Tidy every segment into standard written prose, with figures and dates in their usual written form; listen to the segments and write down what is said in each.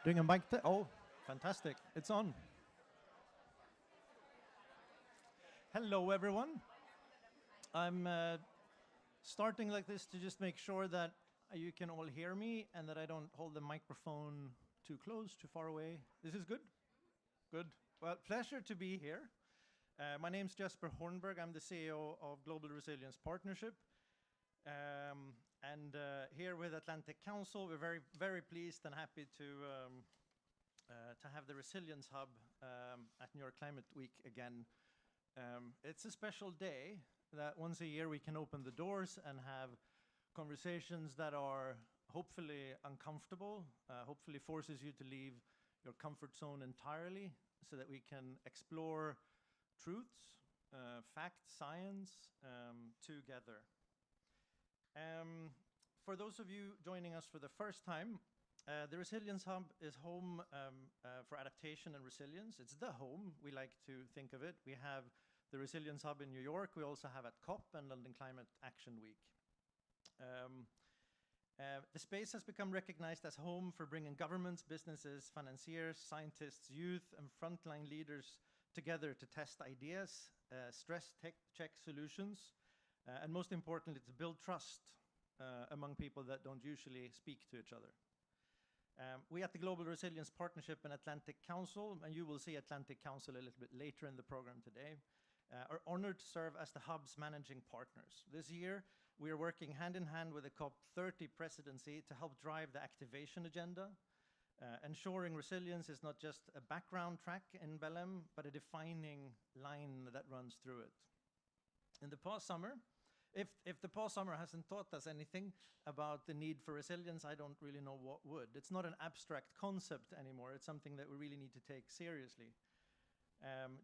Doing a mic test. Oh, fantastic. It's on. Hello, everyone. I'm starting like this to just make sure that you can all hear me and that I don't hold the microphone too close, too far away. This is good? Good. Well, pleasure to be here. My name's Jesper Hornberg. I'm the CEO of Global Resilience Partnership. Here with Atlantic Council, we're very, very pleased and happy to have the Resilience Hub at New York Climate Week again. It's a special day that once a year we can open the doors and have conversations that are hopefully uncomfortable, hopefully forces you to leave your comfort zone entirely so that we can explore truths, facts, science together. For those of you joining us for the first time, the Resilience Hub is home for adaptation and resilience. It's the home, we like to think of it. We have the Resilience Hub in New York. We also have at COP and London Climate Action Week. The space has become recognized as home for bringing governments, businesses, financiers, scientists, youth, and frontline leaders together to test ideas, stress check solutions, and most importantly, to build trust among people that don't usually speak to each other. We at the Global Resilience Partnership and Atlantic Council, and you will see Atlantic Council a little bit later in the program today, are honored to serve as the Hub's managing partners. This year, we are working hand in hand with the COP30 presidency to help drive the activation agenda, ensuring resilience is not just a background track in Belém, but a defining line that runs through it. In the past summer, if the past summer hasn't taught us anything about the need for resilience, I don't really know what would. It's not an abstract concept anymore. It's something that we really need to take seriously.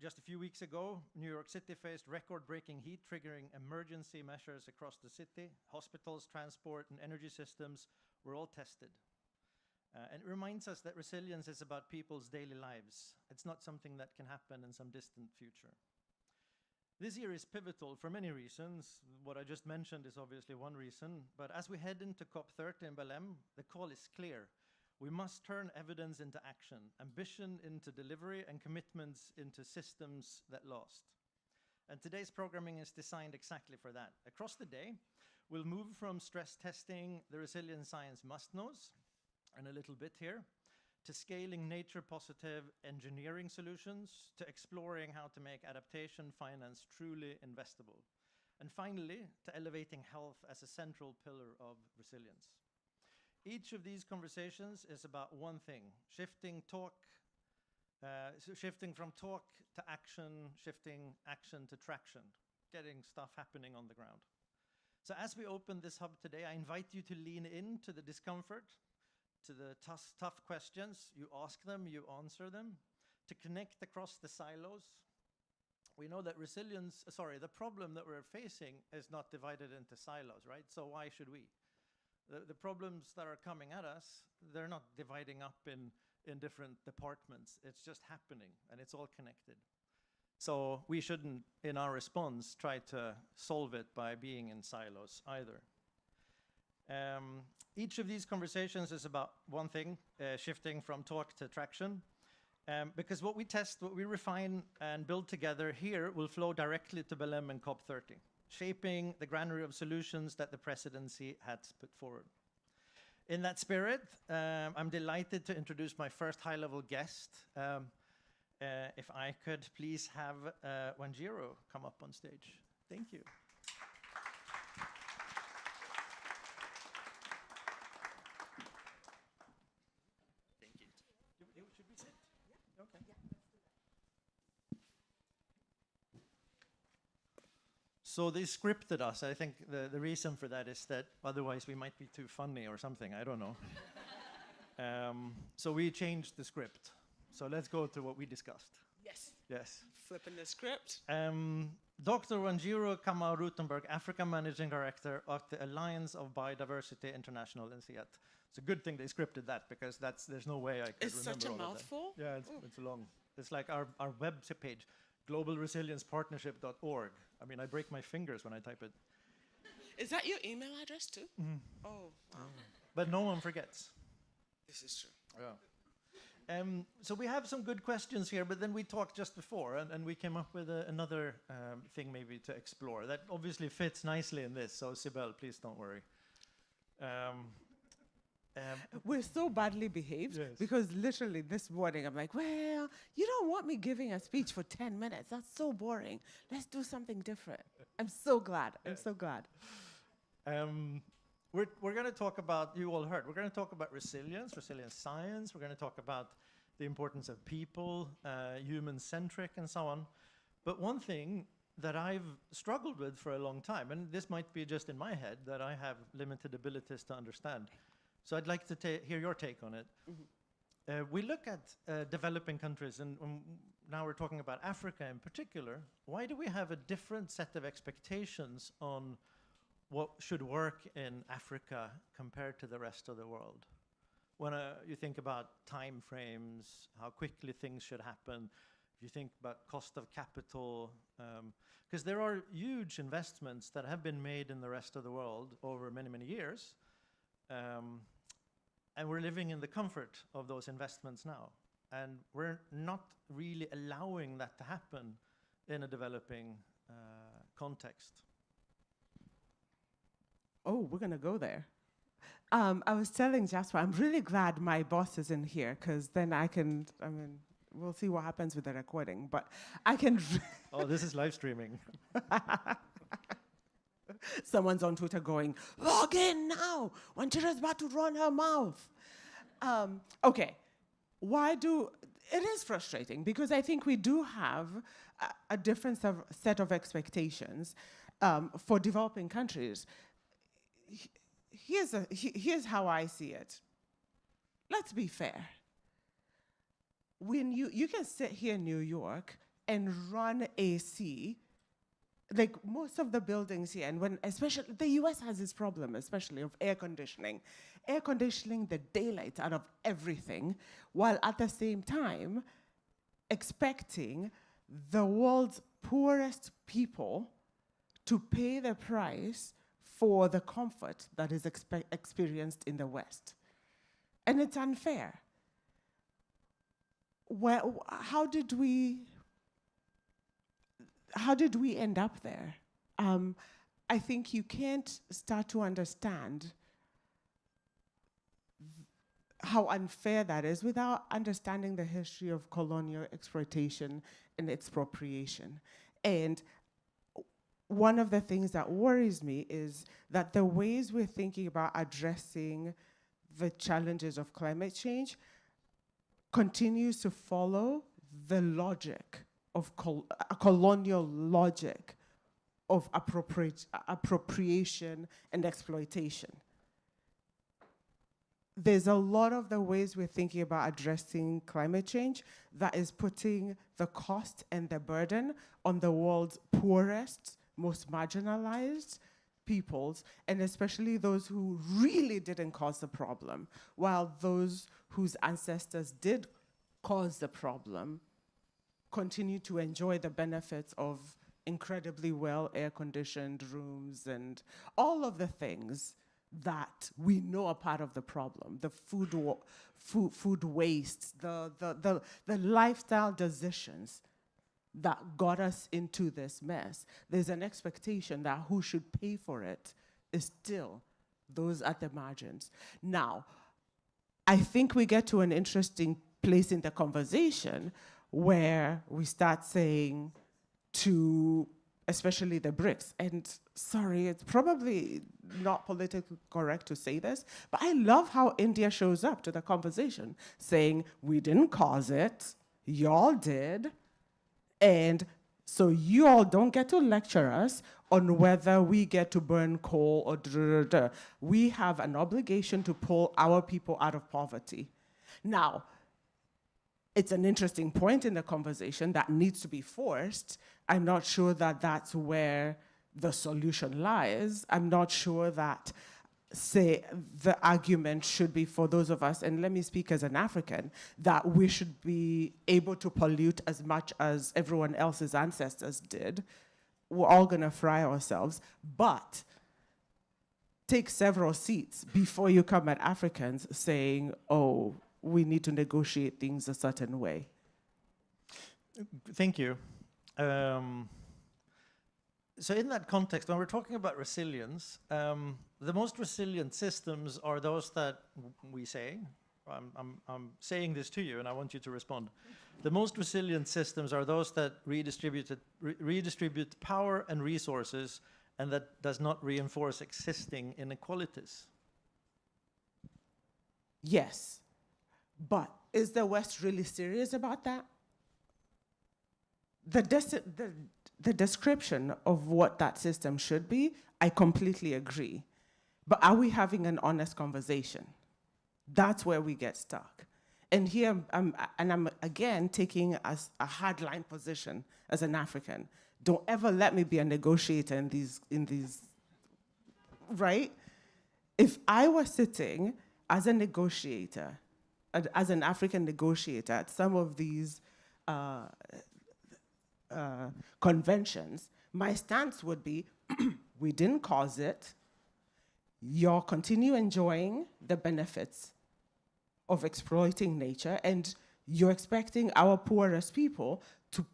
Just a few weeks ago, New York City faced record-breaking heat, triggering emergency measures across the city. Hospitals, transport, and energy systems were all tested. And it reminds us that resilience is about people's daily lives. It's not something that can happen in some distant future. This year is pivotal for many reasons. What I just mentioned is obviously one reason, but as we head into COP30 in Belém, the call is clear. We must turn evidence into action, ambition into delivery, and commitments into systems that last. And today's programming is designed exactly for that. Across the day, we'll move from stress testing the resilience science must-knows, and a little bit here, to scaling nature-positive engineering solutions, to exploring how to make adaptation finance truly investable, and finally, to elevating health as a central pillar of resilience. Each of these conversations is about one thing, shifting from talk to action, shifting action to traction, getting stuff happening on the ground. So as we open this hub today, I invite you to lean into the discomfort, to the tough questions. You ask them, you answer them, to connect across the silos. We know that the problem that we're facing is not divided into silos, right? So why should we? The problems that are coming at us, they're not dividing up in different departments. It's just happening, and it's all connected. So we shouldn't, in our response, try to solve it by being in silos either. Each of these conversations is about one thing, shifting from talk to traction. Because what we test, what we refine and build together here will flow directly to Belém and COP30, shaping the granary of solutions that the presidency had put forward. In that spirit, I'm delighted to introduce my first high-level guest. If I could please have Wanjiro come up on stage. Thank you. Thank you. Should we sit? Yeah. Okay. Yeah. So they scripted us. I think the reason for that is that otherwise we might be too funny or something. I don't know. So we changed the script. So let's go to what we discussed. Yes. Yes. Flipping the script. Dr. Wanjiro Kamau-Rutenberg, Africa Managing Director of the Alliance of Biodiversity International in Seattle. It's a good thing they scripted that because there's no way I could remember all of that. It's such a mouthful. Yeah, it's long. It's like our web page. globalresiliencepartnership.org. I mean, I break my fingers when I type it. Is that your email address too? Mm. Oh, wow. But no one forgets. This is true. Yeah. So we have some good questions here, but then we talked just before, and we came up with another thing maybe to explore that obviously fits nicely in this. So Sibel, please don't worry. We're so badly behaved Yes. because literally this morning I'm like, well, you don't want me giving a speech for 10 minutes. That's so boring. Let's do something different. I'm so glad. I'm so glad. We're going to talk about, you all heard, we're going to talk about resilience science. We're going to talk about the importance of people, human-centric and so on. But one thing that I've struggled with for a long time, and this might be just in my head, that I have limited abilities to understand. So I'd like to hear your take on it. We look at developing countries, and now we're talking about Africa in particular. Why do we have a different set of expectations on what should work in Africa compared to the rest of the world? When you think about time frames, how quickly things should happen, if you think about cost of capital, because there are huge investments that have been made in the rest of the world over many, many years. And we're living in the comfort of those investments now. And we're not really allowing that to happen in a developing context. Oh, we're going to go there. I was telling Jasper, I'm really glad my boss isn't here because then we'll see what happens with the recording, but I can... Oh, this is live streaming. Someone's on Twitter going, log in now, Wanjira's about to run her mouth. Okay, it is frustrating because I think we do have a different set of expectations for developing countries. Here's how I see it. Let's be fair. When you can sit here in New York and run AC, like most of the buildings here, and when especially the US has this problem, especially of air conditioning the daylight out of everything, while at the same time expecting the world's poorest people to pay the price for the comfort that is experienced in the West. And it's unfair. Well, how did we end up there? I think you can't start to understand how unfair that is without understanding the history of colonial exploitation and expropriation. And one of the things that worries me is that the ways we're thinking about addressing the challenges of climate change continues to follow the logic of a colonial logic of appropriation and exploitation. There's a lot of the ways we're thinking about addressing climate change that is putting the cost and the burden on the world's poorest, most marginalized peoples, and especially those who really didn't cause the problem, while those whose ancestors did cause the problem continue to enjoy the benefits of incredibly well air-conditioned rooms and all of the things that we know are part of the problem, the food waste, the lifestyle decisions that got us into this mess. There's an expectation that who should pay for it is still those at the margins. Now, I think we get to an interesting place in the conversation where we start saying to, especially the BRICS, and sorry, it's probably not politically correct to say this, but I love how India shows up to the conversation saying, we didn't cause it, y'all did, and so you all don't get to lecture us on whether we get to burn coal or da-da-da-da. We have an obligation to pull our people out of poverty. Now, it's an interesting point in the conversation that needs to be forced. I'm not sure that that's where the solution lies. I'm not sure that, say, the argument should be for those of us, and let me speak as an African, that we should be able to pollute as much as everyone else's ancestors did. We're all gonna fry ourselves, but take several seats before you come at Africans saying, oh, we need to negotiate things a certain way. Thank you. So in that context, when we're talking about resilience, the most resilient systems are those that we say, I'm saying this to you and I want you to respond. The most resilient systems are those that redistribute power and resources and that does not reinforce existing inequalities. Yes, but is the West really serious about that? The description of what that system should be, I completely agree. But are we having an honest conversation? That's where we get stuck. And here, I'm again taking a hardline position as an African. Don't ever let me be a negotiator in these, right? If I were sitting as a negotiator, as an African negotiator at some of these conventions, my stance would be, we didn't cause it. You'll continue enjoying the benefits of exploiting nature, and you're expecting our poorest people to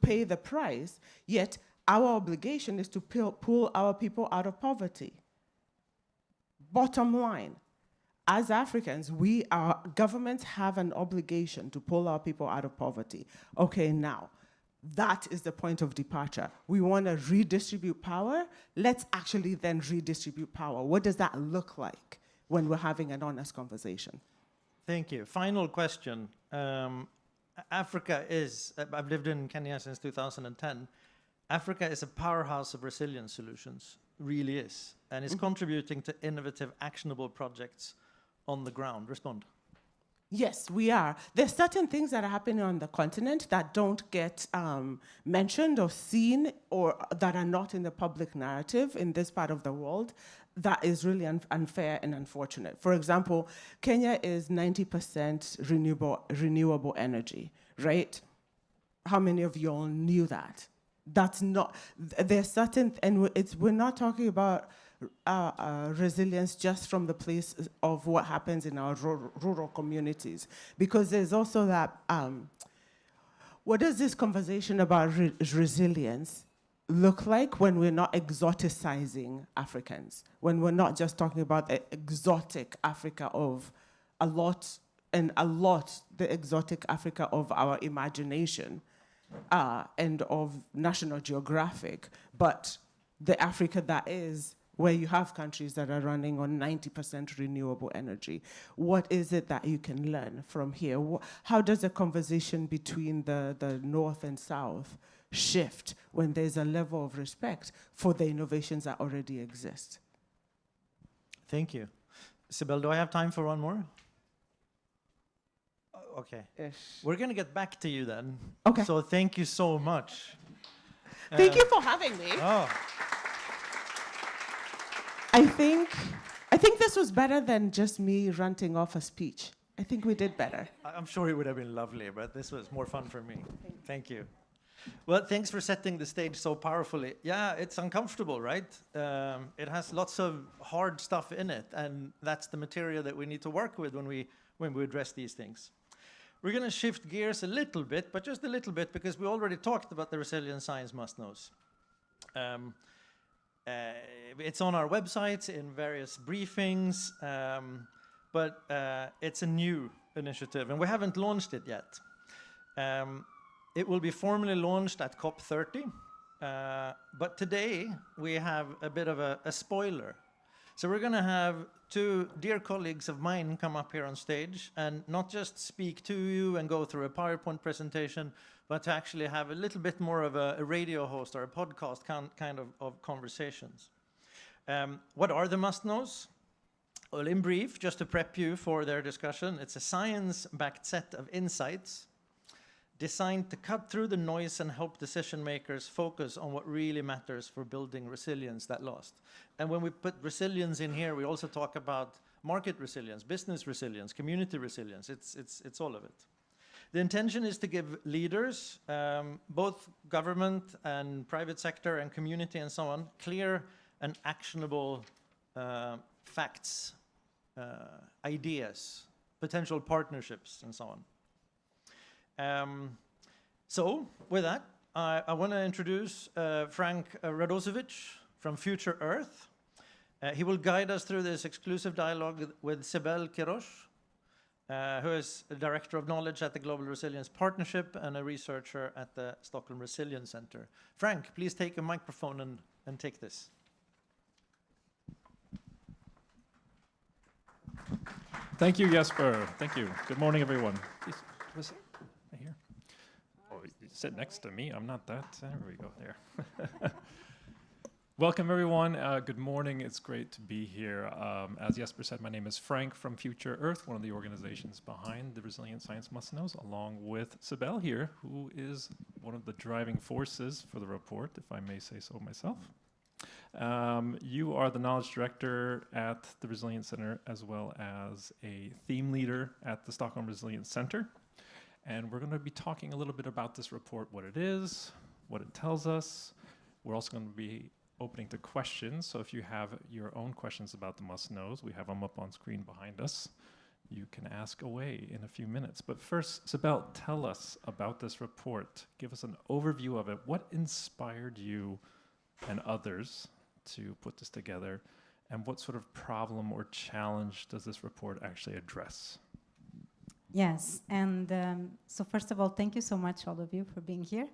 pay the price, yet our obligation is to pull our people out of poverty. Bottom line, as Africans, governments have an obligation to pull our people out of poverty. Okay, now, that is the point of departure. We want to redistribute power. Let's actually then redistribute power. What does that look like when we're having an honest conversation? Thank you. Final question. Africa is, I've lived in Kenya since 2010. Africa is a powerhouse of resilience solutions, really is. And it's contributing to innovative, actionable projects on the ground. Respond. Yes, we are. There's certain things that are happening on the continent that don't get mentioned or seen, or that are not in the public narrative in this part of the world. That is really unfair and unfortunate. For example, Kenya is 90% renewable energy, right? How many of you all knew that? That's not, there's certain, and we're not talking about resilience just from the place of what happens in our rural communities, because there's also that, what does this conversation about resilience look like when we're not exoticizing Africans, when we're not just talking about the exotic Africa of the exotic Africa of our imagination and of National Geographic, but the Africa that is where you have countries that are running on 90% renewable energy. What is it that you can learn from here? How does the conversation between the North and South shift when there's a level of respect for the innovations that already exist? Thank you. Sibel, do I have time for one more? Okay. Ish. We're going to get back to you then. Okay. So thank you so much. Thank you for having me. Oh. I think this was better than just me ranting off a speech. I think we did better. I'm sure it would have been lovely, but this was more fun for me. Thank you. Well, thanks for setting the stage so powerfully. Yeah, it's uncomfortable, right? It has lots of hard stuff in it, and that's the material that we need to work with when we address these things. We're going to shift gears a little bit, but just a little bit, because we already talked about the Resilient Science Must-Knows. It's on our websites in various briefings, but it's a new initiative, and we haven't launched it yet. It will be formally launched at COP30, but today we have a bit of a spoiler. So we're going to have two dear colleagues of mine come up here on stage and not just speak to you and go through a PowerPoint presentation, but to actually have a little bit more of a radio host or a podcast kind of conversations. What are the must-knows? Well, in brief, just to prep you for their discussion, it's a science-backed set of insights designed to cut through the noise and help decision makers focus on what really matters for building resilience that lasts. And when we put resilience in here, we also talk about market resilience, business resilience, community resilience. It's all of it. The intention is to give leaders, both government and private sector and community and so on, clear and actionable facts, ideas, potential partnerships, and so on. So with that, I want to introduce Frank Radosevic from Future Earth. He will guide us through this exclusive dialogue with Sibel Quiroz, who is the Director of Knowledge at the Global Resilience Partnership and a researcher at the Stockholm Resilience Center. Frank, please take a microphone and take this. Thank you, Jesper. Thank you. Good morning, everyone. Please, have a seat. Right here. Oh, you sit next to me. I'm not that. There we go. There. Welcome, everyone. Good morning. It's great to be here. As Jesper said, my name is Frank from Future Earth, one of the organizations behind the Resilient Science Must Knows, along with Sibel here, who is one of the driving forces for the report, if I may say so myself. You are the knowledge director at the Resilience Center, as well as a theme leader at the Stockholm Resilience Center. And we're going to be talking a little bit about this report, what it is, what it tells us. We're also going to be opening to questions. So if you have your own questions about the must-knows, we have them up on screen behind us. You can ask away in a few minutes. But first, Sibel, tell us about this report. Give us an overview of it. What inspired you and others to put this together? And what sort of problem or challenge does this report actually address? Yes, and so first of all, thank you so much, all of you, for being here.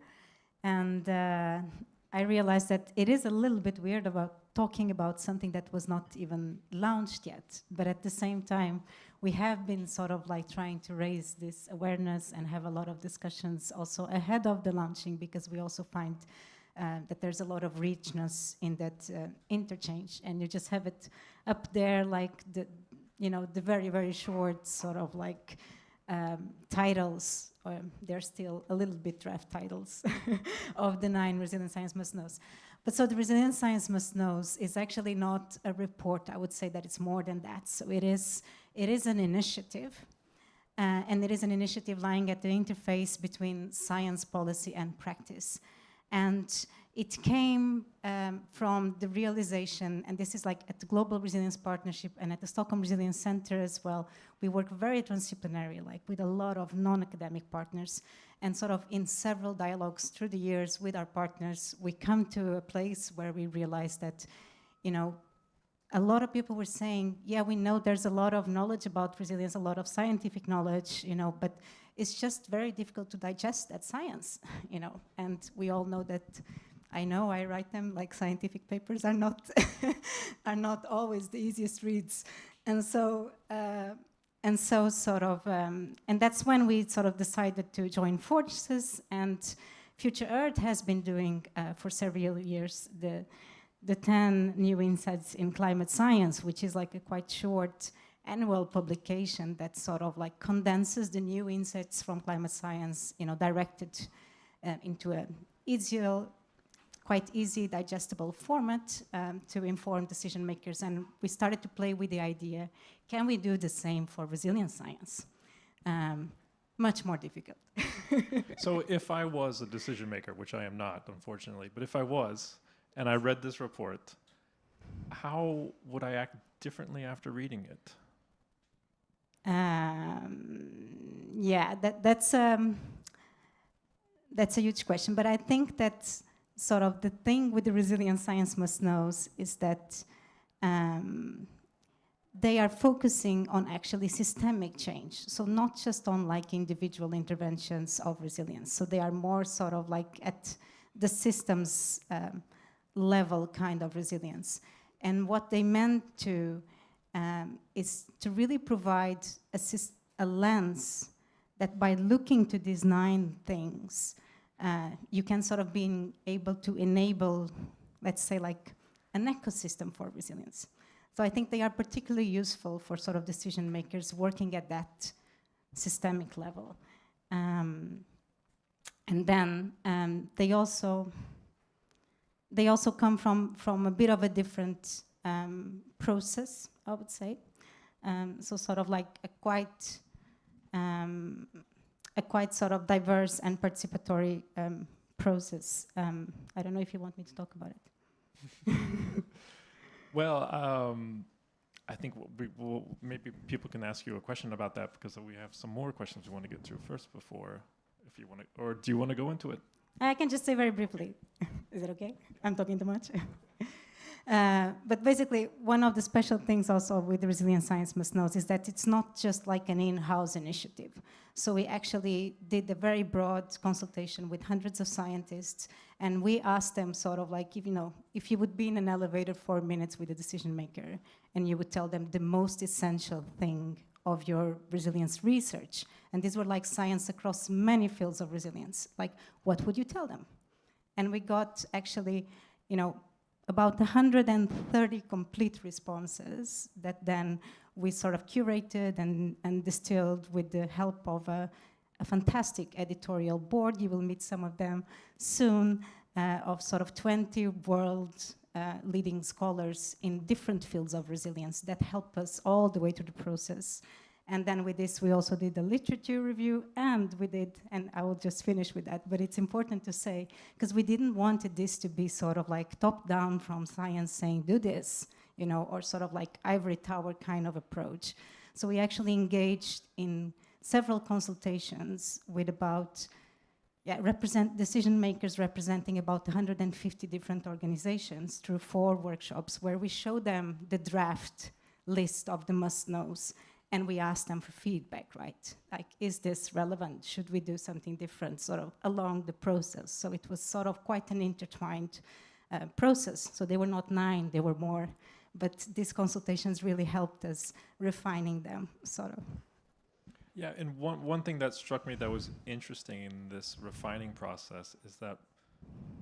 And I realized that it is a little bit weird about talking about something that was not even launched yet. But at the same time, we have been sort of like trying to raise this awareness and have a lot of discussions also ahead of the launching, because we also find that there's a lot of richness in that interchange. And you just have it up there like the very, very short sort of like titles, they're still a little bit draft titles of the 9 Resilient Science Must Knows. But so the Resilient Science Must Knows is actually not a report. I would say that it's more than that. So it is an initiative, and it is an initiative lying at the interface between science, policy, and practice. And it came from the realization, and this is like at the Global Resilience Partnership and at the Stockholm Resilience Center as well, we work very transdisciplinary, like with a lot of non-academic partners, and sort of in several dialogues through the years with our partners, we come to a place where we realize that, a lot of people were saying, yeah, we know there's a lot of knowledge about resilience, a lot of scientific knowledge, but it's just very difficult to digest that science, and we all know that. I write them like scientific papers are not are not always the easiest reads, and so sort of and that's when we sort of decided to join forces. And Future Earth has been doing for several years the 10 new insights in climate science, which is like a quite short annual publication that sort of like condenses the new insights from climate science, directed into a quite easy, digestible format to inform decision makers. And we started to play with the idea, can we do the same for resilience science? Much more difficult. So if I was a decision maker, which I am not, unfortunately, but if I was, and I read this report, how would I act differently after reading it? Yeah, that's a huge question. But I think that sort of the thing with the Resilient Science Must Knows is that they are focusing on actually systemic change. So not just on like individual interventions of resilience. So they are more sort of like at the systems level kind of resilience. And what they meant to is to really provide a lens that by looking to these 9 things, you can sort of be able to enable, let's say, like an ecosystem for resilience. So I think they are particularly useful for sort of decision makers working at that systemic level. And then they also come from a bit of a different process, I would say. So sort of like a quite sort of diverse and participatory process. I don't know if you want me to talk about it. Well, I think maybe people can ask you a question about that because we have some more questions we want to get through first before, if you want to, or do you want to go into it? I can just say very briefly. Is it okay? I'm talking too much. But basically, one of the special things also with the Resilient Science Must Knows is that it's not just like an in-house initiative. So we actually did a very broad consultation with hundreds of scientists, and we asked them sort of like, if you would be in an elevator 4 minutes with a decision maker, and you would tell them the most essential thing of your resilience research, and these were like science across many fields of resilience, like what would you tell them? And we got actually, about 130 complete responses that then we sort of curated and distilled with the help of a fantastic editorial board. You will meet some of them soon, of sort of 20 world leading scholars in different fields of resilience that help us all the way through the process. And then with this, we also did a literature review, and we did, and I will just finish with that, but it's important to say, because we didn't want this to be sort of like top down from science saying, do this, or sort of like ivory tower kind of approach. So we actually engaged in several consultations with about, decision makers representing about 150 different organizations through 4 workshops where we show them the draft list of the must-knows. And we asked them for feedback, right? Like, is this relevant? Should we do something different, sort of along the process? So it was sort of quite an intertwined process. So they were not 9, they were more. But these consultations really helped us refining them, sort of. Yeah, and one thing that struck me that was interesting in this refining process is that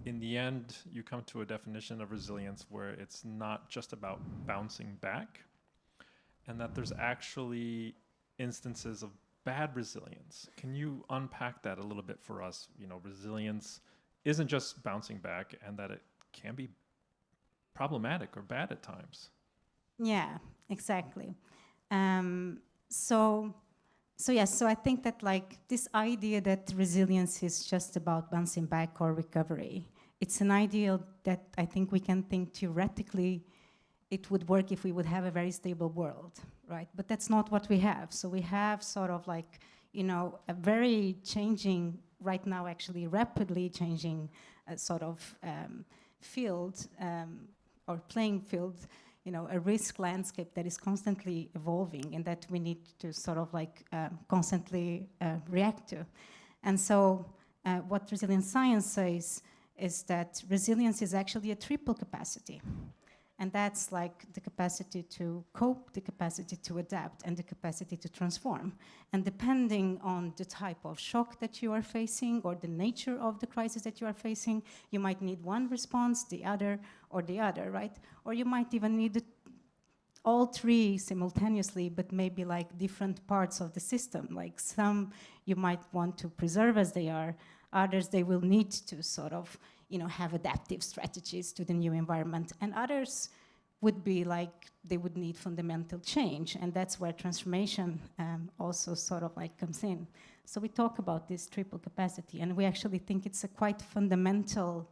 in the end, you come to a definition of resilience where it's not just about bouncing back, and that there's actually instances of bad resilience. Can you unpack that a little bit for us? Resilience isn't just bouncing back, and that it can be problematic or bad at times. Yeah, exactly. So I think that like this idea that resilience is just about bouncing back or recovery, it's an ideal that I think we can think theoretically it would work if we would have a very stable world, right? But that's not what we have. So we have sort of like, a very changing, right now actually rapidly changing sort of field or playing field, a risk landscape that is constantly evolving and that we need to sort of like constantly react to. And so what Resilient Science says is that resilience is actually a triple capacity. And that's like the capacity to cope, the capacity to adapt, and the capacity to transform. And depending on the type of shock that you are facing or the nature of the crisis that you are facing, you might need one response, the other, right? Or you might even need all 3 simultaneously, but maybe like different parts of the system. Like some you might want to preserve as they are, others they will need to sort of have adaptive strategies to the new environment. And others would be like, they would need fundamental change. And that's where transformation also sort of like comes in. So we talk about this triple capacity, and we actually think it's a quite fundamental,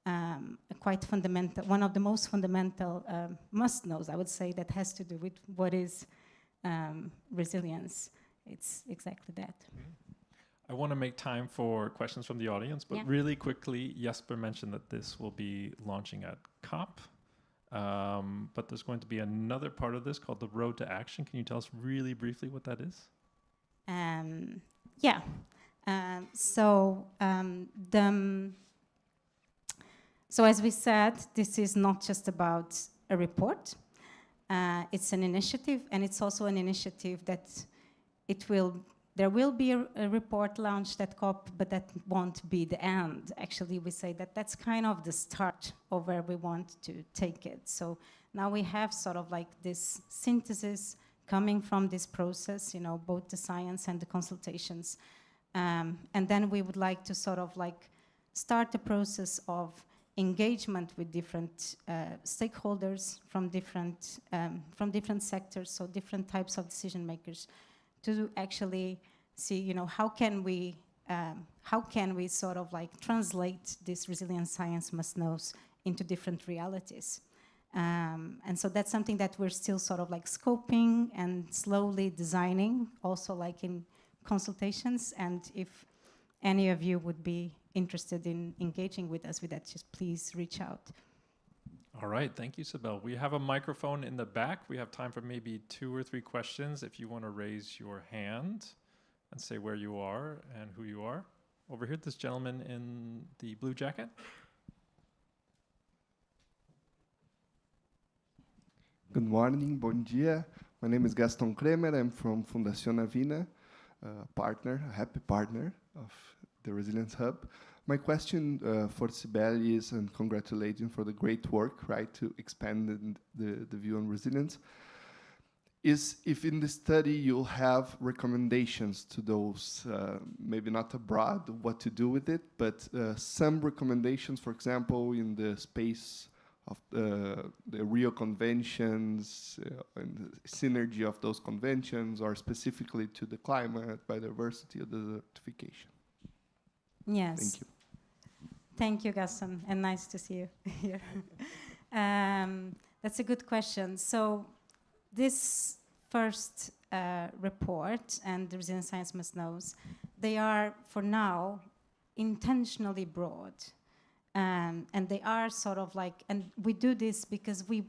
one of the most fundamental must-knows, I would say, that has to do with what is resilience. It's exactly that. I want to make time for questions from the audience, but really quickly, Jesper mentioned that this will be launching at COP, but there's going to be another part of this called the Road to Action. Can you tell us really briefly what that is? So as we said, this is not just about a report. It's an initiative, and it's also an initiative that there will be a report launched at COP, but that won't be the end. Actually, we say that that's kind of the start of where we want to take it. So now we have sort of like this synthesis coming from this process, both the science and the consultations. And then we would like to sort of like start the process of engagement with different stakeholders from different sectors, so different types of decision makers, to actually see, how can we sort of like translate this resilient science must-knows into different realities. And so that's something that we're still sort of like scoping and slowly designing, also like in consultations. And if any of you would be interested in engaging with us with that, just please reach out. All right, thank you, Sibel. We have a microphone in the back. We have time for maybe 2 or 3 questions if you want to raise your hand and say where you are and who you are. Over here, this gentleman in the blue jacket. Good morning, bom dia. My name is Gaston Kremer. I'm from Fundación Avina, a happy partner of the Resilience Hub. My question for Sibel is, and congratulating for the great work, right, to expand the view on resilience, is if in the study you'll have recommendations to those, maybe not abroad, what to do with it, but some recommendations, for example, in the space of the Rio conventions and the synergy of those conventions, or specifically to the climate, biodiversity, or desertification. Yes. Thank you. Thank you, Gaston, and nice to see you here. That's a good question. So this first report and the Resilient Science Must Knows, they are, for now, intentionally broad. And they are sort of like, and we do this because we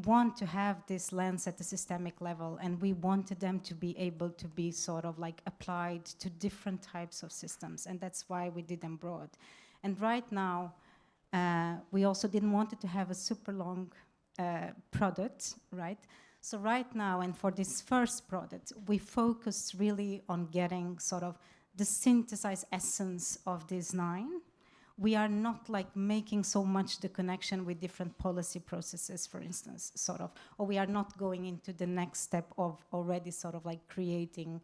want to have this lens at the systemic level, and we wanted them to be able to be sort of like applied to different types of systems, and that's why we did them broad. And right now, we also didn't want it to have a super long product, right? So right now, and for this first product, we focused really on getting sort of the synthesized essence of these 9. We are not like making so much the connection with different policy processes, for instance, sort of, or we are not going into the next step of already sort of like creating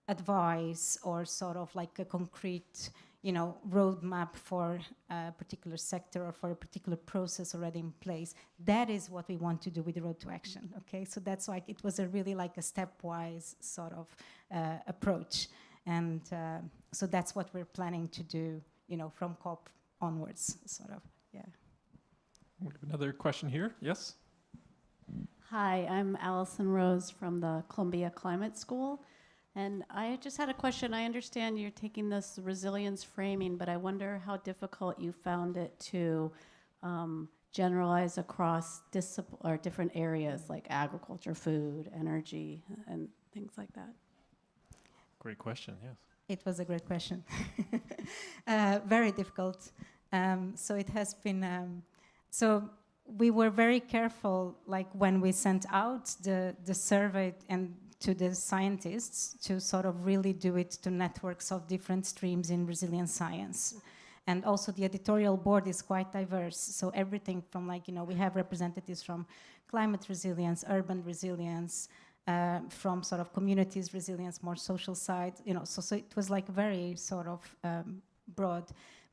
advice or sort of like a concrete, you know, roadmap for a particular sector or for a particular process already in place. That is what we want to do with the Road to Action, okay? So that's like, it was a really like a stepwise sort of approach. And so that's what we're planning to do, you know, from COP onwards, sort of, yeah. Another question here, yes? Hi, I'm Allison Rose from the Columbia Climate School. And I just had a question. I understand you're taking this resilience framing, but I wonder how difficult you found it to generalize across different areas like agriculture, food, energy, and things like that. Great question, yes. It was a great question. Very difficult. So it has been, so we were very careful, like when we sent out the survey and to the scientists to sort of really do it to networks of different streams in resilient science. And also the editorial board is quite diverse. So everything from like, you know, we have representatives from climate resilience, urban resilience, from sort of communities resilience, more social side, you know, so it was like very sort of broad,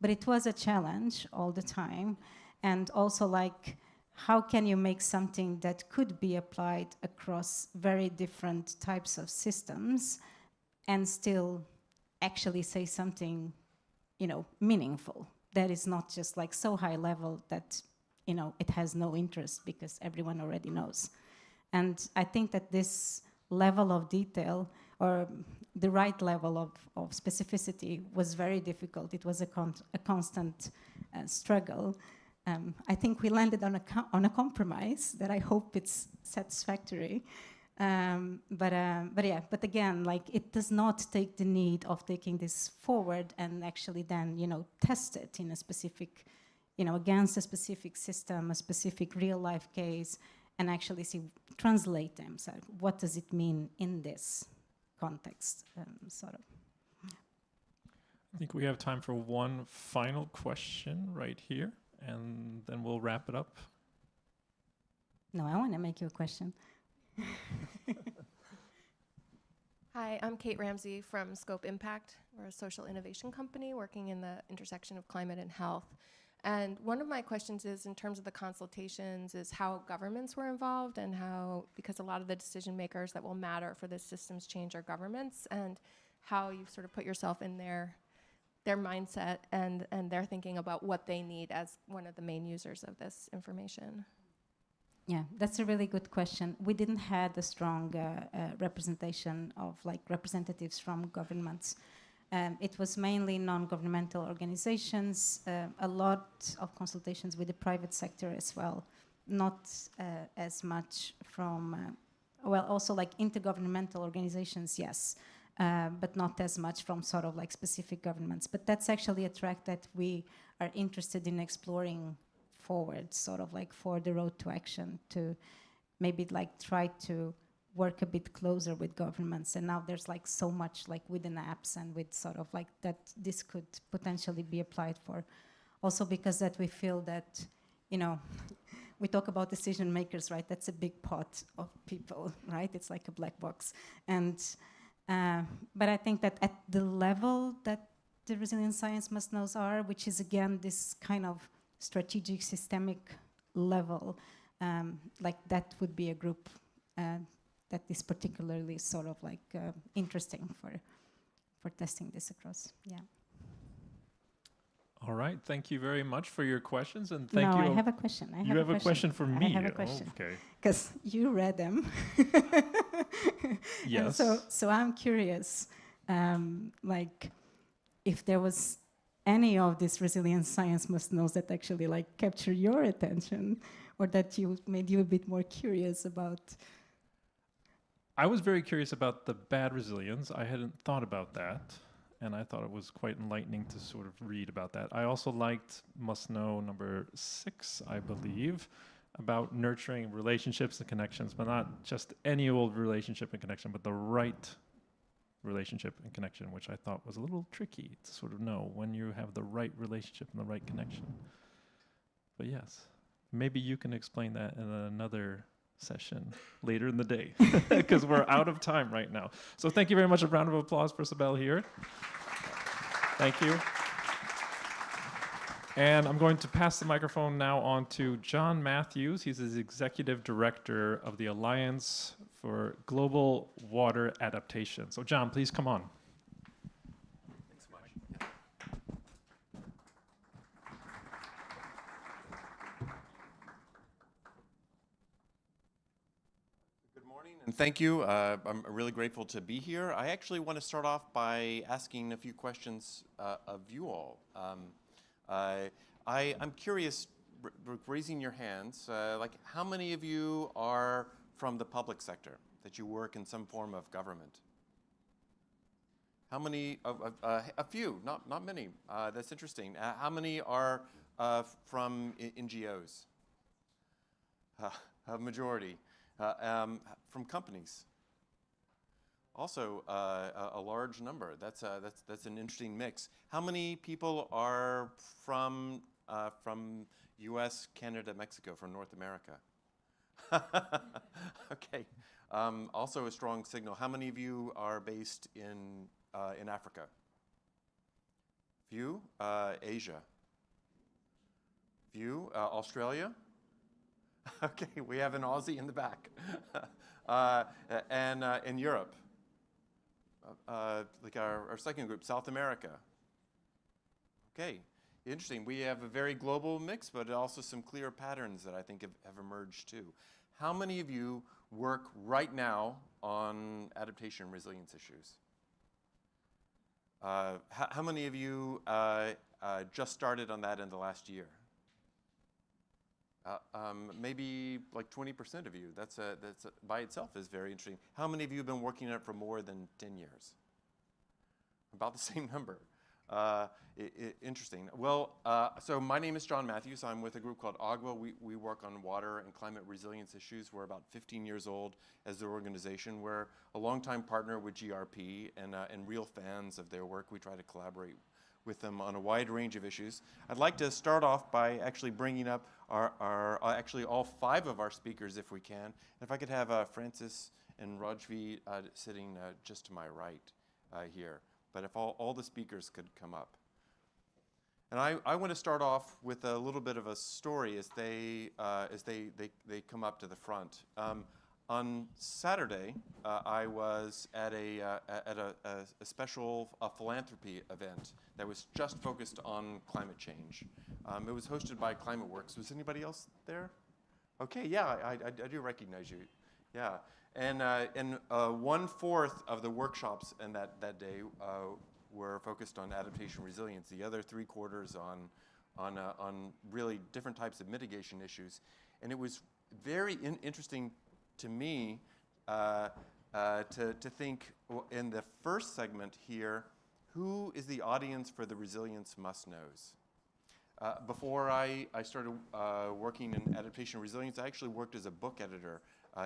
but it was a challenge all the time. And also like, how can you make something that could be applied across very different types of systems and still actually say something, you know, meaningful, that is not just like so high level that, you know, it has no interest because everyone already knows. And I think that this level of detail, or the right level of specificity, was very difficult. It was a constant struggle. I think we landed on a compromise that I hope it's satisfactory. But again, like, it does not take the need of taking this forward and actually then, you know, test it in a specific, you know, against a specific system, a specific real life case, and actually translate them. So what does it mean in this context, sort of? I think we have time for one final question right here, and then we'll wrap it up. No, I want to make you a question. Hi, I'm Kate Ramsey from Scope Impact. We're a social innovation company working in the intersection of climate and health. And one of my questions is, in terms of the consultations, is how governments were involved and how, because a lot of the decision makers that will matter for this systems change are governments, and how you sort of put yourself in their mindset and their thinking about what they need as one of the main users of this information. Yeah, that's a really good question. We didn't have a strong representation of like representatives from governments. It was mainly non-governmental organizations, a lot of consultations with the private sector as well, not as much from, well, also like intergovernmental organizations, yes, but not as much from sort of like specific governments. But that's actually a track that we are interested in exploring forward, sort of like for the road to action, to maybe like try to work a bit closer with governments. And now there's like so much like within apps and with sort of like that this could potentially be applied for. Also because that we feel that, you know, we talk about decision makers, right? That's a big pot of people, right? It's like a black box. And, but I think that at the level that the resilient science must knows are, which is again, this kind of strategic systemic level, like that would be a group that is particularly sort of like interesting for testing this across. Yeah. All right, thank you very much for your questions, and thank you. No, I have a question. You have a question for me? I have a question. Oh, okay. Because you read them. Yes. And so I'm curious, like, if there was any of this resilient science must knows that actually like capture your attention, or that you made you a bit more curious about. I was very curious about the bad resilience. I hadn't thought about that, and I thought it was quite enlightening to sort of read about that. I also liked must know number 6, I believe, about nurturing relationships and connections, but not just any old relationship and connection, but the right relationship and connection, which I thought was a little tricky to sort of know when you have the right relationship and the right connection. But yes, maybe you can explain that in another session later in the day, because we're out of time right now. So thank you very much. A round of applause for Sibel here. Thank you. And I'm going to pass the microphone now on to John Matthews. He's the Executive Director of the Alliance for Global Water Adaptation. So John, please come on. Thanks so much. Good morning, and thank you. I'm really grateful to be here. I actually want to start off by asking a few questions of you all. I'm curious, raising your hands, like how many of you are from the public sector, that you work in some form of government? How many, a few, not many, that's interesting. How many are from NGOs? A majority. From companies? Also, a large number. That's an interesting mix. How many people are from U.S., Canada, Mexico, from North America? Okay. Also a strong signal. How many of you are based in Africa? Few. Asia? Few. Australia? Okay, we have an Aussie in the back. And in Europe? Like our second group, South America. Okay, interesting. We have a very global mix, but also some clear patterns that I think have emerged too. How many of you work right now on adaptation and resilience issues? How many of you just started on that in the last year? Maybe like 20% of you. That's by itself is very interesting. How many of you have been working on it for more than 10 years? About the same number. Interesting. Well, so my name is John Matthews. I'm with a group called AGWA. We work on water and climate resilience issues. We're about 15 years old as an organization. We're a longtime partner with GRP and real fans of their work. We try to collaborate with them on a wide range of issues. I'd like to start off by actually bringing up our actually all 5 of our speakers, if we can. And if I could have Francis and Rajvi sitting just to my right here. But if all the speakers could come up. And I want to start off with a little bit of a story as they come up to the front. On Saturday, I was at a special philanthropy event that was just focused on climate change. It was hosted by ClimateWorks. Was anybody else there? Okay, yeah, I do recognize you. Yeah, and 1/4 of the workshops in that day were focused on adaptation resilience. The other 3/4 on really different types of mitigation issues, and it was very interesting to me to think in the first segment here, who is the audience for the resilience must-knows? Before I started working in adaptation resilience, I actually worked as a book editor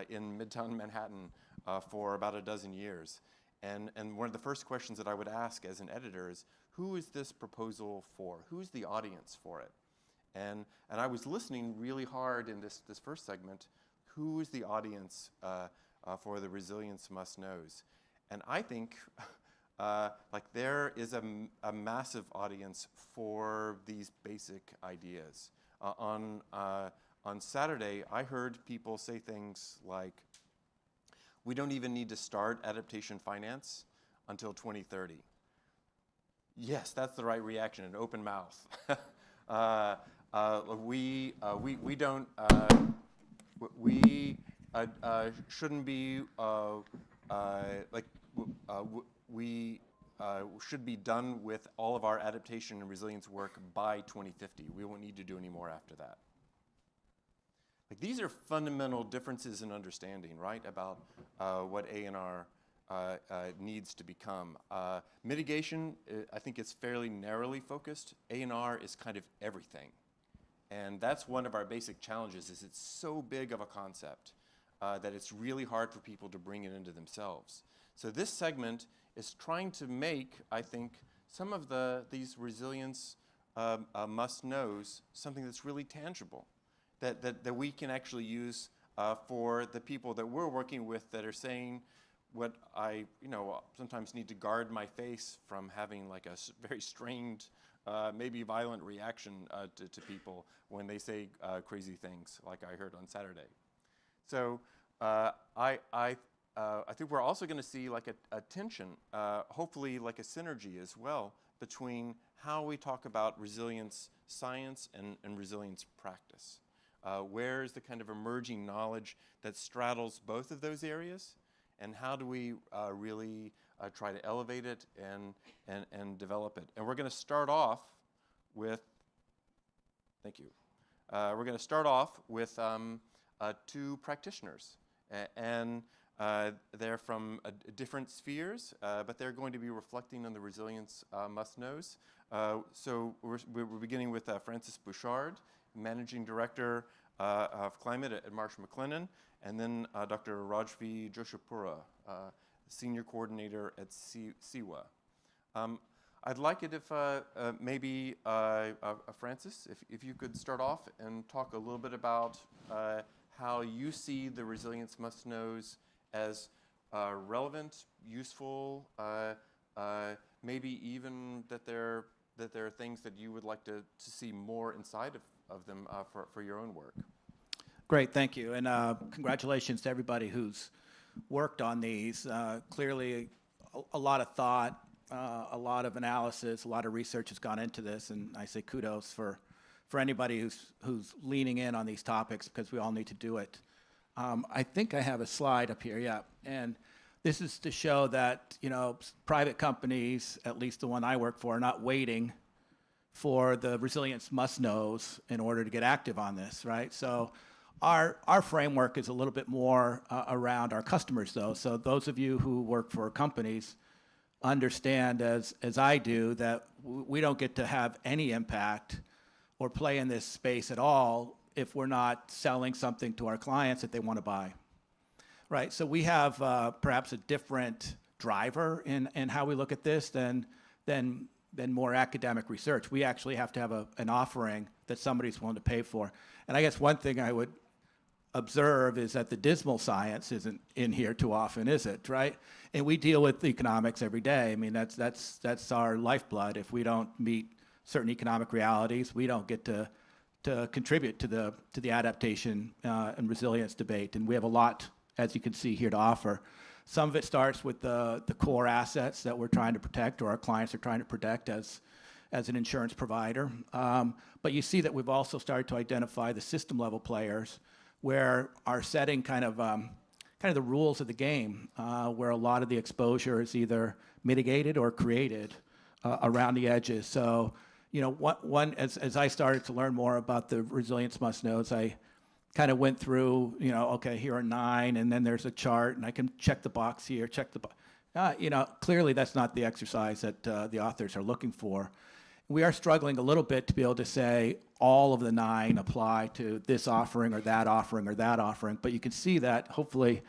in Midtown Manhattan for about a dozen years. And one of the first questions that I would ask as an editor is, who is this proposal for? Who's the audience for it? And I was listening really hard in this first segment, who is the audience for the resilience must-knows? And I think like there is a massive audience for these basic ideas. On Saturday, I heard people say things like, we don't even need to start adaptation finance until 2030. Yes, that's the right reaction, an open mouth. We shouldn't be we should be done with all of our adaptation and resilience work by 2050. We won't need to do any more after that. Like, these are fundamental differences in understanding, right, about what A&R needs to become. Mitigation, I think, is fairly narrowly focused. A&R is kind of everything. And that's one of our basic challenges, is it's so big of a concept that it's really hard for people to bring it into themselves. So this segment is trying to make, I think, some of these resilience must-knows something that's really tangible, that we can actually use for the people that we're working with that are saying what I sometimes need to guard my face from having like a very strained, maybe violent reaction to people when they say crazy things like I heard on Saturday. So I think we're also going to see like a tension, hopefully like a synergy as well, between how we talk about resilience science and resilience practice. Where is the kind of emerging knowledge that straddles both of those areas? And how do we really try to elevate it and develop it? And we're going to start off with, thank you. We're going to start off with two practitioners. And they're from different spheres, but they're going to be reflecting on the resilience must-knows. So we're beginning with Francis Bouchard, Managing Director of Climate at Marsh McLennan, and then Dr. Rajvi Joshipura, Senior Coordinator at CIWA. I'd like it if maybe Francis, if you could start off and talk a little bit about how you see the resilience must-knows as relevant, useful, maybe even that there are things that you would like to see more inside of them for your own work. Great, thank you. And congratulations to everybody who's worked on these. Clearly, a lot of thought, a lot of analysis, a lot of research has gone into this, and I say kudos for anybody who's leaning in on these topics, because we all need to do it. I think I have a slide up here, yeah. And this is to show that, private companies, at least the one I work for, are not waiting for the resilience must-knows in order to get active on this, right? So our framework is a little bit more around our customers, though. So those of you who work for companies understand, as I do, that we don't get to have any impact or play in this space at all if we're not selling something to our clients that they want to buy, right? So we have perhaps a different driver in how we look at this than more academic research. We actually have to have an offering that somebody's willing to pay for. And I guess one thing I would observe is that the dismal science isn't in here too often, is it, right? And we deal with economics every day. I mean, that's our lifeblood. If we don't meet certain economic realities, we don't get to contribute to the adaptation and resilience debate. And we have a lot, as you can see here, to offer. Some of it starts with the core assets that we're trying to protect, or our clients are trying to protect as an insurance provider. But you see that we've also started to identify the system level players where are setting kind of the rules of the game, where a lot of the exposure is either mitigated or created around the edges. So, you know, as I started to learn more about the resilience must-knows, I kind of went through, you know, okay, here are 9, and then there's a chart, and I can check the box here, check the box. You know, clearly that's not the exercise that the authors are looking for. We are struggling a little bit to be able to say all of the 9 apply to this offering or that offering or that offering, but you can see that hopefully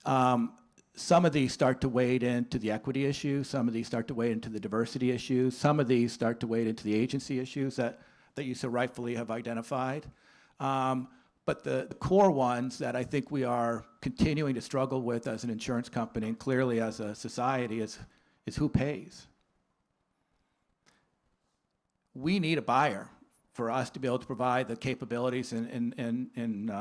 some of these start to wade into the equity issues, some of these start to wade into the diversity issues, some of these start to wade into the agency issues that you so rightfully have identified. But the core ones that I think we are continuing to struggle with as an insurance company and clearly as a society is who pays. We need a buyer for us to be able to provide the capabilities and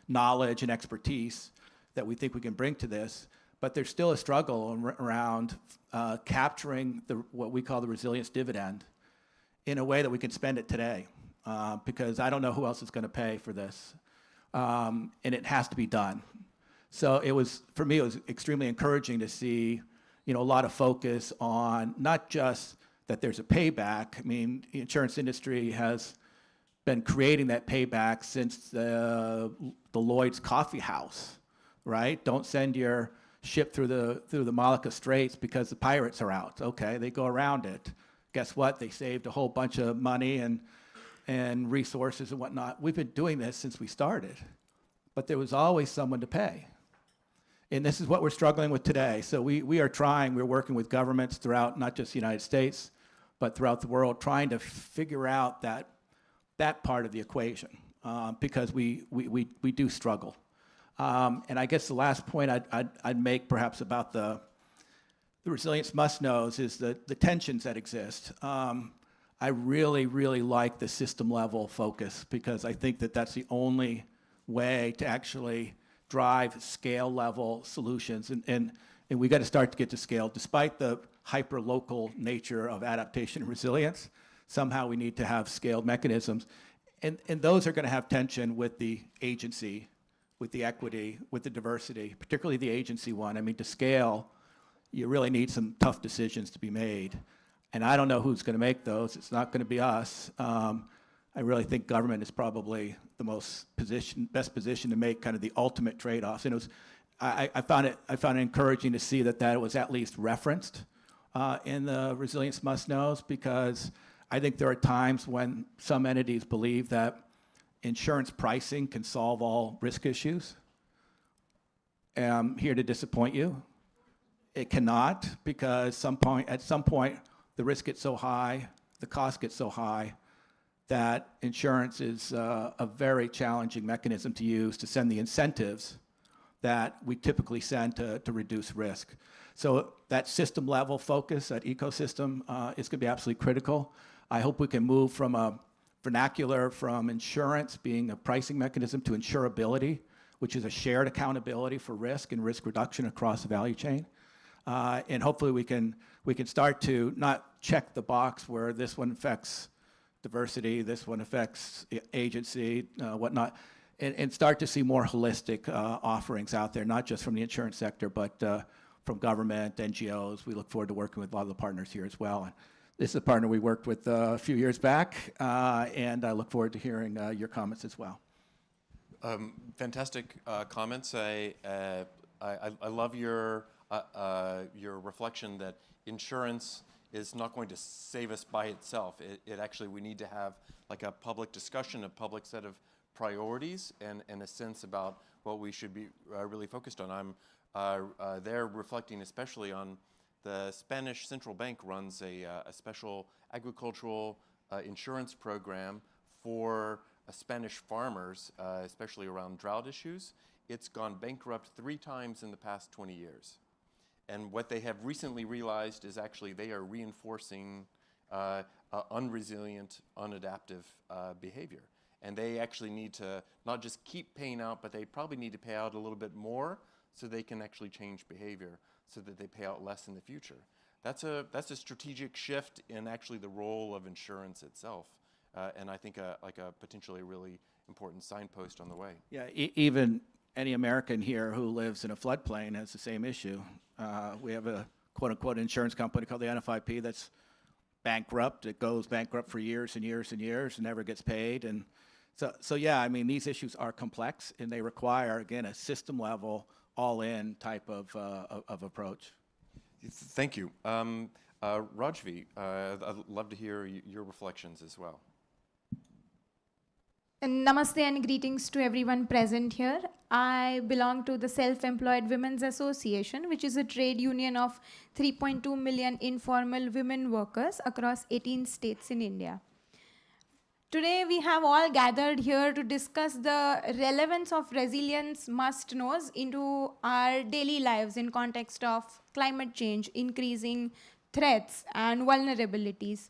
knowledge and expertise that we think we can bring to this. But there's still a struggle around capturing what we call the resilience dividend in a way that we can spend it today. Because I don't know who else is going to pay for this, and it has to be done. So for me, it was extremely encouraging to see, you know, a lot of focus on not just that there's a payback. I mean, the insurance industry has been creating that payback since the Lloyd's Coffee House, right? Don't send your ship through the Malacca Straits because the pirates are out. Okay, they go around it. Guess what? They saved a whole bunch of money and resources and whatnot. We've been doing this since we started, but there was always someone to pay. And this is what we're struggling with today. So we're working with governments throughout not just the United States, but throughout the world, trying to figure out that part of the equation, because we do struggle. And I guess the last point I'd make perhaps about the resilience must-knows is the tensions that exist. I really, really like the system level focus because I think that that's the only way to actually drive scale level solutions. And we got to start to get to scale. Despite the hyper local nature of adaptation and resilience, somehow we need to have scaled mechanisms. And those are going to have tension with the agency, with the equity, with the diversity, particularly the agency one. I mean, to scale, you really need some tough decisions to be made. And I don't know who's going to make those. It's not going to be us. I really think government is probably the best position to make kind of the ultimate trade-offs. And I found it encouraging to see that was at least referenced in the resilience must-knows, because I think there are times when some entities believe that insurance pricing can solve all risk issues. I'm here to disappoint you. It cannot, because at some point, the risk gets so high, the cost gets so high, that insurance is a very challenging mechanism to use to send the incentives that we typically send to reduce risk. So that system level focus, that ecosystem, is going to be absolutely critical. I hope we can move from a vernacular from insurance being a pricing mechanism to insurability, which is a shared accountability for risk and risk reduction across the value chain. And hopefully we can start to not check the box where this one affects diversity, this one affects agency, whatnot, and start to see more holistic offerings out there, not just from the insurance sector, but from government, NGOs. We look forward to working with a lot of the partners here as well. And this is a partner we worked with a few years back, and I look forward to hearing your comments as well. Fantastic comments. I love your reflection that insurance is not going to save us by itself. It actually, we need to have like a public discussion, a public set of priorities, and a sense about what we should be really focused on. I'm there reflecting especially on the Spanish Central Bank runs a special agricultural insurance program for Spanish farmers, especially around drought issues. It's gone bankrupt 3 times in the past 20 years. And what they have recently realized is actually they are reinforcing unresilient, unadaptive behavior. And they actually need to not just keep paying out, but they probably need to pay out a little bit more so they can actually change behavior so that they pay out less in the future. That's a strategic shift in actually the role of insurance itself, and I think like a potentially really important signpost on the way. Yeah, even any American here who lives in a floodplain has the same issue. We have a quote-unquote insurance company called the NFIP that's bankrupt. It goes bankrupt for years and years and years and never gets paid. And so yeah, I mean, these issues are complex and they require, again, a system-level, all-in type of approach. Thank you. Rajvi, I'd love to hear your reflections as well. And namaste and greetings to everyone present here. I belong to the Self-Employed Women's Association, which is a trade union of 3.2 million informal women workers across 18 states in India. Today we have all gathered here to discuss the relevance of resilience must-knows into our daily lives in context of climate change, increasing threats and vulnerabilities.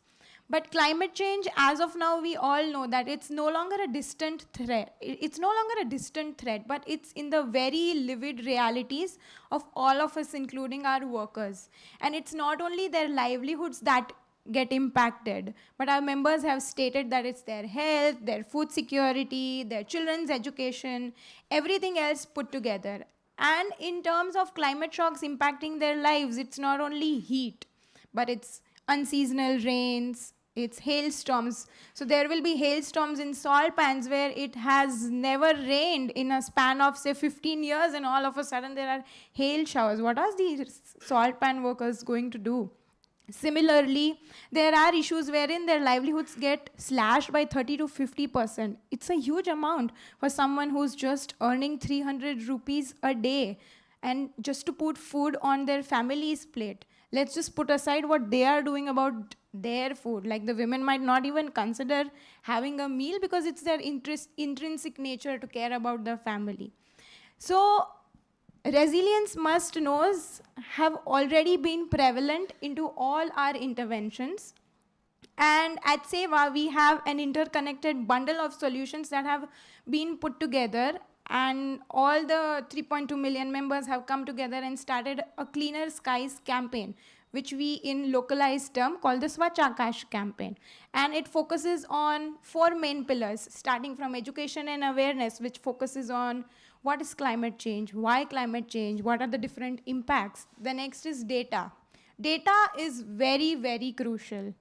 But climate change, as of now, we all know that it's no longer a distant threat. It's no longer a distant threat, but it's in the very livid realities of all of us, including our workers. And it's not only their livelihoods that get impacted, but our members have stated that it's their health, their food security, their children's education, everything else put together. And in terms of climate shocks impacting their lives, it's not only heat, but it's unseasonal rains, it's hailstorms. So there will be hailstorms in salt pans where it has never rained in a span of say 15 years, and all of a sudden there are hail showers. What are these salt pan workers going to do? Similarly, there are issues wherein their livelihoods get slashed by 30 to 50%. It's a huge amount for someone who's just earning 300 rupees a day and just to put food on their family's plate. Let's just put aside what they are doing about their food. Like the women might not even consider having a meal because it's their intrinsic nature to care about the family. So resilience must-knows have already been prevalent into all our interventions. And at SEWA, we have an interconnected bundle of solutions that have been put together, and all the 3.2 million members have come together and started a Cleaner Skies campaign, which we in localized term call the Swachh Akash campaign. And it focuses on 4 main pillars, starting from education and awareness, which focuses on what is climate change, why climate change, what are the different impacts. The next is data. Data is very, very crucial.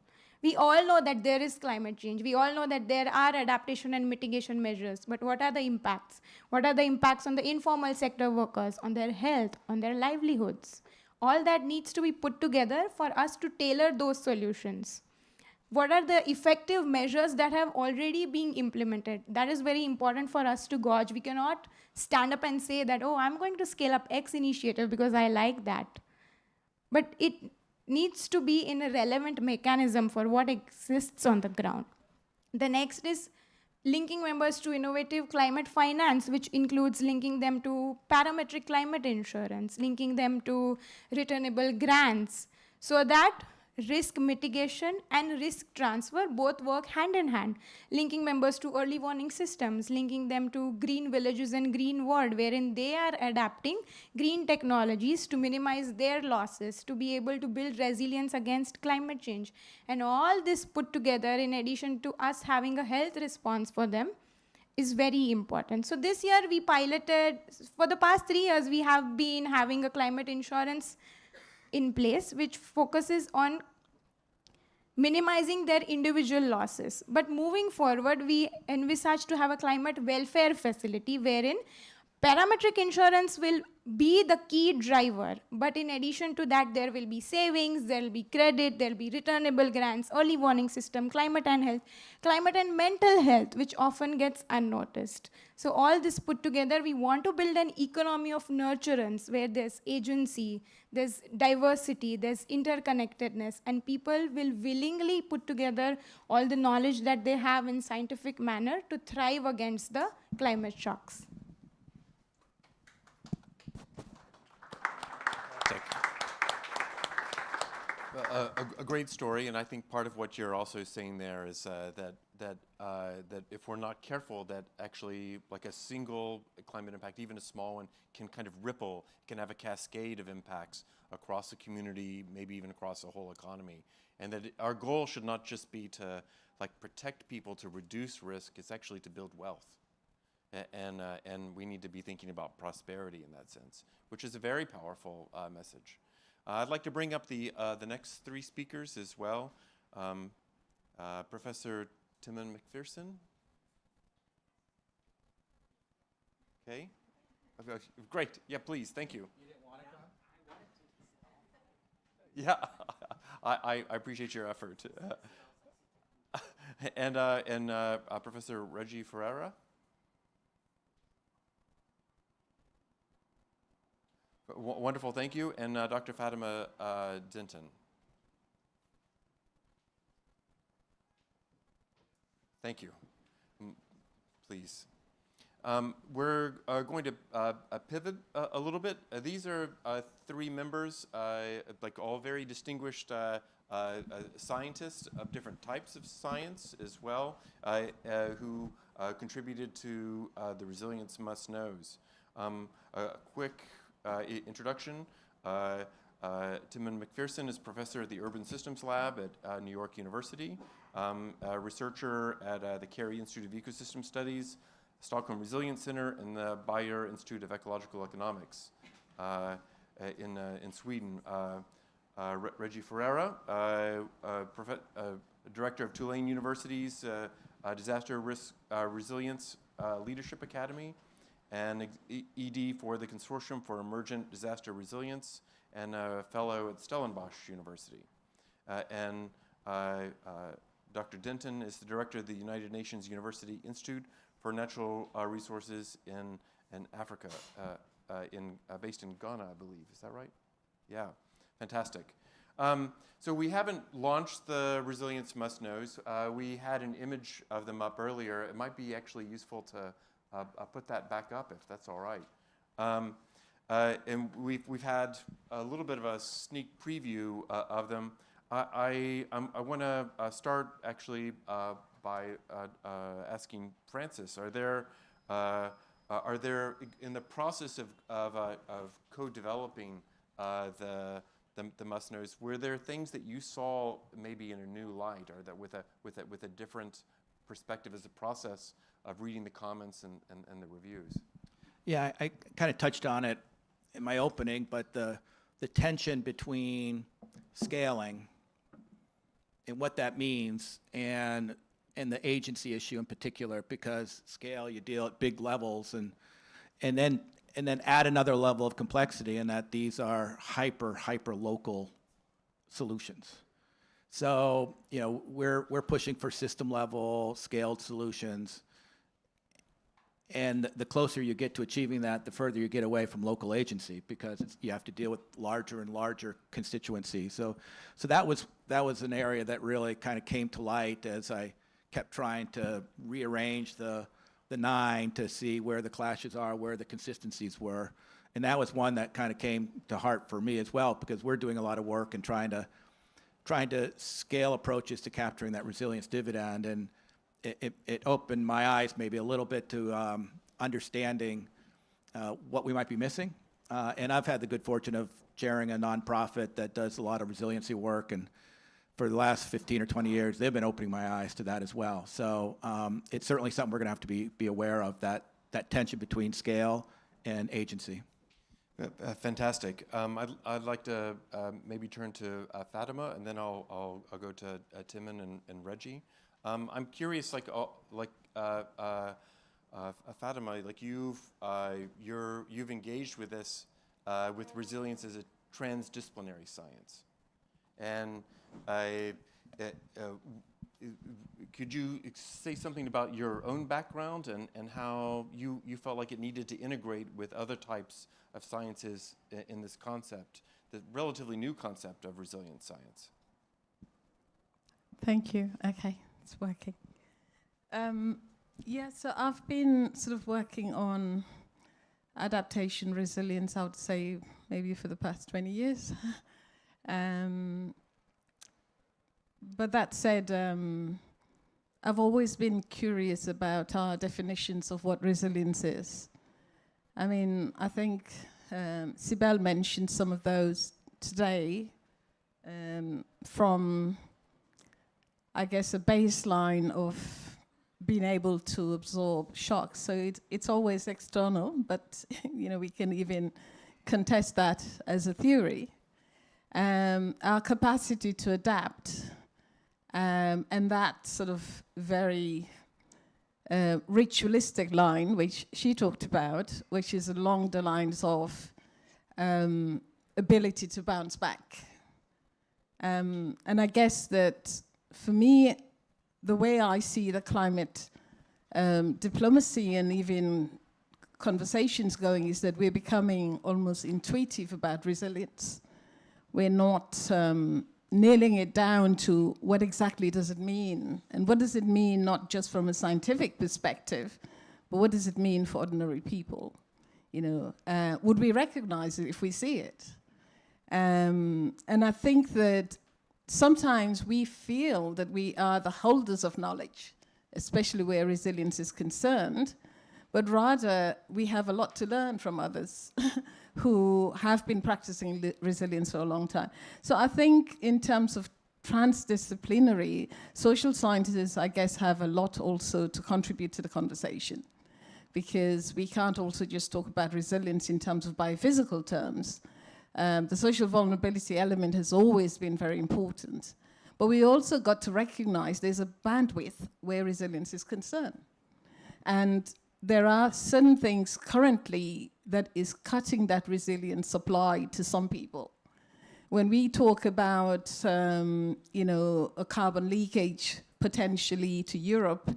We all know that there is climate change. We all know that there are adaptation and mitigation measures, but what are the impacts? What are the impacts on the informal sector workers, on their health, on their livelihoods? All that needs to be put together for us to tailor those solutions. What are the effective measures that have already been implemented? That is very important for us to gauge. We cannot stand up and say that, oh, I'm going to scale up X initiative because I like that. But it needs to be in a relevant mechanism for what exists on the ground. The next is linking members to innovative climate finance, which includes linking them to parametric climate insurance, linking them to returnable grants, so that risk mitigation and risk transfer both work hand in hand, linking members to early warning systems, linking them to green villages and green world, wherein they are adapting green technologies to minimize their losses, to be able to build resilience against climate change. And all this put together, in addition to us having a health response for them, is very important. So this year we piloted, for the past 3 years, we have been having a climate insurance in place, which focuses on minimizing their individual losses. But moving forward, we envisage to have a climate welfare facility wherein parametric insurance will be the key driver. But in addition to that, there will be savings, there will be credit, there will be returnable grants, early warning system, climate and health, climate and mental health, which often gets unnoticed. So all this put together, we want to build an economy of nurturance where there's agency, there's diversity, there's interconnectedness, and people will willingly put together all the knowledge that they have in scientific manner to thrive against the climate shocks. a great story, and I think part of what you're also saying there is that if we're not careful, that actually like a single climate impact, even a small one, can kind of ripple, can have a cascade of impacts across the community, maybe even across the whole economy. And that our goal should not just be to like protect people, to reduce risk, it's actually to build wealth. And we need to be thinking about prosperity in that sense, which is a very powerful message. I'd like to bring up the next three speakers as well. Professor Timon McPherson. Okay. Great. Yeah, please. Thank you. You didn't want to come? Yeah, I appreciate your effort. And Professor Reggie Ferreira. Wonderful, thank you. And Dr. Fatima Denton. Thank you. Please. We're going to pivot a little bit. These are three members, like all very distinguished scientists of different types of science as well, who contributed to the Resilience Must Knows. A quick introduction. Timon McPherson is professor at the Urban Systems Lab at New York University, a researcher at the Carey Institute of Ecosystem Studies, Stockholm Resilience Center, and the Bayer Institute of Ecological Economics in Sweden. Reggie Ferreira, director of Tulane University's Disaster Risk Resilience Leadership Academy, and ED for the Consortium for Emergent Disaster Resilience, and a fellow at Stellenbosch University. And Dr. Denton is the director of the United Nations University Institute for Natural Resources in Africa, based in Ghana, I believe. Is that right? Yeah, fantastic. So we haven't launched the Resilience Must Knows. We had an image of them up earlier. It might be actually useful to put that back up if that's all right. And we've had a little bit of a sneak preview of them. I want to start actually by asking Francis, are there in the process of co-developing the Must Knows, were there things that you saw maybe in a new light, or that with a different perspective as a process of reading the comments and the reviews? Yeah, I kind of touched on it in my opening, but the tension between scaling and what that means and the agency issue in particular, because scale, you deal at big levels, and then add another level of complexity in that these are hyper local solutions. So, you know, we're pushing for system level scaled solutions. And the closer you get to achieving that, the further you get away from local agency, because you have to deal with larger and larger constituencies. So that was an area that really kind of came to light as I kept trying to rearrange the 9 to see where the clashes are, where the consistencies were. And that was one that kind of came to heart for me as well, because we're doing a lot of work and trying to scale approaches to capturing that resilience dividend. And it opened my eyes maybe a little bit to understanding what we might be missing. And I've had the good fortune of chairing a nonprofit that does a lot of resiliency work, and for the last 15 or 20 years, they've been opening my eyes to that as well. So it's certainly something we're going to have to be aware of, that tension between scale and agency. Fantastic. I'd like to maybe turn to Fatima, and then I'll go to Timon and Reggie. I'm curious, Fatima, like you've engaged with this, with resilience as a transdisciplinary science, and could you say something about your own background and how you felt like it needed to integrate with other types of sciences in this concept, the relatively new concept of resilient science? Thank you. Okay. It's working. Yeah, so I've been sort of working on adaptation resilience, I would say, maybe for the past 20 years. but that said, I've always been curious about our definitions of what resilience is. I mean, I think Sibel mentioned some of those today, from, I guess, a baseline of being able to absorb shocks. So it's always external, but you know, we can even contest that as a theory. Our capacity to adapt, and that sort of very ritualistic line, which she talked about, which is along the lines of ability to bounce back. And I guess that for me, the way I see the climate diplomacy and even conversations going is that we're becoming almost intuitive about resilience. We're not nailing it down to what exactly does it mean, and what does it mean not just from a scientific perspective, but what does it mean for ordinary people? You know, would we recognize it if we see it? And I think that sometimes we feel that we are the holders of knowledge, especially where resilience is concerned, but rather we have a lot to learn from others who have been practicing resilience for a long time. So I think in terms of transdisciplinary, social scientists, I guess, have a lot also to contribute to the conversation, because we can't also just talk about resilience in terms of biophysical terms. The social vulnerability element has always been very important. But we also got to recognize there's a bandwidth where resilience is concerned. And there are certain things currently that is cutting that resilience supply to some people. When we talk about, you know, a carbon leakage potentially to Europe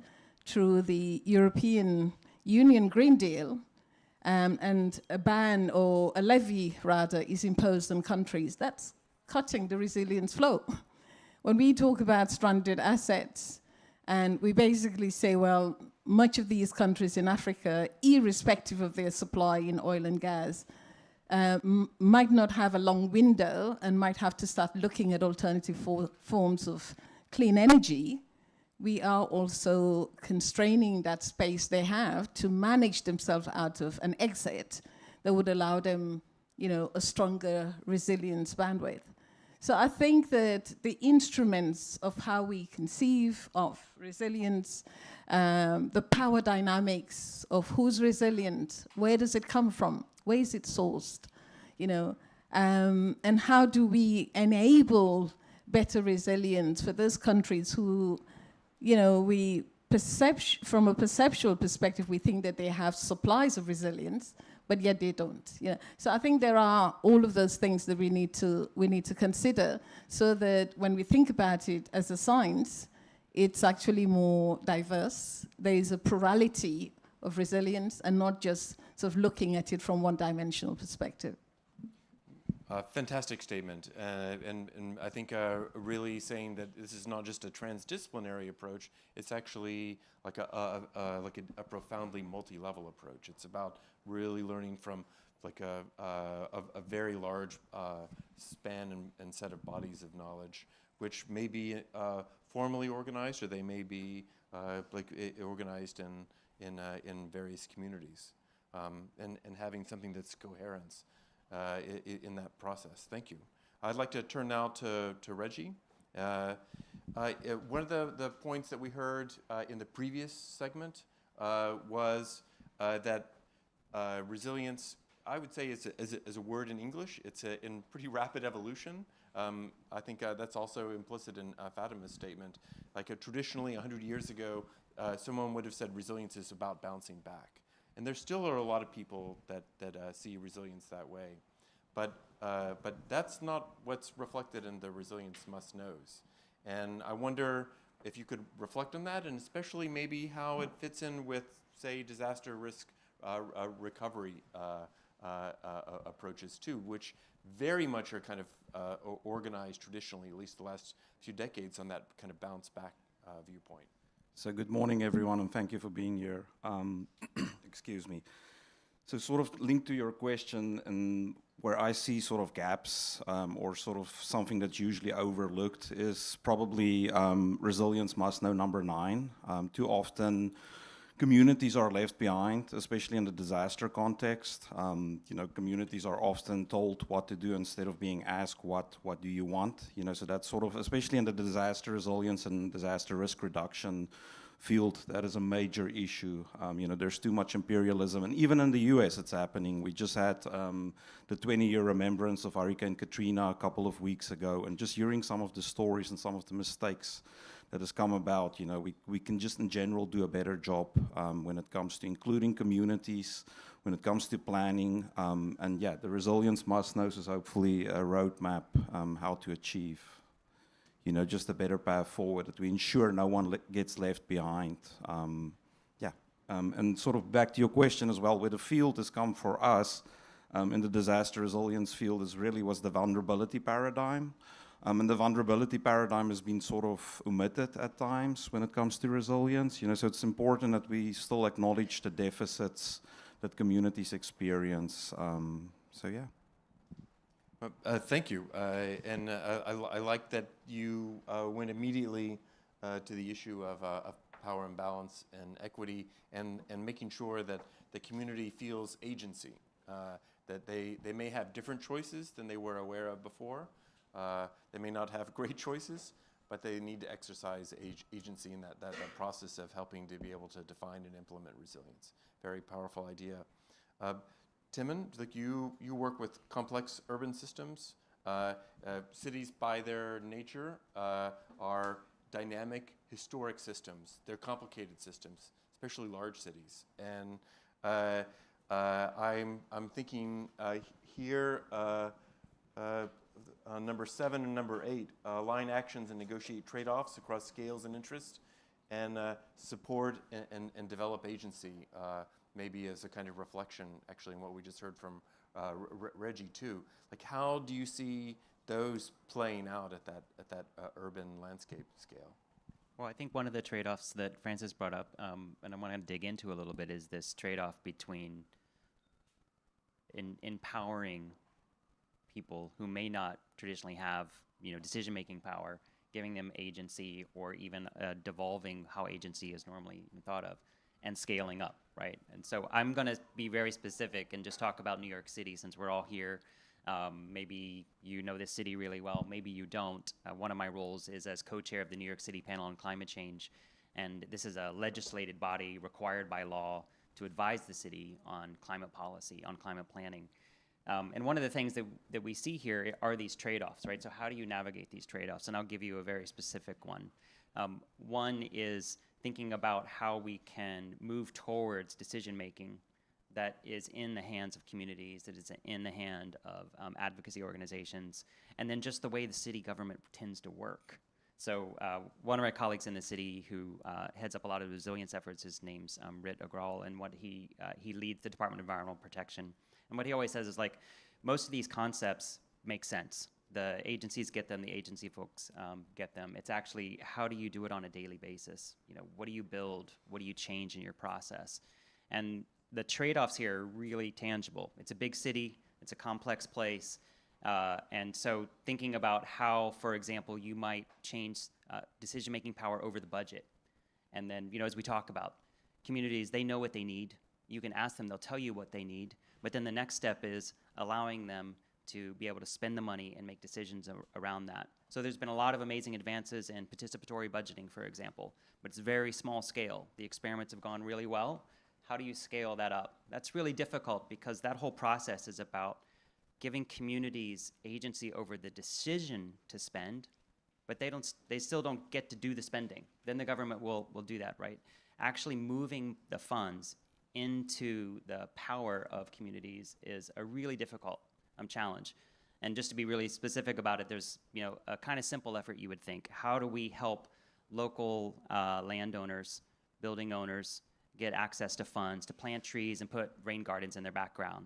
through the European Union Green Deal, and a ban or a levy, rather, is imposed on countries, that's cutting the resilience flow. When we talk about stranded assets, and we basically say, well, much of these countries in Africa, irrespective of their supply in oil and gas, might not have a long window and might have to start looking at alternative forms of clean energy. We are also constraining that space they have to manage themselves out of an exit that would allow them, you know, a stronger resilience bandwidth. So I think that the instruments of how we conceive of resilience, the power dynamics of who's resilient, where does it come from, where is it sourced, you know, and how do we enable better resilience for those countries who, you know, from a perceptual perspective, we think that they have supplies of resilience, but yet they don't. Yeah. So I think there are all of those things that we need to consider, so that when we think about it as a science, it's actually more diverse. There is a plurality of resilience, and not just sort of looking at it from one-dimensional perspective. Fantastic statement, and I think really saying that this is not just a transdisciplinary approach. It's actually like a profoundly multi-level approach. It's about really learning from like a very large span and set of bodies of knowledge, which may be formally organized, or they may be organized in various communities, and having something that's coherence in that process. Thank you. I'd like to turn now to Reggie. One of the points that we heard in the previous segment was that resilience, I would say, is a word in English. It's in pretty rapid evolution. I think that's also implicit in Fatima's statement. Like traditionally, 100 years ago, someone would have said resilience is about bouncing back. And there still are a lot of people that see resilience that way. But that's not what's reflected in the Resilience Must Knows. And I wonder if you could reflect on that, and especially maybe how it fits in with, say, disaster risk recovery approaches too, which very much are kind of organized traditionally, at least the last few decades, on that kind of bounce back viewpoint. So good morning, everyone, and thank you for being here. Excuse me. So sort of linked to your question, and where I see sort of gaps or sort of something that's usually overlooked is probably resilience must know number 9. Too often communities are left behind, especially in the disaster context. You know, communities are often told what to do instead of being asked what do you want. You know, so that's sort of, especially in the disaster resilience and disaster risk reduction field, that is a major issue. You know, there's too much imperialism, and even in the US it's happening. We just had the 20-year remembrance of Hurricane Katrina a couple of weeks ago, and just hearing some of the stories and some of the mistakes that has come about, you know, we can just in general do a better job when it comes to including communities, when it comes to planning, and yeah, the resilience must knows is hopefully a roadmap how to achieve, you know, just a better path forward, that we ensure no one gets left behind. And sort of back to your question as well, where the field has come for us in the disaster resilience field is really was the vulnerability paradigm. And the vulnerability paradigm has been sort of omitted at times when it comes to resilience. You know, so it's important that we still acknowledge the deficits that communities experience. So yeah. Thank you. I like that you went immediately to the issue of power imbalance and equity, and making sure that the community feels agency, that they may have different choices than they were aware of before. They may not have great choices, but they need to exercise agency in that process of helping to be able to define and implement resilience. Very powerful idea. Timon, like you work with complex urban systems. Cities by their nature are dynamic, historic systems. They're complicated systems, especially large cities. And I'm thinking here, number 7 and number 8, align actions and negotiate trade-offs across scales and interests, and support and develop agency, maybe as a kind of reflection, actually, in what we just heard from Reggie too. Like, how do you see those playing out at that urban landscape scale? Well, I think one of the trade-offs that Francis brought up, and I want to dig into a little bit, is this trade-off between empowering people who may not traditionally have, you know, decision-making power, giving them agency, or even devolving how agency is normally thought of, and scaling up, right? And so I'm going to be very specific and just talk about New York City, since we're all here. Maybe you know this city really well, maybe you don't. One of my roles is as co-chair of the New York City Panel on Climate Change, and this is a legislated body required by law to advise the city on climate policy, on climate planning. And one of the things that we see here are these trade-offs, right? So how do you navigate these trade-offs? And I'll give you a very specific one. One is thinking about how we can move towards decision-making that is in the hands of communities, that is in the hand of advocacy organizations, and then just the way the city government tends to work. So one of my colleagues in the city who heads up a lot of the resilience efforts, his name's Rit Agrawal, and what he leads the Department of Environmental Protection. And what he always says is, like, most of these concepts make sense. The agencies get them, the agency folks get them. It's actually, how do you do it on a daily basis? You know, what do you build? What do you change in your process? And the trade-offs here are really tangible. It's a big city, it's a complex place, and so thinking about how, for example, you might change decision-making power over the budget. And then, you know, as we talk about, communities, they know what they need. You can ask them, they'll tell you what they need. But then the next step is allowing them to be able to spend the money and make decisions around that. So there's been a lot of amazing advances in participatory budgeting, for example, but it's very small scale. The experiments have gone really well. How do you scale that up? That's really difficult, because that whole process is about giving communities agency over the decision to spend, but they still don't get to do the spending. Then the government will do that, right? Actually moving the funds into the power of communities is a really difficult challenge. And just to be really specific about it, there's, you know, a kind of simple effort you would think. How do we help local landowners, building owners, get access to funds to plant trees and put rain gardens in their backyard,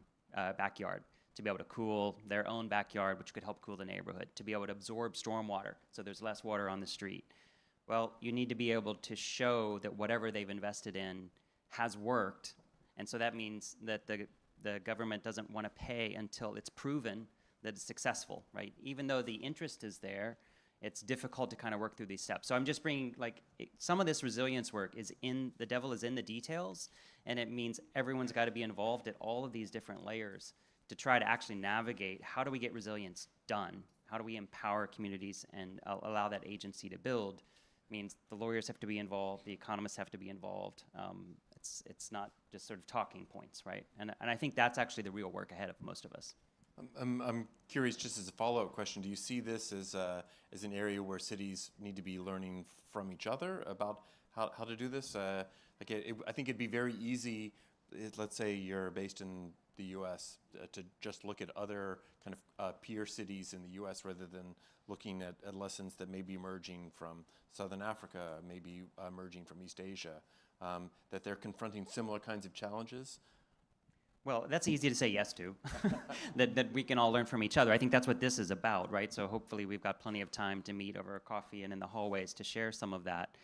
to be able to cool their own backyard, which could help cool the neighborhood, to be able to absorb stormwater so there's less water on the street? Well, you need to be able to show that whatever they've invested in has worked, and so that means that the government doesn't want to pay until it's proven that it's successful, right? Even though the interest is there, it's difficult to kind of work through these steps. So I'm just bringing, like, some of this resilience work is the devil is in the details, and it means everyone's got to be involved at all of these different layers to try to actually navigate how do we get resilience done? How do we empower communities and allow that agency to build? Means the lawyers have to be involved, the economists have to be involved. It's not just sort of talking points, right? And I think that's actually the real work ahead of most of us. I'm curious, just as a follow-up question, do you see this as an area where cities need to be learning from each other about how to do this? I think it'd be very easy, let's say you're based in the U.S., to just look at other kind of peer cities in the U.S. rather than looking at lessons that may be emerging from Southern Africa, maybe emerging from East Asia, that they're confronting similar kinds of challenges. Well, that's easy to say yes to, that we can all learn from each other. I think that's what this is about, right? So hopefully we've got plenty of time to meet over coffee and in the hallways to share some of that.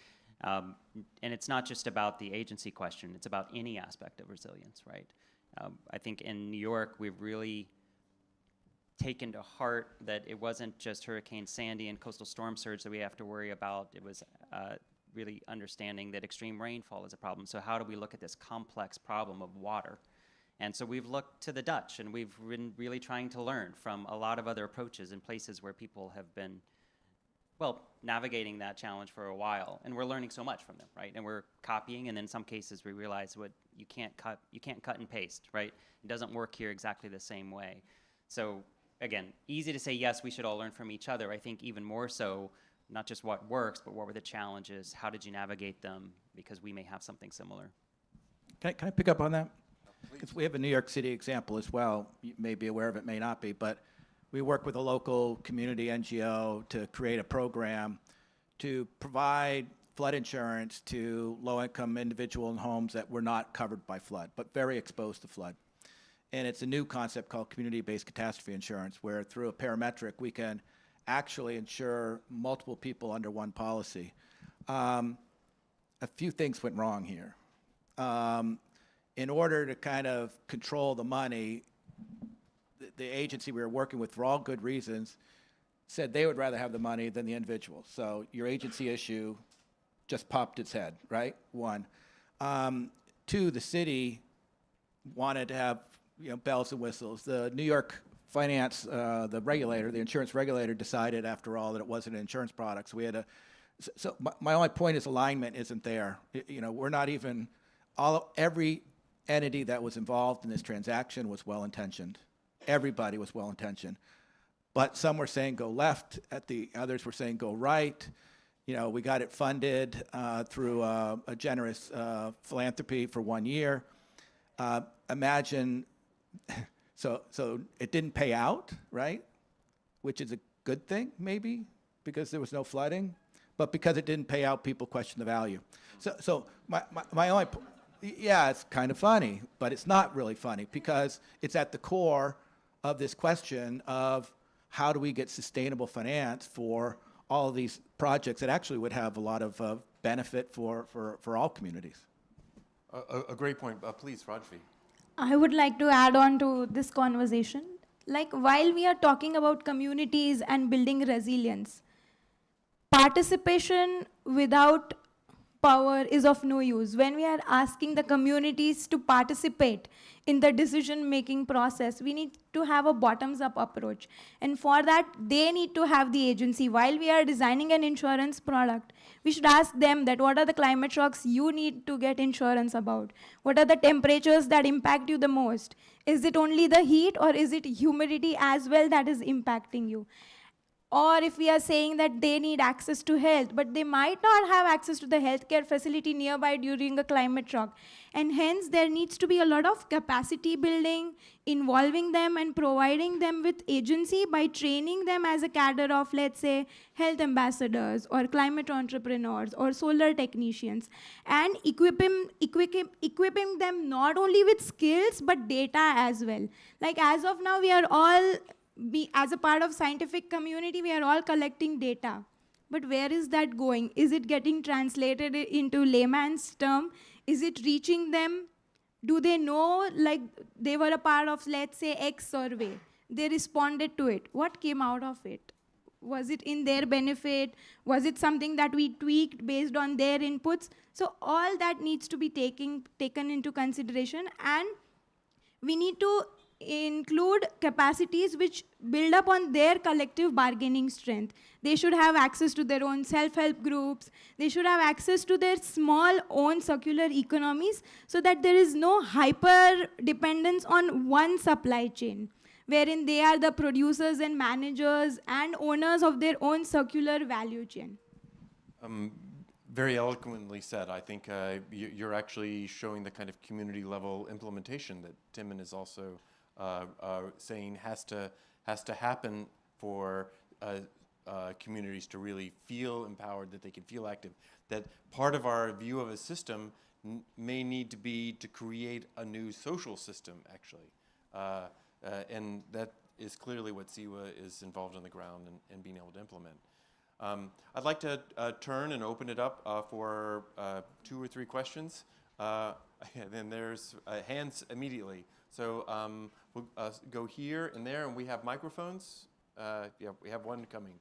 And it's not just about the agency question, it's about any aspect of resilience, right? I think in New York, we've really taken to heart that it wasn't just Hurricane Sandy and coastal storm surge that we have to worry about. It was really understanding that extreme rainfall is a problem. So how do we look at this complex problem of water? And so we've looked to the Dutch, and we've been really trying to learn from a lot of other approaches in places where people have been, well, navigating that challenge for a while. And we're learning so much from them, right? And we're copying, and in some cases we realize what you can't cut and paste, right? It doesn't work here exactly the same way. So again, easy to say, yes, we should all learn from each other. I think even more so, not just what works, but what were the challenges? How did you navigate them? Because we may have something similar. Can I pick up on that? Because we have a New York City example as well. You may be aware of it, may not be, but we work with a local community NGO to create a program to provide flood insurance to low-income individual and homes that were not covered by flood, but very exposed to flood. And it's a new concept called community-based catastrophe insurance, where through a parametric, we can actually insure multiple people under one policy. A few things went wrong here. In order to kind of control the money, the agency we were working with, for all good reasons, said they would rather have the money than the individual. So your agency issue just popped its head, right? One. Two, the city wanted to have, you know, bells and whistles. The New York finance, the regulator, the insurance regulator, decided after all that it wasn't an insurance product. So we had to. So my only point is alignment isn't there. You know, we're not even every entity that was involved in this transaction was well-intentioned. Everybody was well-intentioned. But some were saying go left, others were saying go right. You know, we got it funded through a generous philanthropy for 1 year. Imagine, so it didn't pay out, right? Which is a good thing, maybe, because there was no flooding. But because it didn't pay out, people question the value. So my only point, yeah, it's kind of funny, but it's not really funny because it's at the core of this question of how do we get sustainable finance for all of these projects that actually would have a lot of benefit for all communities. A great point. Please, Rajvi. I would like to add on to this conversation. Like, while we are talking about communities and building resilience, participation without power is of no use. When we are asking the communities to participate in the decision-making process, we need to have a bottoms-up approach. And for that, they need to have the agency. While we are designing an insurance product, we should ask them that what are the climate shocks you need to get insurance about? What are the temperatures that impact you the most? Is it only the heat, or is it humidity as well that is impacting you? Or if we are saying that they need access to health, but they might not have access to the healthcare facility nearby during a climate shock. And hence, there needs to be a lot of capacity building, involving them and providing them with agency by training them as a cadre of, let's say, health ambassadors or climate entrepreneurs or solar technicians, and equipping them not only with skills, but data as well. Like, as of now, we are all as a part of scientific community, we are all collecting data. But where is that going? Is it getting translated into layman's term? Is it reaching them Do they know, like, they were a part of, let's say, X survey? They responded to it. What came out of it? Was it in their benefit? Was it something that we tweaked based on their inputs? So all that needs to be taken into consideration, and we need to include capacities which build up on their collective bargaining strength. They should have access to their own self-help groups. They should have access to their small own circular economies, so that there is no hyper dependence on one supply chain, wherein they are the producers and managers and owners of their own circular value chain. Very eloquently said. I think you're actually showing the kind of community level implementation that Timon is also saying has to happen for communities to really feel empowered, that they can feel active. That part of our view of a system may need to be to create a new social system, actually. And that is clearly what CEWA is involved on the ground and being able to implement. I'd like to turn and open it up for 2 or 3 questions. Then there's hands immediately. So we'll go here and there, and we have microphones. Yeah, we have one coming.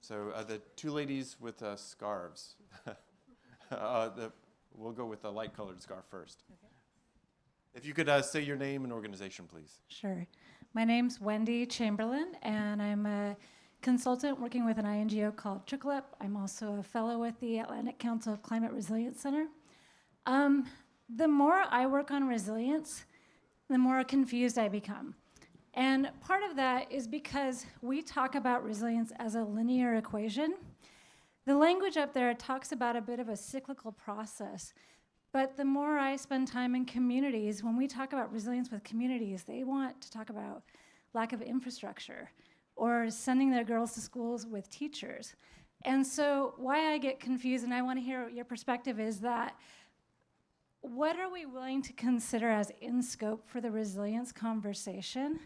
So the 2 ladies with scarves. We'll go with the light-colored scarf first. Okay. If you could say your name and organization, please. Sure. My name's Wendy Chamberlain, and I'm a consultant working with an INGO called Trickle Up. I'm also a fellow with the Atlantic Council Climate Resilience Center. The more I work on resilience, the more confused I become. And part of that is because we talk about resilience as a linear equation. The language up there talks about a bit of a cyclical process. But the more I spend time in communities, when we talk about resilience with communities, they want to talk about lack of infrastructure or sending their girls to schools with teachers. And so why I get confused, and I want to hear your perspective, is that what are we willing to consider as in scope for the resilience conversation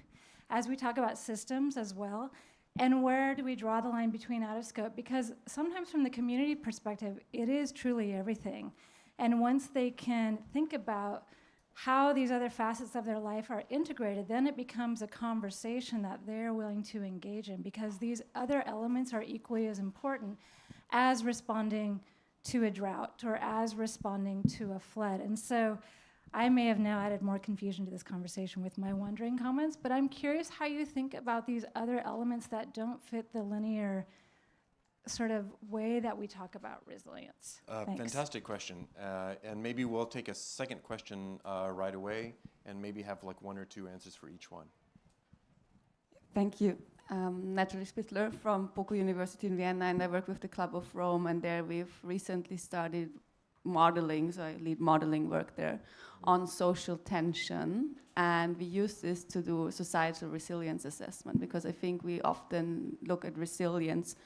as we talk about systems as well? And where do we draw the line between out of scope? Because sometimes from the community perspective, it is truly everything. And once they can think about how these other facets of their life are integrated, then it becomes a conversation that they're willing to engage in, because these other elements are equally as important as responding to a drought or as responding to a flood. And so I may have now added more confusion to this conversation with my wondering comments, but I'm curious how you think about these other elements that don't fit the linear sort of way that we talk about resilience. Fantastic question. And maybe we'll take a second question right away and maybe have like 1 or 2 answers for each one. Thank you. Natalie Spittler from Poco University in Vienna, and I work with the Club of Rome, and there we've recently started modeling, so I lead modeling work there, on social tension, and we use this to do societal resilience assessment, because I think we often look at resilience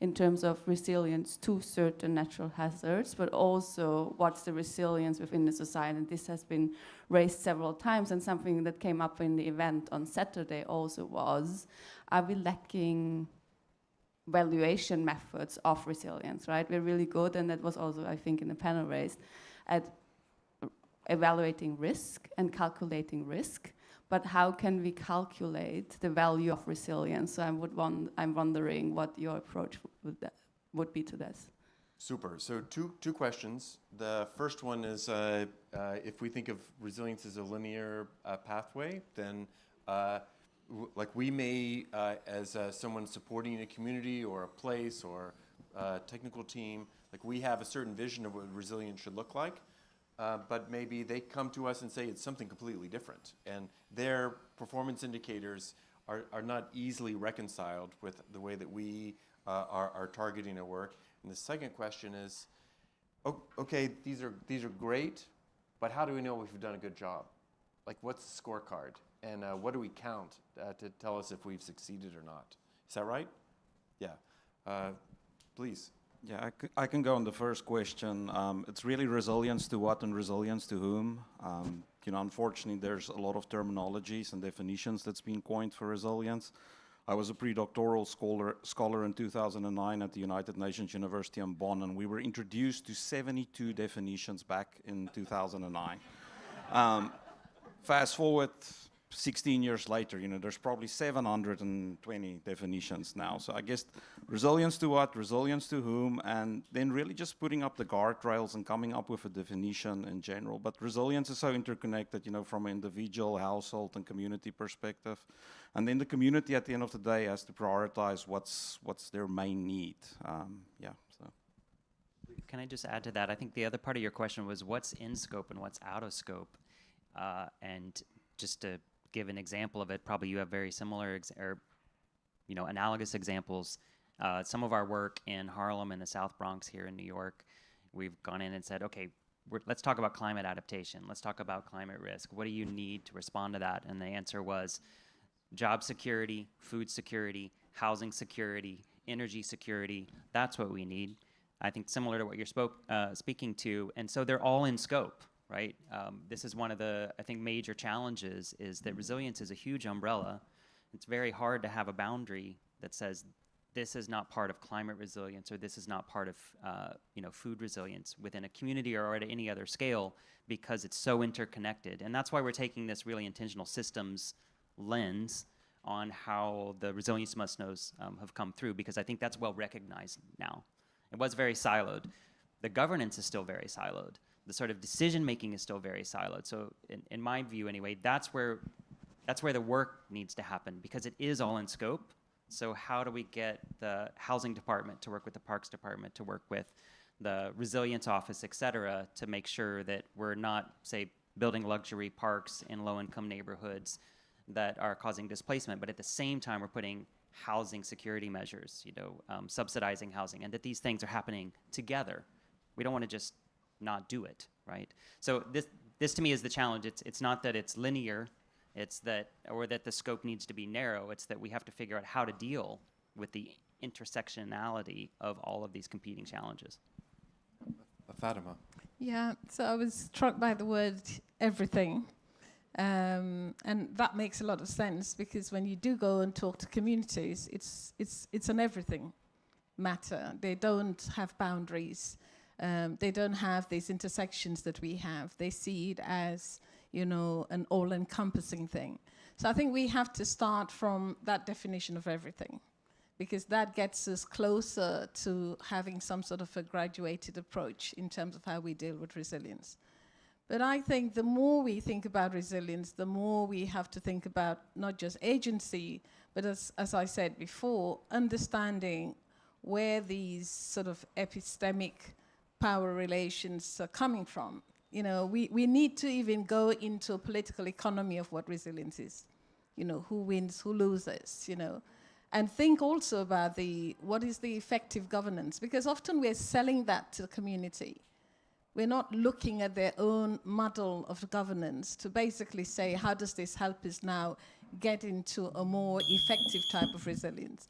in terms of resilience to certain natural hazards, but also what's the resilience within the society. And this has been raised several times, and something that came up in the event on Saturday also was, are we lacking valuation methods of resilience, right? We're really good, and that was also, I think, in the panel raised, at evaluating risk and calculating risk. But how can we calculate the value of resilience? So I'm wondering what your approach would be to this. Super. So two questions. The first one is if we think of resilience as a linear pathway, then like we may, as someone supporting a community or a place or a technical team, like we have a certain vision of what resilience should look like. But maybe they come to us and say it's something completely different. And their performance indicators are not easily reconciled with the way that we are targeting our work. And the second question is, okay, these are great, but how do we know if we've done a good job? Like, what's the scorecard? And what do we count to tell us if we've succeeded or not? Is that right? Yeah. Please. Yeah, I can go on the first question. It's really resilience to what and resilience to whom. Unfortunately, there's a lot of terminologies and definitions that's been coined for resilience. I was a pre-doctoral scholar in 2009 at the United Nations University in Bonn, and we were introduced to 72 definitions back in 2009. Fast forward 16 years later, there's probably 720 definitions now. So I guess resilience to what, resilience to whom, and then really just putting up the guardrails and coming up with a definition in general. But resilience is so interconnected, from an individual, household, and community perspective. And then the community at the end of the day has to prioritize what's their main need. So. Can I just add to that? I think the other part of your question was what's in scope and what's out of scope. And just to give an example of it, probably you have very similar analogous examples. Some of our work in Harlem and the South Bronx here in New York, we've gone in and said, okay, let's talk about climate adaptation. Let's talk about climate risk. What do you need to respond to that? And the answer was job security, food security, housing security, energy security. That's what we need. I think similar to what you're speaking to. And so they're all in scope. Right? This is one of the, I think, major challenges is that resilience is a huge umbrella. It's very hard to have a boundary that says this is not part of climate resilience or this is not part of food resilience within a community or at any other scale because it's so interconnected. And that's why we're taking this really intentional systems lens on how the resilience must-knows have come through, because I think that's well recognized now. It was very siloed. The governance is still very siloed. The sort of decision-making is still very siloed. So in my view anyway, that's where the work needs to happen, because it is all in scope. So how do we get the housing department to work with the parks department, to work with the resilience office, et cetera, to make sure that we're not, say, building luxury parks in low-income neighborhoods that are causing displacement, but at the same time we're putting housing security measures, subsidizing housing, and that these things are happening together. We don't want to just not do it, right? So this to me is the challenge. It's not that it's linear, it's that the scope needs to be narrow. It's that we have to figure out how to deal with the intersectionality of all of these competing challenges. Fatima. Yeah, so I was struck by the word everything. And that makes a lot of sense, because when you do go and talk to communities, it's an everything matter. They don't have boundaries. They don't have these intersections that we have. They see it as, an all-encompassing thing. So I think we have to start from that definition of everything, because that gets us closer to having some sort of a graduated approach in terms of how we deal with resilience. But I think the more we think about resilience, the more we have to think about not just agency, but as I said before, understanding where these sort of epistemic power relations are coming from. We need to even go into a political economy of what resilience is. Who wins, who loses, and think also about what is the effective governance, because often we're selling that to the community. We're not looking at their own model of governance to basically say, how does this help us now get into a more effective type of resilience?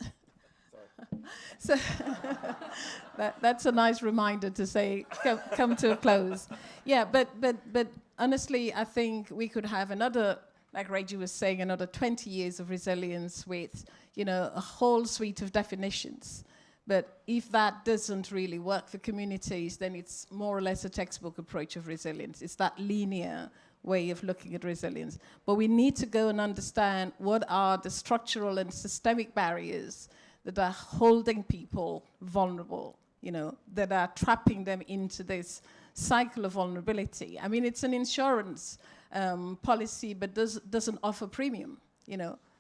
So that's a nice reminder to say, come to a close. Yeah, but honestly, I think we could have another, like Reggie was saying, another 20 years of resilience with, a whole suite of definitions. But if that doesn't really work for communities, then it's more or less a textbook approach of resilience. It's that linear way of looking at resilience. But we need to go and understand what are the structural and systemic barriers that are holding people vulnerable, that are trapping them into this cycle of vulnerability. I mean, it's an insurance policy, but doesn't offer premium,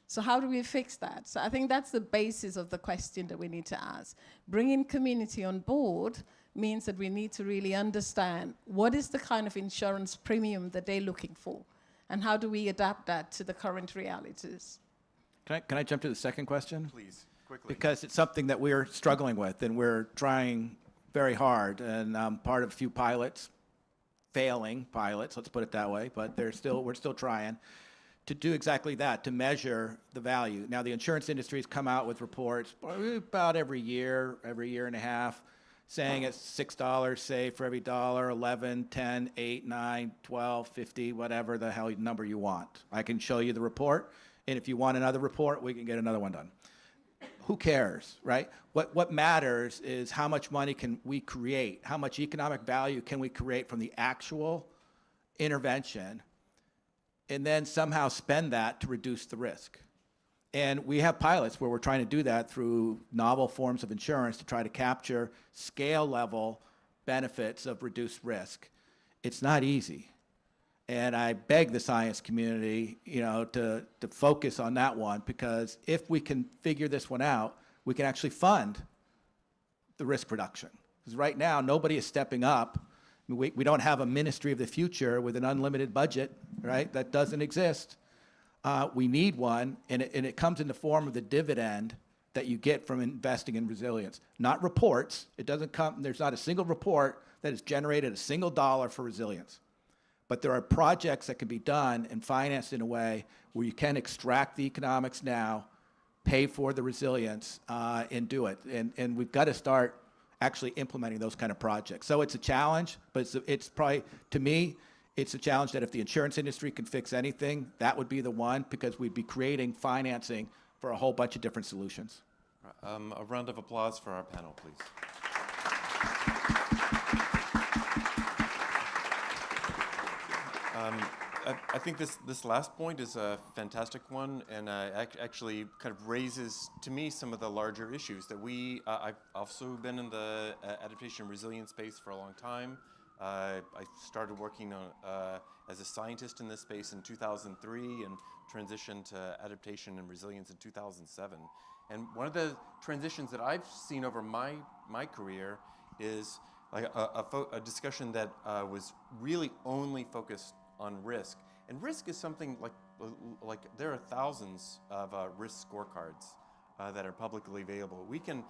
So how do we fix that? So I think that's the basis of the question that we need to ask. Bringing community on board means that we need to really understand what is the kind of insurance premium that they're looking for, and how do we adapt that to the current realities? Can I jump to the second question? Please, quickly. Because it's something that we're struggling with, and we're trying very hard, and part of a few pilots, failing pilots, let's put it that way, but we're still trying to do exactly that, to measure the value. Now, the insurance industry has come out with reports about every year and a half, saying it's $6, say, for every dollar, 11, 10, 8, 9, 12, 50, whatever the hell number you want. I can show you the report, And if you want another report, we can get another one done. Who cares, right? What matters is how much money can we create, how much economic value can we create from the actual intervention, and then somehow spend that to reduce the risk. And we have pilots where we're trying to do that through novel forms of insurance to try to capture scale level benefits of reduced risk. It's not easy. And I beg the science community, to focus on that one, because if we can figure this one out, we can actually fund the risk reduction. Because right now, nobody is stepping up. We don't have a ministry of the future with an unlimited budget, right? That doesn't exist. We need one, and it comes in the form of the dividend that you get from investing in resilience. Not reports. It doesn't come, there's not a single report that has generated a single dollar for resilience. But there are projects that can be done and financed in a way where you can extract the economics now, pay for the resilience, and do it. And we've got to start actually implementing those kind of projects. So it's a challenge, but it's probably, to me, it's a challenge that if the insurance industry can fix anything, that would be the one, because we'd be creating financing for a whole bunch of different solutions. A round of applause for our panel, please. I think this last point is a fantastic one, and actually kind of raises, to me, some of the larger issues that I've also been in the adaptation and resilience space for a long time. I started working as a scientist in this space in 2003 and transitioned to adaptation and resilience in 2007. And one of the transitions that I've seen over my career is like a discussion that was really only focused on risk. And risk is something like there are thousands of risk scorecards that are publicly available. We can,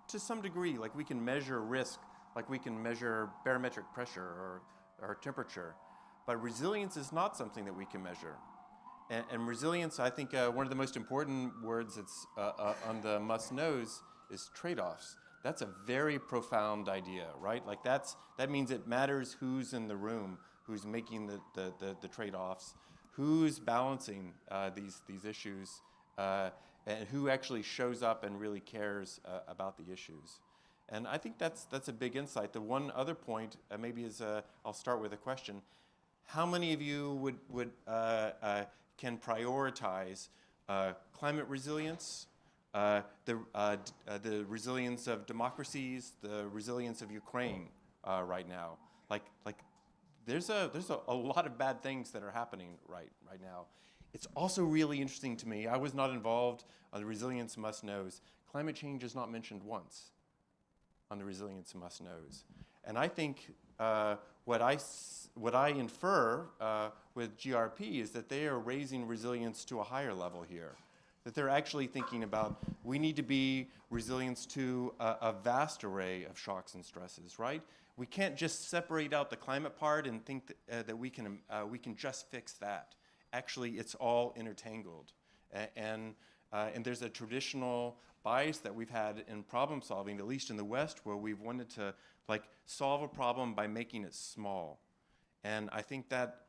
to some degree, like we can measure risk, like we can measure barometric pressure or temperature. But resilience is not something that we can measure. And resilience, I think one of the most important words that's on the must-knows is trade-offs. That's a very profound idea, right? Like that means it matters who's in the room, who's making the trade-offs, who's balancing these issues, and who actually shows up and really cares about the issues. And I think that's a big insight. The one other point maybe is, I'll start with a question. How many of you can prioritize climate resilience, the resilience of democracies, the resilience of Ukraine right now? Like there's a lot of bad things that are happening right now. It's also really interesting to me. I was not involved on the resilience must-knows. Climate change is not mentioned once on the resilience must-knows. And I think what I infer with GRP is that they are raising resilience to a higher level here. That they're actually thinking about, we need to be resilient to a vast array of shocks and stresses, right? We can't just separate out the climate part and think that we can just fix that. Actually, it's all intertangled. And there's a traditional bias that we've had in problem solving, at least in the West, where we've wanted to solve a problem by making it small. And I think that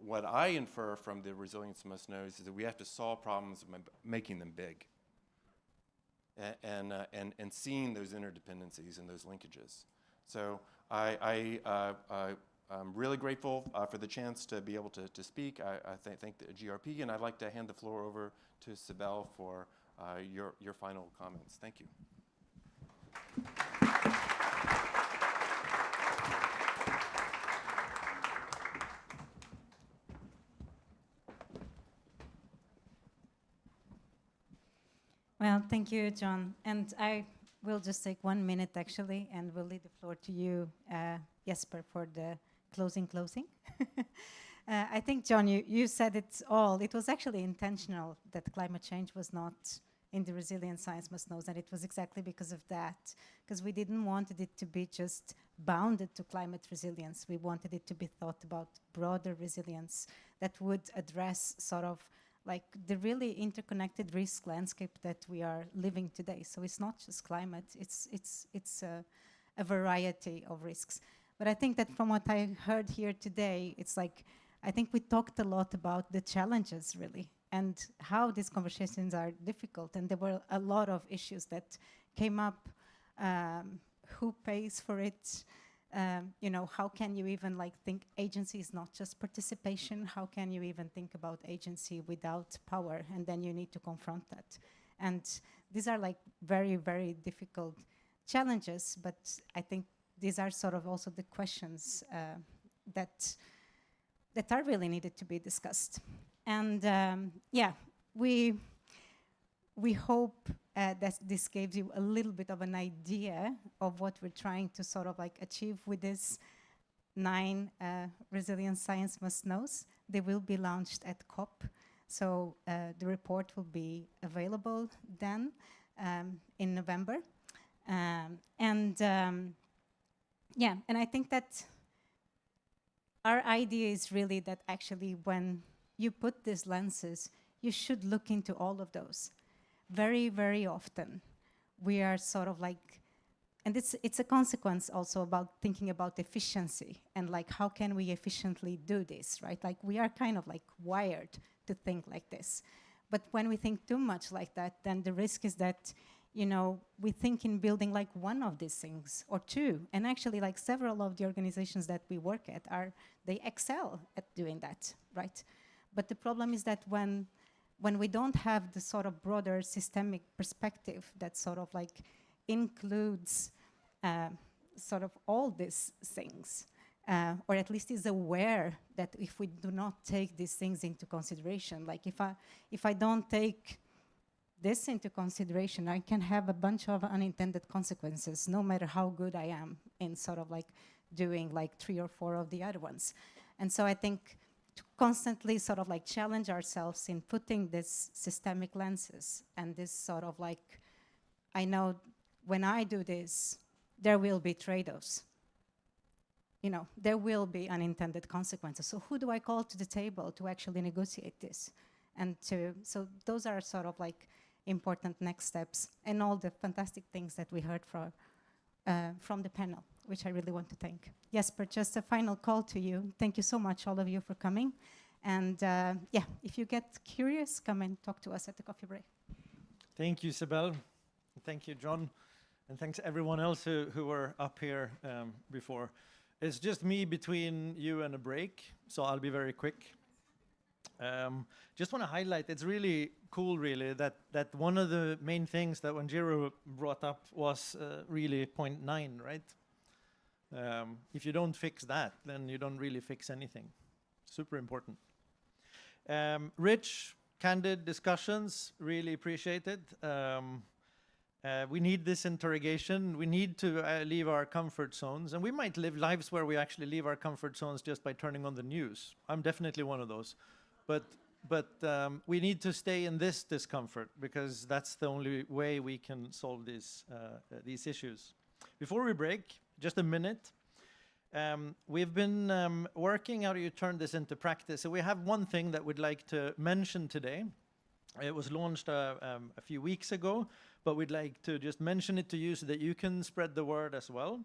what I infer from the resilience must-knows is that we have to solve problems by making them big, and seeing those interdependencies and those linkages. So I'm really grateful for the chance to be able to speak. I thank the GRP, and I'd like to hand the floor over to Sibel for your final comments. Thank you. Well, thank you, John. And I will just take 1 minute, actually, and we'll leave the floor to you, Jesper, for the closing. I think, John, you said it all. It was actually intentional that climate change was not in the Resilient Science Must-Knows, and it was exactly because of that, because we didn't want it to be just bounded to climate resilience. We wanted it to be thought about broader resilience that would address sort of like the really interconnected risk landscape that we are living today. So it's not just climate, it's a variety of risks. But I think that from what I heard here today, it's like, I think we talked a lot about the challenges, really. and how these conversations are difficult. And there were a lot of issues that came up. Who pays for it? You know, how can you even like think agency is not just participation? How can you even think about agency without power? And then you need to confront that. And these are like very, very difficult challenges, but I think these are sort of also the questions that are really needed to be discussed. And yeah, we hope that this gives you a little bit of an idea of what we're trying to sort of like achieve with this 9 Resilience Science Must Knows. They will be launched at COP. So the report will be available then in November. Yeah, and I think that our idea is really that actually when you put these lenses, you should look into all of those. Very, very often, we are sort of like, and it's a consequence also about thinking about efficiency and like how can we efficiently do this, right? Like we are kind of like wired to think like this. But when we think too much like that, then the risk is that, you know, we think in building like one of these things or two. And actually like several of the organizations that we work at they excel at doing that, right? But the problem is that when we don't have the sort of broader systemic perspective that sort of like includes sort of all these things, or at least is aware that if we do not take these things into consideration, like if I don't take this into consideration, I can have a bunch of unintended consequences, no matter how good I am in sort of like doing like 3 or 4 of the other ones. And so I think to constantly sort of like challenge ourselves in putting this systemic lenses and this sort of like, I know when I do this, there will be trade-offs. You know, there will be unintended consequences. So who do I call to the table to actually negotiate this? And so those are sort of like important next steps and all the fantastic things that we heard from the panel, which I really want to thank. Jesper, just a final call to you. Thank you so much, all of you, for coming. And yeah, if you get curious, come and talk to us at the coffee break. Thank you, Sibel. Thank you, John. And thanks everyone else who were up here before. It's just me between you and a break, so I'll be very quick. Just want to highlight, it's really cool, really, that one of the main things that Wanjiro brought up was really point 9, right? If you don't fix that, then you don't really fix anything. Super important. Rich, candid discussions, really appreciated. We need this interrogation. We need to leave our comfort zones. And we might live lives where we actually leave our comfort zones just by turning on the news. I'm definitely one of those. But we need to stay in this discomfort because that's the only way we can solve these issues. Before we break, just a minute. We've been working how do you turn this into practice. So we have one thing that we'd like to mention today. It was launched a few weeks ago, but we'd like to just mention it to you so that you can spread the word as well.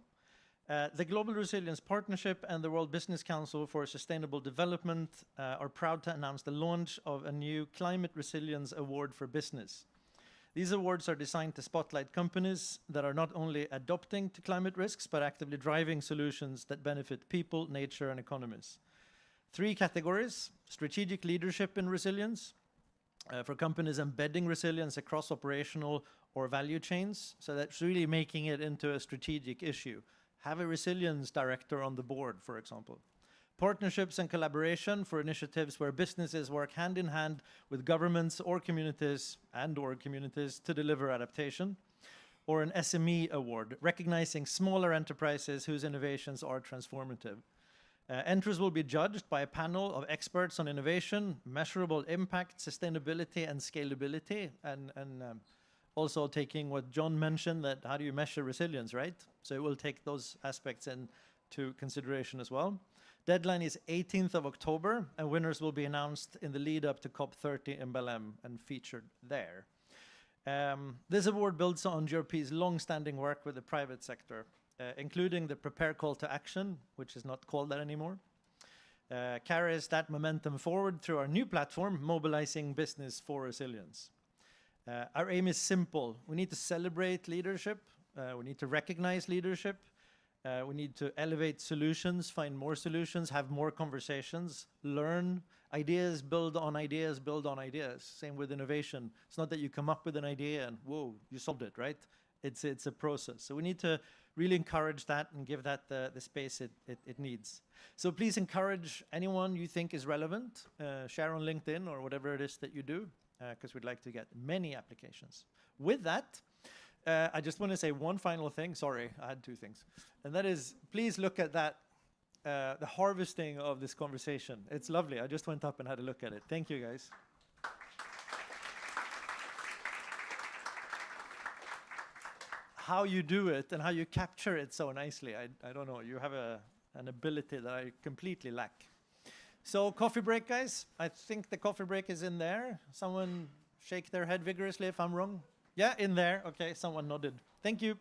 The Global Resilience Partnership and the World Business Council for Sustainable Development are proud to announce the launch of a new Climate Resilience Award for Business. These awards are designed to spotlight companies that are not only adopting to climate risks, but actively driving solutions that benefit people, nature, and economies. 3 categories: strategic leadership in resilience, for companies embedding resilience across operational or value chains. So that's really making it into a strategic issue. Have a resilience director on the board, for example. Partnerships and collaboration for initiatives where businesses work hand in hand with governments or communities to deliver adaptation. Or an SME award, recognizing smaller enterprises whose innovations are transformative. Entries will be judged by a panel of experts on innovation, measurable impact, sustainability, and scalability, and also taking what John mentioned, that how do you measure resilience, right? So it will take those aspects into consideration as well. Deadline is 18th of October, and winners will be announced in the lead up to COP30 in Belém and featured there. This award builds on GRP's long-standing work with the private sector, including the Prepare Call to Action, which is not called that anymore, carries that momentum forward through our new platform, Mobilizing Business for Resilience. Our aim is simple. We need to celebrate leadership. We need to recognize leadership. We need to elevate solutions, find more solutions, have more conversations, learn ideas, build on ideas, build on ideas. Same with innovation. It's not that you come up with an idea and whoa, you solved it, right? It's a process. So we need to really encourage that and give that the space it needs. So please encourage anyone you think is relevant. Share on LinkedIn or whatever it is that you do, because we'd like to get many applications. With that, I just want to say one final thing. Sorry, I had two things. And that is, please look at that, the harvesting of this conversation. It's lovely. I just went up and had a look at it. Thank you, guys. How you do it and how you capture it so nicely, I don't know. You have an ability that I completely lack. So coffee break, guys. I think the coffee break is in there. Someone shake their head vigorously if I'm wrong. Yeah, in there. Okay, someone nodded. Thank you.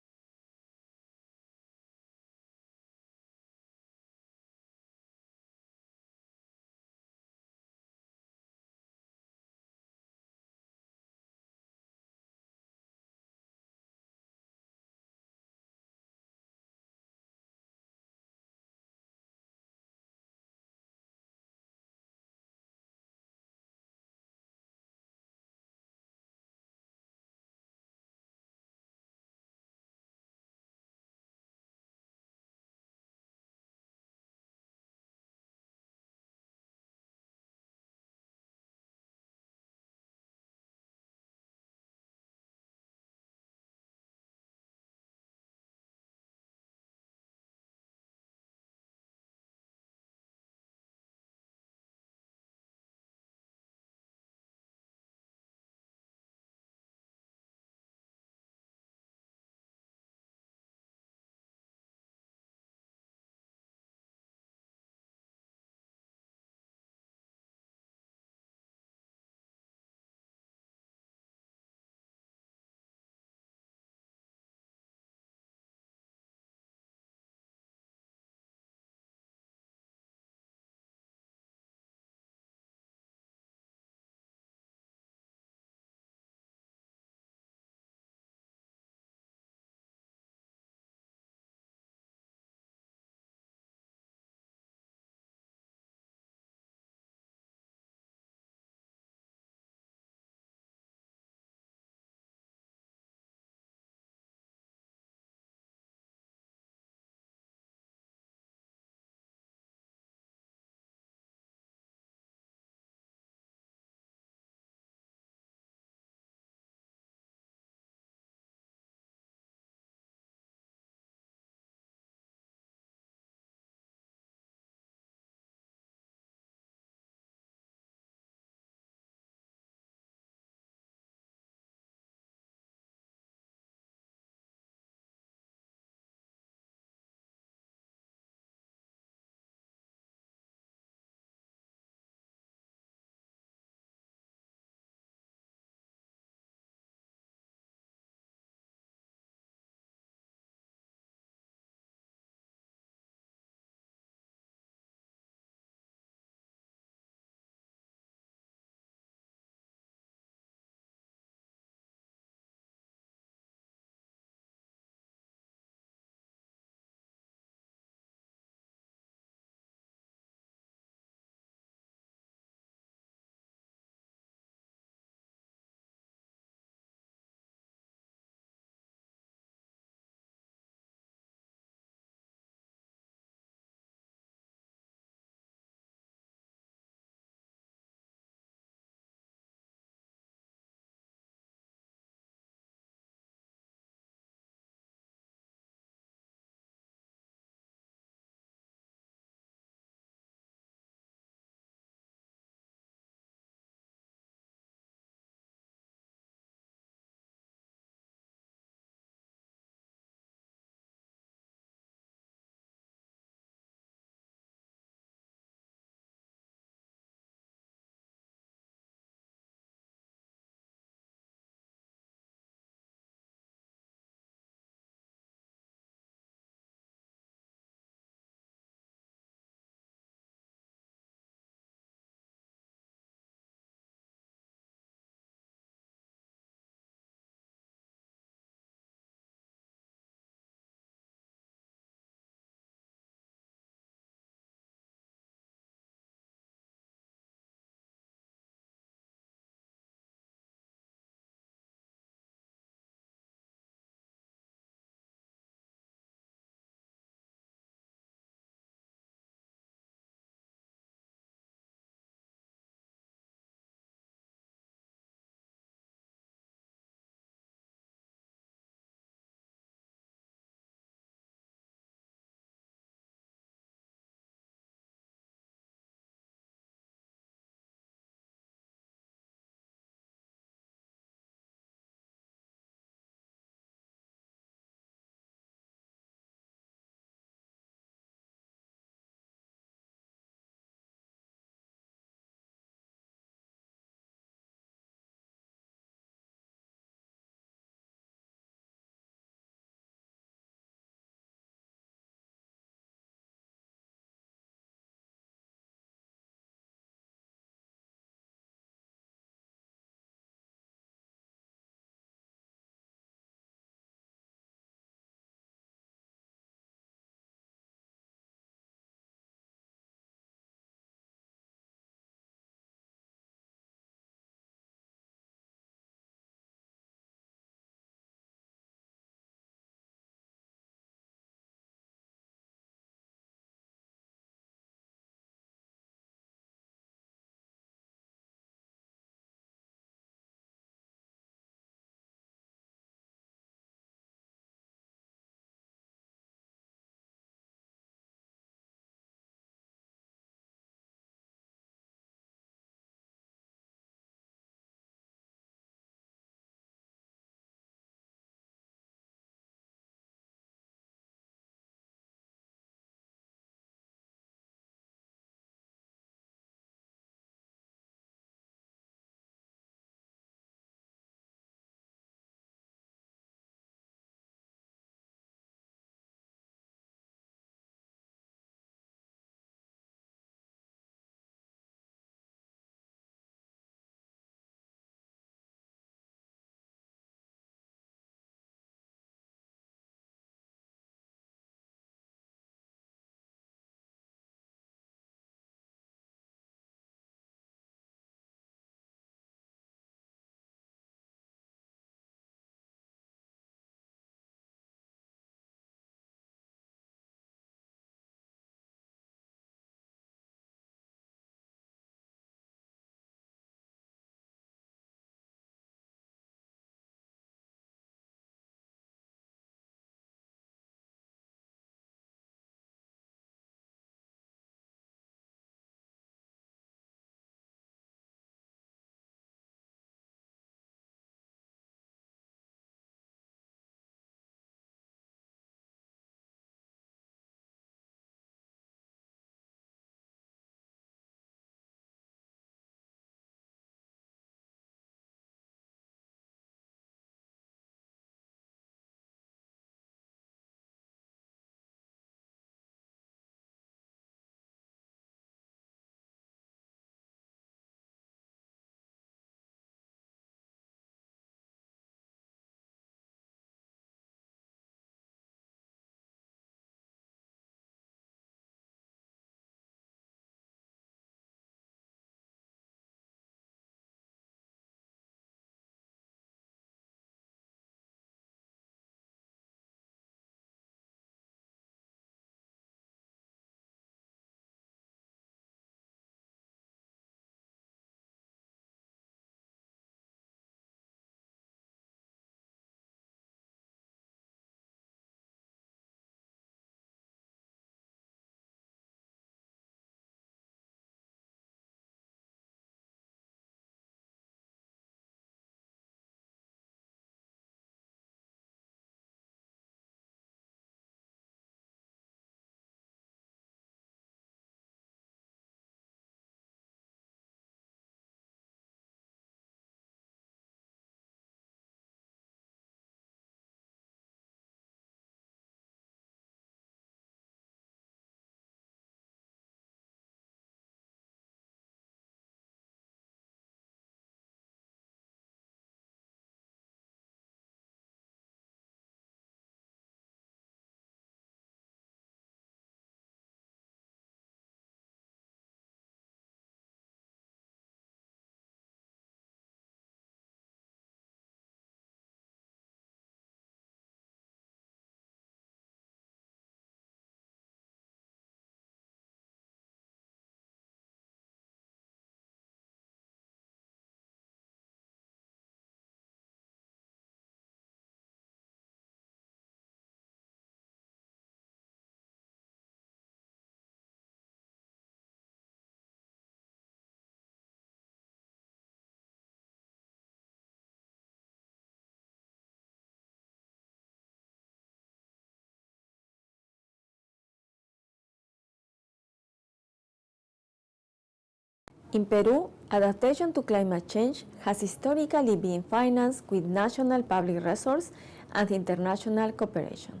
In Peru, adaptation to climate change has historically been financed with national public resources and international cooperation.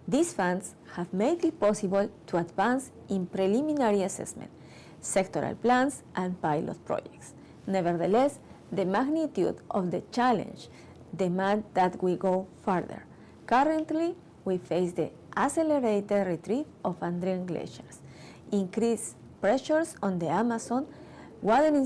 These funds have made it possible to advance in preliminary assessment, sectoral plans, and pilot projects. Nevertheless, the magnitude of the challenge demands that we go further. Currently, we face the accelerated retreat of Andean glaciers, increased pressures on the Amazon, water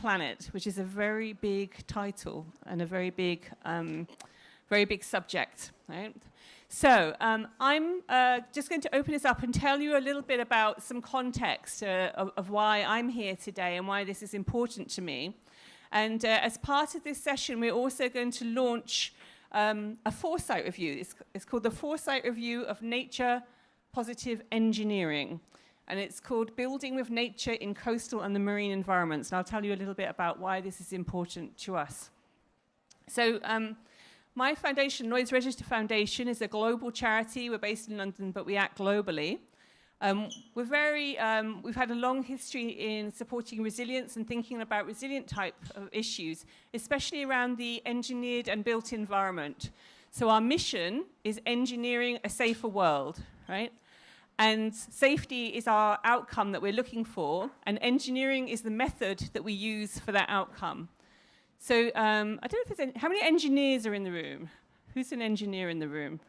planet, which is a very big title and a very big subject, right? So I'm just going to open this up and tell you a little bit about some context of why I'm here today and why this is important to me. And as part of this session, we're also going to launch a foresight review. It's called the Foresight Review of Nature Positive Engineering. And it's called Building with Nature in Coastal and the Marine Environments. And I'll tell you a little bit about why this is important to us. So my foundation, Lloyd's Register Foundation, is a global charity. We're based in London, but we act globally. We've had a long history in supporting resilience and thinking about resilient type of issues, especially around the engineered and built environment. So our mission is engineering a safer world, right? And safety is our outcome that we're looking for, and engineering is the method that we use for that outcome. So I don't know if there's any, how many engineers are in the room? Who's an engineer in the room?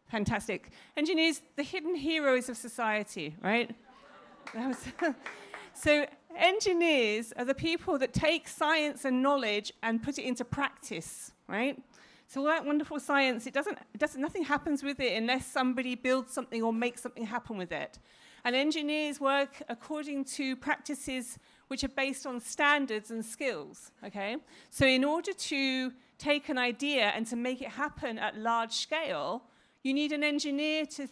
Fantastic. Engineers, the hidden heroes of society, right? So engineers are the people that take science and knowledge and put it into practice, right? So all that wonderful science, nothing happens with it unless somebody builds something or makes something happen with it. And engineers work according to practices which are based on standards and skills, okay? So in order to take an idea and to make it happen at large scale, you need an engineer to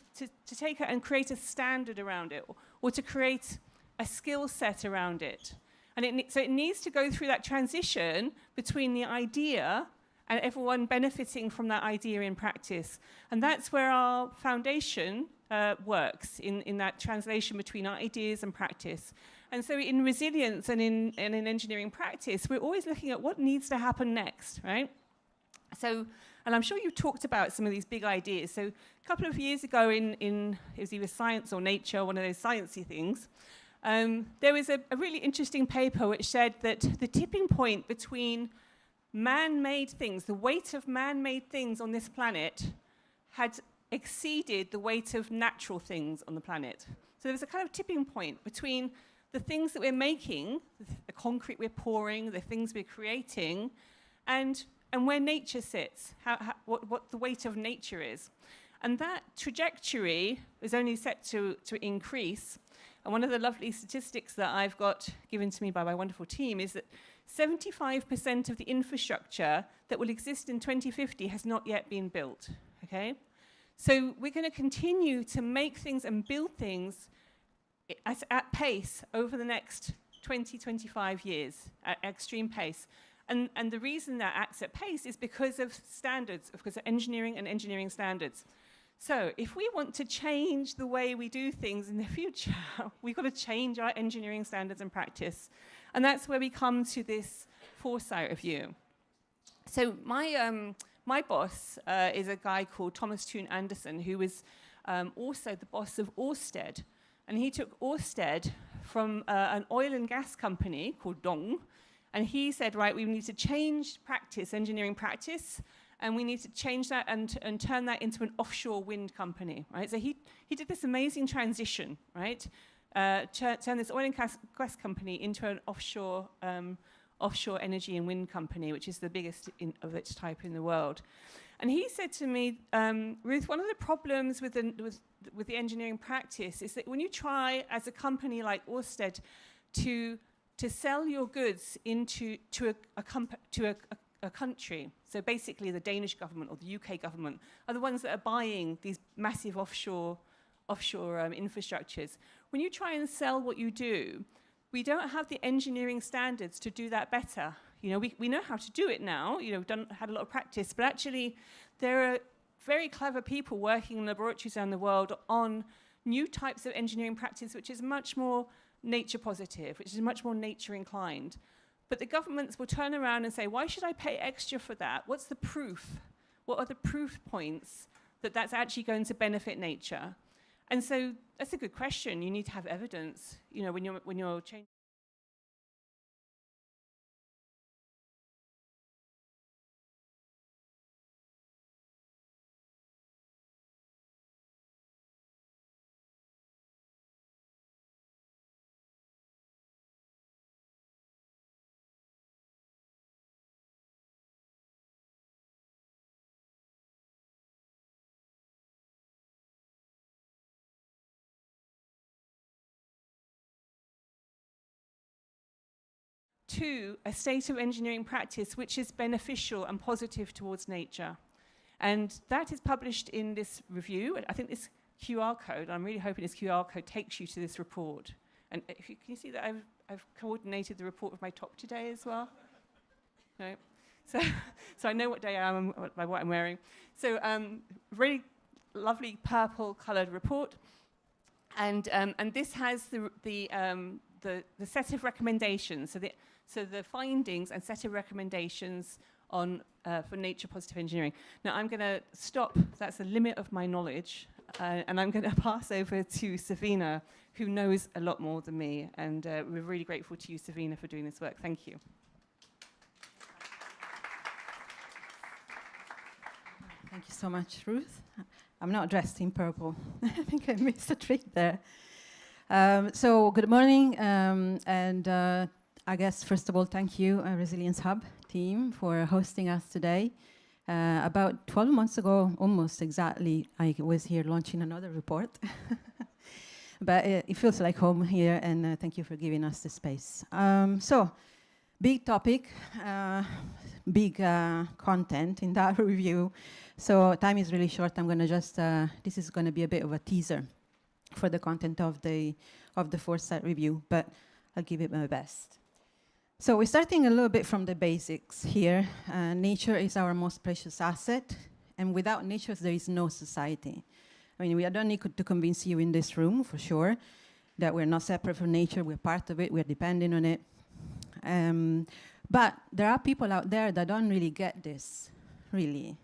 take it and create a standard around it, or to create a skill set around it. And so it needs to go through that transition between the idea and everyone benefiting from that idea in practice. And that's where our foundation works, in that translation between our ideas and practice. And so in resilience and in engineering practice, we're always looking at what needs to happen next, right? So, and I'm sure you talked about some of these big ideas. So a couple of years ago it was either Science or Nature, one of those sciencey things, there was a really interesting paper which said that the tipping point between man-made things, the weight of man-made things on this planet had exceeded the weight of natural things on the planet. So there was a kind of tipping point between the things that we're making, the concrete we're pouring, the things we're creating, and where nature sits, what the weight of nature is. And that trajectory is only set to increase. And one of the lovely statistics that I've got given to me by my wonderful team is that 75% of the infrastructure that will exist in 2050 has not yet been built, okay? So we're going to continue to make things and build things at pace over the next 20, 25 years, at extreme pace. And the reason that acts at pace is because of standards, because of engineering and engineering standards. So if we want to change the way we do things in the future, we've got to change our engineering standards and practice. And that's where we come to this foresight review. So my boss is a guy called Thomas Thune Anderson, who was also the boss of Ørsted. And he took Ørsted from an oil and gas company called Dong. And he said, right, we need to change practice, engineering practice, and we need to change that and turn that into an offshore wind company, right? So he did this amazing transition, right? Turn this oil and gas company into an offshore energy and wind company, which is the biggest of its type in the world. And he said to me, Ruth, one of the problems with the engineering practice is that when you try, as a company like Ørsted, to sell your goods to a country, so basically the Danish government or the UK government are the ones that are buying these massive offshore infrastructures. When you try and sell what you do, we don't have the engineering standards to do that better. You know, we know how to do it now. You know, we've had a lot of practice, but actually there are very clever people working in laboratories around the world on new types of engineering practice, which is much more nature positive, which is much more nature inclined. But the governments will turn around and say, why should I pay extra for that? What's the proof? What are the proof points that that's actually going to benefit nature? And so that's a good question. You need to have evidence, you know, when you're changing. to a state of engineering practice which is beneficial and positive towards nature. And that is published in this review. I think this QR code, I'm really hoping this QR code takes you to this report. And if you, can you see that I've coordinated the report with my top today as well? No? So I know what day I am by what I'm wearing. So really lovely purple coloured report. And this has the set of recommendations. So the findings and set of recommendations on for nature positive engineering. Now I'm going to stop. That's the limit of my knowledge, and I'm going to pass over to Savina, who knows a lot more than me. And we're really grateful to you, Savina, for doing this work. Thank you. Thank you so much, Ruth. I'm not dressed in purple. I think I missed a trick there. So good morning, and I guess first of all, thank you, Resilience Hub team, for hosting us today. About 12 months ago, almost exactly, I was here launching another report. But it feels like home here, and thank you for giving us the space. So, big topic, big content in that review. So time is really short. I'm going to just, this is going to be a bit of a teaser for the content of the foresight review, but I'll give it my best. So we're starting a little bit from the basics here. Nature is our most precious asset, and without nature, there is no society. I mean, I don't need to convince you in this room, for sure, that we're not separate from nature, we're part of it, we're dependent on it. But there are people out there that don't really get this, really.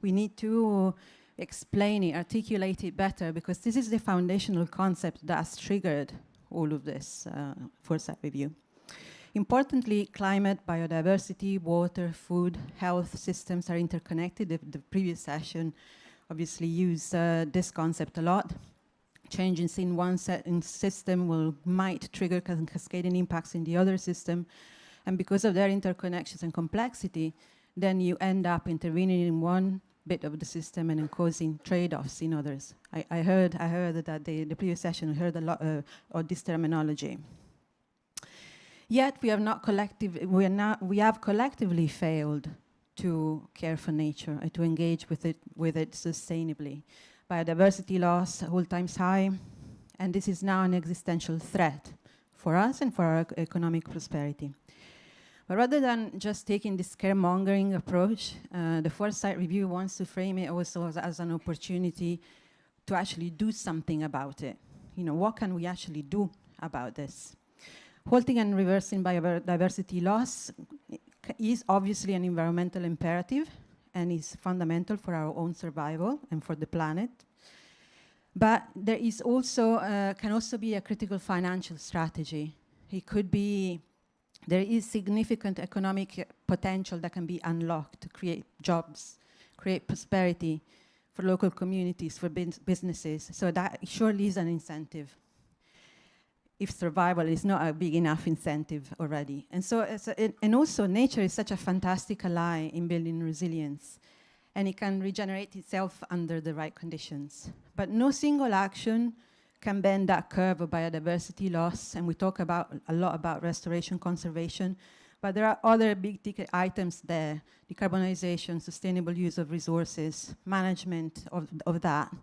We need to explain it, articulate it better, because this is the foundational concept that has triggered all of this foresight review. Importantly, climate, biodiversity, water, food, health systems are interconnected. The previous session obviously used this concept a lot. Changes in one system might trigger cascading impacts in the other system. And because of their interconnections and complexity, then you end up intervening in one bit of the system and then causing trade-offs in others. I heard that the previous session, we heard a lot of this terminology. Yet we have collectively failed to care for nature and to engage with it sustainably. Biodiversity loss all times high, and this is now an existential threat for us and for our economic prosperity. But rather than just taking this scaremongering approach, the foresight review wants to frame it also as an opportunity to actually do something about it. You know, what can we actually do about this? Halting and reversing biodiversity loss is obviously an environmental imperative and is fundamental for our own survival and for the planet. But there is also, can also be a critical financial strategy. It could be, there is significant economic potential that can be unlocked to create jobs, create prosperity for local communities, for businesses. So that surely is an incentive, if survival is not a big enough incentive already. And so, and also nature is such a fantastic ally in building resilience, and it can regenerate itself under the right conditions. But no single action can bend that curve of biodiversity loss, and we talk a lot about restoration, conservation, but there are other big ticket items there: decarbonization, sustainable use of resources, management of that.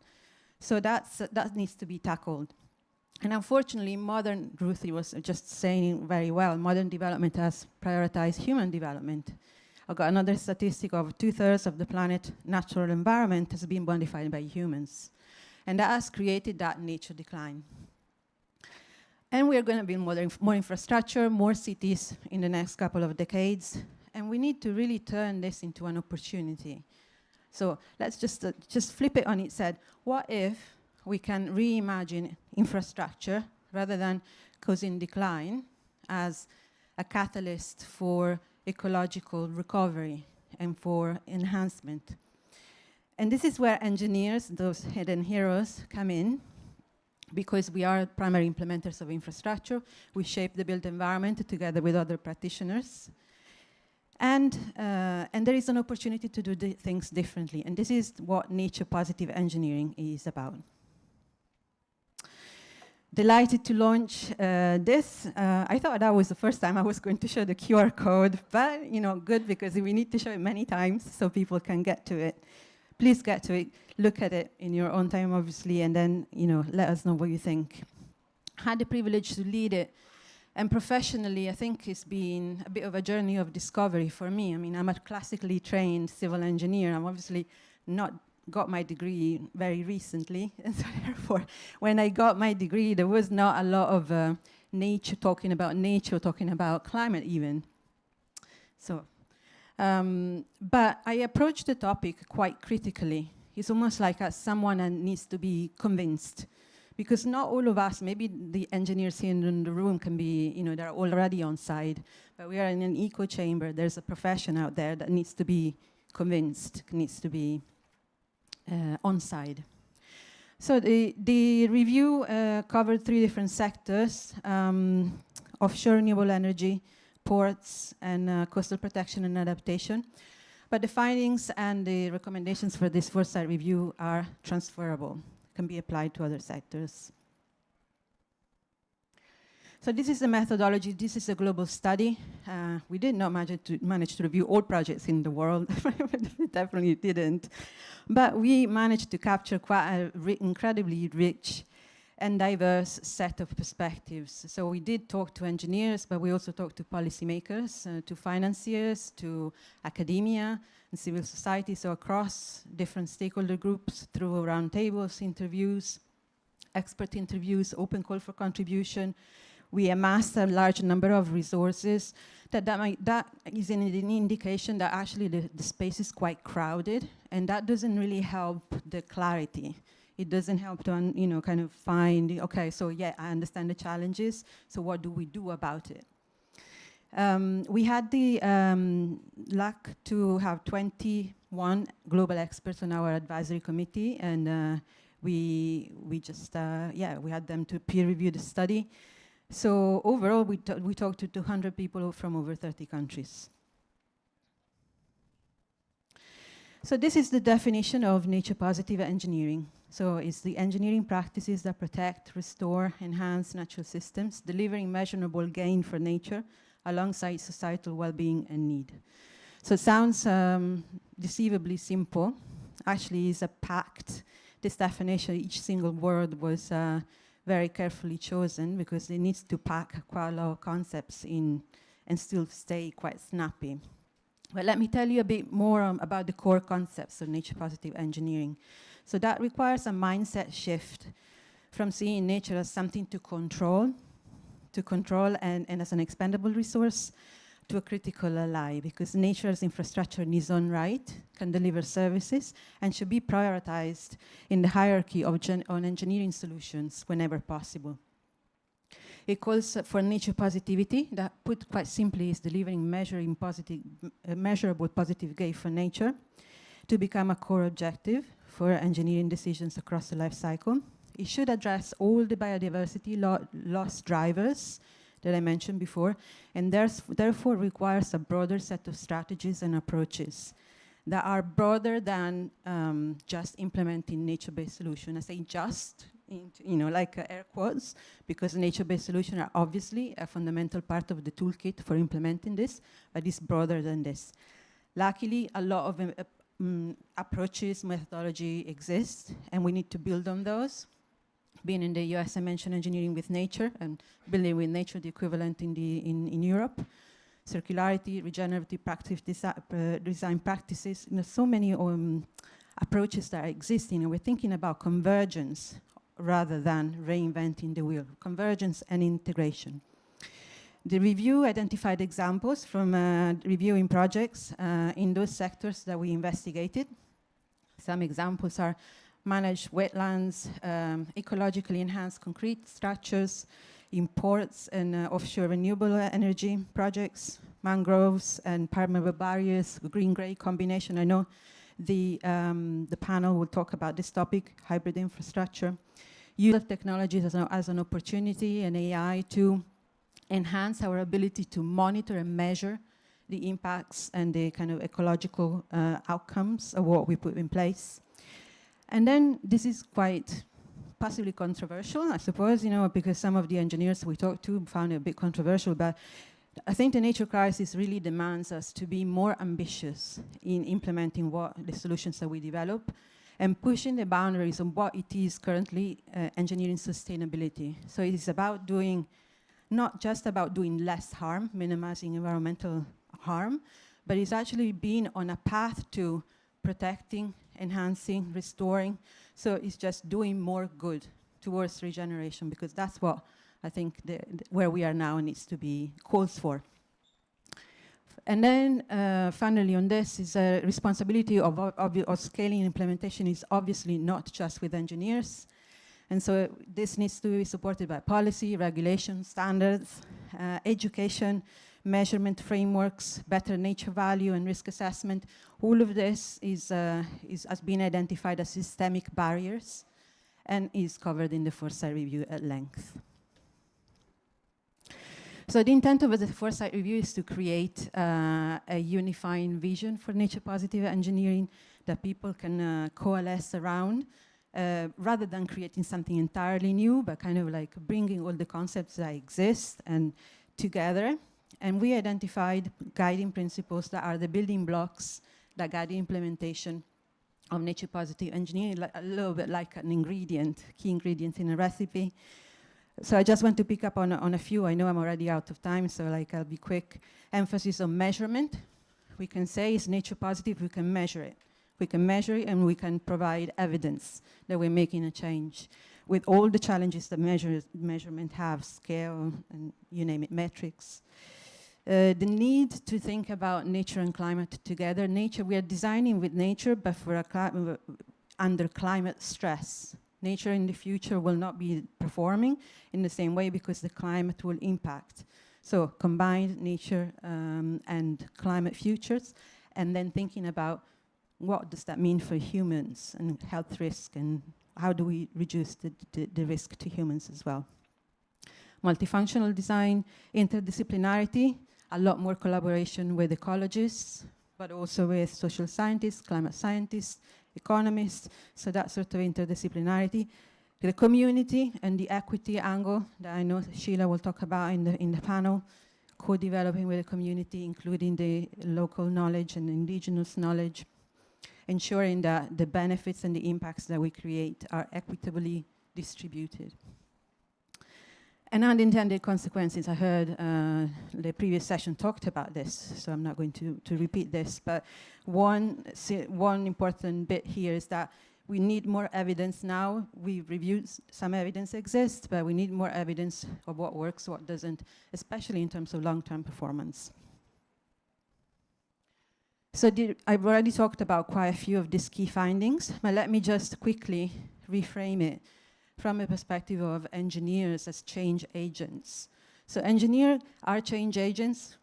So that needs to be tackled. And unfortunately, Ruthie was just saying very well, modern development has prioritized human development. I've got another statistic of 2/3 of the planet's natural environment has been modified by humans. And that has created that nature decline. And we're going to build more infrastructure, more cities in the next couple of decades. And we need to really turn this into an opportunity. So let's just flip it on its head. What if we can reimagine infrastructure rather than causing decline as a catalyst for ecological recovery and for enhancement? And this is where engineers, those hidden heroes, come in, because we are primary implementers of infrastructure. We shape the built environment together with other practitioners. And there is an opportunity to do things differently. And this is what nature positive engineering is about. delighted to launch this. I thought that was the first time I was going to show the QR code, but good, because we need to show it many times so people can get to it. Please get to it, look at it in your own time, obviously, and then let us know what you think. Had the privilege to lead it, and professionally, I think it's been a bit of a journey of discovery for me. I mean, I'm a classically trained civil engineer. I'm obviously not got my degree very recently, and so therefore, when I got my degree, there was not a lot of nature, talking about climate even. So, but I approached the topic quite critically. It's almost like someone that needs to be convinced, because not all of us, maybe the engineers here in the room can be, they're already on side, but we are in an echo chamber. There's a profession out there that needs to be convinced, needs to be on side. So the review covered 3 different sectors: offshore renewable energy, ports, and coastal protection and adaptation. But the findings and the recommendations for this foresight review are transferable, can be applied to other sectors. So this is the methodology. This is a global study. We did not manage to review all projects in the world. We definitely didn't. But we managed to capture quite an incredibly rich and diverse set of perspectives. So we did talk to engineers, but we also talked to policymakers, to financiers, to academia and civil society, so across different stakeholder groups through roundtables, interviews, expert interviews, open call for contribution. We amassed a large number of resources. That is an indication that actually the space is quite crowded, and that doesn't really help the clarity. It doesn't help to kind of find, okay, so yeah, I understand the challenges, so what do we do about it? We had the luck to have 21 global experts on our advisory committee, and we had them to peer review the study. So overall, we talked to 200 people from over 30 countries. So this is the definition of nature-positive engineering. So it's the engineering practices that protect, restore, enhance natural systems, delivering measurable gain for nature alongside societal well-being and need. So it sounds deceivably simple. Actually, it's a pact. This definition, each single word was very carefully chosen because it needs to pack quite a lot of concepts in and still stay quite snappy. But let me tell you a bit more about the core concepts of nature-positive engineering. So that requires a mindset shift from seeing nature as something to control and as an expendable resource, to a critical ally, because nature as infrastructure in its own right can deliver services and should be prioritized in the hierarchy of on engineering solutions whenever possible. It calls for nature positivity, that put quite simply is delivering measurable positive gain for nature, to become a core objective for engineering decisions across the life cycle. It should address all the biodiversity loss drivers that I mentioned before, and therefore requires a broader set of strategies and approaches that are broader than just implementing nature-based solutions. I say just, like air quotes, because nature-based solutions are obviously a fundamental part of the toolkit for implementing this, but it's broader than this. Luckily, a lot of approaches, methodology exists, and we need to build on those. Being in the US, I mentioned engineering with nature, and building with nature, the equivalent in Europe. Circularity, regenerative design practices, so many approaches that are existing, and we're thinking about convergence rather than reinventing the wheel. Convergence and integration. The review identified examples from reviewing projects in those sectors that we investigated. Some examples are managed wetlands, ecologically enhanced concrete structures, imports and offshore renewable energy projects, mangroves and permeable barriers, green-gray combination. I know the panel will talk about this topic, hybrid infrastructure. Use of technologies as an opportunity and AI to enhance our ability to monitor and measure the impacts and the kind of ecological outcomes of what we put in place. And then this is quite possibly controversial, I suppose, because some of the engineers we talked to found it a bit controversial, but I think the nature crisis really demands us to be more ambitious in implementing the solutions that we develop and pushing the boundaries of what it is currently engineering sustainability. So it is about not just about doing less harm, minimizing environmental harm, but it's actually being on a path to protecting, enhancing, restoring. So it's just doing more good towards regeneration, because that's what I think where we are now needs to be calls for. And then finally on this is a responsibility of scaling implementation is obviously not just with engineers. And so this needs to be supported by policy, regulation, standards, education, measurement frameworks, better nature value and risk assessment. All of this has been identified as systemic barriers and is covered in the foresight review at length. So the intent of the foresight review is to create a unifying vision for nature positive engineering that people can coalesce around, rather than creating something entirely new, but kind of like bringing all the concepts that exist and together. And we identified guiding principles that are the building blocks that guide the implementation of nature positive engineering, a little bit like an ingredient, key ingredient in a recipe. So I just want to pick up on a few. I know I'm already out of time, so I'll be quick. Emphasis on measurement. We can say it's nature positive, we can measure it. We can measure it and we can provide evidence that we're making a change. With all the challenges that measurement have, scale, and you name it, metrics. The need to think about nature and climate together. Nature, we are designing with nature, but for under climate stress. Nature in the future will not be performing in the same way because the climate will impact. So combined nature and climate futures, and then thinking about what does that mean for humans and health risk, and how do we reduce the risk to humans as well. Multifunctional design, interdisciplinarity, a lot more collaboration with ecologists, but also with social scientists, climate scientists, economists, so that sort of interdisciplinarity. The community and the equity angle that I know Sheila will talk about in the panel, co-developing with the community, including the local knowledge and indigenous knowledge, ensuring that the benefits and the impacts that we create are equitably distributed. And unintended consequences, I heard the previous session talked about this, so I'm not going to repeat this, but one important bit here is that we need more evidence now. We've reviewed some evidence exists, but we need more evidence of what works, what doesn't, especially in terms of long-term performance. So I've already talked about quite a few of these key findings, but let me just quickly reframe it from a perspective of engineers as change agents. So engineers are change agents,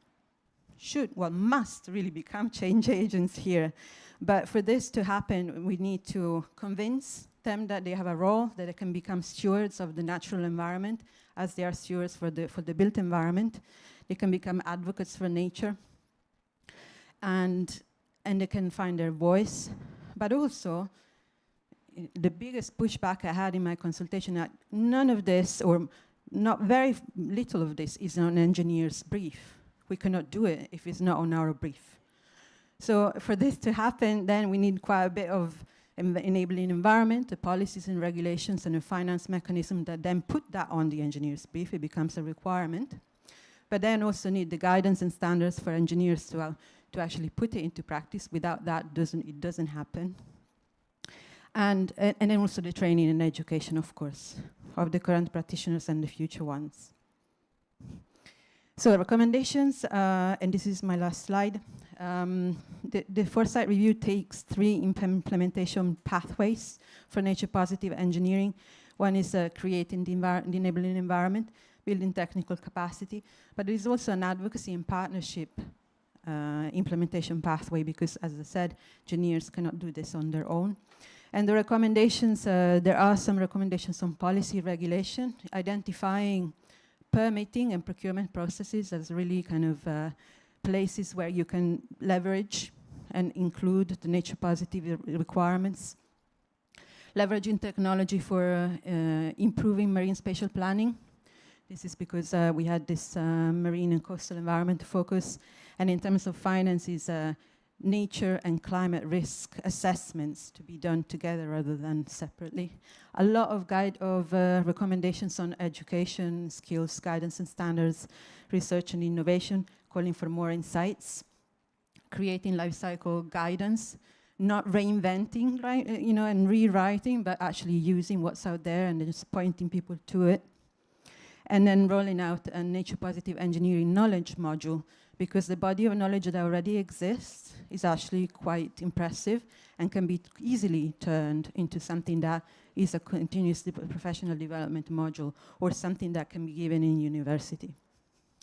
must really become change agents here. But for this to happen, we need to convince them that they have a role, that they can become stewards of the natural environment as they are stewards for the built environment. They can become advocates for nature, and they can find their voice. But also, the biggest pushback I had in my consultation, that none of this, or not very little of this, is on an engineer's brief. We cannot do it if it's not on our brief. So for this to happen, then we need quite a bit of enabling environment, the policies and regulations, and a finance mechanism that then put that on the engineer's brief. It becomes a requirement. But then also need the guidance and standards for engineers to actually put it into practice. Without that, it doesn't happen. And then also the training and education, of course, of the current practitioners and the future ones. So recommendations, and this is my last slide. The foresight review takes 3 implementation pathways for nature positive engineering. One is creating the enabling environment, building technical capacity, but there is also an advocacy and partnership implementation pathway, because as I said, engineers cannot do this on their own. And the recommendations, there are some recommendations on policy regulation, identifying permitting and procurement processes as really kind of places where you can leverage and include the nature positive requirements. leveraging technology for improving marine spatial planning. This is because we had this marine and coastal environment focus, and in terms of finances, nature and climate risk assessments to be done together rather than separately. A lot of recommendations on education, skills, guidance and standards, research and innovation, calling for more insights, creating life cycle guidance, not reinventing, right, and rewriting, but actually using what's out there and just pointing people to it. And then rolling out a nature positive engineering knowledge module, because the body of knowledge that already exists is actually quite impressive and can be easily turned into something that is a continuous professional development module or something that can be given in university.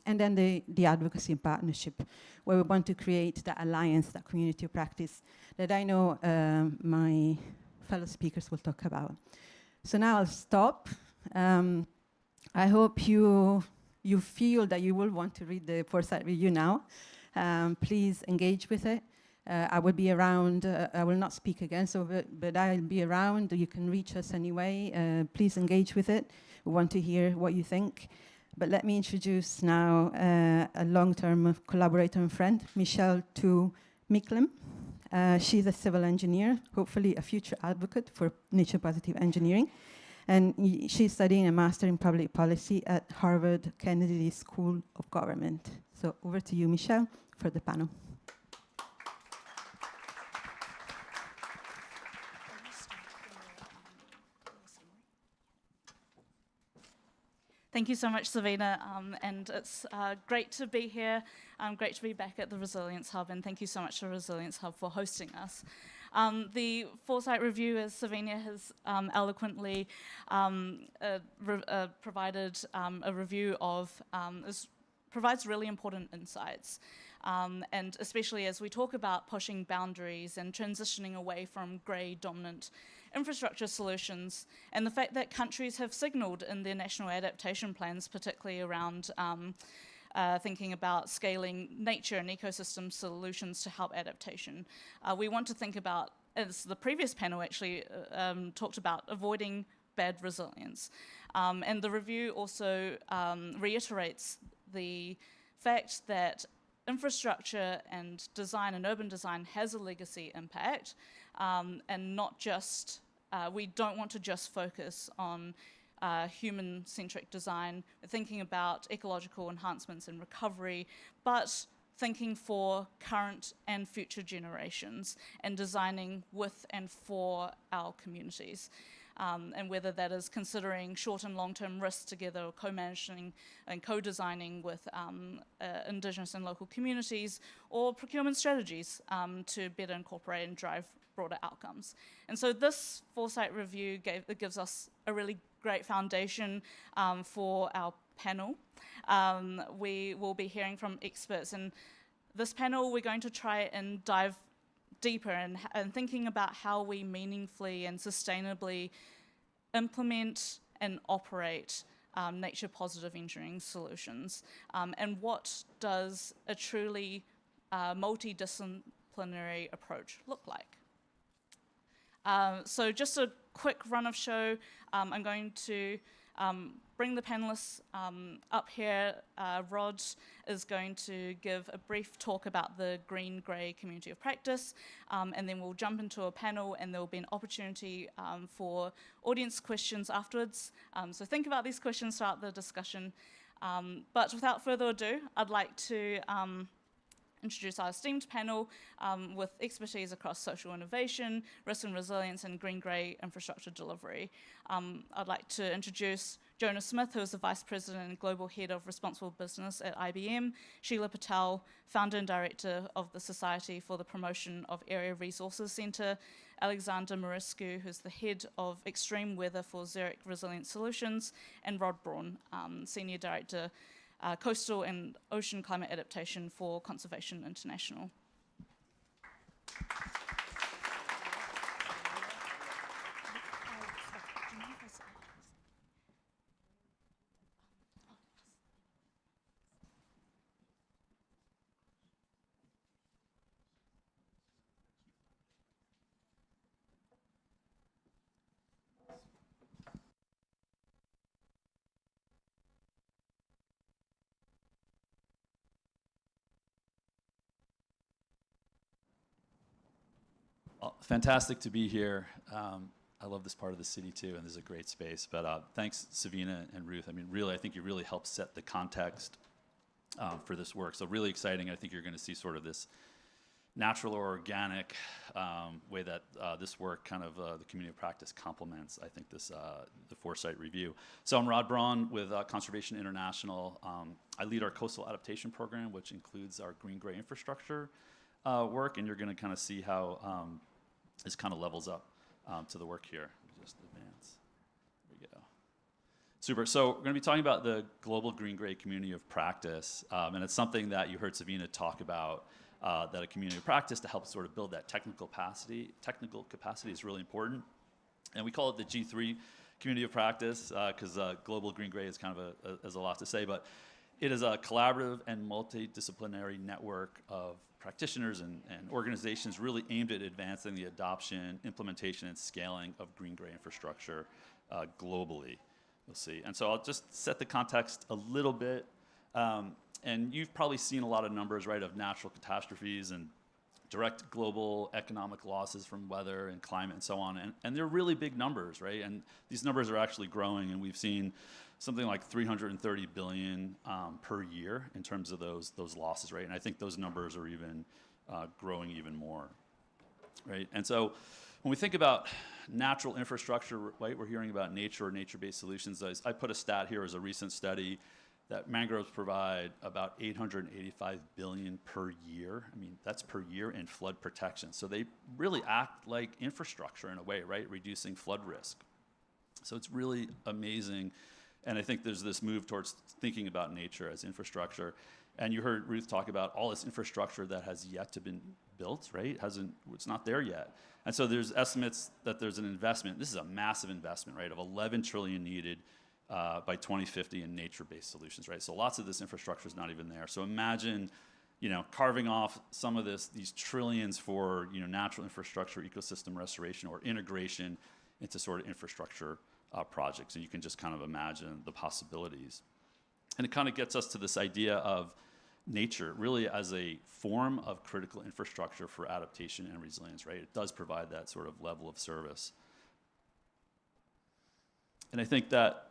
And then the advocacy and partnership, where we want to create that alliance, that community of practice that I know my fellow speakers will talk about. So now I'll stop. I hope you feel that you will want to read the Foresight Review now. Please engage with it. I will be around. I will not speak again, but I'll be around. You can reach us anyway. Please engage with it. We want to hear what you think. But let me introduce now a long-term collaborator and friend, Michelle Tu Miklem. She's a civil engineer, hopefully a future advocate for nature positive engineering. And she's studying a master in public policy at Harvard Kennedy School of Government. So over to you, Michelle, for the panel. Thank you so much, Savina, and it's great to be here. Great to be back at the Resilience Hub, and thank you so much to Resilience Hub for hosting us. The Foresight Review, as Savina has eloquently provided a review of, provides really important insights. And especially as we talk about pushing boundaries and transitioning away from grey dominant infrastructure solutions, and the fact that countries have signalled in their national adaptation plans, particularly around thinking about scaling nature and ecosystem solutions to help adaptation. We want to think about, as the previous panel actually talked about, avoiding bad resilience. And the review also reiterates the fact that infrastructure and design and urban design has a legacy impact, and not just, we don't want to just focus on human-centric design, thinking about ecological enhancements and recovery, but thinking for current and future generations and designing with and for our communities. And whether that is considering short and long-term risks together, or co-managing and co-designing with Indigenous and local communities, or procurement strategies to better incorporate and drive broader outcomes. And so this Foresight Review gives us a really great foundation for our panel. We will be hearing from experts, and this panel we're going to try and dive deeper and thinking about how we meaningfully and sustainably implement and operate nature positive engineering solutions, and what does a truly multidisciplinary approach look like. So just a quick run of show. I'm going to bring the panelists up here. Rod is going to give a brief talk about the green-grey community of practice, and then we'll jump into a panel, and there will be an opportunity for audience questions afterwards. So think about these questions throughout the discussion. But without further ado, I'd like to introduce our esteemed panel with expertise across social innovation, risk and resilience, and green-grey infrastructure delivery. I'd like to introduce Jonah Smith, who is the Vice President and Global Head of Responsible Business at IBM, Sheila Patel, Founder and Director of the Society for the Promotion of Area Resources Centre, Alexander Marescu, who's the Head of Extreme Weather for Zurich Resilient Solutions, and Rod Braun, Senior Director, Coastal and Ocean Climate Adaptation for Conservation International. fantastic to be here. I love this part of the city too, and this is a great space. But thanks, Savina and Ruth. I mean, really, I think you really helped set the context for this work. So really exciting. I think you're going to see sort of this natural or organic way that this work kind of the community of practice complements, I think, this the Foresight Review. So I'm Rod Braun with Conservation International. I lead our coastal adaptation program, which includes our green-gray infrastructure work, and you're going to kind of see how this kind of levels up to the work here. Let me just advance. There we go. Super. So we're going to be talking about the global green-gray community of practice, and it's something that you heard Savina talk about. That a community of practice to help sort of build that technical capacity is really important. And we call it the G3 community of practice because global green-gray is kind of has a lot to say, but it is a collaborative and multidisciplinary network of practitioners and organizations really aimed at advancing the adoption, implementation, and scaling of green-gray infrastructure globally. We'll see. And so I'll just set the context a little bit. And you've probably seen a lot of numbers, right, of natural catastrophes and direct global economic losses from weather and climate and so on. And they're really big numbers, right? And these numbers are actually growing, and we've seen something like 330 billion per year in terms of those losses, right? And I think those numbers are even growing even more, right? And so when we think about natural infrastructure, right, we're hearing about nature or nature-based solutions. I put a stat here as a recent study that mangroves provide about 885 billion per year. I mean, that's per year in flood protection. So they really act like infrastructure in a way, right? Reducing flood risk. So it's really amazing. And I think there's this move towards thinking about nature as infrastructure. And you heard Ruth talk about all this infrastructure that has yet to been built, right? It's not there yet. And so there's estimates that there's an investment. This is a massive investment, right? Of 11 trillion needed by 2050 in nature-based solutions, right? So lots of this infrastructure is not even there. So imagine, carving off some of these trillions for, natural infrastructure, ecosystem restoration, or integration into sort of infrastructure projects. And you can just kind of imagine the possibilities. And it kind of gets us to this idea of nature really as a form of critical infrastructure for adaptation and resilience, right? It does provide that sort of level of service. And I think that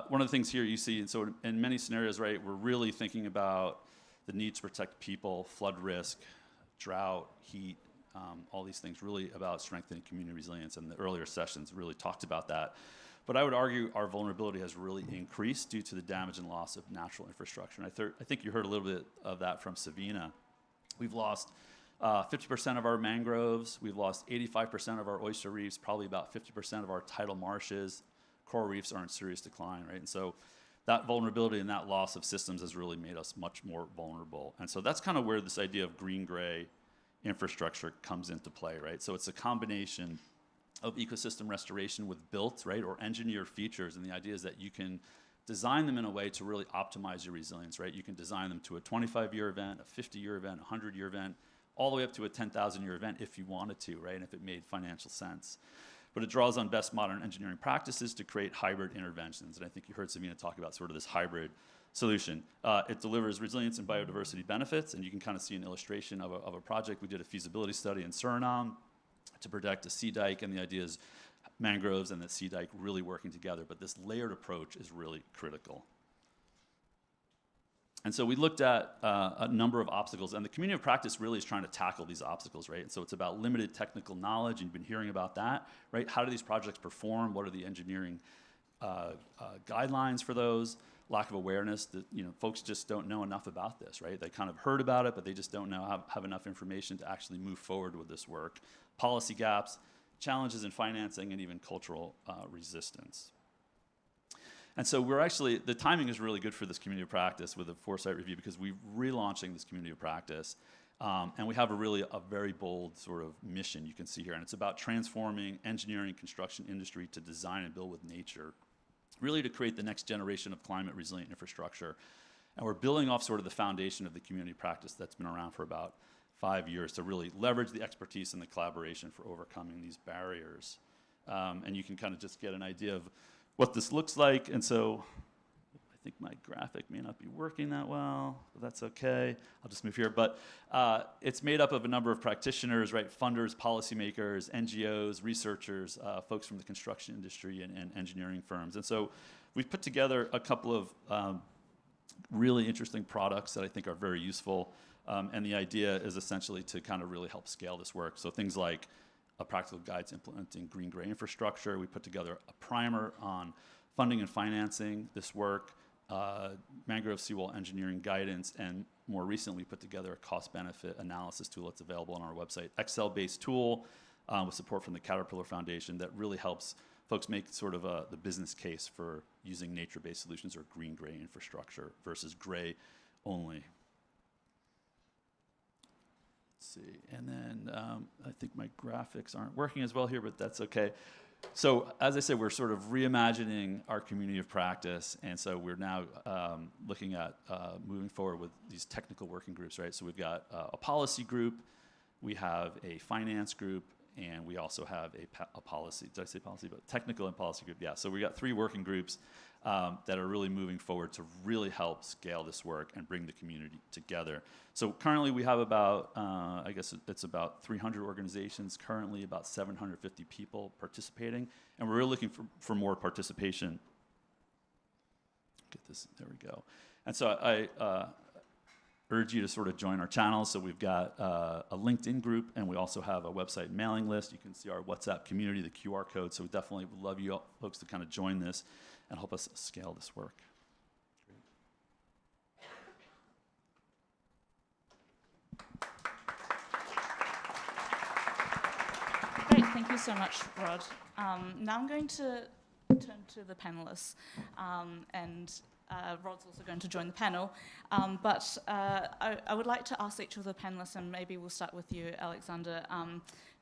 one of the things here you see, and so in many scenarios, right, we're really thinking about the need to protect people, flood risk, drought, heat, all these things, really about strengthening community resilience. And the earlier sessions really talked about that. But I would argue our vulnerability has really increased due to the damage and loss of natural infrastructure. And I think you heard a little bit of that from Savina. We've lost 50% of our mangroves. We've lost 85% of our oyster reefs, probably about 50% of our tidal marshes. Coral reefs are in serious decline, right? And so that vulnerability and that loss of systems has really made us much more vulnerable. And so that's kind of where this idea of green-gray infrastructure comes into play, right? So it's a combination of ecosystem restoration with built, right, or engineered features. And the idea is that you can design them in a way to really optimize your resilience, right? You can design them to a 25-year event, a 50-year event, a 100-year event, all the way up to a 10,000-year event if you wanted to, right, and if it made financial sense. But it draws on best modern engineering practices to create hybrid interventions. And I think you heard Savina talk about sort of this hybrid solution. It delivers resilience and biodiversity benefits, and you can kind of see an illustration of a project. We did a feasibility study in Suriname to protect a sea dike, and the idea is mangroves and the sea dike really working together. But this layered approach is really critical. And so we looked at a number of obstacles, and the community of practice really is trying to tackle these obstacles, right? And so it's about limited technical knowledge, and you've been hearing about that, right? How do these projects perform? What are the engineering guidelines for those? Lack of awareness that, folks just don't know enough about this, right? They kind of heard about it, but they just don't know, have enough information to actually move forward with this work. Policy gaps, challenges in financing, and even cultural resistance. And so the timing is really good for this community of practice with the Foresight Review because we're relaunching this community of practice. And we have a very bold sort of mission you can see here. And it's about transforming engineering construction industry to design and build with nature, really to create the next generation of climate resilient infrastructure. And we're building off sort of the foundation of the community practice that's been around for about 5 years to really leverage the expertise and the collaboration for overcoming these barriers. And you can kind of just get an idea of what this looks like. And so I think my graphic may not be working that well, but that's okay. I'll just move here. But it's made up of a number of practitioners, right? Funders, policymakers, NGOs, researchers, folks from the construction industry and engineering firms. And so we've put together a couple of really interesting products that I think are very useful. And the idea is essentially to kind of really help scale this work. So things like a practical guide to implementing green-gray infrastructure. We put together a primer on funding and financing this work, mangrove seawall engineering guidance, and more recently put together a cost-benefit analysis tool that's available on our website. Excel-based tool with support from the Caterpillar Foundation that really helps folks make sort of the business case for using nature-based solutions or green-gray infrastructure versus gray only. Let's see, and then I think my graphics aren't working as well here, but that's okay. So as I said, we're sort of reimagining our community of practice, and so we're now looking at moving forward with these technical working groups, right? So we've got a policy group, we have a finance group, and we also have a policy, did I say policy? But technical and policy group, yeah. So we got 3 working groups that are really moving forward to really help scale this work and bring the community together. So currently we have about, I guess it's about 300 organizations, currently about 750 people participating, and we're really looking for more participation. Get this, there we go. And so I urge you to sort of join our channel. So we've got a LinkedIn group, and we also have a website mailing list. You can see our WhatsApp community, the QR code. So we definitely would love you folks to kind of join this and help us scale this work. Great, thank you so much, Rod. Now I'm going to turn to the panelists, and Rod's also going to join the panel. But I would like to ask each of the panelists, and maybe we'll start with you, Alexander,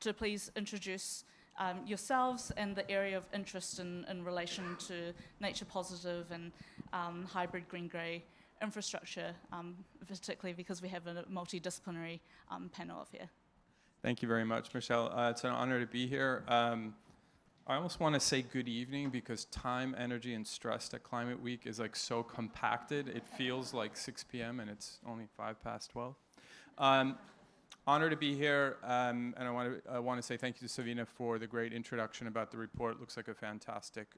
to please introduce yourselves and the area of interest in relation to nature positive and hybrid green-grey infrastructure, particularly because we have a multidisciplinary panel up here. Thank you very much, Michelle. It's an honor to be here. I almost want to say good evening because time, energy, and stress at Climate Week is like so compacted. It feels like 6 p.m. and it's only 12. Honor to be here, and I want to say thank you to Savina for the great introduction about the report. Looks like a fantastic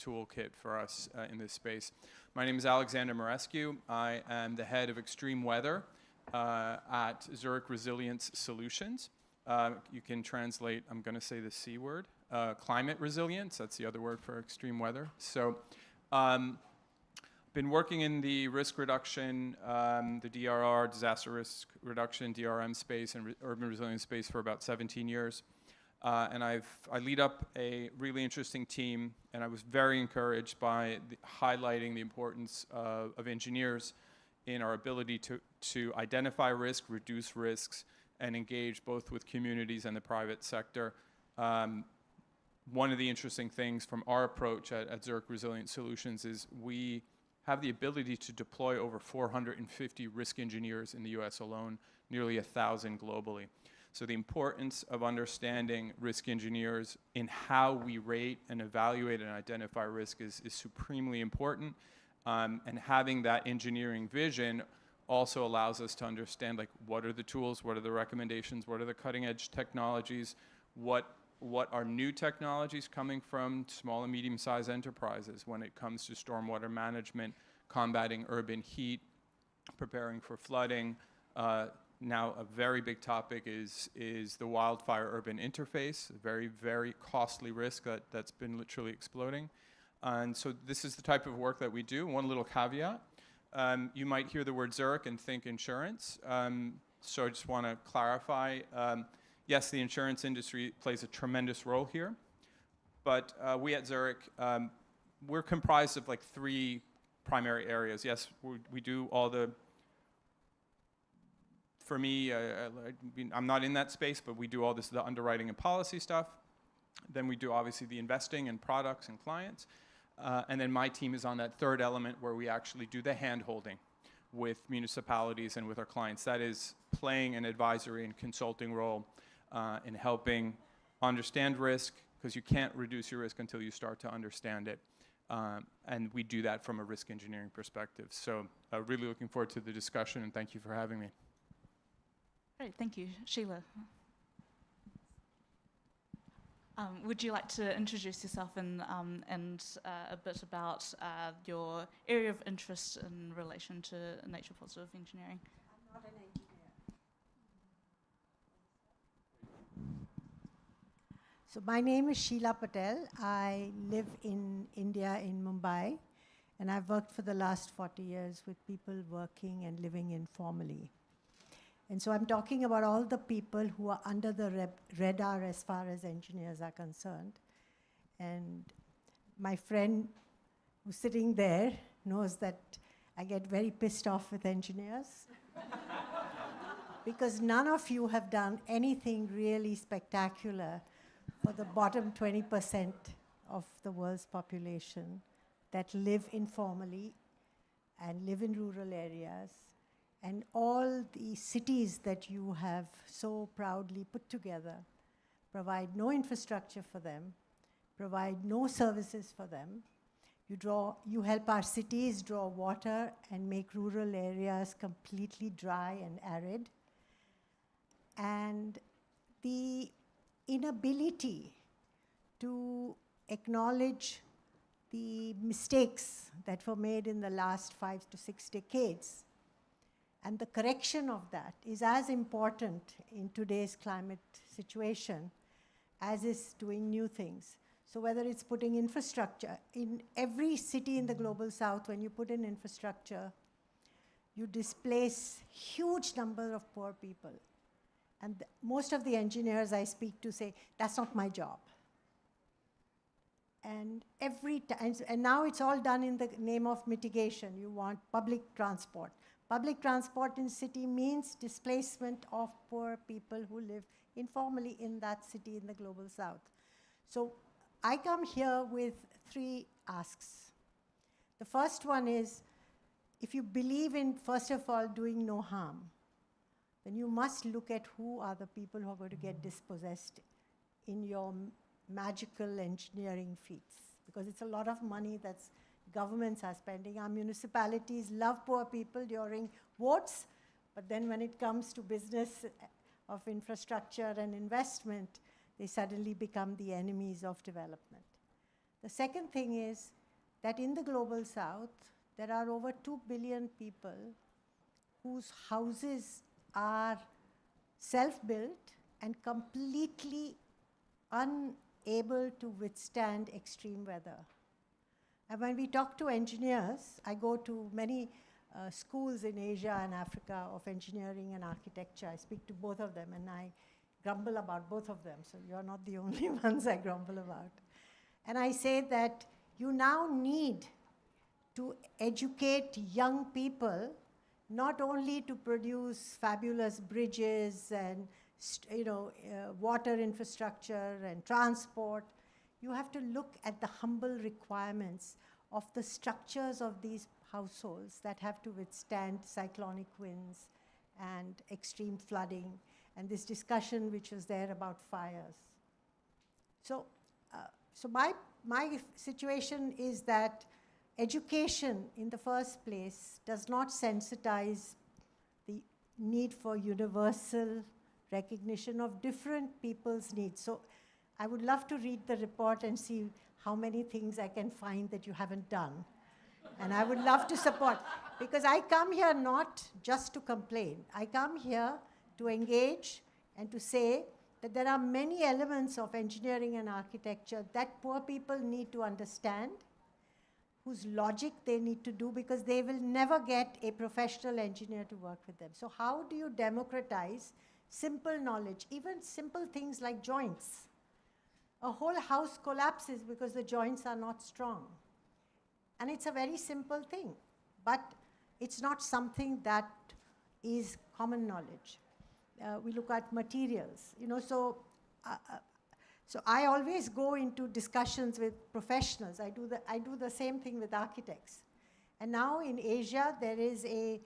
toolkit for us in this space. My name is Alexander Marescu. I am the head of extreme weather at Zurich Resilience Solutions. You can translate, I'm going to say the C word, climate resilience. That's the other word for extreme weather. So been working in the risk reduction, the DRR, disaster risk reduction, DRM space, and urban resilience space for about 17 years. And I lead up a really interesting team, and I was very encouraged by highlighting the importance of engineers in our ability to identify risk, reduce risks, and engage both with communities and the private sector. One of the interesting things from our approach at Zurich Resilient Solutions is we have the ability to deploy over 450 risk engineers in the US alone, nearly 1,000 globally. So the importance of understanding risk engineers in how we rate and evaluate and identify risk is supremely important. And having that engineering vision also allows us to understand, like, what are the tools, what are the recommendations, what are the cutting edge technologies, what are new technologies coming from small and medium-sized enterprises when it comes to stormwater management, combating urban heat, preparing for flooding. Now a very big topic is the wildfire urban interface, a very, very costly risk that's been literally exploding. And so this is the type of work that we do. One little caveat, you might hear the word Zurich and think insurance. So I just want to clarify, yes, the insurance industry plays a tremendous role here, but we at Zurich, we're comprised of like 3 primary areas. Yes, we do all the, for me, I'm not in that space, but we do all the underwriting and policy stuff. Then we do obviously the investing and products and clients. And then my team is on that 3rd element where we actually do the hand-holding with municipalities and with our clients. That is playing an advisory and consulting role in helping understand risk, because you can't reduce your risk until you start to understand it. And we do that from a risk engineering perspective. So really looking forward to the discussion, and thank you for having me. Great, thank you. Sheila. Would you like to introduce yourself and a bit about your area of interest in relation to nature positive engineering? I'm not an engineer. So my name is Sheila Patel. I live in India, in Mumbai, and I've worked for the last 40 years with people working and living informally. And so I'm talking about all the people who are under the radar as far as engineers are concerned. And my friend who's sitting there knows that I get very pissed off with engineers because none of you have done anything really spectacular for the bottom 20% of the world's population that live informally and live in rural areas. And all the cities that you have so proudly put together provide no infrastructure for them, provide no services for them. You help our cities draw water and make rural areas completely dry and arid. And the inability to acknowledge the mistakes that were made in the last 5 to 6 decades and the correction of that is as important in today's climate situation as is doing new things. So whether it's putting infrastructure, in every city in the global south, when you put in infrastructure, you displace huge number of poor people. And most of the engineers I speak to say, that's not my job. And every time, and now it's all done in the name of mitigation. You want public transport. Public transport in city means displacement of poor people who live informally in that city in the global south. So I come here with 3 asks. The first one is, if you believe in, first of all, doing no harm, then you must look at who are the people who are going to get dispossessed in your magical engineering feats, because it's a lot of money that's governments are spending. Our municipalities love poor people during votes, but then when it comes to business of infrastructure and investment, they suddenly become the enemies of development. The second thing is that in the global south, there are over 2 billion people whose houses are self-built and completely unable to withstand extreme weather. And when we talk to engineers, I go to many schools in Asia and Africa of engineering and architecture. I speak to both of them and I grumble about both of them. So you're not the only ones I grumble about. And I say that you now need to educate young people not only to produce fabulous bridges and water infrastructure and transport. You have to look at the humble requirements of the structures of these households that have to withstand cyclonic winds and extreme flooding, and this discussion which was there about fires. So my situation is that education in the first place does not sensitize the need for universal recognition of different people's needs. So I would love to read the report and see how many things I can find that you haven't done. And I would love to support, because I come here not just to complain. I come here to engage and to say that there are many elements of engineering and architecture that poor people need to understand, whose logic they need to do, because they will never get a professional engineer to work with them. So how do you democratize simple knowledge, even simple things like joints? A whole house collapses because the joints are not strong. And it's a very simple thing, but it's not something that is common knowledge. We look at materials, so I always go into discussions with professionals. I do the same thing with architects. And now in Asia, there is a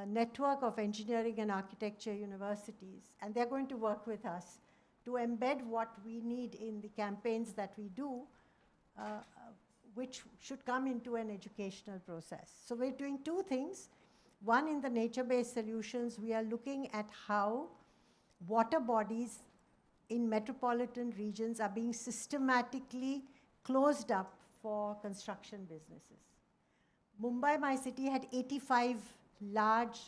network of engineering and architecture universities, and they're going to work with us to embed what we need in the campaigns that we do which should come into an educational process. So we're doing two things. One, in the nature-based solutions, we are looking at how water bodies in metropolitan regions are being systematically closed up for construction businesses. Mumbai, my city, had 85 large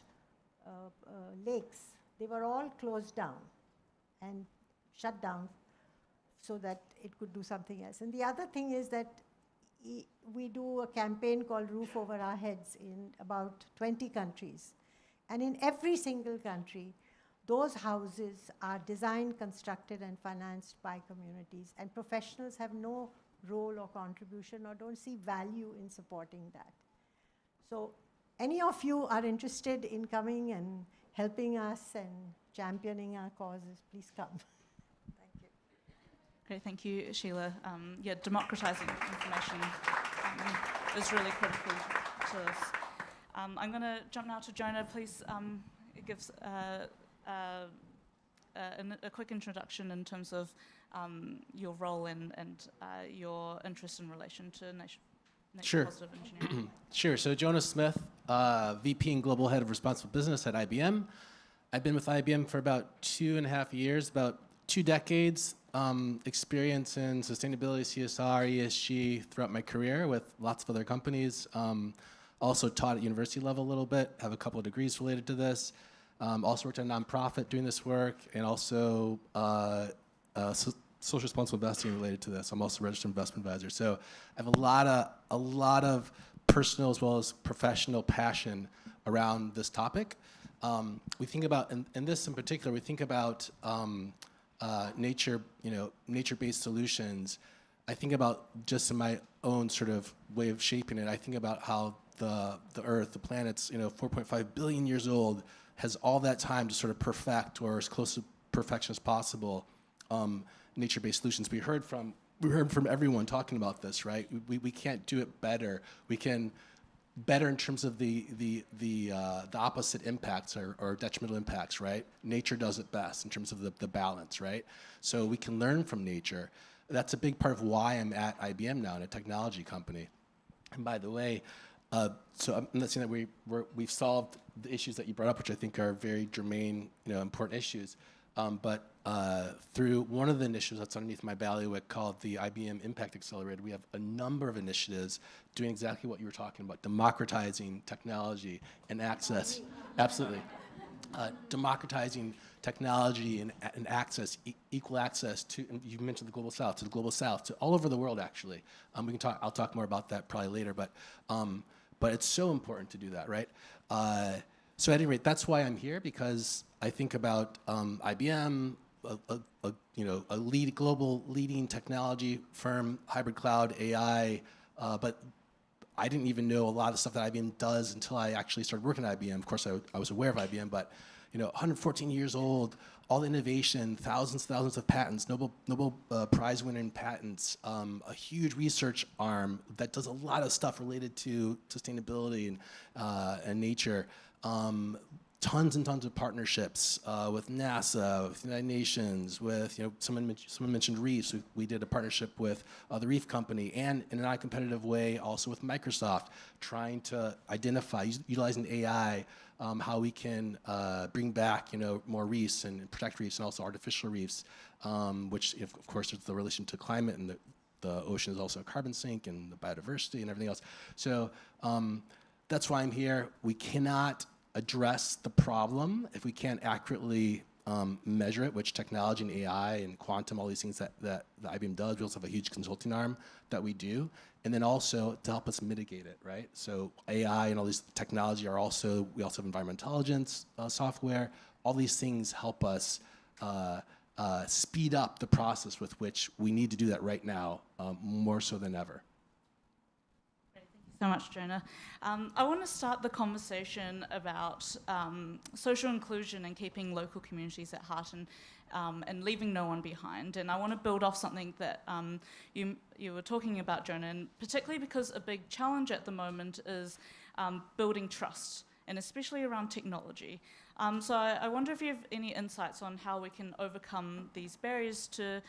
lakes. They were all closed down and shut down so that it could do something else. And the other thing is that we do a campaign called Roof Over Our Heads in about 20 countries. And in every single country, those houses are designed, constructed, and financed by communities. And professionals have no role or contribution or don't see value in supporting that. So any of you are interested in coming and helping us and championing our causes, please come. Thank you. Great, thank you, Sheila. Yeah, democratizing information is really critical to this. I'm going to jump now to Jonah. Please give a quick introduction in terms of your role and your interest in relation to nature positive engineering. Sure. So Jonah Smith, VP and Global Head of Responsible Business at IBM. I've been with IBM for about 2.5 years, about 2 decades. Experience in sustainability, CSR, ESG throughout my career with lots of other companies. Also taught at university level a little bit, have a couple of degrees related to this. Also worked at a nonprofit doing this work, and also social responsible investing related to this. I'm also a registered investment advisor. So I have a lot of personal as well as professional passion around this topic. We think about, in this in particular, we think about nature-based solutions. I think about just in my own sort of way of shaping it. I think about how the Earth, the planet's 4.5 billion years old, has all that time to sort of perfect, or as close to perfection as possible, nature-based solutions. We heard from everyone talking about this, right? We can't do it better. We can better in terms of the opposite impacts or detrimental impacts, right? Nature does it best in terms of the balance, right? So we can learn from nature. That's a big part of why I'm at IBM now, in a technology company. And by the way, so I'm not saying that we've solved the issues that you brought up, which I think are very germane, important issues. But through one of the initiatives that's underneath my bailiwick called the IBM Impact Accelerator, we have a number of initiatives doing exactly what you were talking about, democratizing technology and access. Absolutely. Democratizing technology and access, equal access to, and you mentioned the Global South, to all over the world, actually. I'll talk more about that probably later, but it's so important to do that, right? So at any rate, that's why I'm here, because I think about IBM, a global leading technology firm, hybrid cloud, AI, but I didn't even know a lot of the stuff that IBM does until I actually started working at IBM. Of course, I was aware of IBM, but 114 years old, all the innovation, thousands of patents, Nobel Prize winning patents, a huge research arm that does a lot of stuff related to sustainability and nature. Tons and tons of partnerships with NASA, with the United Nations, with someone mentioned reefs. We did a partnership with the reef company, and in a non-competitive way, also with Microsoft, trying to identify, utilizing AI, how we can bring back more reefs and protect reefs, and also artificial reefs, which of course is the relation to climate, and the ocean is also a carbon sink, and the biodiversity and everything else. So that's why I'm here. We cannot address the problem if we can't accurately measure it, which technology and AI and quantum, all these things that the IBM does. We also have a huge consulting arm that we do, and then also to help us mitigate it, right? So AI and all these technology we also have environmental intelligence software. All these things help us speed up the process with which we need to do that right now, more so than ever. So much, Jonah. I want to start the conversation about social inclusion and keeping local communities at heart and leaving no one behind. And I want to build off something that you were talking about, Jonah, and particularly because a big challenge at the moment is building trust and especially around technology. So I wonder if you have any insights on how we can overcome these barriers to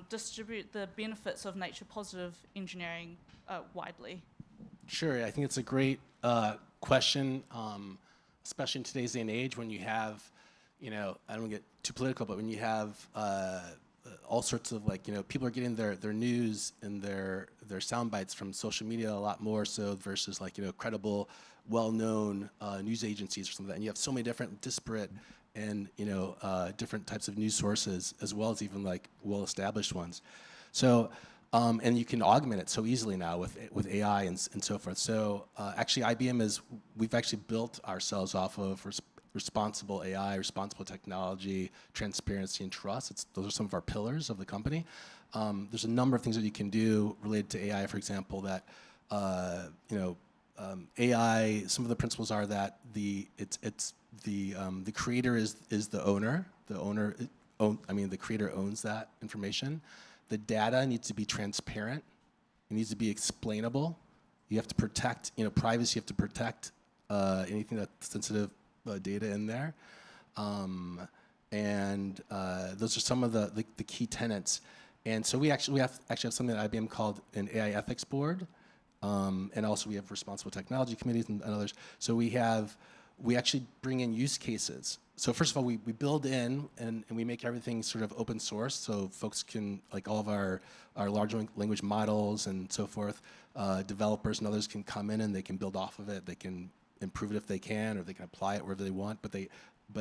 distribute the benefits of nature positive engineering widely. Sure, I think it's a great question, especially in today's day and age when you have, I don't want to get too political, but when you have all sorts of people are getting their news and their sound bites from social media a lot more so versus credible, well-known news agencies or something like that. And you have so many different disparate and different types of news sources as well as even well-established ones. So and you can augment it so easily now with AI and so forth. So actually we've actually built ourselves off of responsible AI, responsible technology, transparency, and trust. Those are some of our pillars of the company. There's a number of things that you can do related to AI, for example, that AI, some of the principles are that the creator is the owner. The creator owns that information. The data needs to be transparent. It needs to be explainable. You have to protect, privacy. You have to protect anything that's sensitive data in there. And those are some of the key tenets. And so we actually have something at IBM called an AI ethics board. And also we have responsible technology committees and others. So we actually bring in use cases. So first of all, we build in and we make everything sort of open source, so folks can, all of our large language models and so forth, developers and others can come in and they can build off of it. They can improve it if they can, or they can apply it wherever they want. But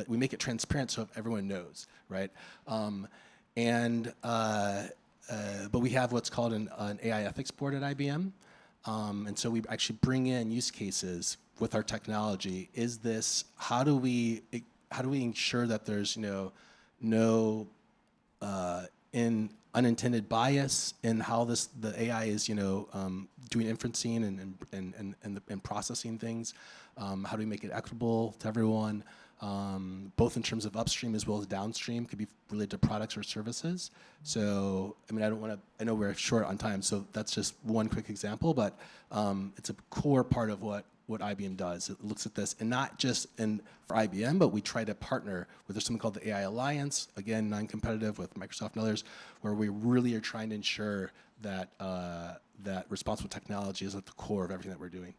we make it transparent so everyone knows, right? But we have what's called an AI ethics board at IBM. And so we actually bring in use cases with our technology. How do we ensure that there's no unintended bias in how the AI is doing inferencing and processing things? How do we make it equitable to everyone, both in terms of upstream as well as downstream? Could be related to products or services. So I know we're short on time, so that's just one quick example, but it's a core part of what IBM does. It looks at this, and not just for IBM, but we try to partner with something called the AI Alliance, again, non-competitive with Microsoft and others, where we really are trying to ensure that that responsible technology is at the core of everything that we're doing.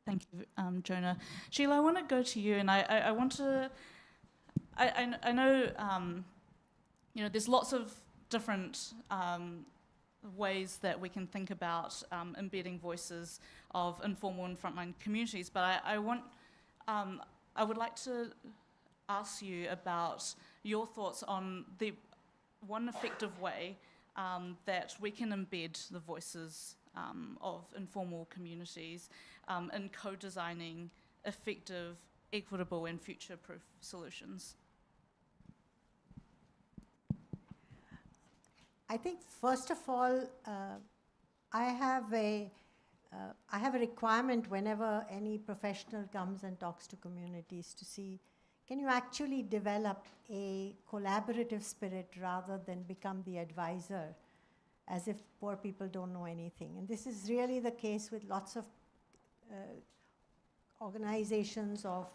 Thank you, Jonah. Sheila, I want to go to you, and I want to. I know, there's lots of different ways that we can think about embedding voices of informal and frontline communities, but I would like to ask you about your thoughts on the one effective way that we can embed the voices of informal communities in co-designing effective, equitable, and future-proof solutions. I think first of all, I have a requirement whenever any professional comes and talks to communities to see, can you actually develop a collaborative spirit rather than become the advisor, as if poor people don't know anything. And this is really the case with lots of organizations of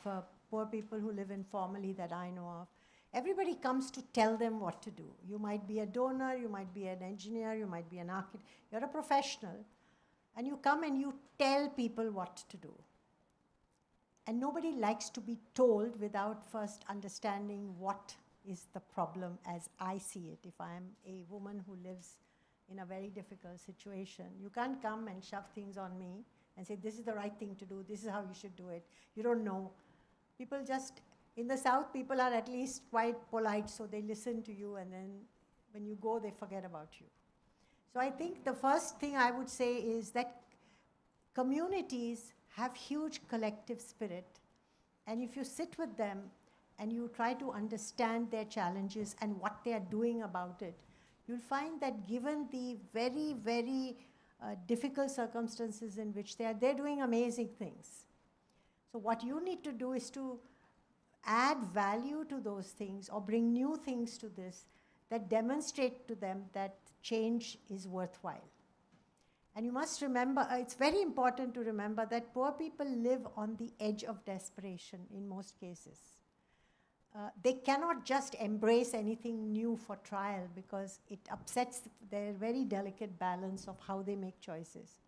poor people who live informally that I know of. Everybody comes to tell them what to do. You might be a donor, you might be an engineer, you might be an architect. You're a professional, and you come and you tell people what to do. And nobody likes to be told without first understanding what is the problem as I see it. If I'm a woman who lives in a very difficult situation, you can't come and shove things on me and say, this is the right thing to do, this is how you should do it. You don't know. People just, in the South, people are at least quite polite, so they listen to you, and then when you go, they forget about you. So I think the first thing I would say is that communities have huge collective spirit, and if you sit with them and you try to understand their challenges and what they are doing about it, you'll find that given the very, very difficult circumstances in which they're doing amazing things. So what you need to do is to add value to those things or bring new things to this that demonstrate to them that change is worthwhile. And you must remember, it's very important to remember that poor people live on the edge of desperation in most cases. They cannot just embrace anything new for trial because it upsets their very delicate balance of how they make choices.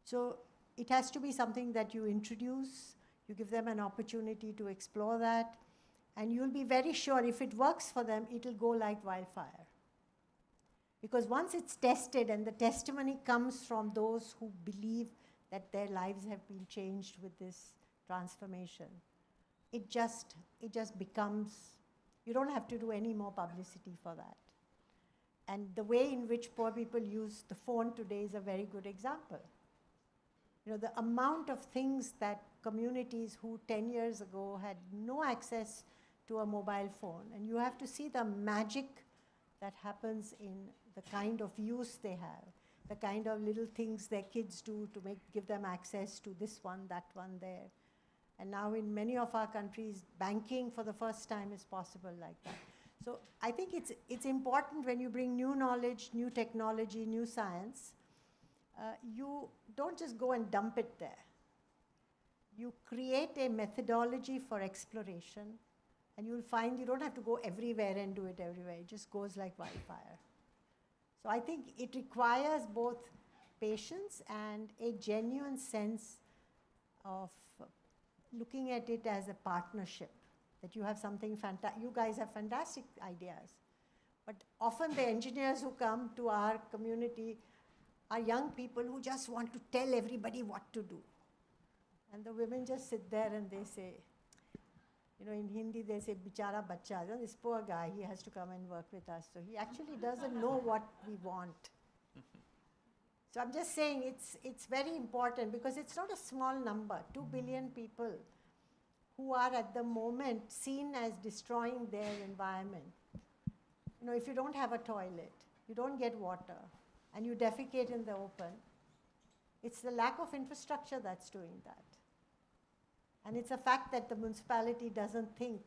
So it has to be something that you introduce, you give them an opportunity to explore that, and you'll be very sure if it works for them, it'll go like wildfire. Because once it's tested and the testimony comes from those who believe that their lives have been changed with this transformation, it just becomes, you don't have to do any more publicity for that. And the way in which poor people use the phone today is a very good example. You know, the amount of things that communities who 10 years ago had no access to a mobile phone, and you have to see the magic that happens in the kind of use they have, the kind of little things their kids do to give them access to this one, that one, there. And now in many of our countries, banking for the first time is possible like that. So I think it's important when you bring new knowledge, new technology, new science, you don't just go and dump it there. You create a methodology for exploration, and you'll find you don't have to go everywhere and do it everywhere. It just goes like wildfire. So I think it requires both patience and a genuine sense of looking at it as a partnership, that you have something fantastic. You guys have fantastic ideas. But often the engineers who come to our community are young people who just want to tell everybody what to do. And the women just sit there and they say, you know, in Hindi they say, bichara bacha, this poor guy, he has to come and work with us. So he actually doesn't know what we want. So I'm just saying it's very important because it's not a small number, 2 billion people who are at the moment seen as destroying their environment. You know, if you don't have a toilet, you don't get water, and you defecate in the open, it's the lack of infrastructure that's doing that. And it's a fact that the municipality doesn't think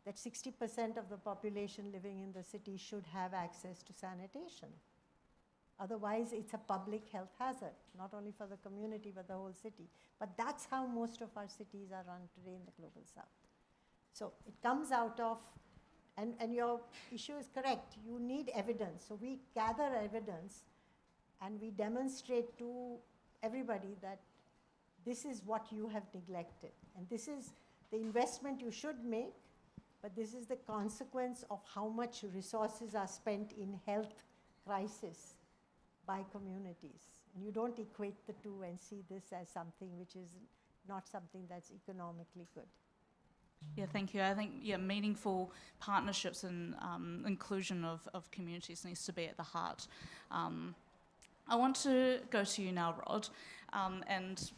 that 60% of the population living in the city should have access to sanitation. Otherwise, it's a public health hazard, not only for the community, but the whole city. But that's how most of our cities are run today in the global south. So it comes out of, and your issue is correct, you need evidence. So we gather evidence and we demonstrate to everybody that this is what you have neglected. And this is the investment you should make, but this is the consequence of how much resources are spent in health crisis by communities. And you don't equate the two and see this as something which is not something that's economically good. Yeah, thank you. I think, yeah, meaningful partnerships and inclusion of communities needs to be at the heart. I want to go to you now, Rod, and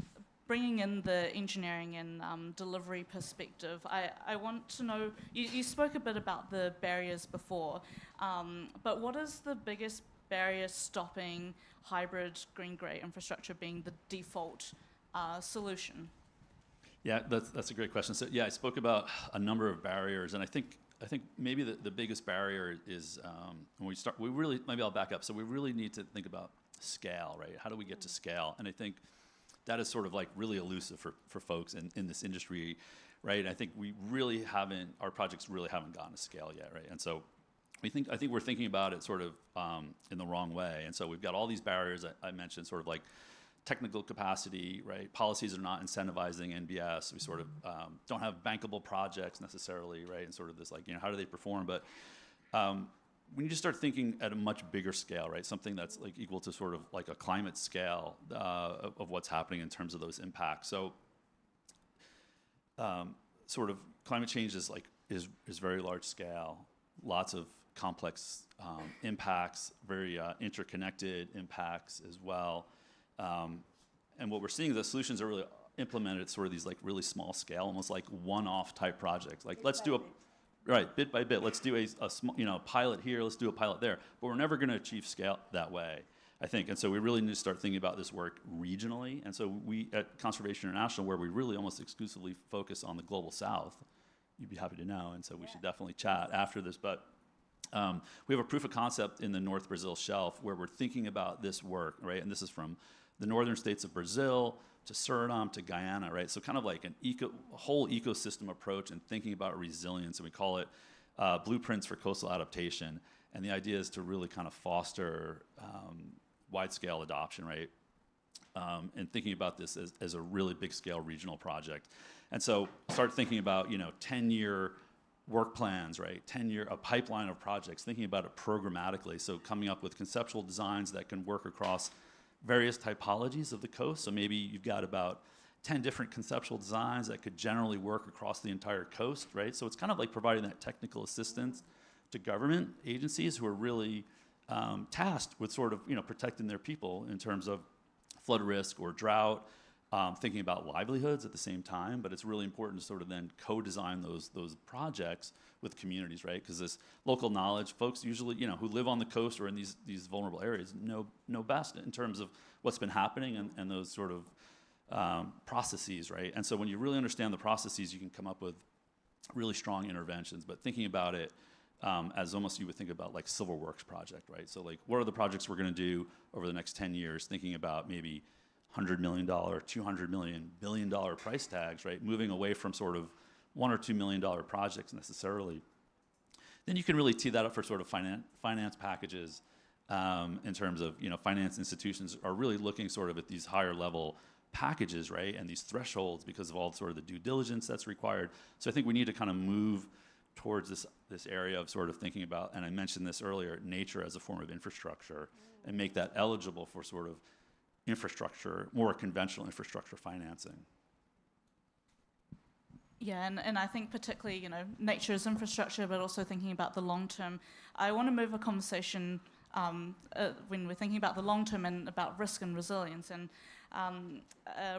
bringing in the engineering and delivery perspective, I want to know, you spoke a bit about the barriers before, but what is the biggest barrier stopping hybrid green-grey infrastructure being the default solution? Yeah, that's a great question. So yeah, I spoke about a number of barriers, and I think maybe the biggest barrier is when we start. Maybe I'll back up. So we really need to think about scale, right? How do we get to scale? And I think that is sort of like really elusive for folks in this industry, right? I think our projects really haven't gotten to scale yet, right? And so I think we're thinking about it sort of in the wrong way. And so we've got all these barriers I mentioned, sort of like technical capacity, right? Policies are not incentivizing NBS. We sort of don't have bankable projects necessarily, right? And sort of this like, you know, how do they perform? But we need to start thinking at a much bigger scale, right? Something that's like equal to sort of like a climate scale of what's happening in terms of those impacts. So sort of climate change is very large scale, lots of complex impacts, very interconnected impacts as well. And what we're seeing is the solutions are really implemented at sort of these like really small scale, almost like one-off type projects. Like let's do bit by bit. Let's do a pilot here. Let's do a pilot there. But we're never going to achieve scale that way, I think. And so we really need to start thinking about this work regionally. And so we at Conservation International, where we really almost exclusively focus on the global south, you'd be happy to know. And so we should definitely chat after this. But We have a proof of concept in the North Brazil shelf where we're thinking about this work, right? And this is from the northern states of Brazil to Suriname to Guyana, right? So kind of like a whole ecosystem approach and thinking about resilience, and we call it blueprints for coastal adaptation. And the idea is to really kind of foster wide-scale adoption, right? And thinking about this as a really big-scale regional project. And so start thinking about, 10-year work plans, right? A pipeline of projects, thinking about it programmatically. So coming up with conceptual designs that can work across various typologies of the coast. So maybe you've got about 10 different conceptual designs that could generally work across the entire coast, right? So it's kind of like providing that technical assistance to government agencies who are really tasked with sort of, protecting their people in terms of flood risk or drought, thinking about livelihoods at the same time. But it's really important to sort of then co-design those projects with communities, right? Because this local knowledge, folks usually, who live on the coast or in these vulnerable areas know best in terms of what's been happening and those sort of processes, right? And so when you really understand the processes, you can come up with really strong interventions. But thinking about it as almost you would think about like civil works project, right? So like, what are the projects we're going to do over the next 10 years? Thinking about maybe $100 million, $200 million, $1 billion price tags, right? Moving away from sort of $1 or $2 million projects necessarily. Then you can really tee that up for sort of finance packages in terms of, finance institutions are really looking sort of at these higher level packages, right? And these thresholds because of all sort of the due diligence that's required. So I think we need to kind of move towards this area of sort of thinking about, and I mentioned this earlier, nature as a form of infrastructure, and make that eligible for sort of infrastructure, more conventional infrastructure financing. Yeah, and I think particularly, nature as infrastructure, but also thinking about the long term. I want to move a conversation when we're thinking about the long term and about risk and resilience. And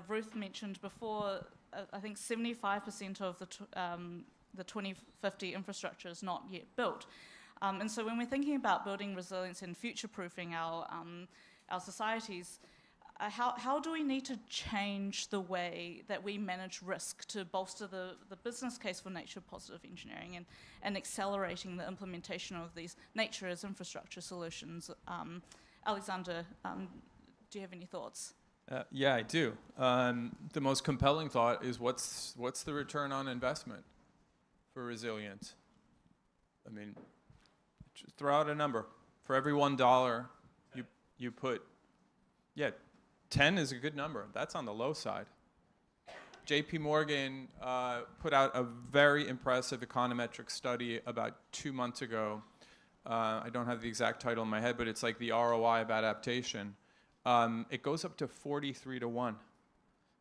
Ruth mentioned before, I think 75% of the 2050 infrastructure is not yet built. And so when we're thinking about building resilience and future-proofing our societies, how do we need to change the way that we manage risk to bolster the business case for nature positive engineering and accelerating the implementation of these nature as infrastructure solutions? Alexander, do you have any thoughts? Yeah, I do. The most compelling thought is what's the return on investment for resilience? I mean, just throw out a number. For every $1 you put, 10 is a good number. That's on the low side. JP Morgan put out a very impressive econometric study about 2 months ago. I don't have the exact title in my head, but it's like the ROI of adaptation. It goes up to 43 to 1.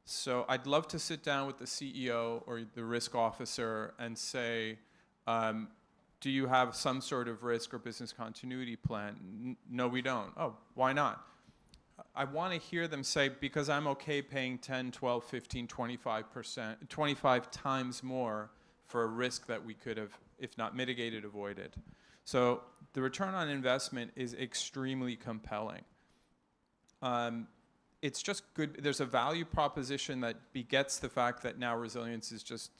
So I'd love to sit down with the CEO or the risk officer and say, do you have some sort of risk or business continuity plan? No, we don't. Oh, why not? I want to hear them say, because I'm okay paying 10, 12, 15, 25%, 25 times more for a risk that we could have, if not mitigated, avoided. So the return on investment is extremely compelling. It's just good. There's a value proposition that begets the fact that now resilience is just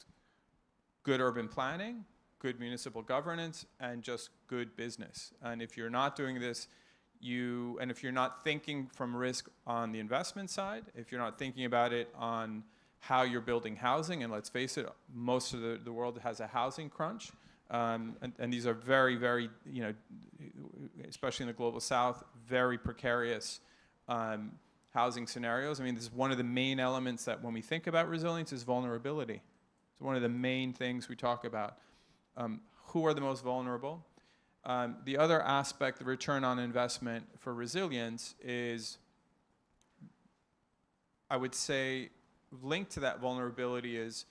good urban planning, good municipal governance, and just good business. And if you're not doing this, and if you're not thinking from risk on the investment side, if you're not thinking about it on how you're building housing, and let's face it, most of the world has a housing crunch, and these are very, very, especially in the global south, very precarious housing scenarios. I mean, this is one of the main elements that when we think about resilience is vulnerability. It's one of the main things we talk about. Who are the most vulnerable? The other aspect, the return on investment for resilience is, I would say, linked to that vulnerability is,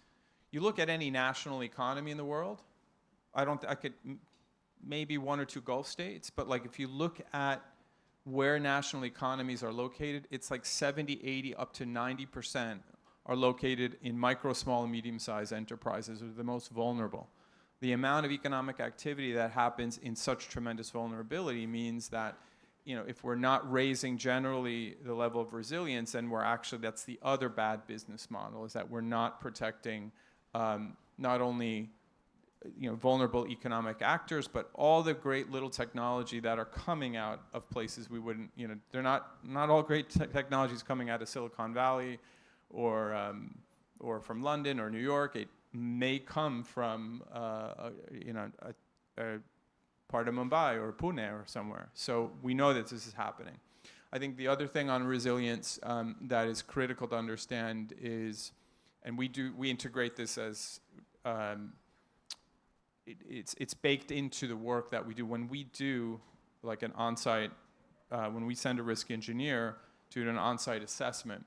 you look at any national economy in the world, I could, maybe 1 or 2 Gulf states, but like if you look at where national economies are located, it's like 70, 80, up to 90% are located in micro, small, and medium-sized enterprises, are the most vulnerable. The amount of economic activity that happens in such tremendous vulnerability means that, if we're not raising generally the level of resilience, then that's the other bad business model, is that we're not protecting not only vulnerable economic actors, but all the great little technology that are coming out of places we wouldn't, they're not all great technologies coming out of Silicon Valley or from London or New York. It may come from a part of Mumbai or Pune or somewhere. So we know that this is happening. I think the other thing on resilience that is critical to understand is, and we integrate this as it's baked into the work that we do. When we do like an on-site, when we send a risk engineer to do an on-site assessment,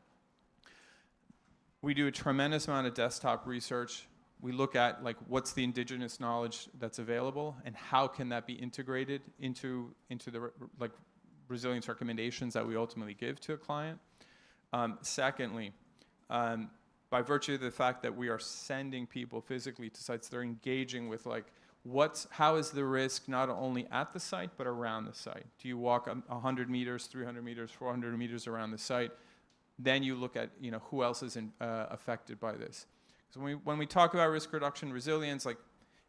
we do a tremendous amount of desktop research. We look at like what's the indigenous knowledge that's available and how can that be integrated into the like resilience recommendations that we ultimately give to a client. Secondly, by virtue of the fact that we are sending people physically to sites, they're engaging with like how is the risk not only at the site but around the site? Do you walk 100 meters, 300 meters, 400 meters around the site? Then you look at who else is affected by this. So when we talk about risk reduction resilience, like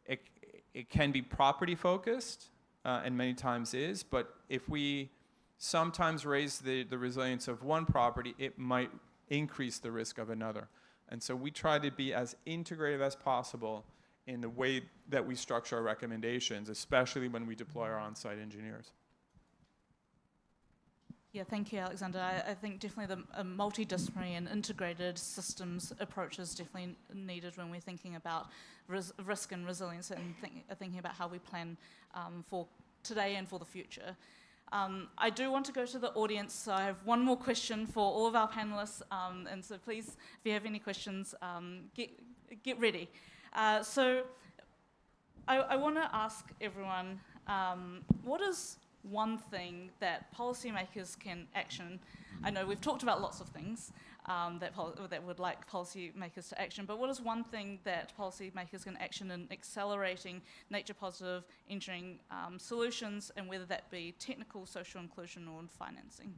it can be property focused and many times is, but if we sometimes raise the resilience of one property, it might increase the risk of another. And so we try to be as integrative as possible in the way that we structure our recommendations, especially when we deploy our on-site engineers. Yeah, thank you, Alexander. I think definitely the multidisciplinary and integrated systems approach is definitely needed when we're thinking about risk and resilience and thinking about how we plan for today and for the future. I do want to go to the audience, so I have one more question for all of our panelists, and so please, if you have any questions, get ready. So I want to ask everyone, what is one thing that policymakers can action? I know we've talked about lots of things that would like policymakers to action, but what is one thing that policymakers can action in accelerating nature-positive engineering solutions, and whether that be technical, social inclusion, or financing?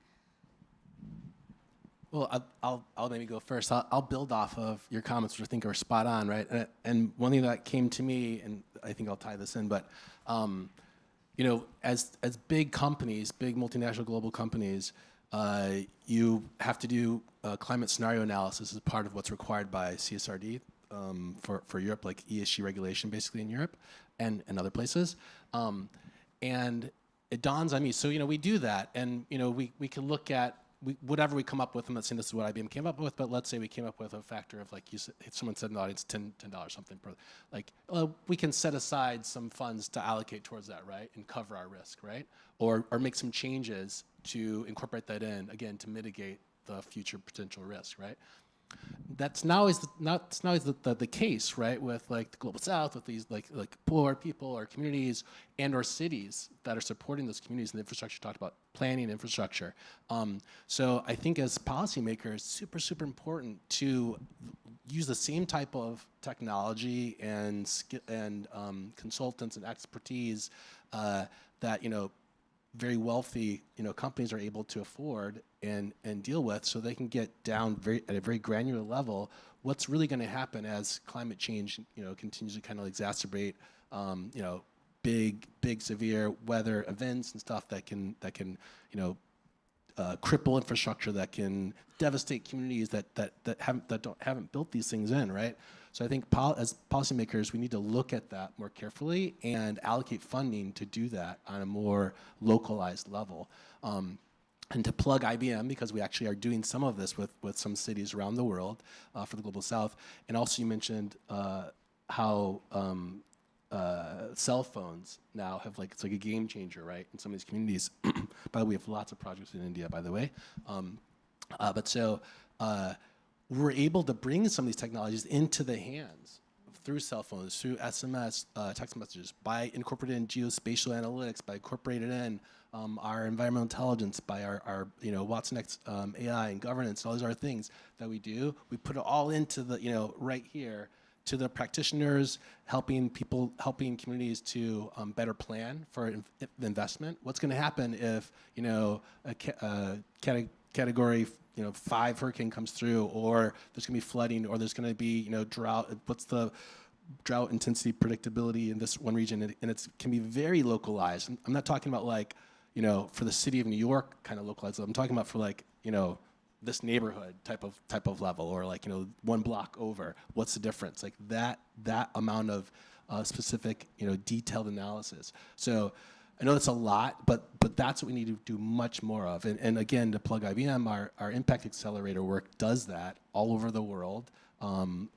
Well, I'll maybe go first. I'll build off of your comments, which I think are spot on, right? And one thing that came to me, and I think I'll tie this in, but as big companies, big multinational global companies, you have to do climate scenario analysis as part of what's required by CSRD for Europe, like ESG regulation basically in Europe and other places. And it dawns on me, so we do that, and we can look at whatever we come up with. I'm not saying this is what IBM came up with, but let's say we came up with a factor of, like someone said in the audience, $10 something per, we can set aside some funds to allocate towards that, right, and cover our risk, right, or make some changes to incorporate that in, again, to mitigate the future potential risk, right? That's not always the case, right, with like the Global South, with these like poor people or communities and or cities that are supporting those communities and the infrastructure. Talked about planning and infrastructure. So I think as policymakers, super important to use the same type of technology and consultants and expertise that very wealthy companies are able to afford and deal with, so they can get down at a very granular level what's really going to happen as climate change continues to kind of exacerbate big severe weather events and stuff that can cripple infrastructure, that can devastate communities that haven't built these things in, right? So I think as policymakers, we need to look at that more carefully and allocate funding to do that on a more localized level. And to plug IBM, because we actually are doing some of this with some cities around the world for the Global South. And also you mentioned how cell phones now have it's like a game changer, right, in some of these communities. By the way, we have lots of projects in India, by the way. We're able to bring some of these technologies into the hands through cell phones, through SMS, text messages, by incorporating in geospatial analytics, by incorporating in our environmental intelligence, by our Watson X AI and governance, all these other things that we do. We put it all into the right here to the practitioners, helping communities to better plan for the investment. What's going to happen if a category 5 hurricane comes through, or there's going to be flooding, or there's going to be drought? What's the drought intensity predictability in this one region, and it can be very localized. I'm not talking about like, you know, for the city of New York kind of localized. I'm talking about for like, you know, this neighborhood type of level, or like, you know, one block over. What's the difference? Like that amount of specific, you know, detailed analysis. So I know that's a lot, but that's what we need to do much more of. And again, to plug IBM, our Impact Accelerator work does that all over the world,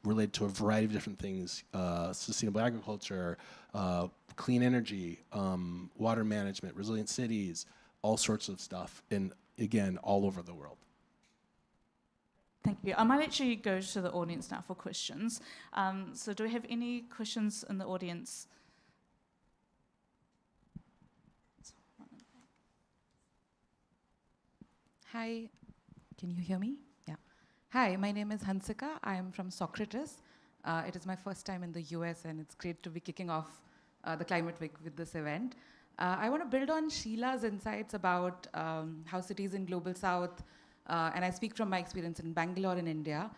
related to a variety of different things, sustainable agriculture, clean energy, water management, resilient cities, all sorts of stuff, and again, all over the world. Thank you. I might actually go to the audience now for questions. So do we have any questions in the audience? Hi, can you hear me? Yeah. Hi, my name is Hansika. I am from Socrates. It is my first time in the US, and it's great to be kicking off the Climate Week with this event. I want to build on Sheila's insights about how cities in Global South, and I speak from my experience in Bangalore in India,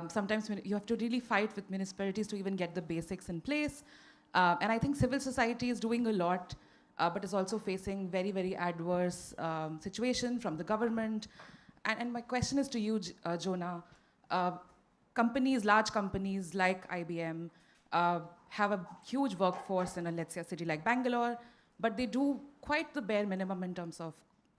sometimes you have to really fight with municipalities to even get the basics in place. And I think civil society is doing a lot, but is also facing very, very adverse situation from the government. And my question is to you, Jonah. Companies, large companies like IBM, have a huge workforce in, let's say, a city like Bangalore, but they do quite the bare minimum in terms of,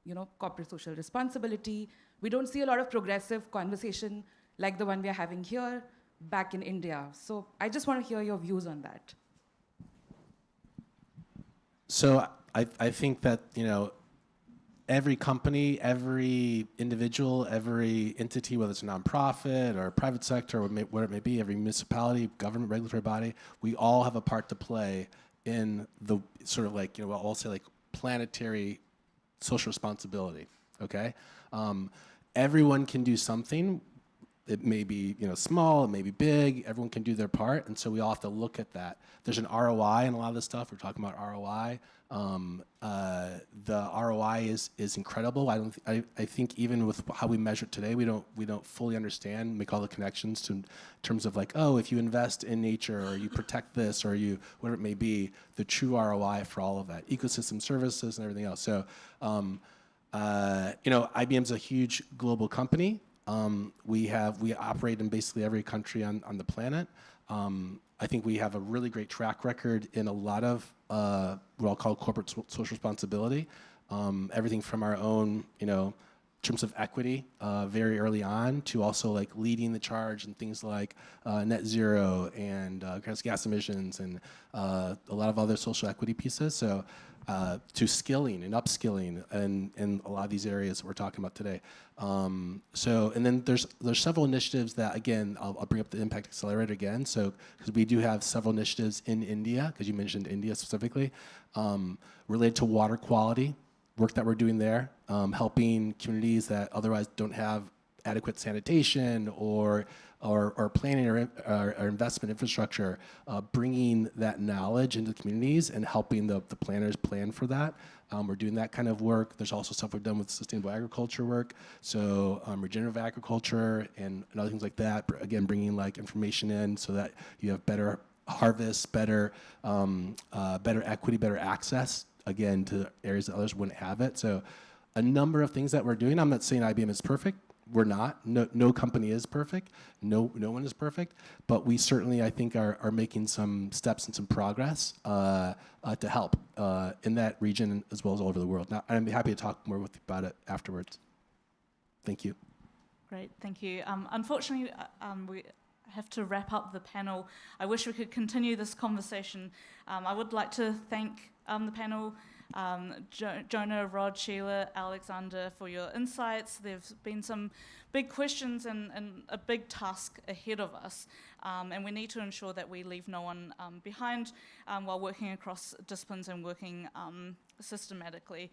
you know, corporate social responsibility. We don't see a lot of progressive conversation like the one we are having here back in India. So I just want to hear your views on that. So I think that, you know, every company, every individual, every entity, whether it's a nonprofit or a private sector or whatever it may be, every municipality, government, regulatory body, we all have a part to play in the sort of like, you know, I'll say like planetary social responsibility, okay? Everyone can do something. It may be, you know, small, it may be big, everyone can do their part, and so we all have to look at that. There's an ROI in a lot of this stuff. We're talking about ROI. The ROI is incredible. I think even with how we measure it today, we don't fully understand, make all the connections to in terms of like, oh, if you invest in nature or you protect this or you whatever it may be, the true ROI for all of that, ecosystem services and everything else. So, you know, IBM's a huge global company. We operate in basically every country on the planet. I think we have a really great track record in a lot of what I'll call corporate social responsibility. Everything from our own, you know, in terms of equity, very early on, to also like leading the charge in things like net zero and gas emissions and a lot of other social equity pieces. So to skilling and upskilling and a lot of these areas that we're talking about today. So, and then there's several initiatives that, again, I'll bring up the Impact Accelerator again. So, because we do have several initiatives in India, because you mentioned India specifically, related to water quality, work that we're doing there, helping communities that otherwise don't have adequate sanitation or planning or investment infrastructure, bringing that knowledge into the communities and helping the planners plan for that. We're doing that kind of work. There's also stuff we've done with sustainable agriculture work, so regenerative agriculture and other things like that. Again, bringing like information in so that you have better harvests, better equity, better access, again, to areas that others wouldn't have it. So a number of things that we're doing. I'm not saying IBM is perfect. We're not. No company is perfect. No one is perfect. But we certainly, I think, are making some steps and some progress to help in that region as well as all over the world. Now, I'd be happy to talk more with you about it afterwards. Thank you. Great, thank you. Unfortunately, we have to wrap up the panel. I wish we could continue this conversation. I would like to thank the panel, Jonah, Rod, Sheila, Alexander, for your insights. There's been some big questions and a big task ahead of us, and we need to ensure that we leave no one behind while working across disciplines and working systematically.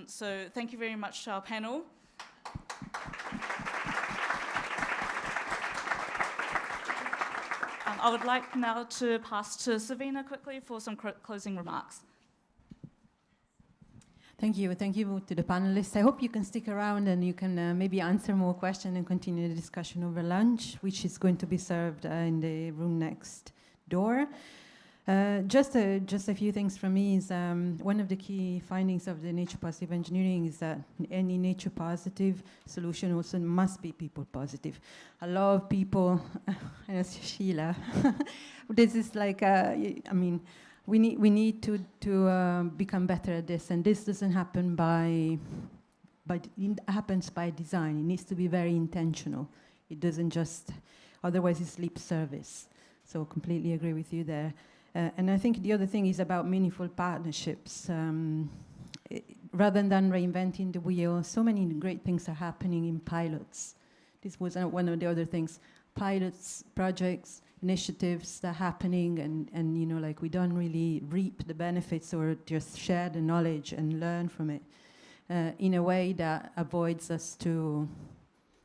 So thank you very much to our panel. I would like now to pass to Savina quickly for some closing remarks. Thank you. Thank you to the panelists. I hope you can stick around and you can maybe answer more questions and continue the discussion over lunch, which is going to be served in the room next door. Just a few things from me is one of the key findings of the nature positive engineering is that any nature positive solution also must be people positive. A lot of people, as Sheila, this is like, I mean, we need to become better at this, and this doesn't happen it happens by design. It needs to be very intentional. It doesn't just, otherwise it's lip service. So completely agree with you there. And I think the other thing is about meaningful partnerships. Rather than reinventing the wheel, so many great things are happening in pilots. This was one of the other things. Pilots, projects, initiatives that are happening, and you know, like we don't really reap the benefits or just share the knowledge and learn from it in a way that avoids us to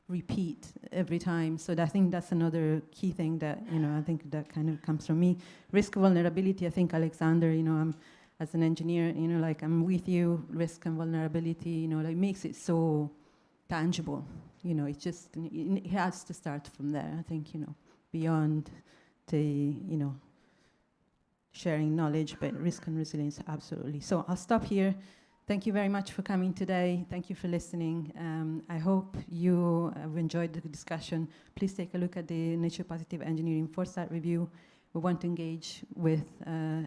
repeat every time. So I think that's another key thing that, you know, I think that kind of comes from me. Risk vulnerability, I think, Alexander, you know, I'm, as an engineer, you know, like I'm with you, risk and vulnerability, you know, like makes it so tangible. You know, it just, it has to start from there, I think, you know, beyond the, you know, sharing knowledge, but risk and resilience, absolutely. So I'll stop here. Thank you very much for coming today. Thank you for listening. I hope you have enjoyed the discussion. Please take a look at the Nature Positive Engineering Foresight Review. We want to engage with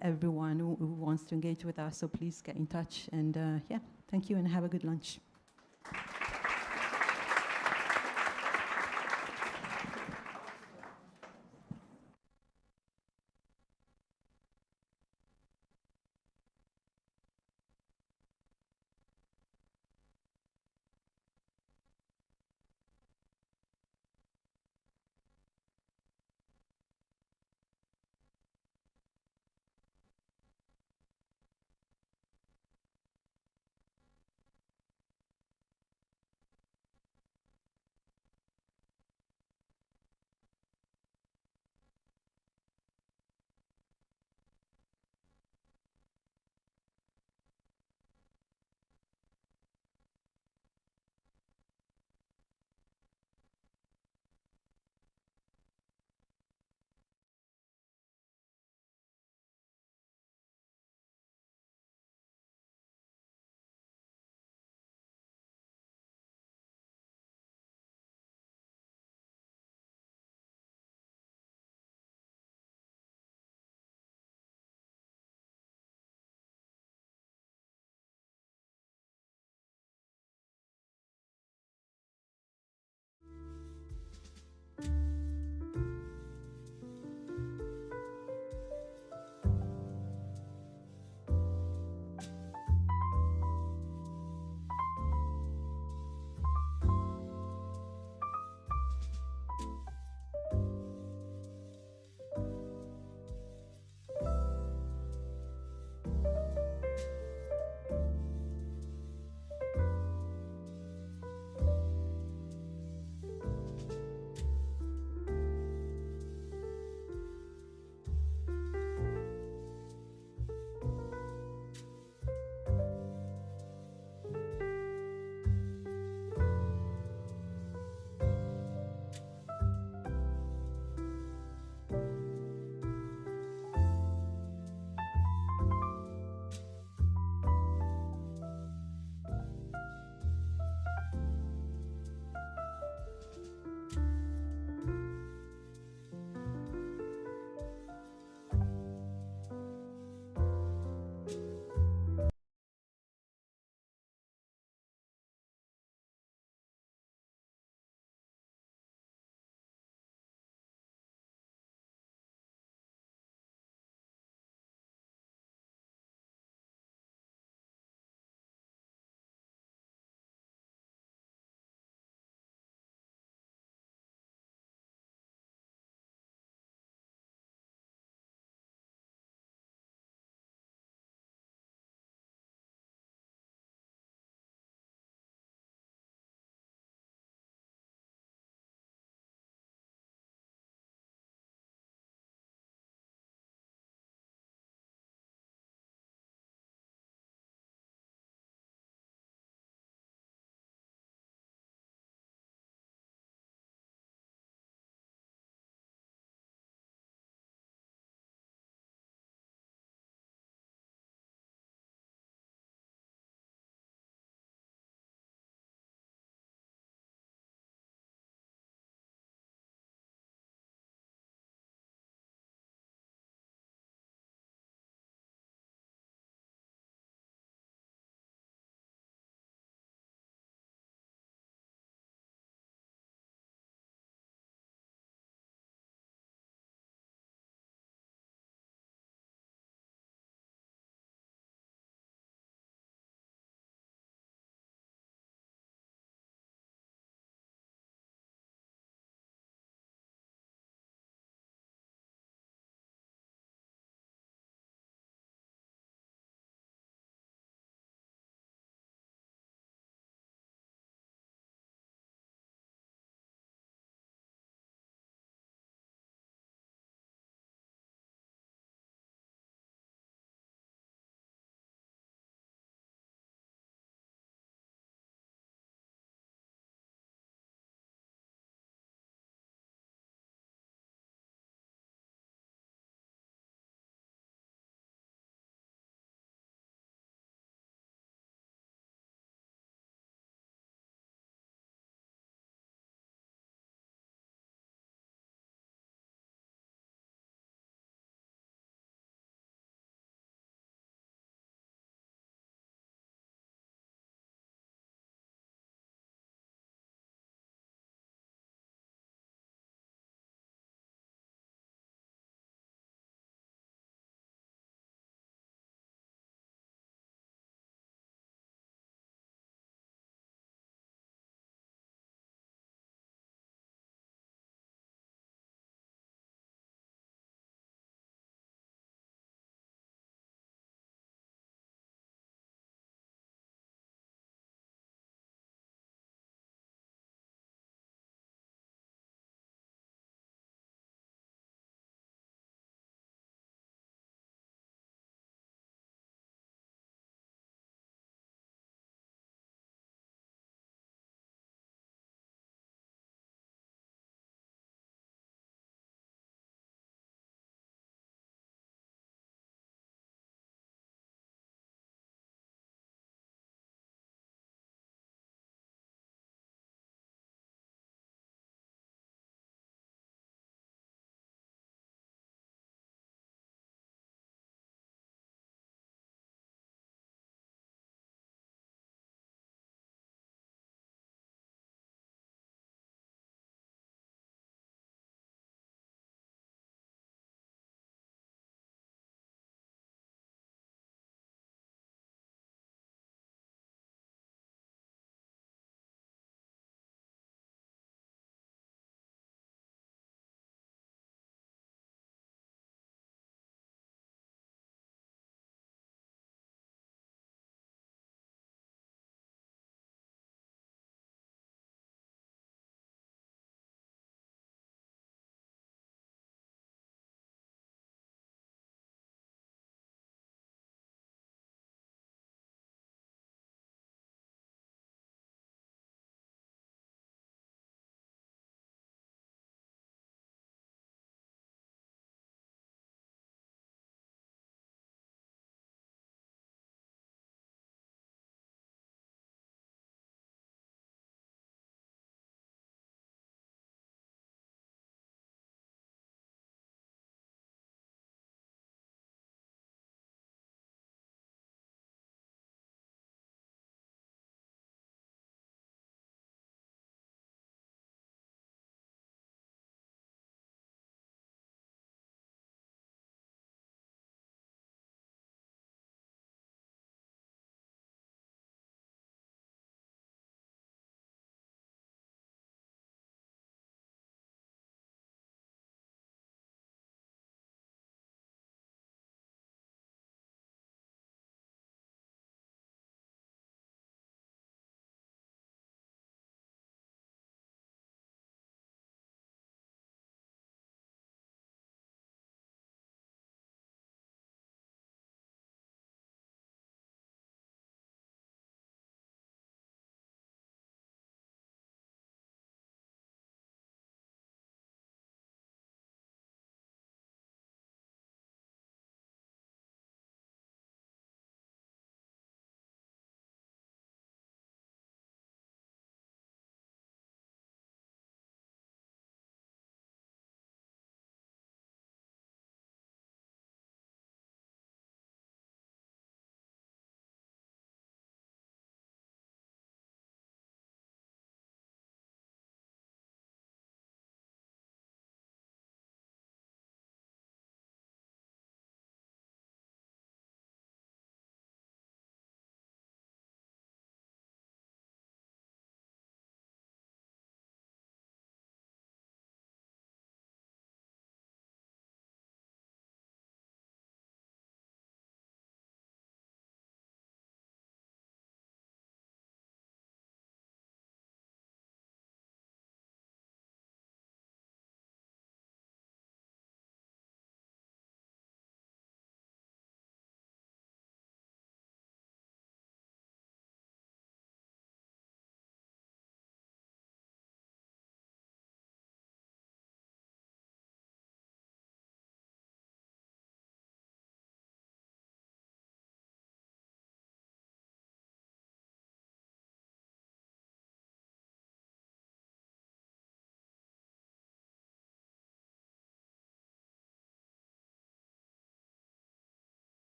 everyone who wants to engage with us, so please get in touch. And yeah, thank you and have a good lunch.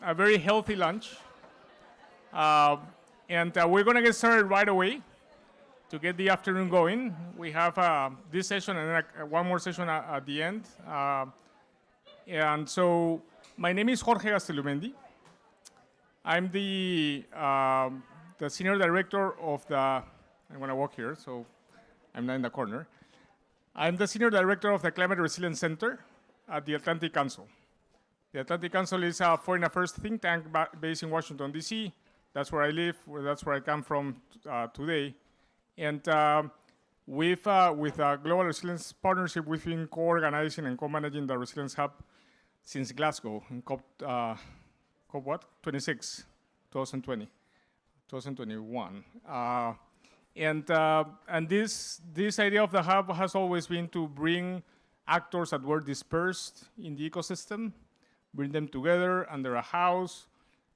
a very healthy lunch. And we're going to get started right away to get the afternoon going. We have this session and then one more session at the end. And so my name is Jorge Gastelumendi. I'm the senior director of the, I'm going to walk here, so I'm not in the corner. I'm the senior director of the Climate Resilience Center at the Atlantic Council. The Atlantic Council is a foreign affairs think tank based in Washington, D.C. That's where I live, that's where I come from today. And with Global Resilience Partnership, we've been co-organizing and co-managing the Resilience Hub since Glasgow in COP 26, 2020, 2021. And this idea of the hub has always been to bring actors that were dispersed in the ecosystem, bring them together under a house,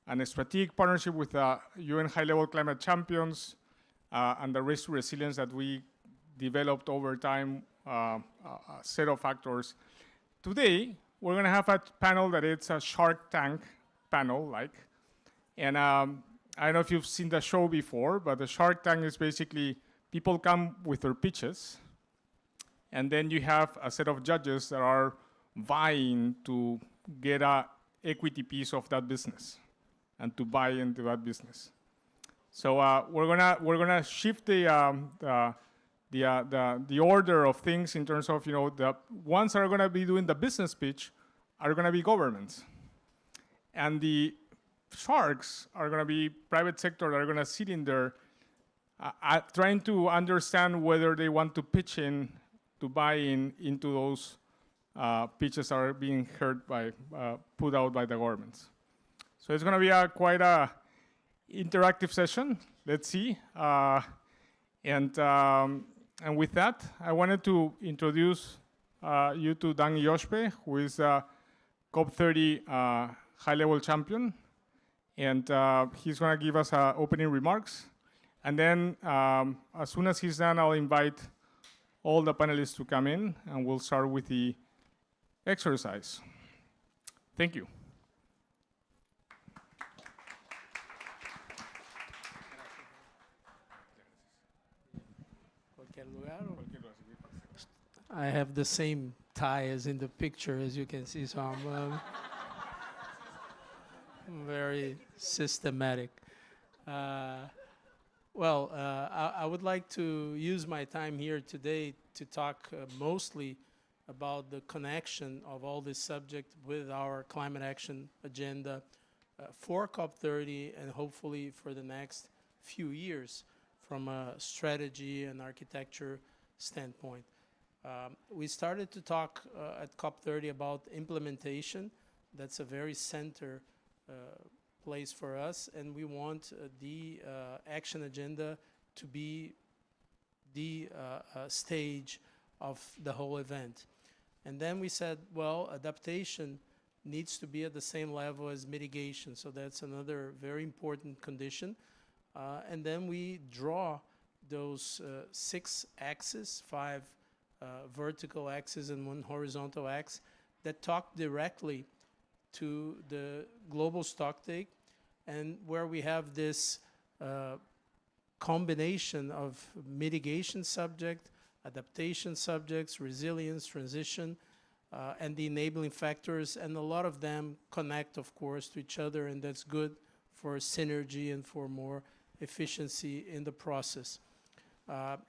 and a strategic partnership with UN high-level climate champions, and the Race to Resilience that we developed over time, a set of actors. Today, we're going to have a panel that it's a Shark Tank panel, and I don't know if you've seen the show before, but the Shark Tank is basically people come with their pitches, and then you have a set of judges that are vying to get a equity piece of that business and to buy into that business. So we're gonna shift the order of things in terms of, the ones that are gonna be doing the business pitch are gonna be governments, and the sharks are gonna be private sector that are gonna sit in there trying to understand whether they want to pitch in to buy into those pitches that are being heard by put out by the governments. So it's gonna be quite a interactive session. Let's see. And with that, I wanted to introduce you to Dan Yoshpe, who is a COP30 high-level champion. And he's going to give us opening remarks. And then as soon as he's done, I'll invite all the panelists to come in, and we'll start with the exercise. Thank you. I have the same tie as in the picture, as you can see, so I'm very systematic. I would like to use my time here today to talk mostly about the connection of all this subject with our climate action agenda for COP30 and hopefully for the next few years from a strategy and architecture standpoint. We started to talk at COP30 about implementation. That's a very center place for us, and we want the action agenda to be the stage of the whole event. And then we said, well, adaptation needs to be at the same level as mitigation, so that's another very important condition. And then we draw those 6 axes, 5 vertical axes and 1 horizontal axe, that talk directly to the global stocktake, and where we have this combination of mitigation subject, adaptation subjects, resilience, transition, and the enabling factors, and a lot of them connect, of course, to each other, and that's good for synergy and for more efficiency in the process.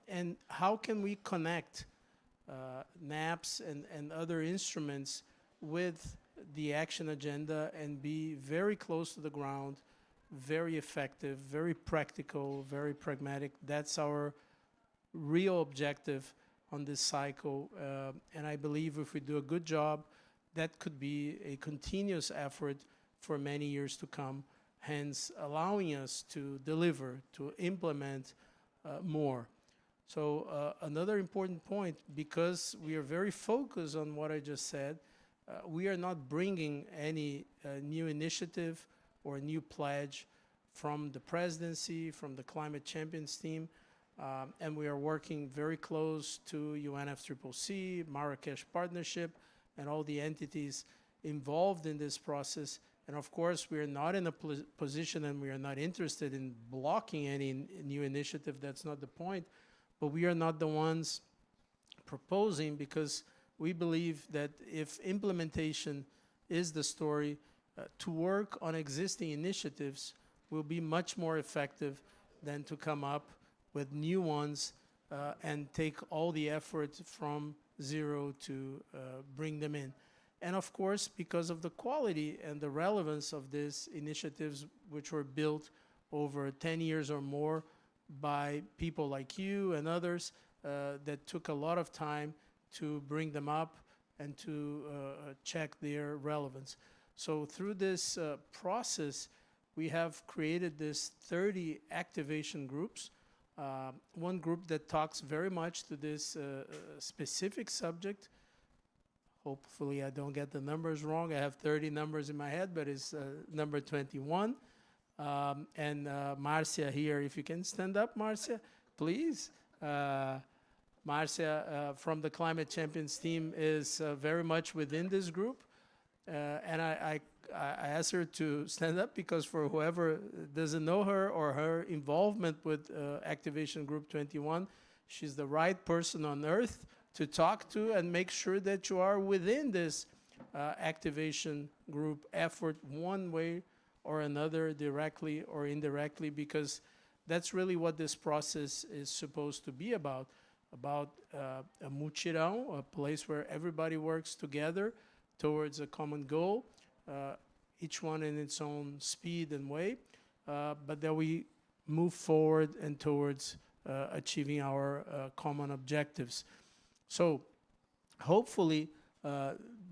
And how can we connect NAPs and other instruments with the action agenda and be very close to the ground, very effective, very practical, very pragmatic? That's our real objective on this cycle. And I believe if we do a good job, that could be a continuous effort for many years to come, hence allowing us to deliver, to implement more. So another important point, because we are very focused on what I just said, we are not bringing any new initiative or new pledge from the presidency, from the climate champions team, and we are working very close to UNFCCC, Marrakesh Partnership, and all the entities involved in this process. And of course, we are not in a position and we are not interested in blocking any new initiative. That's not the point. But we are not the ones proposing, because we believe that if implementation is the story, to work on existing initiatives will be much more effective than to come up with new ones and take all the effort from zero to bring them in. And of course, because of the quality and the relevance of these initiatives, which were built over 10 years or more by people like you and others, that took a lot of time to bring them up and to check their relevance. So through this process, we have created this 30 activation groups. One group that talks very much to this specific subject. Hopefully I don't get the numbers wrong. I have 30 numbers in my head, but it's number 21. And Marcia here, if you can stand up, Marcia, please. Marcia from the Climate Champions team is very much within this group. And I asked her to stand up because for whoever doesn't know her or her involvement with Activation Group 21, she's the right person on earth to talk to and make sure that you are within this activation group effort one way or another, directly or indirectly, because that's really what this process is supposed to be about a mutirão, a place where everybody works together towards a common goal, each one in its own speed and way, but that we move forward and towards achieving our common objectives. So hopefully,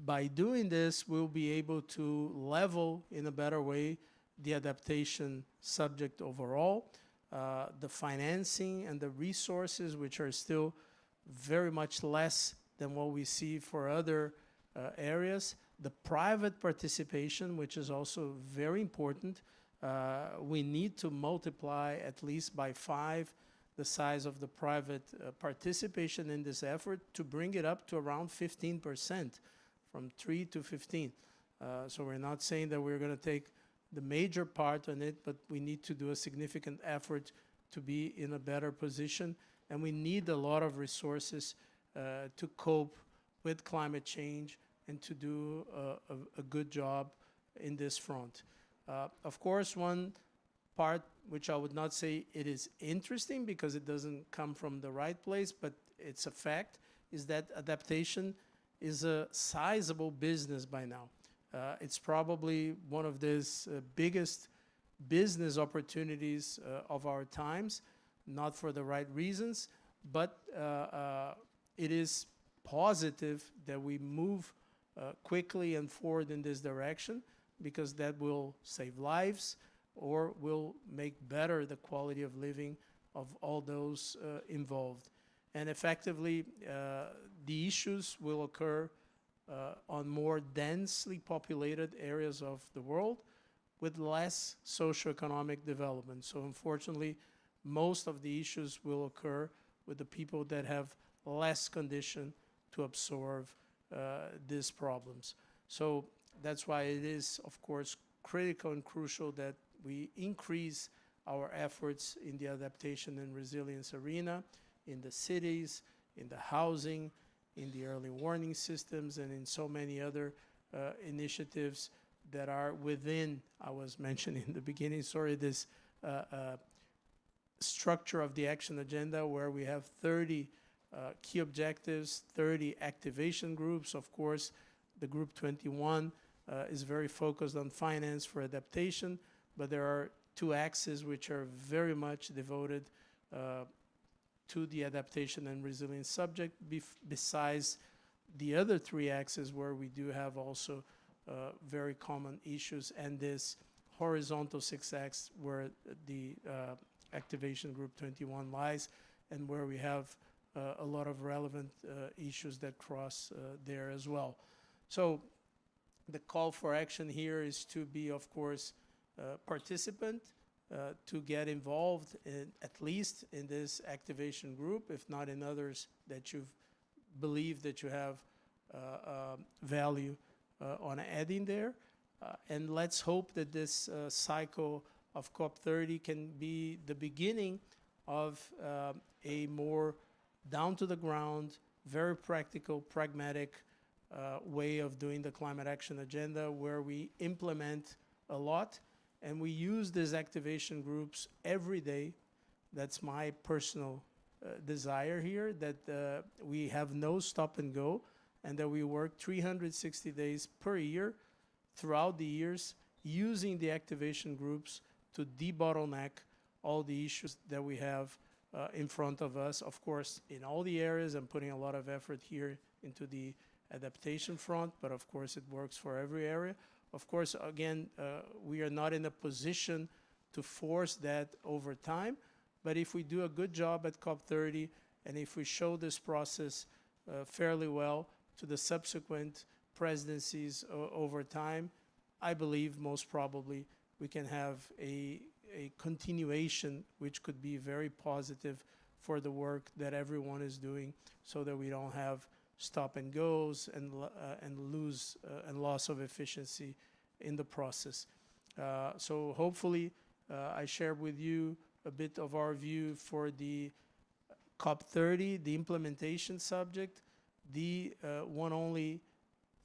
by doing this, we'll be able to level in a better way the adaptation subject overall, the financing and the resources, which are still very much less than what we see for other areas, the private participation, which is also very important. We need to multiply at least by 5 the size of the private participation in this effort to bring it up to around 15%, from 3 to 15. So we're not saying that we're going to take the major part on it, but we need to do a significant effort to be in a better position. And we need a lot of resources to cope with climate change and to do a good job in this front. Of course, one part which I would not say it is interesting because it doesn't come from the right place, but it's a fact, is that adaptation is a sizable business by now. It's probably one of the biggest business opportunities of our times, not for the right reasons, but it is positive that we move quickly and forward in this direction, because that will save lives or will make better the quality of living of all those involved. And effectively, the issues will occur on more densely populated areas of the world with less socioeconomic development. So unfortunately, most of the issues will occur with the people that have less condition to absorb these problems. So that's why it is, of course, critical and crucial that we increase our efforts in the adaptation and resilience arena, in the cities, in the housing, in the early warning systems, and in so many other initiatives that are within, I was mentioning in the beginning, sorry, this structure of the action agenda where we have 30 key objectives, 30 activation groups. Of course, the group 21 is very focused on finance for adaptation, but there are 2 axes which are very much devoted to the adaptation and resilience subject, besides the other 3 axes where we do have also very common issues, and this horizontal 6 axis where the activation group 21 lies, and where we have a lot of relevant issues that cross there as well. So the call for action here is to be, of course, participant, to get involved at least in this activation group, if not in others that you believe that you have value on adding there. And let's hope that this cycle of COP30 can be the beginning of a more down-to-the-ground, very practical, pragmatic way of doing the climate action agenda, where we implement a lot and we use these activation groups every day. That's my personal desire here, that we have no stop and go, and that we work 360 days per year throughout the years, using the activation groups to debottleneck all the issues that we have in front of us. Of course, in all the areas, I'm putting a lot of effort here into the adaptation front, but of course it works for every area. Of course, again, we are not in a position to force that over time, but if we do a good job at COP30, and if we show this process fairly well to the subsequent presidencies over time, I believe most probably we can have a continuation which could be very positive for the work that everyone is doing, so that we don't have stop and goes and lose and loss of efficiency in the process. So hopefully I shared with you a bit of our view for the COP30, the implementation subject, the one only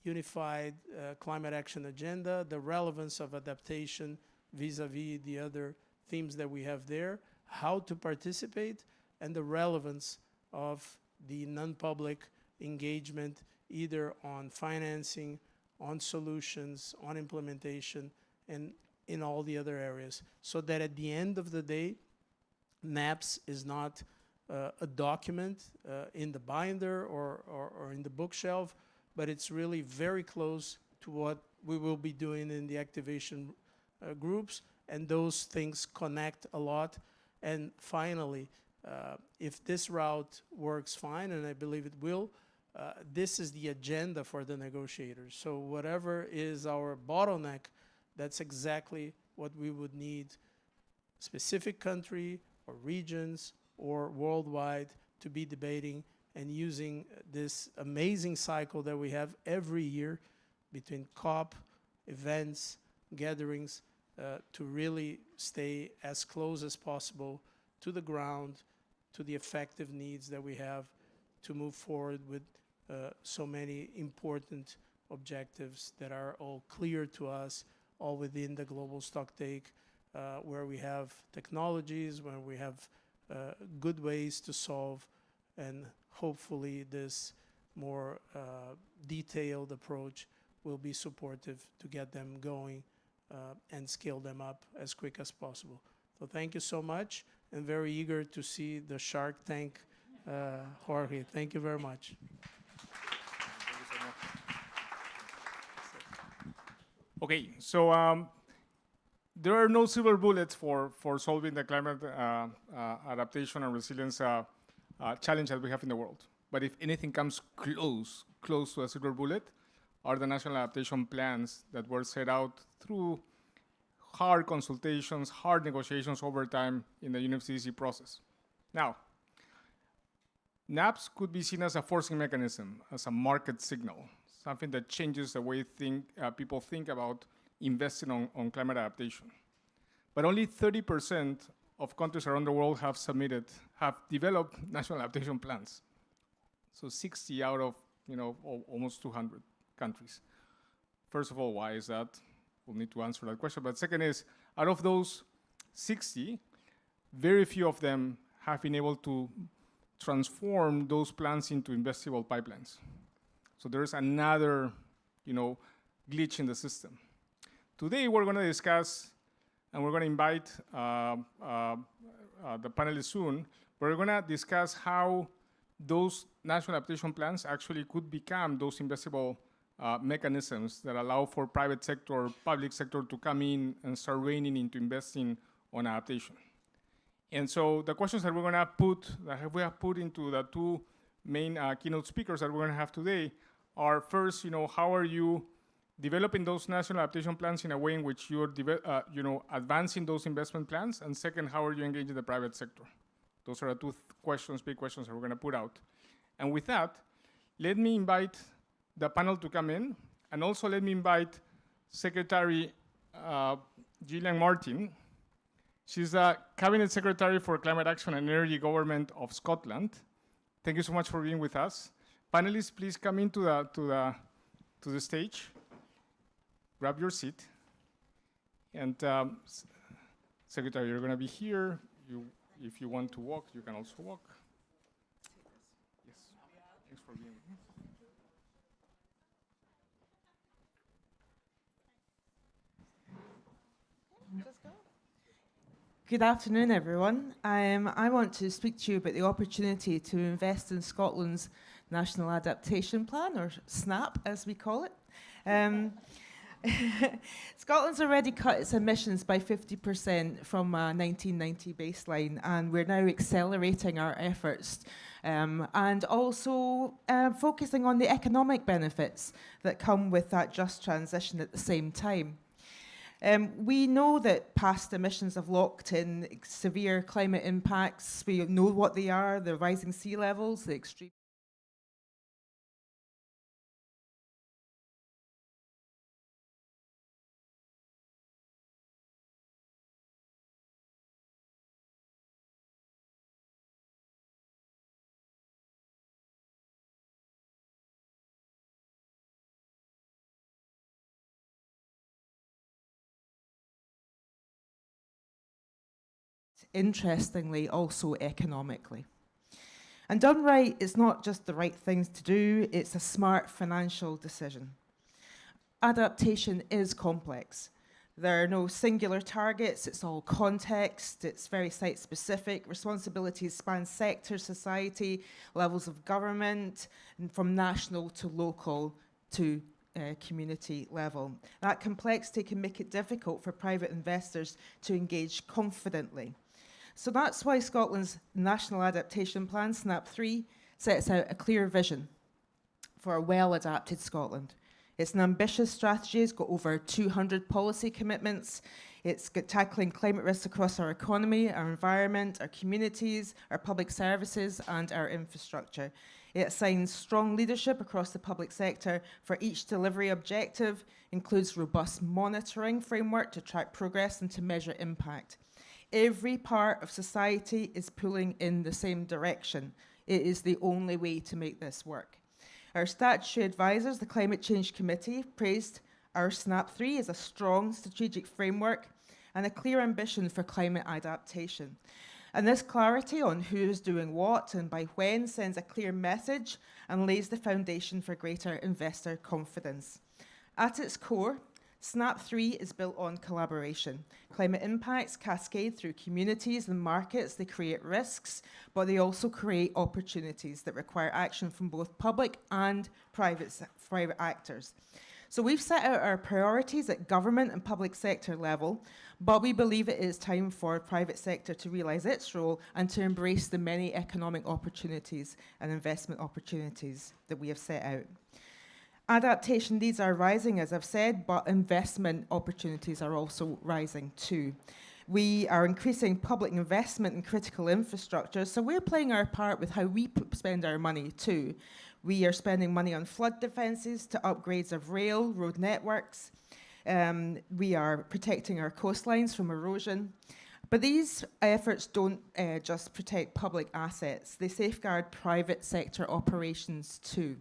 unified climate action agenda, the relevance of adaptation vis-a-vis the other themes that we have there, how to participate, and the relevance of the non-public engagement, either on financing, on solutions, on implementation, and in all the other areas, so that at the end of the day, NAPS is not a document in the binder or in the bookshelf, but it's really very close to what we will be doing in the activation groups, and those things connect a lot. And finally, if this route works fine, and I believe it will, this is the agenda for the negotiators. So whatever is our bottleneck, that's exactly what we would need, specific country or regions or worldwide, to be debating and using this amazing cycle that we have every year between COP, events, gatherings, to really stay as close as possible to the ground, to the effective needs that we have to move forward with so many important objectives that are all clear to us, all within the global stocktake, where we have technologies, where we have good ways to solve, and hopefully this more detailed approach will be supportive to get them going and scale them up as quick as possible. So thank you so much, and very eager to see the Shark Tank, Jorge. Thank you very much. Okay, so there are no silver bullets for solving the climate adaptation and resilience challenge that we have in the world. But if anything comes close to a silver bullet, are the national adaptation plans that were set out through hard consultations, hard negotiations over time in the UNFCCC process. Now, NAPS could be seen as a forcing mechanism, as a market signal, something that changes the way people think about investing on climate adaptation. But only 30% of countries around the world have developed national adaptation plans. So 60 out of almost 200 countries. First of all, why is that? We'll need to answer that question. But second is, out of those 60, very few of them have been able to transform those plans into investable pipelines. So there's another, glitch in the system. Today, we're going to discuss, and we're going to invite the panelists soon, we're going to discuss how those national adaptation plans actually could become those investable mechanisms that allow for private sector, public sector to come in and start reining into investing on adaptation. And so the questions that we're going to we have put into the two main keynote speakers that we're going to have today are, first, how are you developing those national adaptation plans in a way in which you're advancing those investment plans? And second, how are you engaging the private sector? Those are the two big questions that we're going to put out. And with that, let me invite the panel to come in, and also let me invite Secretary Gillian Martin. She's a Cabinet Secretary for Climate Action and Energy Government of Scotland. Thank you so much for being with us. Panelists, please come into the stage. Grab your seat. And Secretary, you're going to be here. If you want to walk, you can also walk. Yes. Thanks for being here. Good afternoon, everyone. I want to speak to you about the opportunity to invest in Scotland's National Adaptation Plan, or SNAP as we call it. Scotland's already cut its emissions by 50% from a 1990 baseline, and we're now accelerating our efforts and also focusing on the economic benefits that come with that just transition at the same time. We know that past emissions have locked in severe climate impacts. We know what they are: the rising sea levels, the extreme interestingly, also economically. And done right, it's not just the right things to do, it's a smart financial decision. Adaptation is complex. There are no singular targets, it's all context, it's very site-specific, responsibilities span sectors, society, levels of government, and from national to local to community level. That complexity can make it difficult for private investors to engage confidently. So that's why Scotland's National Adaptation Plan, SNAP 3, sets out a clear vision for a well-adapted Scotland. It's an ambitious strategy. It's got over 200 policy commitments. It's got tackling climate risks across our economy, our environment, our communities, our public services, and our infrastructure. It assigns strong leadership across the public sector for each delivery objective, includes robust monitoring framework to track progress and to measure impact. Every part of society is pulling in the same direction. It is the only way to make this work. Our statutory advisors, the Climate Change Committee, praised our SNAP 3 as a strong strategic framework and a clear ambition for climate adaptation. And this clarity on who is doing what and by when sends a clear message and lays the foundation for greater investor confidence. At its core, SNAP 3 is built on collaboration. Climate impacts cascade through communities and markets. They create risks, but they also create opportunities that require action from both public and private actors. So we've set out our priorities at government and public sector level, but we believe it is time for private sector to realise its role and to embrace the many economic opportunities and investment opportunities that we have set out. Adaptation needs are rising, as I've said, but investment opportunities are also rising too. We are increasing public investment in critical infrastructure, so we're playing our part with how we spend our money too. We are spending money on flood defences to upgrades of rail, road networks. We are protecting our coastlines from erosion. But these efforts don't just protect public assets, they safeguard private sector operations too.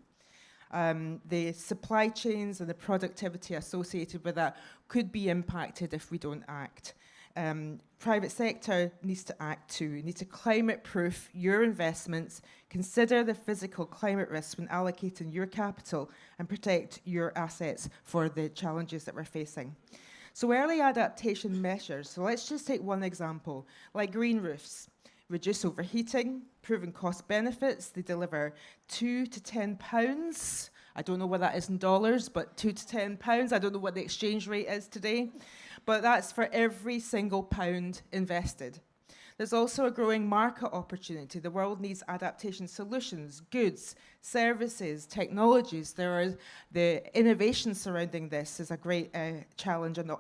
The supply chains and the productivity associated with that could be impacted if we don't act. Private sector needs to act too. You need to climate-proof your investments, consider the physical climate risks when allocating your capital, and protect your assets for the challenges that we're facing. So early adaptation measures, so let's just take one example, like green roofs. Reduce overheating, proven cost benefits. They deliver £2 to £10. I don't know what that is in dollars, but £2 to £10. I don't know what the exchange rate is today, but that's for every single pound invested. There's also a growing market opportunity. The world needs adaptation solutions, goods, services, technologies. The innovation surrounding this is a great challenge and,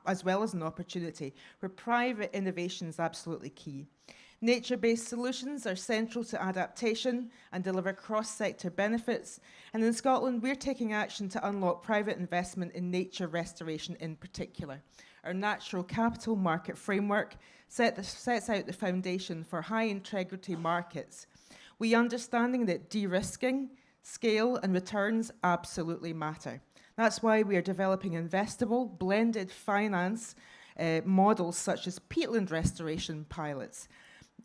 as well as an opportunity, where private innovation is absolutely key. Nature-based solutions are central to adaptation and deliver cross-sector benefits. And in Scotland, we're taking action to unlock private investment in nature restoration in particular. Our natural capital market framework sets out the foundation for high-integrity markets. We understanding that de-risking, scale, and returns absolutely matter. That's why we are developing investable, blended finance models such as peatland restoration pilots.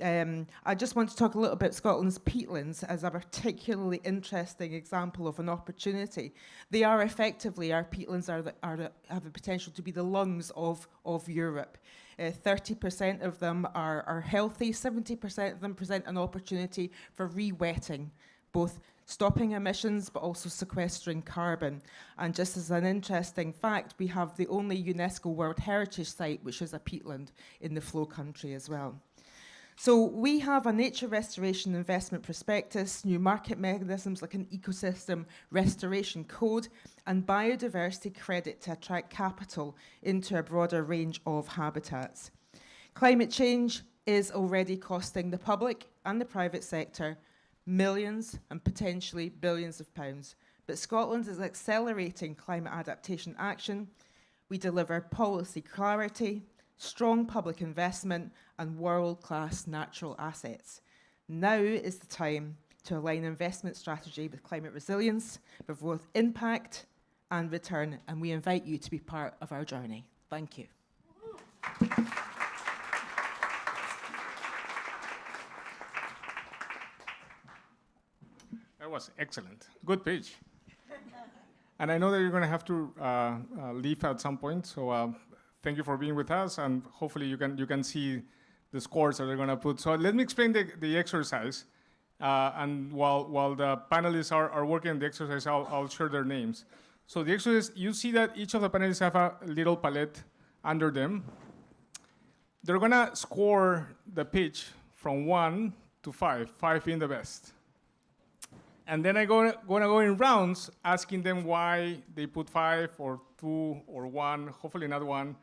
I just want to talk a little bit Scotland's peatlands as a particularly interesting example of an opportunity. They are effectively, our peatlands have the potential to be the lungs of Europe. 30% of them are healthy, 70% of them present an opportunity for re-wetting, both stopping emissions but also sequestering carbon. And just as an interesting fact, we have the only UNESCO World Heritage Site which is a peatland in the Flow country as well. So we have a nature restoration investment prospectus, new market mechanisms like an ecosystem restoration code, and biodiversity credit to attract capital into a broader range of habitats. Climate change is already costing the public and the private sector millions and potentially billions of pounds. But Scotland is accelerating climate adaptation action. We deliver policy clarity, strong public investment, and world-class natural assets. Now is the time to align investment strategy with climate resilience, with both impact and return, and we invite you to be part of our journey. Thank you. That was excellent. Good pitch. And I know that you're going to have to leave at some point, so thank you for being with us, and hopefully you can see the scores that they're going to put. So let me explain the exercise, and while the panelists are working on the exercise, I'll share their names. So the exercise, you see that each of the panelists have a little palette under them. They're going to score the pitch from 1 to 5, 5 being the best. And then I'm going to go in rounds asking them why they put 5 or 2 or 1, hopefully not 1,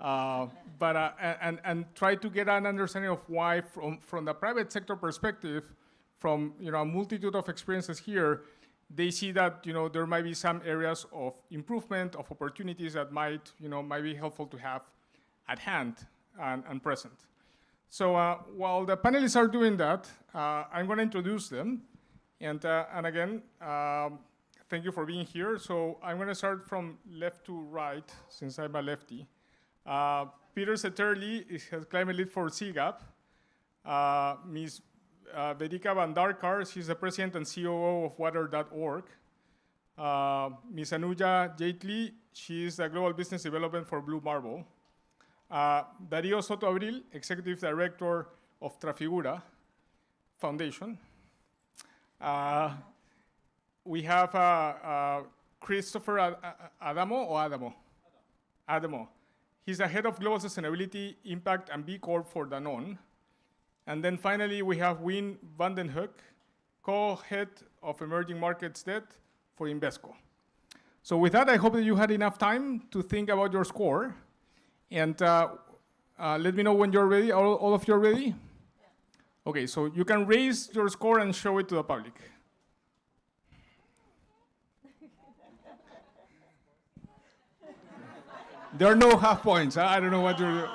and try to get an understanding of why, from the private sector perspective, from a multitude of experiences here, they see that there might be some areas of improvement, of opportunities that might be helpful to have at hand and present. So while the panelists are doing that, I'm going to introduce them. And again, thank you for being here. So I'm going to start from left to right, since I'm a lefty. Peter Setterly is climate lead for CGAP. Ms. Vedika Vandarkar, she's the president and COO of water.org. Ms. Anuja Jaitley, she is the global business development for Blue Marble. Darío Soto Abril, executive director of Trafigura Foundation. We have Christopher Adamo. He's the head of global sustainability, impact, and B Corp for Danone. And then finally, we have Wim van den Hoek, co-head of emerging markets debt for Invesco. So with that, I hope that you had enough time to think about your score. And let me know when you're ready. All of you are ready? Yeah. Okay, so you can raise your score and show it to the public. There are no half points. Huh? I don't know what you're doing.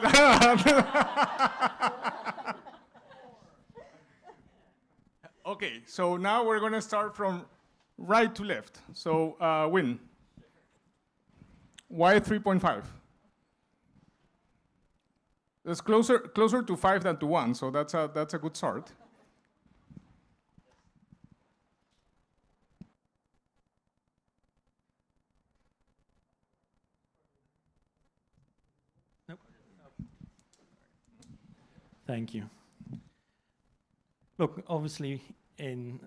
Okay, so now we're going to start from right to left. So, Win. Why 3.5? It's closer to 5 than to 1, so that's a good start. Nope. Thank you. Look, obviously, in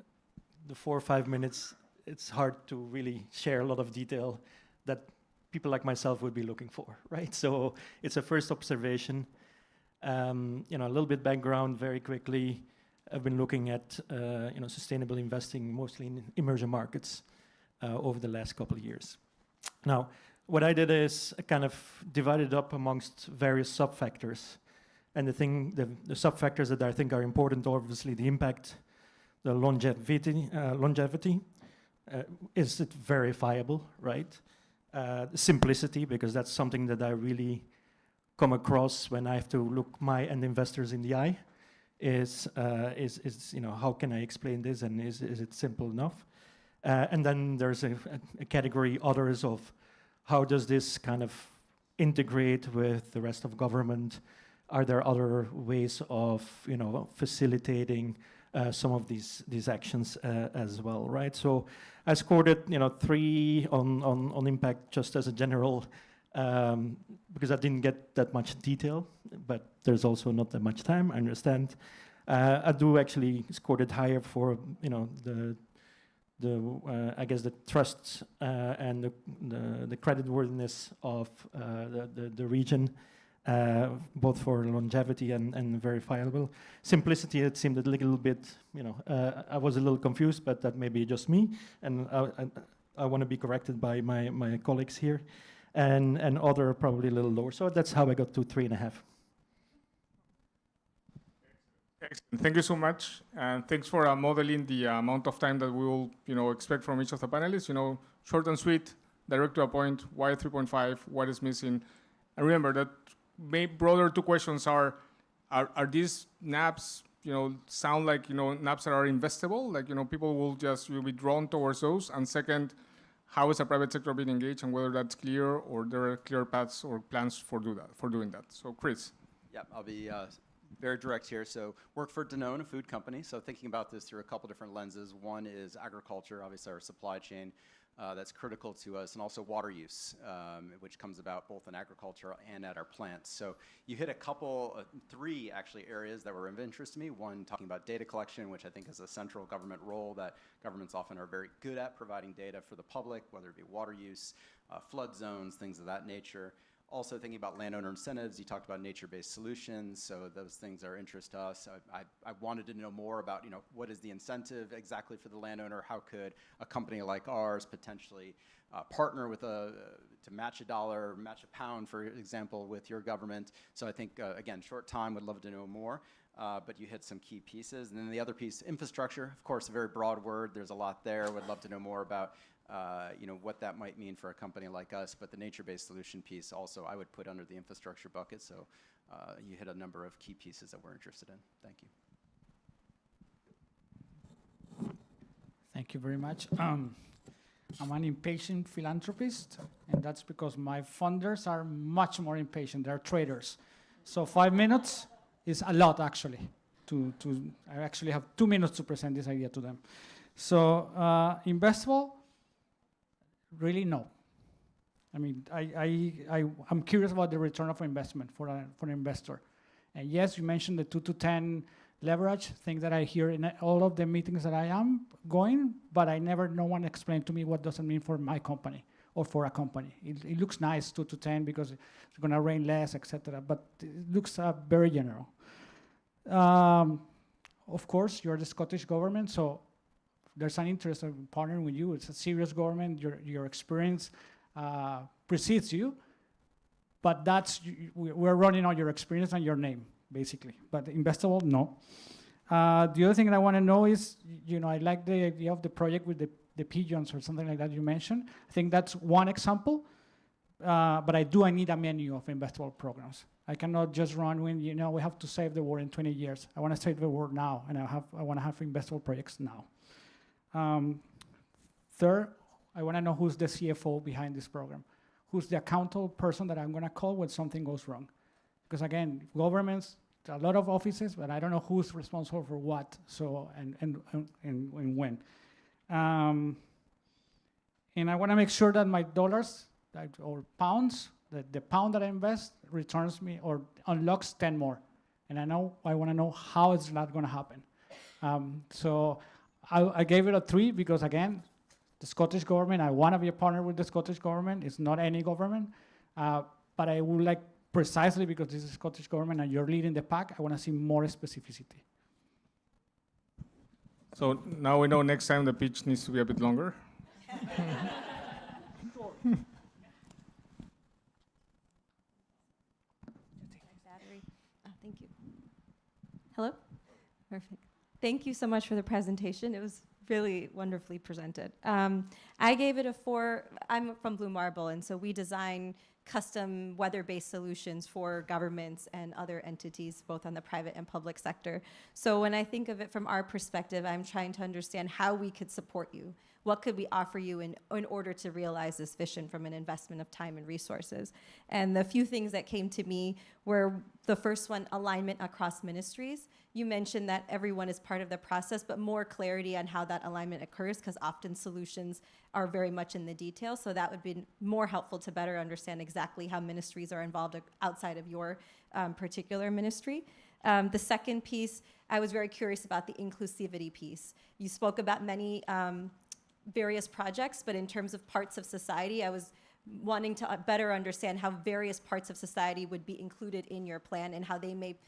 the 4 or 5 minutes, it's hard to really share a lot of detail that people like myself would be looking for, right? So it's a first observation. A little bit background very quickly. I've been looking at sustainable investing mostly in emerging markets over the last couple of years. Now, what I did is I kind of divided up amongst various sub-factors. And the sub-factors that I think are important, obviously the impact, the longevity, is it verifiable, right? Simplicity, because that's something that I really come across when I have to look my end investors in the eye, is how can I explain this, and is it simple enough? And then there's a category others of how does this kind of integrate with the rest of government? Are there other ways of facilitating some of these actions as well, right? So I scored it 3 on impact just as a general, because I didn't get that much detail, but there's also not that much time, I understand. I do actually scored it higher for I guess the trust and the creditworthiness of the region, both for longevity and verifiable. Simplicity, it seemed a little bit, I was a little confused, but that may be just me, and I want to be corrected by my colleagues here, and other probably a little lower. So that's how I got to 3.5. Excellent. Thank you so much, and thanks for modeling the amount of time that we will, expect from each of the panelists. Short and sweet, direct to a point. Why 3.5? What is missing? And remember that broader 2 questions are these NAPs? Sound like NAPs that are investable? Like people will be drawn towards those. And second, how is the private sector being engaged, and whether that's clear or there are clear paths or plans for doing that. So Chris. Yeah, I'll be very direct here. So work for Danone, a food company. So thinking about this through a couple different lenses. One is agriculture, obviously our supply chain. That's critical to us, and also water use, which comes about both in agriculture and at our plants. So you hit a couple, 3 actually areas that were of interest to me. One, talking about data collection, which I think is a central government role that governments often are very good at, providing data for the public, whether it be water use, flood zones, things of that nature. Also thinking about landowner incentives, you talked about nature-based solutions, so those things are of interest to us. I wanted to know more about, what is the incentive exactly for the landowner? How could a company like ours potentially partner with to match $1, match £1, for example, with your government? So I think, again, short time, would love to know more. But you hit some key pieces. And then the other piece, infrastructure, of course, a very broad word. There's a lot there. Would love to know more about what that might mean for a company like us. But the nature-based solution piece also I would put under the infrastructure bucket. So you hit a number of key pieces that we're interested in. Thank you. Thank you very much. I'm an impatient philanthropist, and that's because my funders are much more impatient. They're traders. So 5 minutes is a lot, actually. I actually have 2 minutes to present this idea to them. So investable, really no. I mean, I'm curious about the return of investment for an investor. And yes, you mentioned the 2 to 10 leverage, thing that I hear in all of the meetings that I am going, but no one explained to me what does it mean for my company or for a company. It looks nice, 2 to 10, because it's going to rain less, etc. But it looks very general. Of course, you're the Scottish government, so there's an interest in partnering with you. It's a serious government. Your experience precedes you, but we're running on your experience and your name, basically. But investable, no. The other thing that I want to know is, I like the idea of the project with the pigeons or something like that you mentioned. I think that's one example, but I need a menu of investable programs. I cannot just run when, we have to save the world in 20 years. I want to save the world now, and I want to have investable projects now. Third, I want to know who's the CFO behind this program. Who's the accountable person that I'm going to call when something goes wrong? Because again, governments, there are a lot of offices, but I don't know who's responsible for what, so, and when. And I want to make sure that my dollars or pounds, that the pound that I invest returns me or unlocks 10 more. And I want to know how is that going to happen. So I gave it a 3 because, again, the Scottish government, I want to be a partner with the Scottish government. It's not any government. But I would like, precisely because this is the Scottish government and you're leading the pack, I want to see more specificity. So now we know next time the pitch needs to be a bit longer. Thank you. Perfect. Thank you so much for the presentation. It was really wonderfully presented. I gave it a 4. I'm from Blue Marble, and so we design custom weather-based solutions for governments and other entities, both on the private and public sector. So when I think of it from our perspective, I'm trying to understand how we could support you. What could we offer you in order to realize this vision from an investment of time and resources? And the few things that came to me were, the first one, alignment across ministries. You mentioned that everyone is part of the process, but more clarity on how that alignment occurs, because often solutions are very much in the details. So that would be more helpful to better understand exactly how ministries are involved outside of your particular ministry. The second piece, I was very curious about the inclusivity piece. You spoke about many various projects, but in terms of parts of society, I was wanting to better understand how various parts of society would be included in your plan and how they may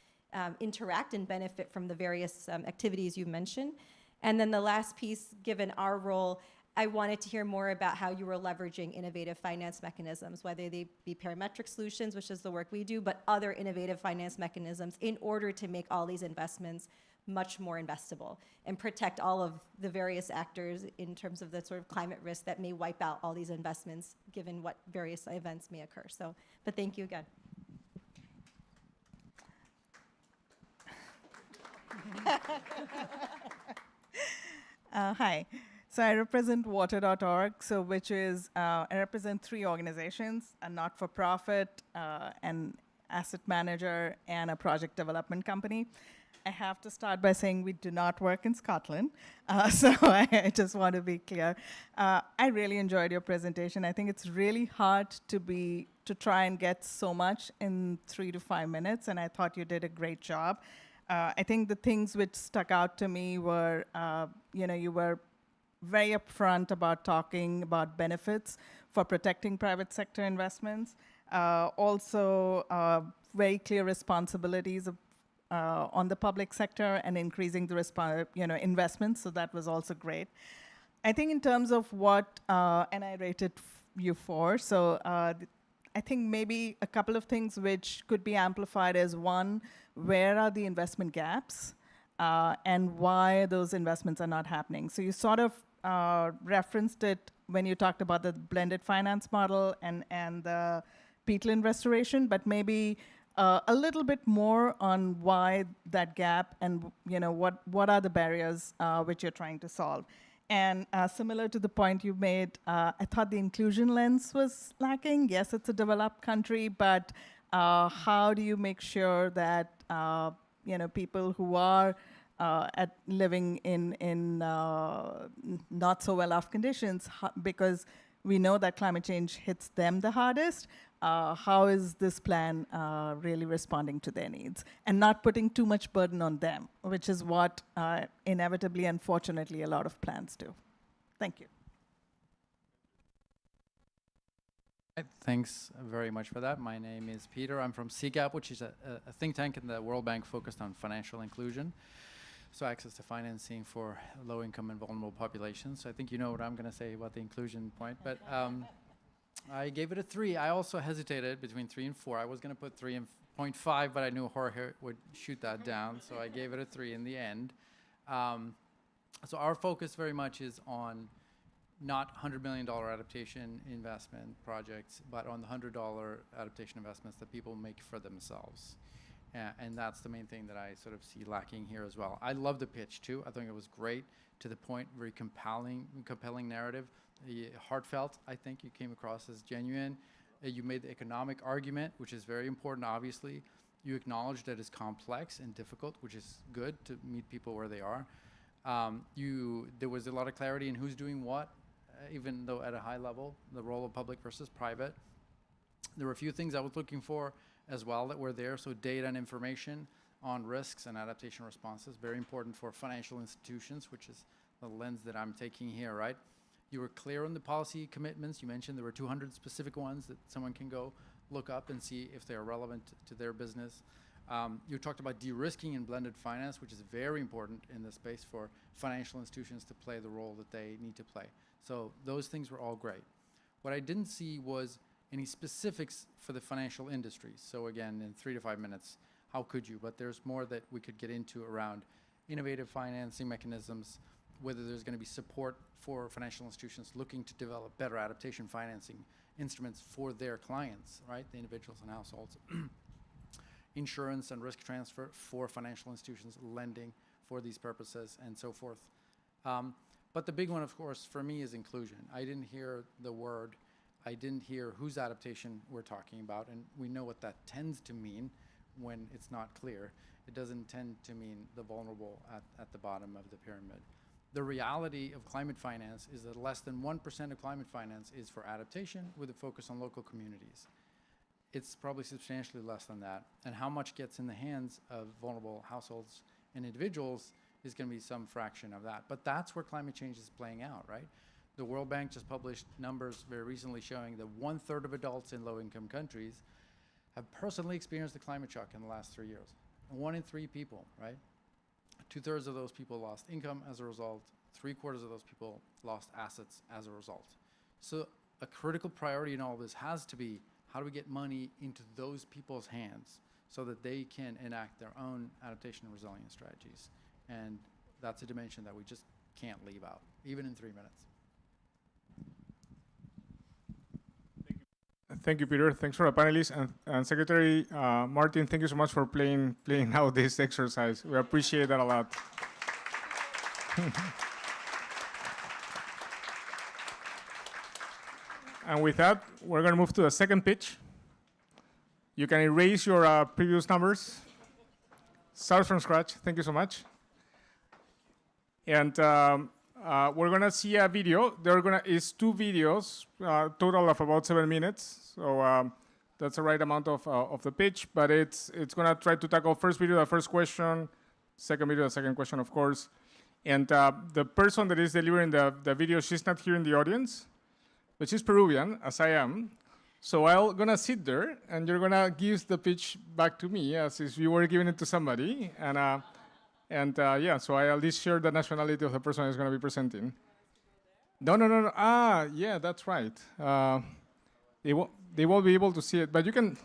interact and benefit from the various activities you mentioned. And then the last piece, given our role, I wanted to hear more about how you were leveraging innovative finance mechanisms, whether they be parametric solutions, which is the work we do, but other innovative finance mechanisms in order to make all these investments much more investable and protect all of the various actors in terms of the sort of climate risk that may wipe out all these investments given what various events may occur. So, but thank you again. Hi. So I represent water.org, so which is, I represent 3 organizations, a not-for-profit, an asset manager, and a project development company. I have to start by saying we do not work in Scotland, so I just want to be clear. I really enjoyed your presentation. I think it's really hard to try and get so much in 3 to 5 minutes, and I thought you did a great job. I think the things which stuck out to me were, you were very upfront about talking about benefits for protecting private sector investments. Also, very clear responsibilities on the public sector and increasing the investments. So that was also great. I think in terms of what, and I rated you 4. So I think maybe a couple of things which could be amplified is, one, where are the investment gaps and why those investments are not happening? So you sort of referenced it when you talked about the blended finance model and the peatland restoration, but maybe a little bit more on why that gap and what are the barriers which you're trying to solve. And similar to the point you made, I thought the inclusion lens was lacking. Yes, it's a developed country, but how do you make sure that people who are living in not so well-off conditions, because we know that climate change hits them the hardest, how is this plan really responding to their needs and not putting too much burden on them, which is what inevitably, unfortunately, a lot of plans do. Thank you. Thanks very much for that. My name is Peter. I'm from CGAP, which is a think tank in the World Bank focused on financial inclusion. So access to financing for low-income and vulnerable populations. So I think you know what I'm going to say about the inclusion point, but I gave it a 3. I also hesitated between 3 and 4. I was going to put 3.5, but I knew Jorge would shoot that down, so I gave it a 3 in the end. So our focus very much is on not $100 million adaptation investment projects, but on the $100 adaptation investments that people make for themselves. And that's the main thing that I sort of see lacking here as well. I love the pitch too. I think it was great, to the point, very compelling narrative. Heartfelt, I think you came across as genuine. You made the economic argument, which is very important, obviously. You acknowledged that it's complex and difficult, which is good to meet people where they are. There was a lot of clarity in who's doing what, even though at a high level, the role of public versus private. There were a few things I was looking for as well that were there. So data and information on risks and adaptation responses, very important for financial institutions, which is the lens that I'm taking here, right? You were clear on the policy commitments. You mentioned there were 200 specific ones that someone can go look up and see if they are relevant to their business. You talked about de-risking and blended finance, which is very important in this space for financial institutions to play the role that they need to play. So those things were all great. What I didn't see was any specifics for the financial industry. So again, in 3 to 5 minutes, how could you? But there's more that we could get into around innovative financing mechanisms, whether there's going to be support for financial institutions looking to develop better adaptation financing instruments for their clients, right, the individuals and households. Insurance and risk transfer for financial institutions, lending for these purposes, and so forth. But the big one, of course, for me is inclusion. I didn't hear the word, I didn't hear whose adaptation we're talking about, and we know what that tends to mean when it's not clear. It doesn't tend to mean the vulnerable at the bottom of the pyramid. The reality of climate finance is that less than 1% of climate finance is for adaptation with a focus on local communities. It's probably substantially less than that. And how much gets in the hands of vulnerable households and individuals is going to be some fraction of that. But that's where climate change is playing out, right? The World Bank just published numbers very recently showing that 1/3 of adults in low-income countries have personally experienced a climate shock in the last 3 years. 1 in 3 people, right? 2/3 of those people lost income as a result. 3/4 of those people lost assets as a result. So a critical priority in all of this has to be, how do we get money into those people's hands so that they can enact their own adaptation and resilience strategies? And that's a dimension that we just can't leave out, even in 3 minutes. Thank you, Peter. Thanks for the panelists. And Secretary Martin, thank you so much for playing out this exercise. We appreciate that a lot. And with that, we're going to move to the second pitch. You can erase your previous numbers. Start from scratch. Thank you so much. And we're going to see a video. It's 2 videos, total of about 7 minutes. So that's the right amount of the pitch. But it's going to try to tackle first video, the first question, second video, the second question, of course. And the person that is delivering the video, she's not here in the audience, but she's Peruvian, as I am. So I'm going to sit there, and you're going to give the pitch back to me as if you were giving it to somebody. And yeah, so I at least share the nationality of the person who's going to be presenting. No. Ah, yeah, that's right. They won't be able to see it, but you can.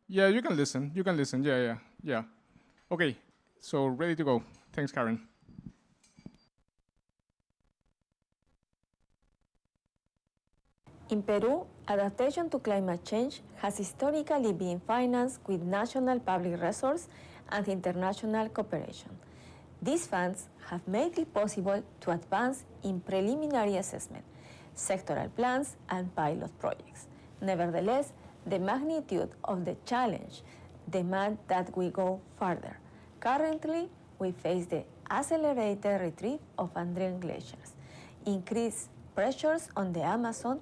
Yeah, you can listen. You can listen. Yeah. Okay, so ready to go. Thanks, Karen. In Peru, adaptation to climate change has historically been financed with national public resources and international cooperation. These funds have made it possible to advance in preliminary assessment, sectoral plans, and pilot projects. Nevertheless, the magnitude of the challenge demands that we go further. Currently, we face the accelerated retreat of Andean glaciers, increased pressures on the Amazon,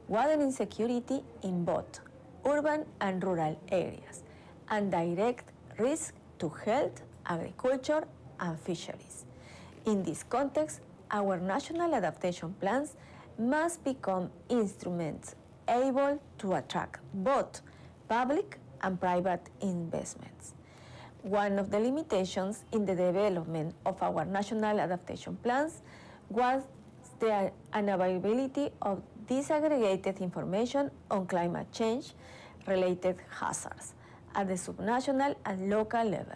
water insecurity in both urban and rural areas, and direct risk to health, agriculture, and fisheries. In this context, our national adaptation plans must become instruments able to attract both public and private investments. One of the limitations in the development of our national adaptation plans was the unavailability of disaggregated information on climate change-related hazards at the subnational and local level,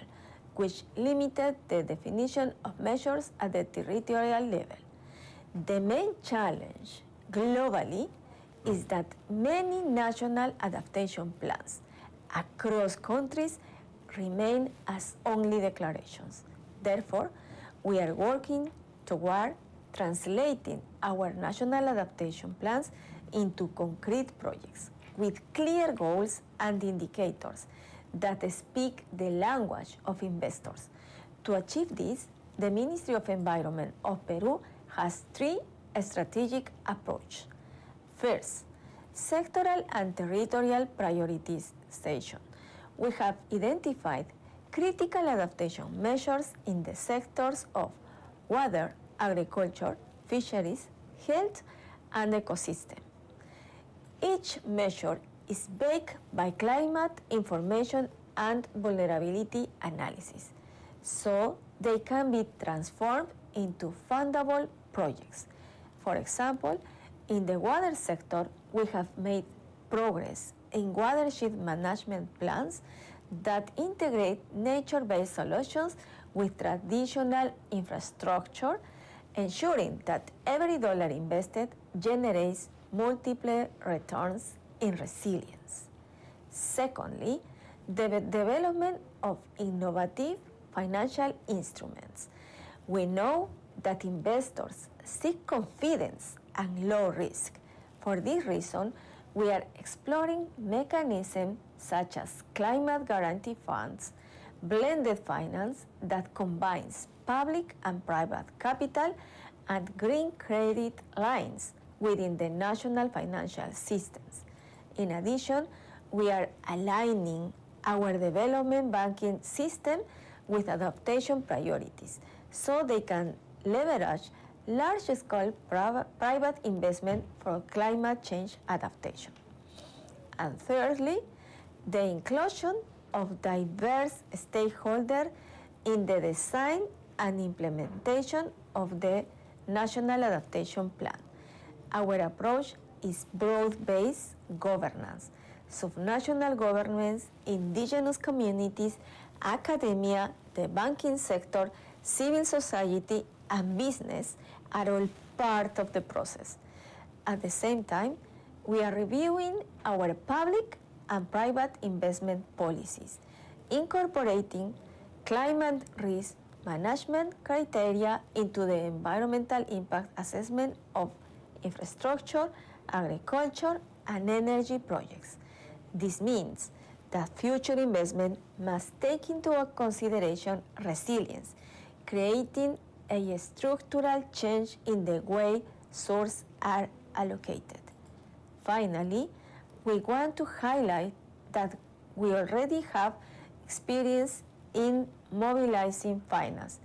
which limited the definition of measures at the territorial level. The main challenge globally is that many national adaptation plans across countries remain as only declarations. Therefore, we are working toward translating our national adaptation plans into concrete projects with clear goals and indicators that speak the language of investors. To achieve this, the Ministry of Environment of Peru has 3 strategic approaches. First, sectoral and territorial prioritization. We have identified critical adaptation measures in the sectors of water, agriculture, fisheries, health, and ecosystem. Each measure is backed by climate information and vulnerability analysis, so they can be transformed into fundable projects. For example, in the water sector, we have made progress in watershed management plans that integrate nature-based solutions with traditional infrastructure, ensuring that every dollar invested generates multiple returns in resilience. Secondly, the development of innovative financial instruments. We know that investors seek confidence and low risk. For this reason, we are exploring mechanisms such as climate guarantee funds, blended finance that combines public and private capital, and green credit lines within the national financial systems. In addition, we are aligning our development banking system with adaptation priorities so they can leverage large-scale private investment for climate change adaptation. And thirdly, the inclusion of diverse stakeholders in the design and implementation of the National Adaptation Plan. Our approach is broad-based governance. Subnational governments, indigenous communities, academia, the banking sector, civil society, and business are all part of the process. At the same time, we are reviewing our public and private investment policies, incorporating climate risk management criteria into the environmental impact assessment of infrastructure, agriculture, and energy projects. This means that future investment must take into consideration resilience, creating a structural change in the way sources are allocated. Finally, we want to highlight that we already have experience in mobilizing finance.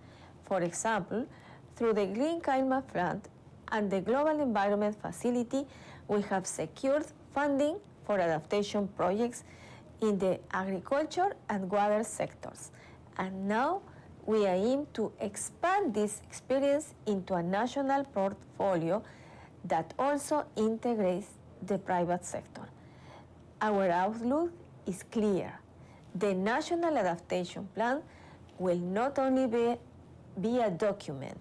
For example, through the Green Climate Fund and the Global Environment Facility, we have secured funding for adaptation projects in the agriculture and water sectors. And now we aim to expand this experience into a national portfolio that also integrates the private sector. Our outlook is clear. The National Adaptation Plan will not only be a document,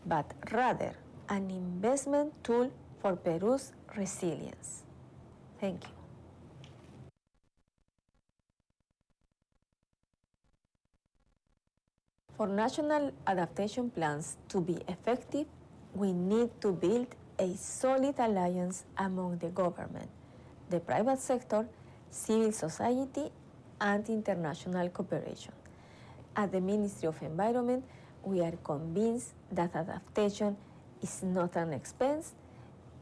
but rather an investment tool for Peru's resilience. Thank you. For national adaptation plans to be effective, we need to build a solid alliance among the government, the private sector, civil society, and international cooperation. At the Ministry of Environment, we are convinced that adaptation is not an expense,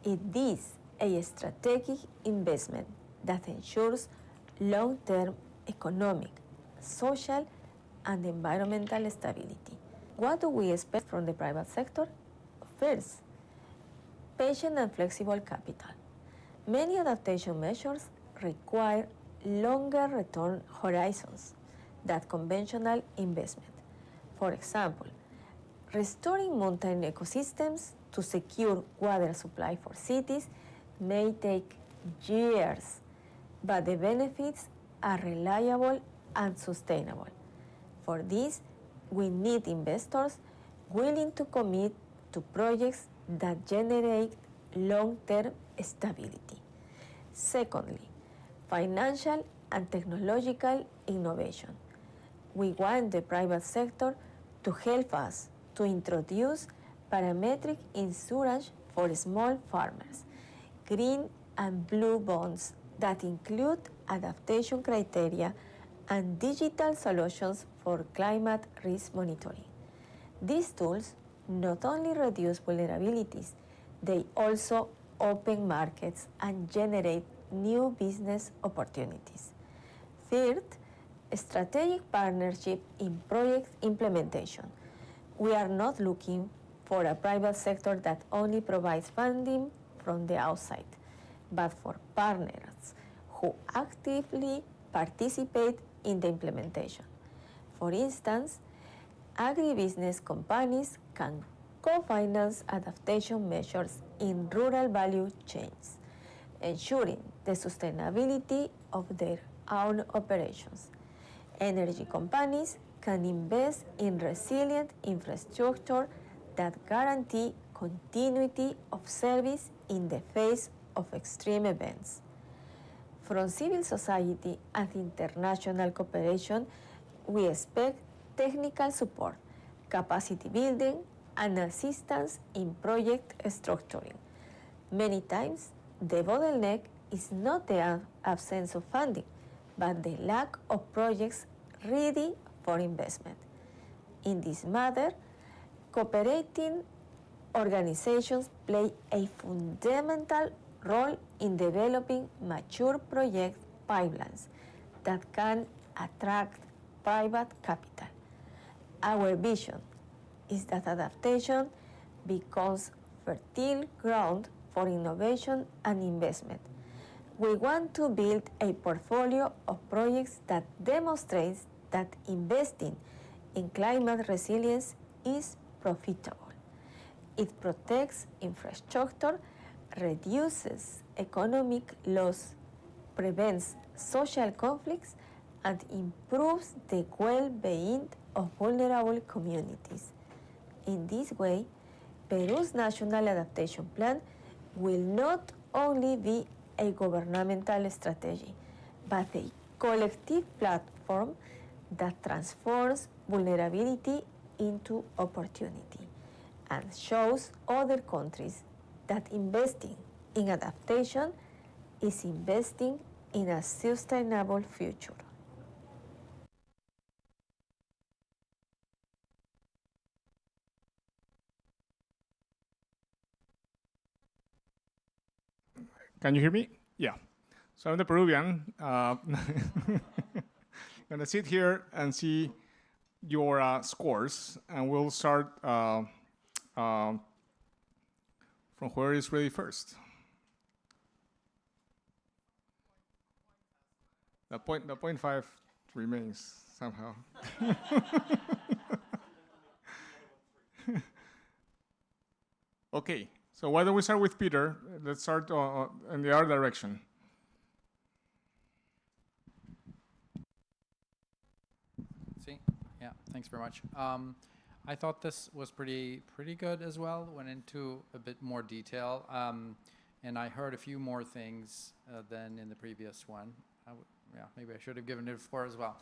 it is a strategic investment that ensures long-term economic, social, and environmental stability. What do we expect from the private sector? First, patient and flexible capital. Many adaptation measures require longer return horizons than conventional investment. For example, restoring mountain ecosystems to secure water supply for cities may take years, but the benefits are reliable and sustainable. For this, we need investors willing to commit to projects that generate long-term stability. Secondly, financial and technological innovation. We want the private sector to help us to introduce parametric insurance for small farmers, green and blue bonds that include adaptation criteria, and digital solutions for climate risk monitoring. These tools not only reduce vulnerabilities, they also open markets and generate new business opportunities. Third, strategic partnership in project implementation. We are not looking for a private sector that only provides funding from the outside, but for partners who actively participate in the implementation. For instance, agribusiness companies can co-finance adaptation measures in rural value chains, ensuring the sustainability of their own operations. Energy companies can invest in resilient infrastructure that guarantee continuity of service in the face of extreme events. From civil society and international cooperation, we expect technical support, capacity building, and assistance in project structuring. Many times, the bottleneck is not the absence of funding, but the lack of projects ready for investment. In this matter, cooperating organizations play a fundamental role in developing mature project pipelines that can attract private capital. Our vision is that adaptation becomes fertile ground for innovation and investment. We want to build a portfolio of projects that demonstrates that investing in climate resilience is profitable. It protects infrastructure, reduces economic loss, prevents social conflicts, and improves the well-being of vulnerable communities. In this way, Peru's National Adaptation Plan will not only be a governmental strategy, but a collective platform that transforms vulnerability into opportunity and shows other countries that investing in adaptation is investing in a sustainable future. Can you hear me? Yeah. So I'm the Peruvian. Gonna sit here and see your scores, and we'll start from whoever is ready first. The 0.5 remains somehow. Okay, so why don't we start with Peter? Let's start in the other direction. See? Yeah, thanks very much. I thought this was pretty good as well. Went into a bit more detail, and I heard a few more things than in the previous one. Yeah, maybe I should have given it a 4 as well.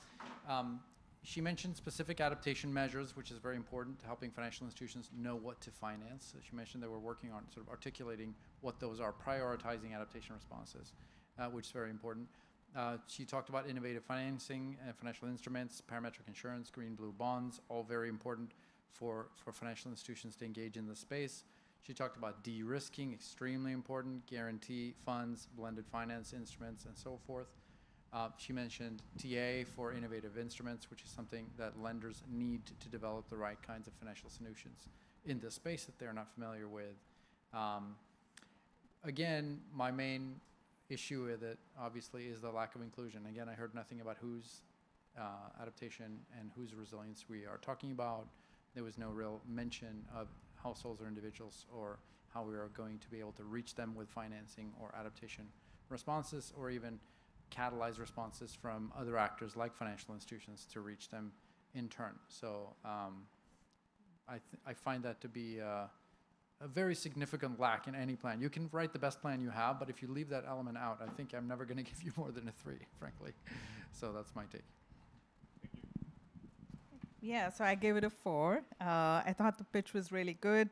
She mentioned specific adaptation measures, which is very important to helping financial institutions know what to finance. So she mentioned that we're working on sort of articulating what those are, prioritizing adaptation responses, which is very important. She talked about innovative financing, financial instruments, parametric insurance, green-blue bonds, all very important for financial institutions to engage in the space. She talked about de-risking, extremely important, guarantee funds, blended finance instruments, and so forth. She mentioned TA for innovative instruments, which is something that lenders need to develop the right kinds of financial solutions in this space that they're not familiar with. Again, my main issue with it, obviously, is the lack of inclusion. Again, I heard nothing about whose adaptation and whose resilience we are talking about. There was no real mention of households or individuals or how we are going to be able to reach them with financing or adaptation responses, or even catalyze responses from other actors like financial institutions to reach them in turn. So I find that to be a very significant lack in any plan. You can write the best plan you have, but if you leave that element out, I think I'm never going to give you more than a 3, frankly. So that's my take. Yeah, so I gave it a 4. I thought the pitch was really good.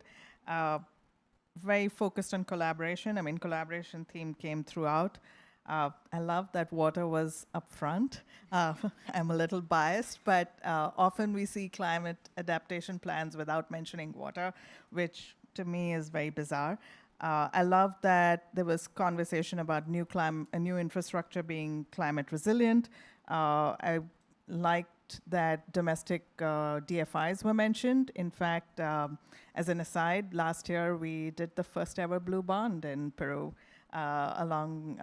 Very focused on collaboration. I mean, collaboration theme came throughout. I love that water was up front. I'm a little biased, but often we see climate adaptation plans without mentioning water, which to me is very bizarre. I love that there was conversation about new infrastructure being climate resilient. I liked that domestic DFIs were mentioned. In fact, as an aside, last year we did the first ever blue bond in Peru. Along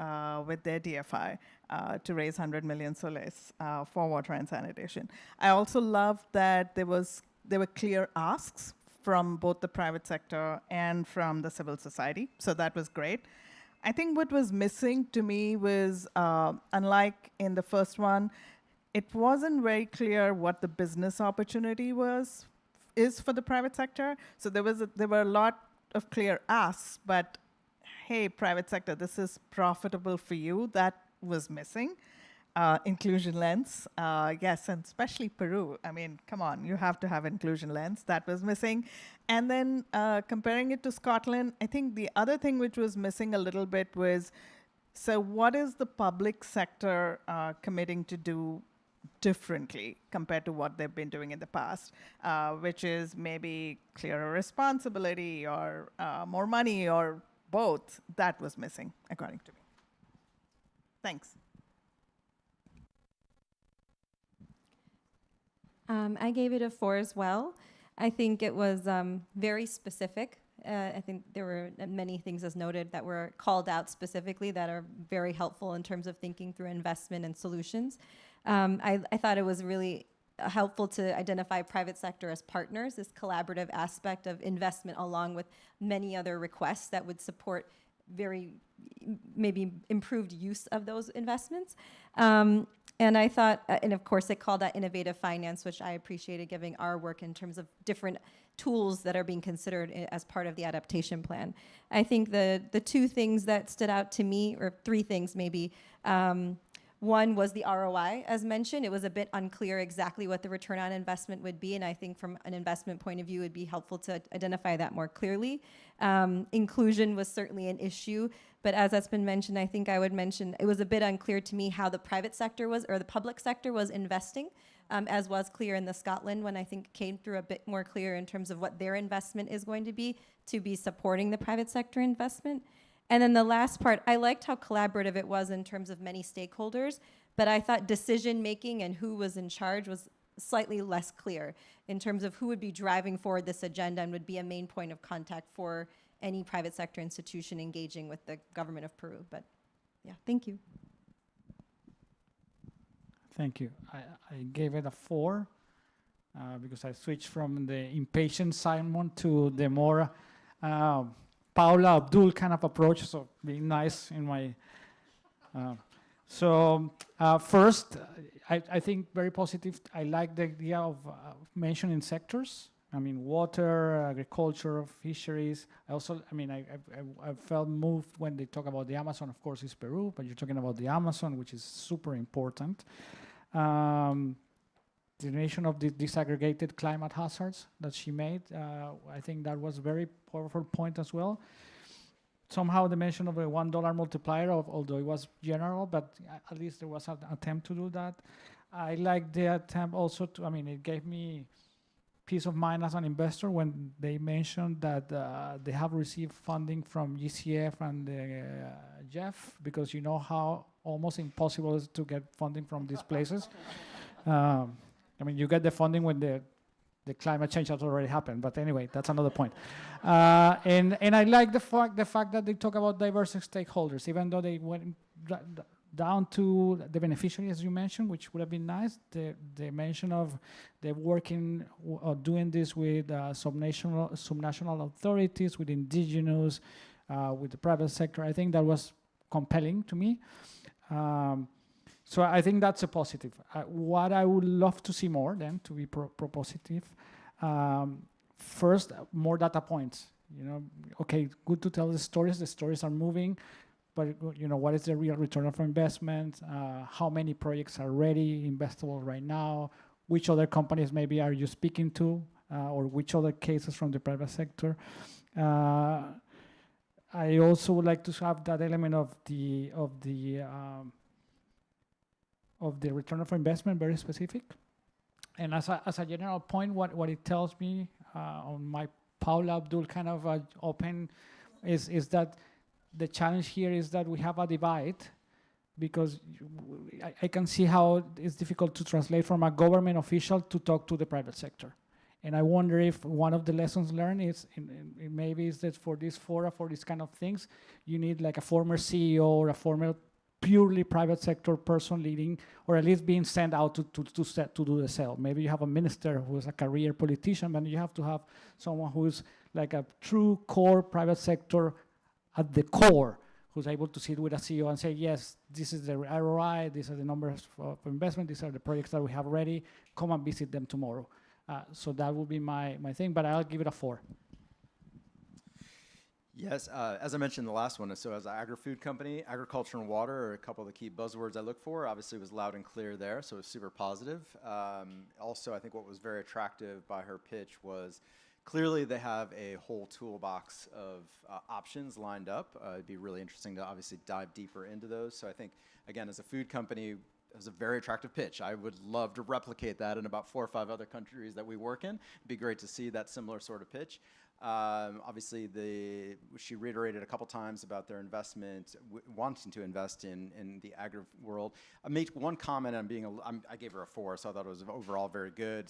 with their DFI to raise 100 million soles for water and sanitation. I also loved that there were clear asks from both the private sector and from the civil society, so that was great. I think what was missing to me was, unlike in the first one, it wasn't very clear what the business opportunity is for the private sector. So there were a lot of clear asks, but hey, private sector, this is profitable for you. That was missing. Inclusion lens, yes, and especially Peru. I mean, come on, you have to have inclusion lens. That was missing. And then comparing it to Scotland, I think the other thing which was missing a little bit was, so what is the public sector committing to do differently compared to what they've been doing in the past, which is maybe clearer responsibility or more money or both. That was missing, according to me. Thanks. I gave it a 4 as well. I think it was very specific. I think there were many things, as noted, that were called out specifically that are very helpful in terms of thinking through investment and solutions. I thought it was really helpful to identify private sector as partners, this collaborative aspect of investment, along with many other requests that would support very maybe improved use of those investments. And I thought, and of course it called out innovative finance, which I appreciated, giving our work in terms of different tools that are being considered as part of the adaptation plan. I think the 2 things that stood out to me, or 3 things maybe, one was the ROI, as mentioned. It was a bit unclear exactly what the return on investment would be, and I think from an investment point of view, it would be helpful to identify that more clearly. Inclusion was certainly an issue, but as that's been mentioned, I think I would mention it was a bit unclear to me how the private sector was, or the public sector was investing, as was clear in the Scotland one. I think came through a bit more clear in terms of what their investment is going to be supporting the private sector investment. And then the last part, I liked how collaborative it was in terms of many stakeholders, but I thought decision-making and who was in charge was slightly less clear in terms of who would be driving forward this agenda and would be a main point of contact for any private sector institution engaging with the government of Peru. But yeah, thank you. Thank you. I gave it a 4 because I switched from the impatient Simon to the more Paula Abdul kind of approach, so being nice in my... First, I think very positive. I like the idea of mentioning sectors. I mean, water, agriculture, fisheries. I also, I mean, I felt moved when they talk about the Amazon. Of course, it's Peru, but you're talking about the Amazon, which is super important. The nation of the disaggregated climate hazards that she made, I think that was a very powerful point as well. Somehow the mention of a $1 multiplier, although it was general, but at least there was an attempt to do that. I like the attempt also to, I mean, it gave me peace of mind as an investor when they mentioned that they have received funding from GCF and Jeff, because you know how almost impossible it is to get funding from these places. I mean, you get the funding when the climate change has already happened, but anyway, that's another point. And I like the fact that they talk about diverse stakeholders, even though they went down to the beneficiaries, as you mentioned, which would have been nice. The mention of the working or doing this with subnational authorities, with indigenous, with the private sector. I think that was compelling to me. So I think that's a positive. What I would love to see more, then, to be propositive, first, more data points. You know, okay, good to tell the stories. The stories are moving, but you know, what is the real return of investment? How many projects are ready, investable right now? Which other companies maybe are you speaking to, or which other cases from the private sector? I also would like to have that element of the return of investment, very specific. And as a general point, what it tells me on my Paula Abdul kind of open is that the challenge here is that we have a divide, because I can see how it's difficult to translate from a government official to talk to the private sector. And I wonder if one of the lessons learned is maybe is that for this fora, for these kind of things, you need like a former CEO or a former purely private sector person leading, or at least being sent out to do the sale. Maybe you have a minister who is a career politician, but you have to have someone who is like a true core private sector at the core, who's able to sit with a CEO and say, yes, this is the ROI, these are the numbers for investment, these are the projects that we have ready, come and visit them tomorrow. So that would be my thing, but I'll give it a 4. Yes, as I mentioned in the last one, so as an agri-food company, agriculture and water are a couple of the key buzzwords I look for. Obviously, it was loud and clear there, so it was super positive. Also, I think what was very attractive by her pitch was clearly they have a whole toolbox of options lined up. It'd be really interesting to obviously dive deeper into those. So I think, again, as a food company, it was a very attractive pitch. I would love to replicate that in about 4 or 5 other countries that we work in. It'd be great to see that similar sort of pitch. Obviously, she reiterated a couple times about their investment, wanting to invest in the agri world. I made one comment on I gave her a 4, so I thought it was overall very good.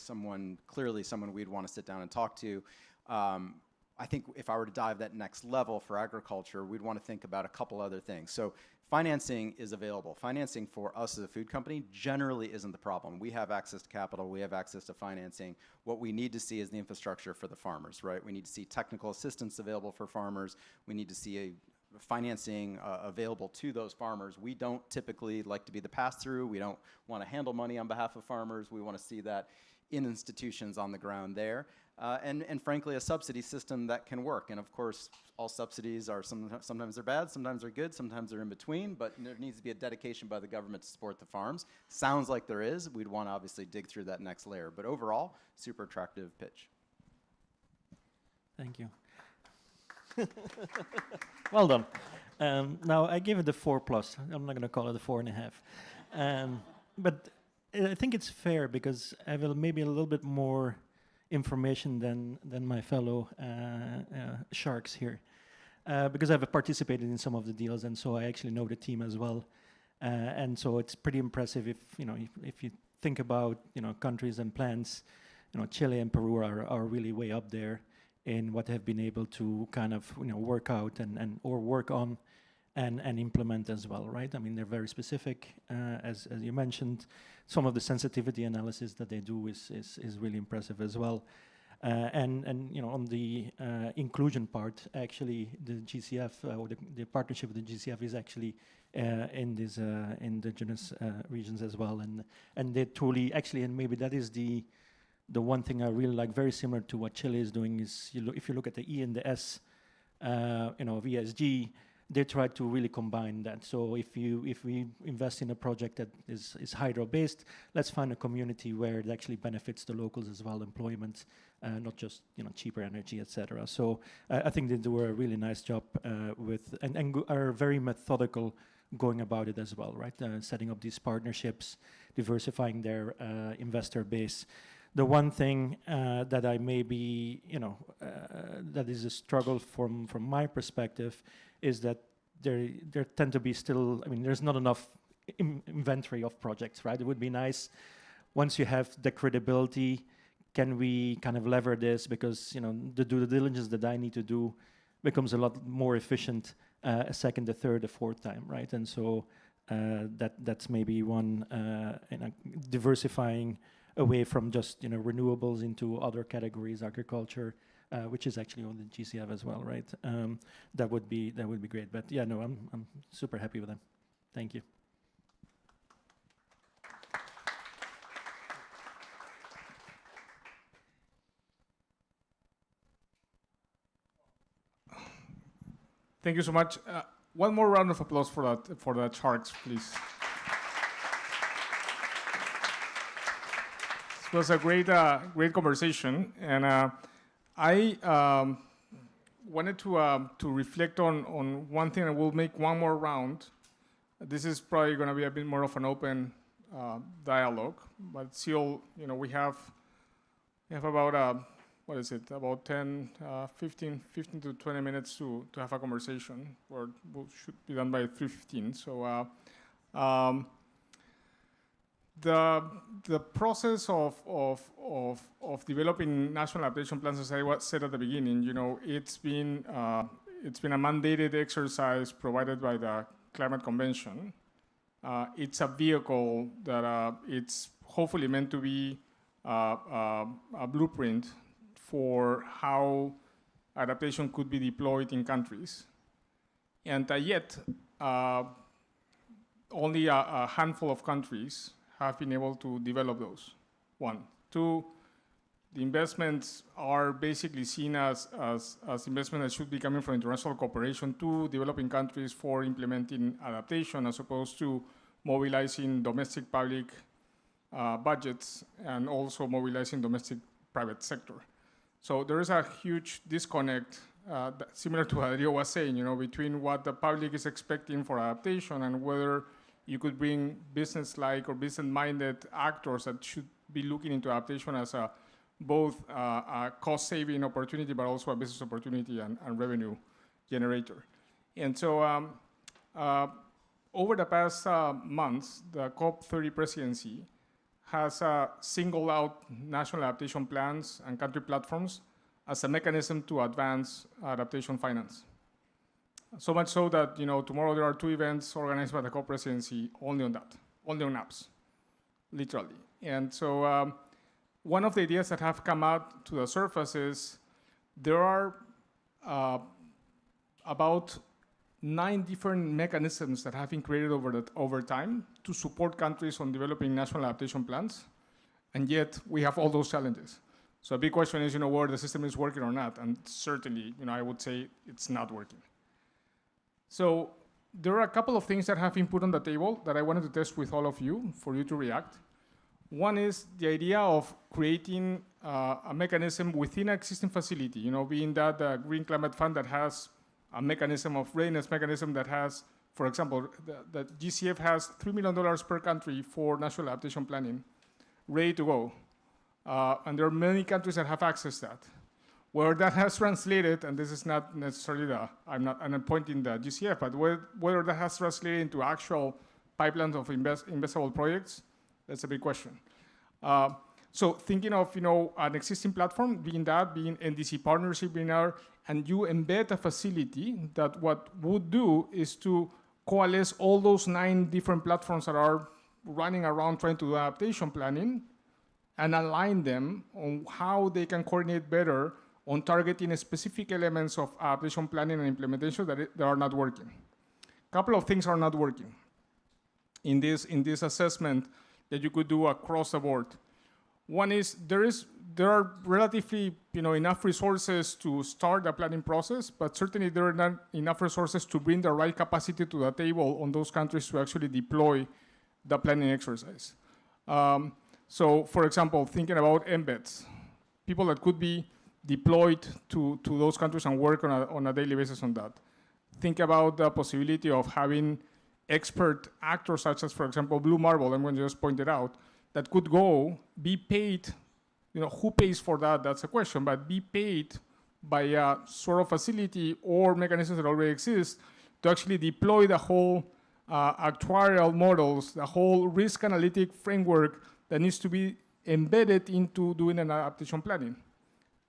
Clearly someone we'd want to sit down and talk to. I think if I were to dive that next level for agriculture, we'd want to think about a couple other things. So financing is available. Financing for us as a food company generally isn't the problem. We have access to capital. We have access to financing. What we need to see is the infrastructure for the farmers, right? We need to see technical assistance available for farmers. We need to see a financing available to those farmers. We don't typically like to be the pass-through. We don't want to handle money on behalf of farmers. We want to see that in institutions on the ground there. And frankly, a subsidy system that can work. And of course, all subsidies are sometimes they're bad, sometimes they're good, sometimes they're in between, but there needs to be a dedication by the government to support the farms. Sounds like there is. We'd want to obviously dig through that next layer. But overall, super attractive pitch. Thank you. Well done. Now, I gave it a 4+. I'm not going to call it a 4.5. But I think it's fair because I have maybe a little bit more information than my fellow sharks here, because I've participated in some of the deals, and so I actually know the team as well, and so it's pretty impressive if you think about countries and plants, Chile and Peru are really way up there in what have been able to kind of work out or work on and implement as well, right? I mean, they're very specific, as you mentioned. Some of the sensitivity analysis that they do is really impressive as well. And on the inclusion part, actually, the GCF or the partnership with the GCF is actually in these indigenous regions as well, and they truly actually, and maybe that is the one thing I really like, very similar to what Chile is doing, is if you look at the E and the S, of ESG. They try to really combine that. So if we invest in a project that is hydro-based, let's find a community where it actually benefits the locals as well, employment, not just cheaper energy, etc. So I think they do a really nice job with and are very methodical going about it as well, right? Setting up these partnerships, diversifying their investor base. The one thing that I maybe that is a struggle from my perspective is that there tend to be still, I mean, there's not enough inventory of projects, right? It would be nice once you have the credibility, can we kind of lever this, because the due diligence that I need to do becomes a lot more efficient a second, a third, a fourth time, right? And so that's maybe one diversifying away from just renewables into other categories, agriculture, which is actually on the GCF as well, right? That would be great. But yeah, no, I'm super happy with them. Thank you. Thank you so much. One more round of applause for the sharks, please. This was a great conversation, and I wanted to reflect on one thing, and we'll make one more round. This is probably going to be a bit more of an open dialogue, but still, we have about what is it? About 15 to 20 minutes to have a conversation, or we should be done by 3:15. So the process of developing national adaptation plans, as I said at the beginning, it's been a mandated exercise provided by the Climate Convention. It's a vehicle that it's hopefully meant to be a blueprint for how adaptation could be deployed in countries. And yet, only a handful of countries have been able to develop those. One. Two, the investments are basically seen as investment that should be coming from international cooperation to developing countries for implementing adaptation, as opposed to mobilizing domestic public budgets and also mobilizing domestic private sector. So there is a huge disconnect, similar to what Adrio was saying, between what the public is expecting for adaptation and whether you could bring business-like or business-minded actors that should be looking into adaptation as both a cost-saving opportunity, but also a business opportunity and revenue generator. And so over the past months, the COP30 presidency has singled out national adaptation plans and country platforms as a mechanism to advance adaptation finance. So much so that tomorrow there are 2 events organized by the COP presidency only on that, only on apps, literally. And so one of the ideas that have come out to the surface is there are about 9 different mechanisms that have been created over time to support countries on developing national adaptation plans, and yet we have all those challenges. So a big question is, whether the system is working or not, and certainly, I would say it's not working. So there are a couple of things that have been put on the table that I wanted to test with all of you for you to react. One is the idea of creating a mechanism within an existing facility, being that the Green Climate Fund that has a mechanism of readiness mechanism that has, for example, the GCF has $3 million per country for national adaptation planning, ready to go. And there are many countries that have access to that. Where that has translated, and this is not necessarily I'm not pointing the GCF, but whether that has translated into actual pipelines of investable projects, that's a big question. So thinking of an existing platform, being NDC partnership, and you embed a facility that what would do is to coalesce all those 9 different platforms that are running around trying to do adaptation planning and align them on how they can coordinate better on targeting specific elements of adaptation planning and implementation that are not working. A couple of things are not working in this assessment that you could do across the board. One is there are relatively enough resources to start the planning process, but certainly there are not enough resources to bring the right capacity to the table on those countries to actually deploy the planning exercise. So for example, thinking about embeds, people that could be deployed to those countries and work on a daily basis on that. Think about the possibility of having expert actors such as, for example, Blue Marble, I'm going to just point it out, that could be paid, who pays for that, that's a question, but be paid by a sort of facility or mechanisms that already exist to actually deploy the whole actuarial models, the whole risk analytic framework that needs to be embedded into doing an adaptation planning.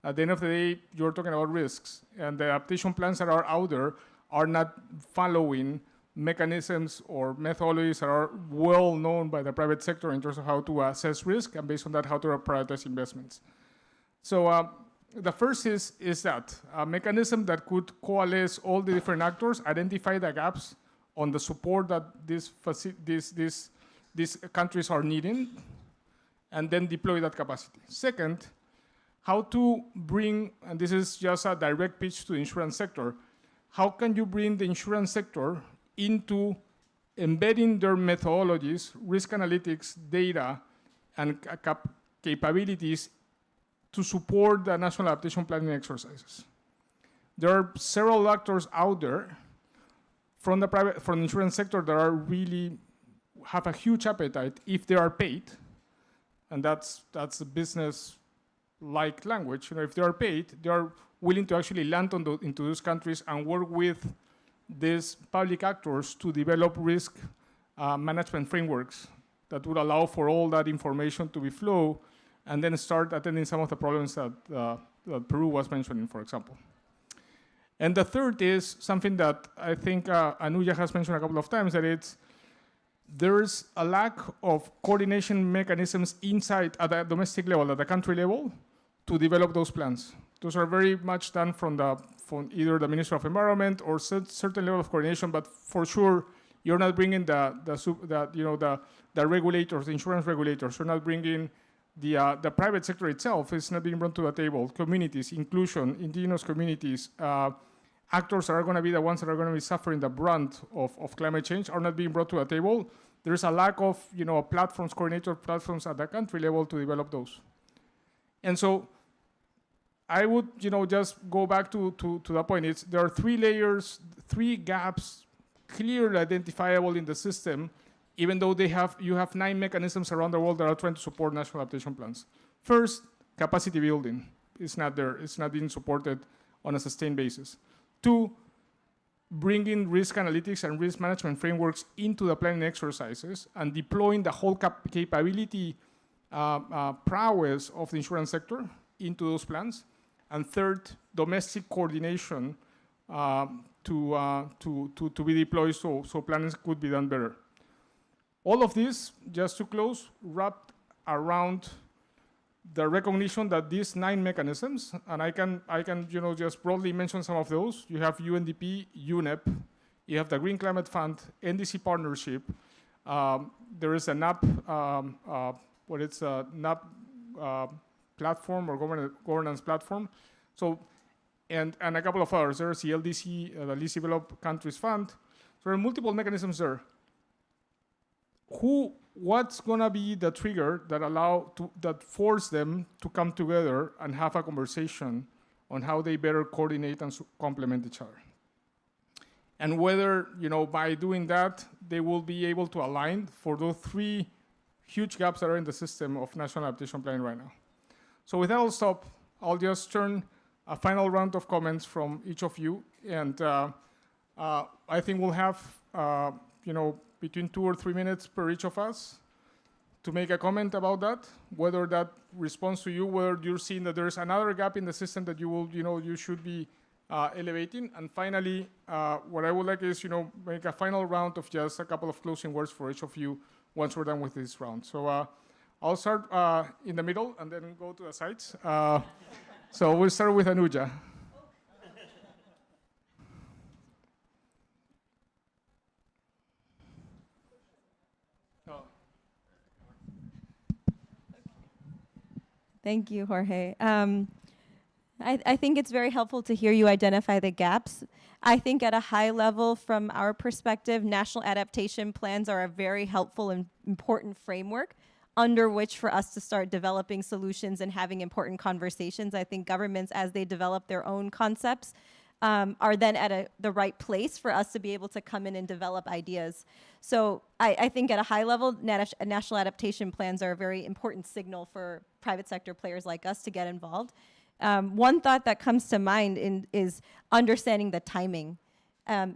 At the end of the day, you're talking about risks, and the adaptation plans that are out there are not following mechanisms or methodologies that are well known by the private sector in terms of how to assess risk, and based on that, how to prioritize investments. So the first is that a mechanism that could coalesce all the different actors, identify the gaps on the support that these countries are needing, and then deploy that capacity. Second, how to bring, and this is just a direct pitch to the insurance sector, how can you bring the insurance sector into embedding their methodologies, risk analytics, data, and capabilities to support the national adaptation planning exercises? There are several actors out there from the insurance sector that are really have a huge appetite if they are paid, and that's a business-like language. If they are paid, they are willing to actually land into those countries and work with these public actors to develop risk management frameworks that would allow for all that information to be flow, and then start attending some of the problems that Peru was mentioning, for example. And the third is something that I think Anuja has mentioned a couple of times, that there's a lack of coordination mechanisms inside at the domestic level, at the country level, to develop those plans. Those are very much done from either the Ministry of Environment or certain level of coordination, but for sure, you're not bringing the regulators, the insurance regulators. You're not bringing the private sector itself. It's not being brought to the table. Communities, inclusion, indigenous communities, actors that are going to be the ones that are going to be suffering the brunt of climate change are not being brought to the table. There's a lack of platforms, coordinator platforms at the country level to develop those. And so I would just go back to the point. There are 3 layers, 3 gaps clearly identifiable in the system, even though you have 9 mechanisms around the world that are trying to support national adaptation plans. First, capacity building. It's not there. It's not being supported on a sustained basis. 2, bringing risk analytics and risk management frameworks into the planning exercises and deploying the whole capability prowess of the insurance sector into those plans. And 3rd, domestic coordination to be deployed so plans could be done better. All of this, just to close, wrapped around the recognition that these 9 mechanisms, and I can just broadly mention some of those. You have UNDP, UNEP, you have the Green Climate Fund, NDC Partnership. There is a NAP, NAP platform or governance platform. So, and a couple of others. There's the LDC, the Least Developed Countries Fund. So there are multiple mechanisms there. What's gonna be the trigger that force them to come together and have a conversation on how they better coordinate and complement each other? And whether, by doing that, they will be able to align for those 3 huge gaps that are in the system of national adaptation planning right now. So with that, I'll stop. I'll just turn a final round of comments from each of you. And I think we'll have, between 2 or 3 minutes per each of us to make a comment about that, whether that responds to you, whether you're seeing that there's another gap in the system that you should be elevating. And finally, what I would like is, make a final round of just a couple of closing words for each of you once we're done with this round. So I'll start in the middle and then go to the sides. So we'll start with Anuja. Thank you, Jorge. I think it's very helpful to hear you identify the gaps. I think at a high level, from our perspective, national adaptation plans are a very helpful and important framework under which for us to start developing solutions and having important conversations. I think governments, as they develop their own concepts, are then at the right place for us to be able to come in and develop ideas. So I think at a high level, national adaptation plans are a very important signal for private sector players like us to get involved. One thought that comes to mind is understanding the timing.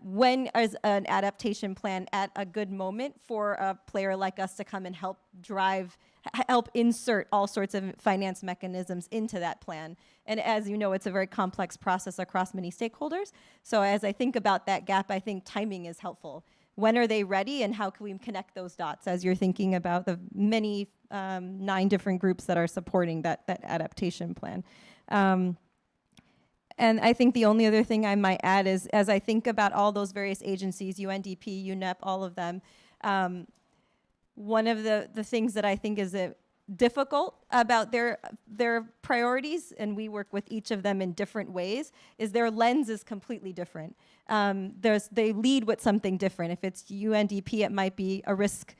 When is an adaptation plan at a good moment for a player like us to come and help insert all sorts of finance mechanisms into that plan? And as you know, it's a very complex process across many stakeholders. So as I think about that gap, I think timing is helpful. When are they ready, and how can we connect those dots as you're thinking about the many 9 different groups that are supporting that adaptation plan? And I think the only other thing I might add is, as I think about all those various agencies, UNDP, UNEP, all of them, one of the things that I think is difficult about their priorities, and we work with each of them in different ways, is their lens is completely different. They lead with something different. If it's UNDP, it might be a risk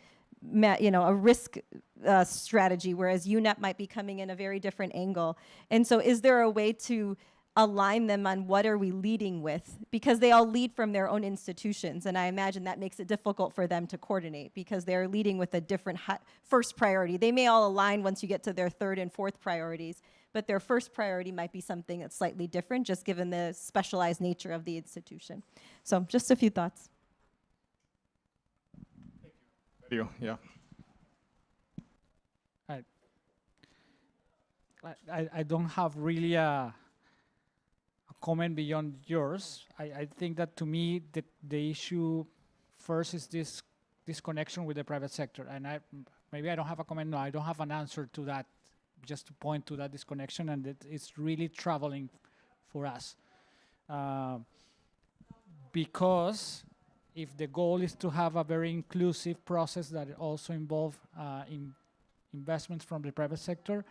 strategy, whereas UNEP might be coming in a very different angle. And so is there a way to align them on what are we leading with? Because they all lead from their own institutions, and I imagine that makes it difficult for them to coordinate because they're leading with a different first priority. They may all align once you get to their 3rd and 4th priorities, but their first priority might be something that's slightly different, just given the specialized nature of the institution. So just a few thoughts. Thank you. Yeah. I don't have really a comment beyond yours. I think that to me the issue first is this connection with the private sector, and maybe I don't have a comment. No, I don't have an answer to that just to point to that disconnection, and that it's really troubling for us. Because if the goal is to have a very inclusive process that also involve investments from the private sector,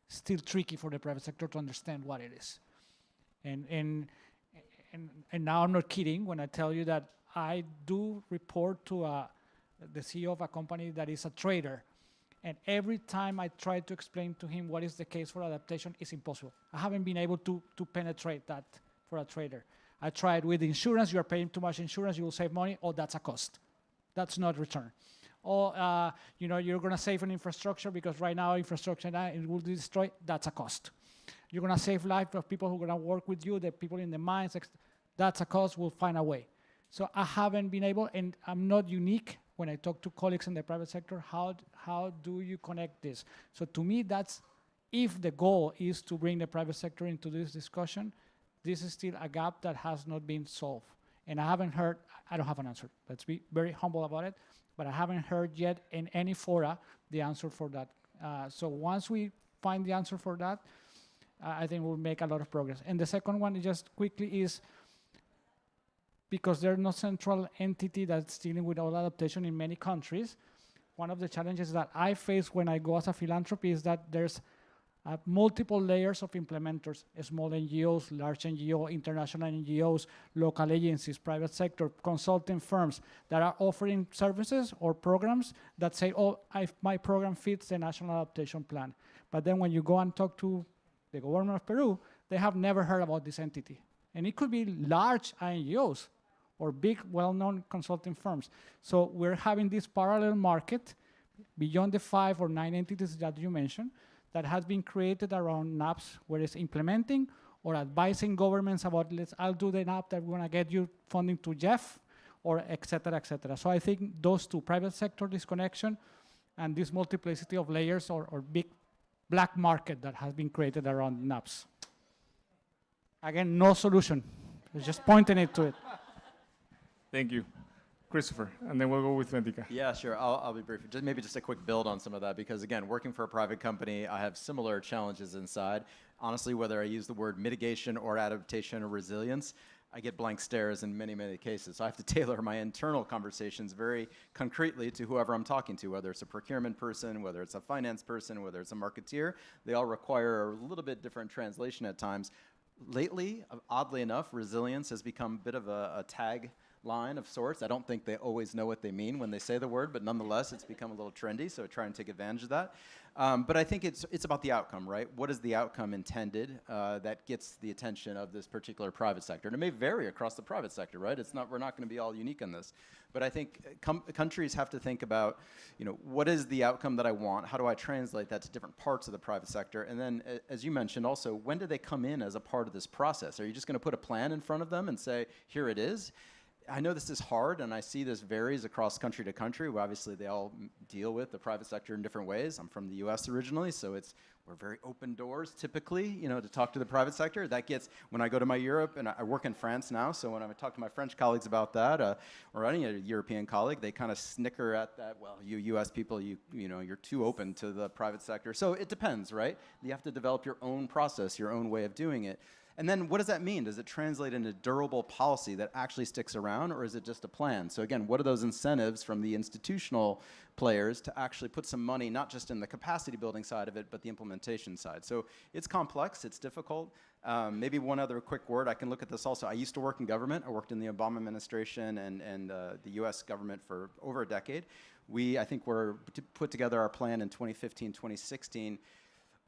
still tricky for the private sector to understand what it is. And now I'm not kidding when I tell you that I do report to the CEO of a company that is a trader. And every time I try to explain to him what is the case for adaptation, it's impossible. I haven't been able to penetrate that for a trader. I tried with insurance, you are paying too much insurance, you will save money, oh, that's a cost. That's not return. Or, you're gonna save on infrastructure because right now infrastructure, it will be destroyed, that's a cost. You're gonna save life of people who are gonna work with you, the people in the mines, that's a cost, we'll find a way. So I haven't been able, and I'm not unique when I talk to colleagues in the private sector, how do you connect this? So to me, that's, if the goal is to bring the private sector into this discussion, this is still a gap that has not been solved. And I haven't heard, I don't have an answer. Let's be very humble about it, but I haven't heard yet in any fora the answer for that. So once we find the answer for that, I think we'll make a lot of progress. And the second one, just quickly, is because there's no central entity that's dealing with all adaptation in many countries, one of the challenges that I face when I go as a philanthropy is that there's multiple layers of implementers, small NGOs, large NGO, international NGOs, local agencies, private sector, consulting firms that are offering services or programs that say, oh, my program fits the National Adaptation Plan. But then when you go and talk to the government of Peru, they have never heard about this entity. And it could be large NGOs or big, well-known consulting firms. So we're having this parallel market beyond the 5 or 9 entities that you mentioned that has been created around NAPs, where it's implementing or advising governments about, I'll do the NAP that we're gonna get you funding to Jeff, or et cetera, et cetera. So I think those two, private sector disconnection and this multiplicity of layers or big black market that has been created around NAPs. Again, no solution. It's just pointing it to it. Thank you. Christopher, and then we'll go with Ventica. Yeah, sure. I'll be brief. Maybe just a quick build on some of that, because again, working for a private company, I have similar challenges inside. Honestly, whether I use the word mitigation or adaptation or resilience, I get blank stares in many, many cases. So I have to tailor my internal conversations very concretely to whoever I'm talking to, whether it's a procurement person, whether it's a finance person, whether it's a marketeer. They all require a little bit different translation at times. Lately, oddly enough, resilience has become a bit of a tag line of sorts. I don't think they always know what they mean when they say the word, but nonetheless, it's become a little trendy, so try and take advantage of that. But I think it's about the outcome, right? What is the outcome intended that gets the attention of this particular private sector? And it may vary across the private sector, right? We're not going to be all unique on this. But I think countries have to think about, what is the outcome that I want? How do I translate that to different parts of the private sector? And then, as you mentioned also, when do they come in as a part of this process? Are you just going to put a plan in front of them and say, here it is? I know this is hard, and I see this varies across country to country. Well, obviously, they all deal with the private sector in different ways. I'm from the U.S. originally, so we're very open doors typically, to talk to the private sector. That gets, when I go to my Europe, and I work in France now, so when I talk to my French colleagues about that, or any European colleague, they kind of snicker at that. Well, you U.S. people, you're too open to the private sector. So it depends, right? You have to develop your own process, your own way of doing it. And then what does that mean? Does it translate into durable policy that actually sticks around, or is it just a plan? So again, what are those incentives from the institutional players to actually put some money, not just in the capacity building side of it, but the implementation side? So it's complex, it's difficult. Maybe one other quick word, I can look at this also. I used to work in government. I worked in the Obama administration and the US government for over a decade. I think we're put together our plan in 2015, 2016.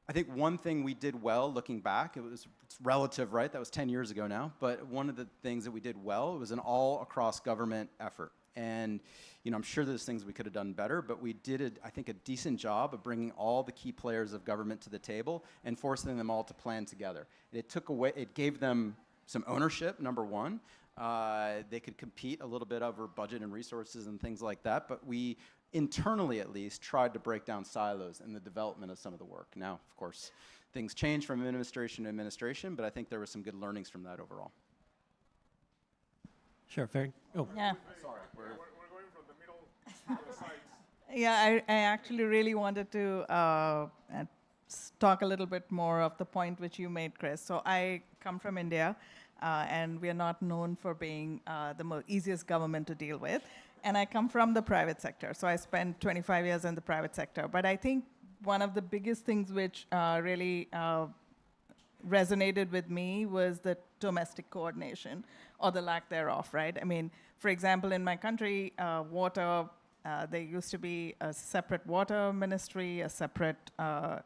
I think one thing we did well, looking back, it's relative, right? That was 10 years ago now. But one of the things that we did well, it was an all-across government effort. And I'm sure there's things we could have done better, but we did, I think, a decent job of bringing all the key players of government to the table and forcing them all to plan together. It gave them some ownership, number one. They could compete a little bit over budget and resources and things like that, but we internally at least tried to break down silos in the development of some of the work. Now, of course, things change from administration to administration, but I think there were some good learnings from that overall. Sure, very. Oh. Yeah. Sorry. We're going from the middle to the sides. Yeah, I actually really wanted to talk a little bit more of the point which you made, Chris. So I come from India, and we are not known for being the easiest government to deal with. And I come from the private sector, so I spent 25 years in the private sector. But I think one of the biggest things which really resonated with me was the domestic coordination, or the lack thereof, right? I mean, for example, in my country, water, there used to be a separate water ministry, a separate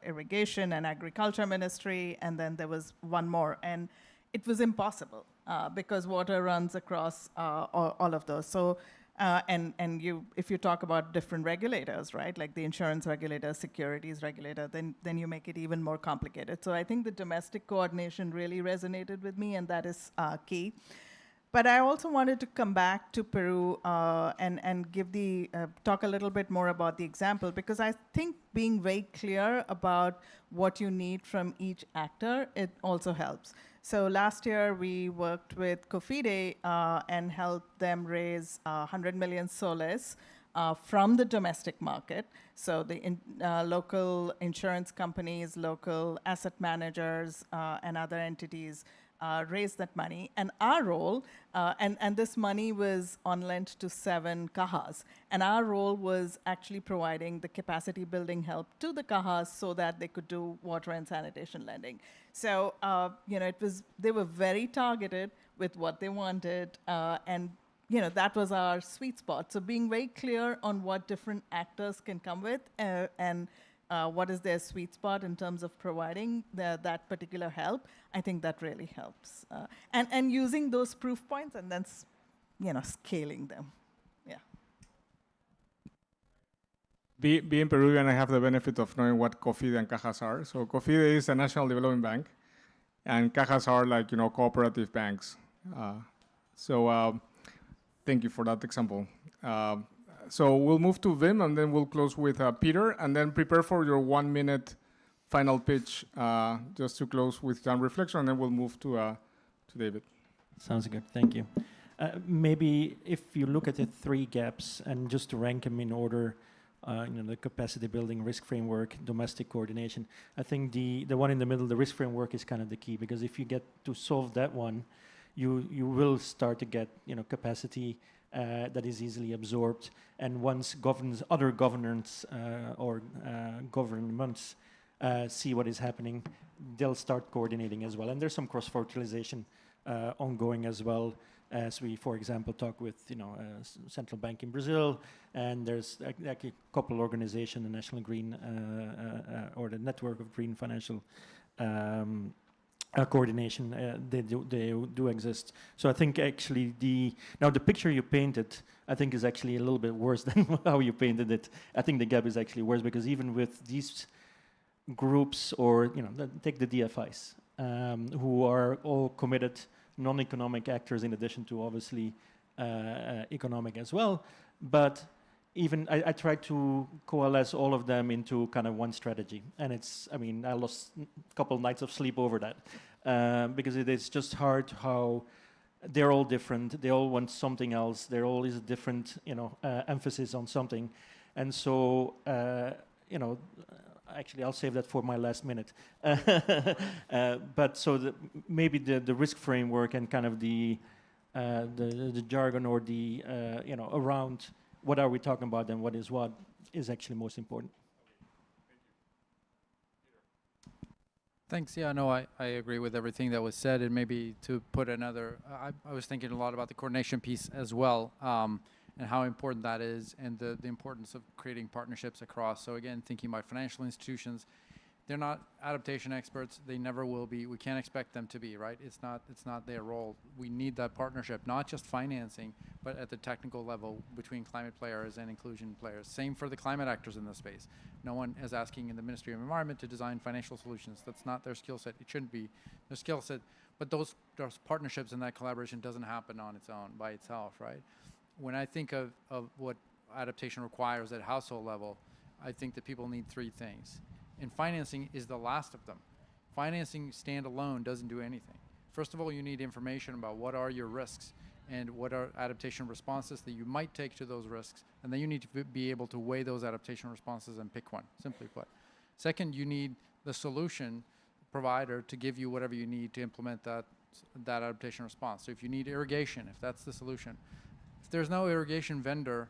irrigation and agriculture ministry, and then there was one more. And it was impossible because water runs across all of those. So, if you talk about different regulators, right, like the insurance regulator, securities regulator, then you make it even more complicated. So I think the domestic coordination really resonated with me, and that is key. But I also wanted to come back to Peru and give talk a little bit more about the example, because I think being very clear about what you need from each actor, it also helps. So last year we worked with COFIDE and helped them raise 100 million soles from the domestic market. So the local insurance companies, local asset managers, and other entities raised that money. And our role, and this money was on lent to 7 cajas. And our role was actually providing the capacity building help to the cajas so that they could do water and sanitation lending. So, they were very targeted with what they wanted. And that was our sweet spot. So being very clear on what different actors can come with and what is their sweet spot in terms of providing that particular help, I think that really helps. And using those proof points and then, scaling them. Yeah. Being Peruvian, I have the benefit of knowing what COFIDE and cajas are. So COFIDE is a national development bank, and cajas are like, cooperative banks. Thank you for that example. So we'll move to Wim, and then we'll close with Peter, and then prepare for your 1-minute final pitch, just to close with some reflection, and then we'll move to David. Sounds good, thank you. Maybe if you look at the 3 gaps, and just to rank them in order, the capacity building, risk framework, domestic coordination, I think the one in the middle, the risk framework, is kind of the key, because if you get to solve that one, you will start to get capacity that is easily absorbed, and once other governments or governments see what is happening, they'll start coordinating as well. And there's some cross-fertilization ongoing as well, as we, for example, talk with central bank in Brazil, and there's like a couple organizations, the National Green or the Network of Green Financial coordination, they do exist. So I think actually the picture you painted, I think, is actually a little bit worse than how you painted it. I think the gap is actually worse, because even with these groups, or take the DFIs, who are all committed non-economic actors, in addition to obviously economic as well, but even I tried to coalesce all of them into kind of one strategy, and I lost a couple nights of sleep over that, because it is just hard how they're all different. They all want something else. There all is a different, emphasis on something, and so actually I'll save that for my last minute. But so maybe the risk framework and kind of the jargon, or the around what are we talking about and what is actually most important. Thanks. Yeah, no, I agree with everything that was said, and maybe to put another, I was thinking a lot about the coordination piece as well, and how important that is, and the importance of creating partnerships across. So again, thinking about financial institutions, they're not adaptation experts. They never will be. We can't expect them to be, right? It's not their role. We need that partnership, not just financing, but at the technical level between climate players and inclusion players. Same for the climate actors in this space. No one is asking in the Ministry of Environment to design financial solutions. That's not their skill set. It shouldn't be their skill set. But those partnerships and that collaboration doesn't happen on its own, by itself, right? When I think of what adaptation requires at household level, I think that people need 3 things. And financing is the last of them. Financing standalone doesn't do anything. First of all, you need information about what are your risks and what are adaptation responses that you might take to those risks. And then you need to be able to weigh those adaptation responses and pick one, simply put. Second, you need the solution provider to give you whatever you need to implement that adaptation response. So if you need irrigation, if that's the solution, if there's no irrigation vendor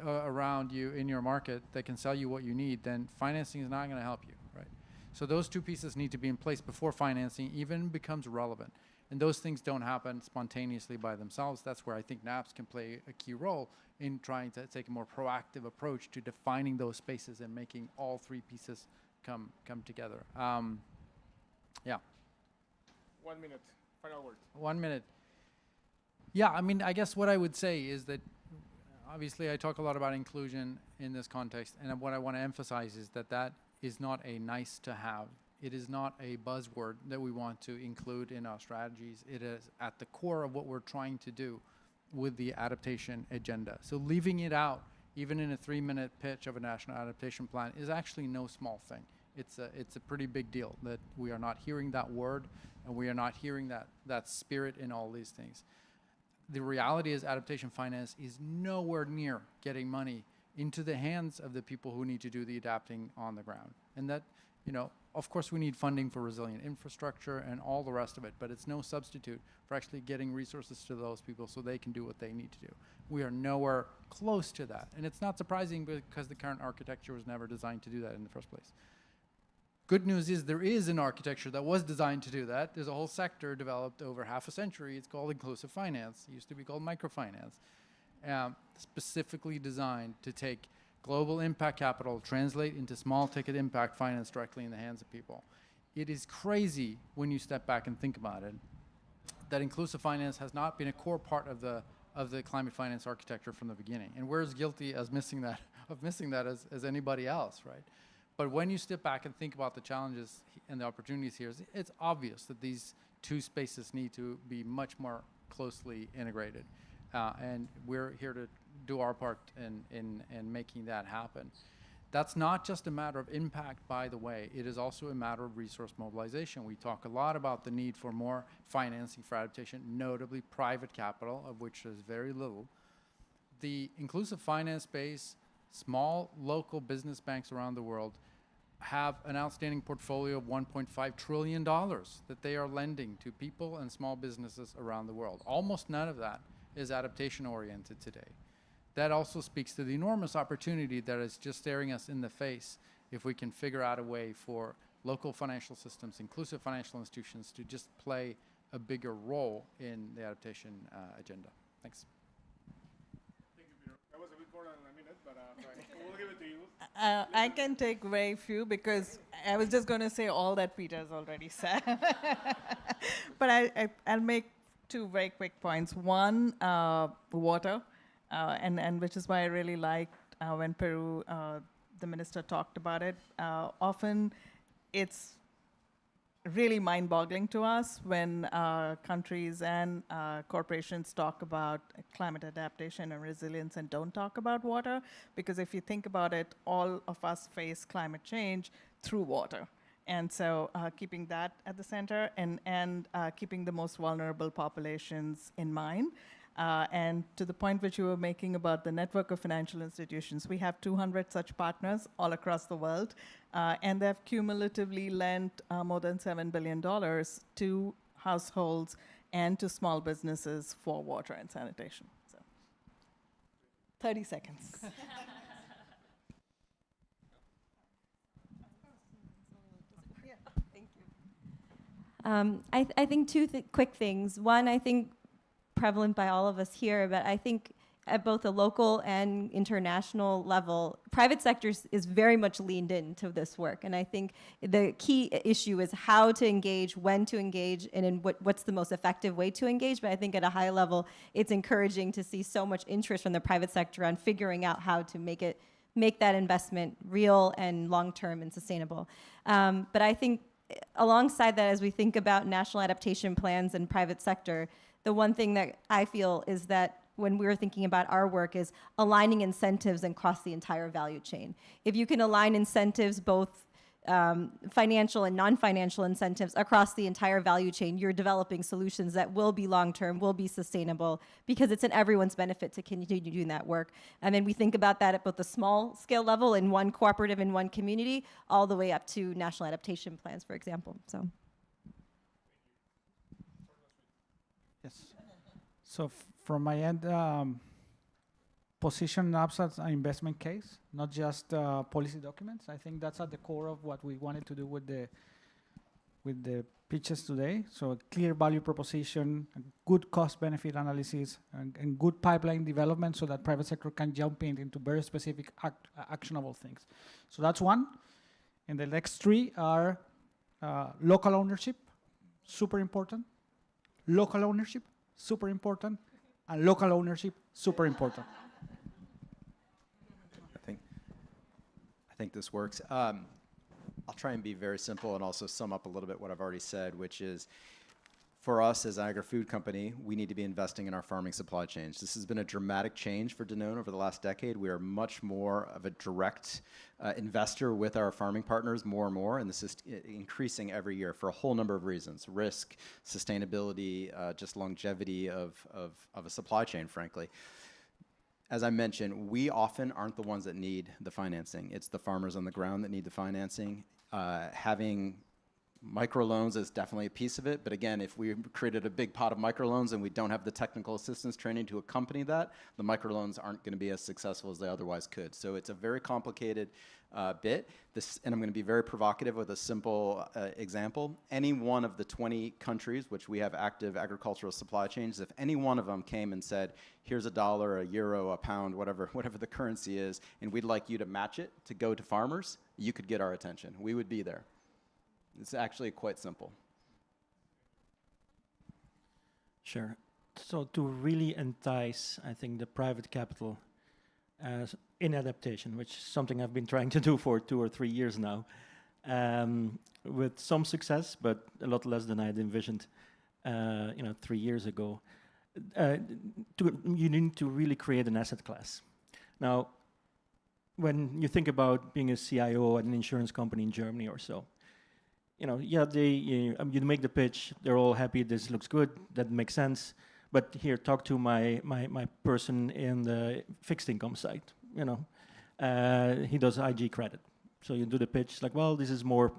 around you in your market that can sell you what you need, then financing is not going to help you, right? So those two pieces need to be in place before financing even becomes relevant. And those things don't happen spontaneously by themselves. That's where I think NAPS can play a key role in trying to take a more proactive approach to defining those spaces and making all three pieces come together. Yeah. 1 minute, final word. 1 minute. Yeah, I mean, I guess what I would say is that obviously I talk a lot about inclusion in this context, and what I want to emphasize is that that is not a nice to have. It is not a buzzword that we want to include in our strategies. It is at the core of what we're trying to do with the adaptation agenda. So leaving it out, even in a 3-minute pitch of a national adaptation plan, is actually no small thing. It's a pretty big deal that we are not hearing that word, and we are not hearing that spirit in all these things. The reality is adaptation finance is nowhere near getting money into the hands of the people who need to do the adapting on the ground. And that, of course we need funding for resilient infrastructure and all the rest of it, but it's no substitute for actually getting resources to those people so they can do what they need to do. We are nowhere close to that. And it's not surprising because the current architecture was never designed to do that in the first place. Good news is there is an architecture that was designed to do that. There's a whole sector developed over half a century. It's called inclusive finance. It used to be called microfinance. Specifically designed to take global impact capital, translate into small ticket impact finance directly in the hands of people. It is crazy when you step back and think about it, that inclusive finance has not been a core part of the climate finance architecture from the beginning. And we're as guilty as missing that as anybody else, right? But when you step back and think about the challenges and the opportunities here, it's obvious that these two spaces need to be much more closely integrated. And we're here to do our part in making that happen. That's not just a matter of impact, by the way. It is also a matter of resource mobilization. We talk a lot about the need for more financing for adaptation, notably private capital, of which there's very little. The inclusive finance space, small local business banks around the world have an outstanding portfolio of $1.5 trillion that they are lending to people and small businesses around the world. Almost none of that is adaptation oriented today. That also speaks to the enormous opportunity that is just staring us in the face if we can figure out a way for local financial systems, inclusive financial institutions, to just play a bigger role in the adaptation agenda. Thanks. Thank you, Peter. That was a bit more than a minute, but we'll give it to you. I can take very few because I was just going to say all that Peter's already said. But I'll make two very quick points. One, water, and which is why I really liked when Peru, the minister talked about it. Often it's really mind-boggling to us when countries and corporations talk about climate adaptation and resilience and don't talk about water, because if you think about it, all of us face climate change through water. And so keeping that at the center and keeping the most vulnerable populations in mind. And to the point which you were making about the network of financial institutions, we have 200 such partners all across the world, and they've cumulatively lent more than $7 billion to households and to small businesses for water and sanitation. So, 30 seconds. I think two quick things. One, I think prevalent by all of us here, but I think at both a local and international level, private sector is very much leaned into this work. And I think the key issue is how to engage, when to engage, and in what's the most effective way to engage. But I think at a high level, it's encouraging to see so much interest from the private sector on figuring out how to make that investment real and long-term and sustainable. But I think alongside that, as we think about national adaptation plans and private sector, the one thing that I feel is that when we're thinking about our work is aligning incentives across the entire value chain. If you can align incentives both financial and non-financial incentives across the entire value chain, you're developing solutions that will be long-term, will be sustainable, because it's in everyone's benefit to continue doing that work. And then we think about that at both the small scale level in one cooperative in one community, all the way up to national adaptation plans, for example. So. Yes. So from my end, position apps as an investment case, not just policy documents. I think that's at the core of what we wanted to do with the pitches today. So a clear value proposition, a good cost-benefit analysis, and good pipeline development so that private sector can jump into very specific actionable things. So that's one. And the next three are local ownership, super important. Local ownership, super important. And local ownership, super important. I think this works. I'll try and be very simple and also sum up a little bit what I've already said, which is, for us as an agri-food company, we need to be investing in our farming supply chains. This has been a dramatic change for Danone over the last decade. We are much more of a direct investor with our farming partners, more and more, and this is increasing every year for a whole number of reasons: risk, sustainability, just longevity of a supply chain, frankly. As I mentioned, we often aren't the ones that need the financing. It's the farmers on the ground that need the financing. Having microloans is definitely a piece of it, but again, if we created a big pot of microloans and we don't have the technical assistance training to accompany that, the microloans aren't going to be as successful as they otherwise could. So it's a very complicated bit. And I'm going to be very provocative with a simple example. Any one of the 20 countries which we have active agricultural supply chains, if any one of them came and said, here's $1, a euro, a pound, whatever the currency is, and we'd like you to match it to go to farmers, you could get our attention. We would be there. It's actually quite simple. Sure. So to really entice, I think, the private capital in adaptation, which is something I've been trying to do for 2 or 3 years now, with some success, but a lot less than I had envisioned, 3 years ago. You need to really create an asset class. Now, when you think about being a CIO at an insurance company in Germany or so, you make the pitch, they're all happy, this looks good, that makes sense. But here, talk to my person in the fixed income side. He does IG credit. So you do the pitch like, well, this is more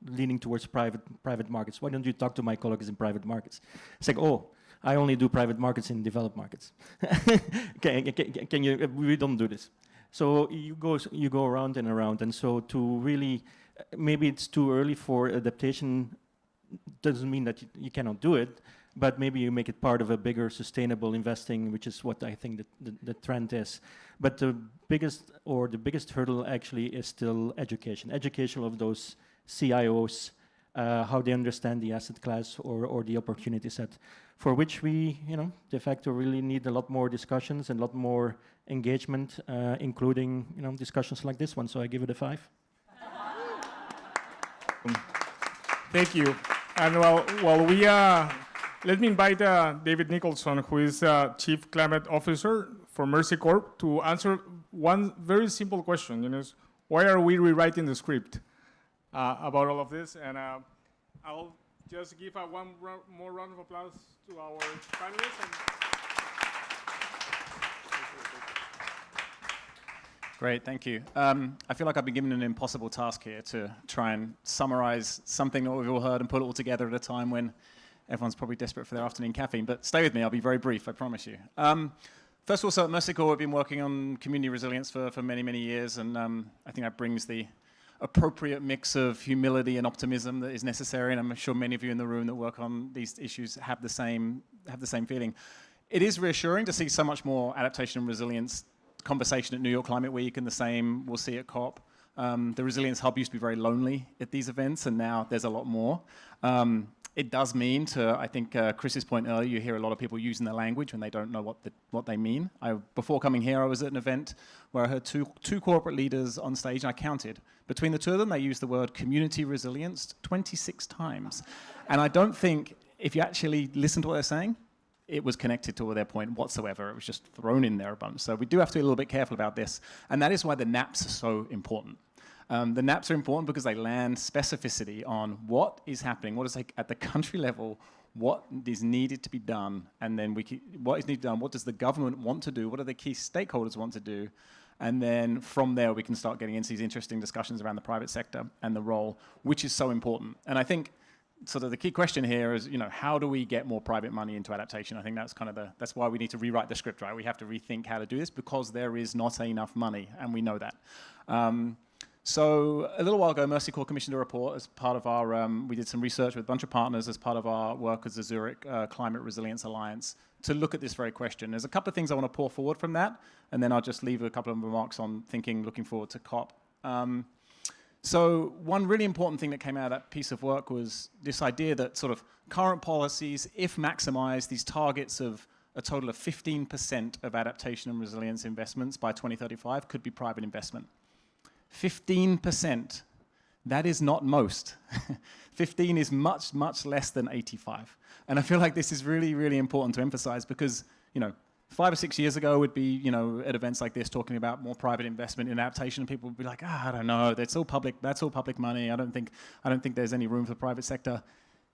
leaning towards private markets. Why don't you talk to my colleagues in private markets? It's like, oh, I only do private markets in developed markets. Can you? We don't do this. So you go around and around, and so to really, maybe it's too early for adaptation. Doesn't mean that you cannot do it, but maybe you make it part of a bigger sustainable investing, which is what I think the trend is. But the biggest hurdle actually is still education of those CIOs, how they understand the asset class or the opportunity set, for which we, de facto really need a lot more discussions and a lot more engagement, including, discussions like this one. So I give it a 5. Thank you. And let me invite David Nicholson, who is Chief Climate Officer for Mercy Corp, to answer one very simple question. Why are we rewriting the script about all of this? And I'll just give one more round of applause to our panelists. Great, thank you. I feel like I've been given an impossible task here to try and summarize something that we've all heard and put it all together at a time when everyone's probably desperate for their afternoon caffeine. But stay with me, I'll be very brief, I promise you. First of all, so at Mercy Corp, we've been working on community resilience for many, many years, and I think that brings the appropriate mix of humility and optimism that is necessary, and I'm sure many of you in the room that work on these issues have the same feeling. It is reassuring to see so much more adaptation and resilience conversation at New York Climate Week, and the same we'll see at COP. The Resilience Hub used to be very lonely at these events, and now there's a lot more. It does mean, to I think Chris's point earlier, you hear a lot of people using the language when they don't know what they mean. Before coming here, I was at an event where I heard two corporate leaders on stage, and I counted. Between the two of them, they used the word community resilience 26 times. And I don't think, if you actually listen to what they're saying, it was connected to their point whatsoever. It was just thrown in there a bunch. So we do have to be a little bit careful about this. And that is why the NAPs are so important. The NAPs are important because they land specificity on what is happening, what is like at the country level, what is needed to be done, and then what is needed to be done, what does the government want to do, what do the key stakeholders want to do, and then from there we can start getting into these interesting discussions around the private sector and the role, which is so important. And I think sort of the key question here is, how do we get more private money into adaptation? I think that's kind of that's why we need to rewrite the script, right? We have to rethink how to do this because there is not enough money, and we know that. So a little while ago, Mercy Corps commissioned a report as part of our, we did some research with a bunch of partners as part of our work as the Zurich Climate Resilience Alliance to look at this very question. There's a couple of things I want to pour forward from that, and then I'll just leave a couple of remarks on looking forward to COP. So one really important thing that came out of that piece of work was this idea that sort of current policies, if maximized, these targets of a total of 15% of adaptation and resilience investments by 2035 could be private investment. 15%, that is not most. 15 is much, much less than 85. And I feel like this is really, really important to emphasize because, 5 or 6 years ago, we'd be, at events like this talking about more private investment in adaptation, and people would be like, I don't know, that's all public money. I don't think there's any room for the private sector.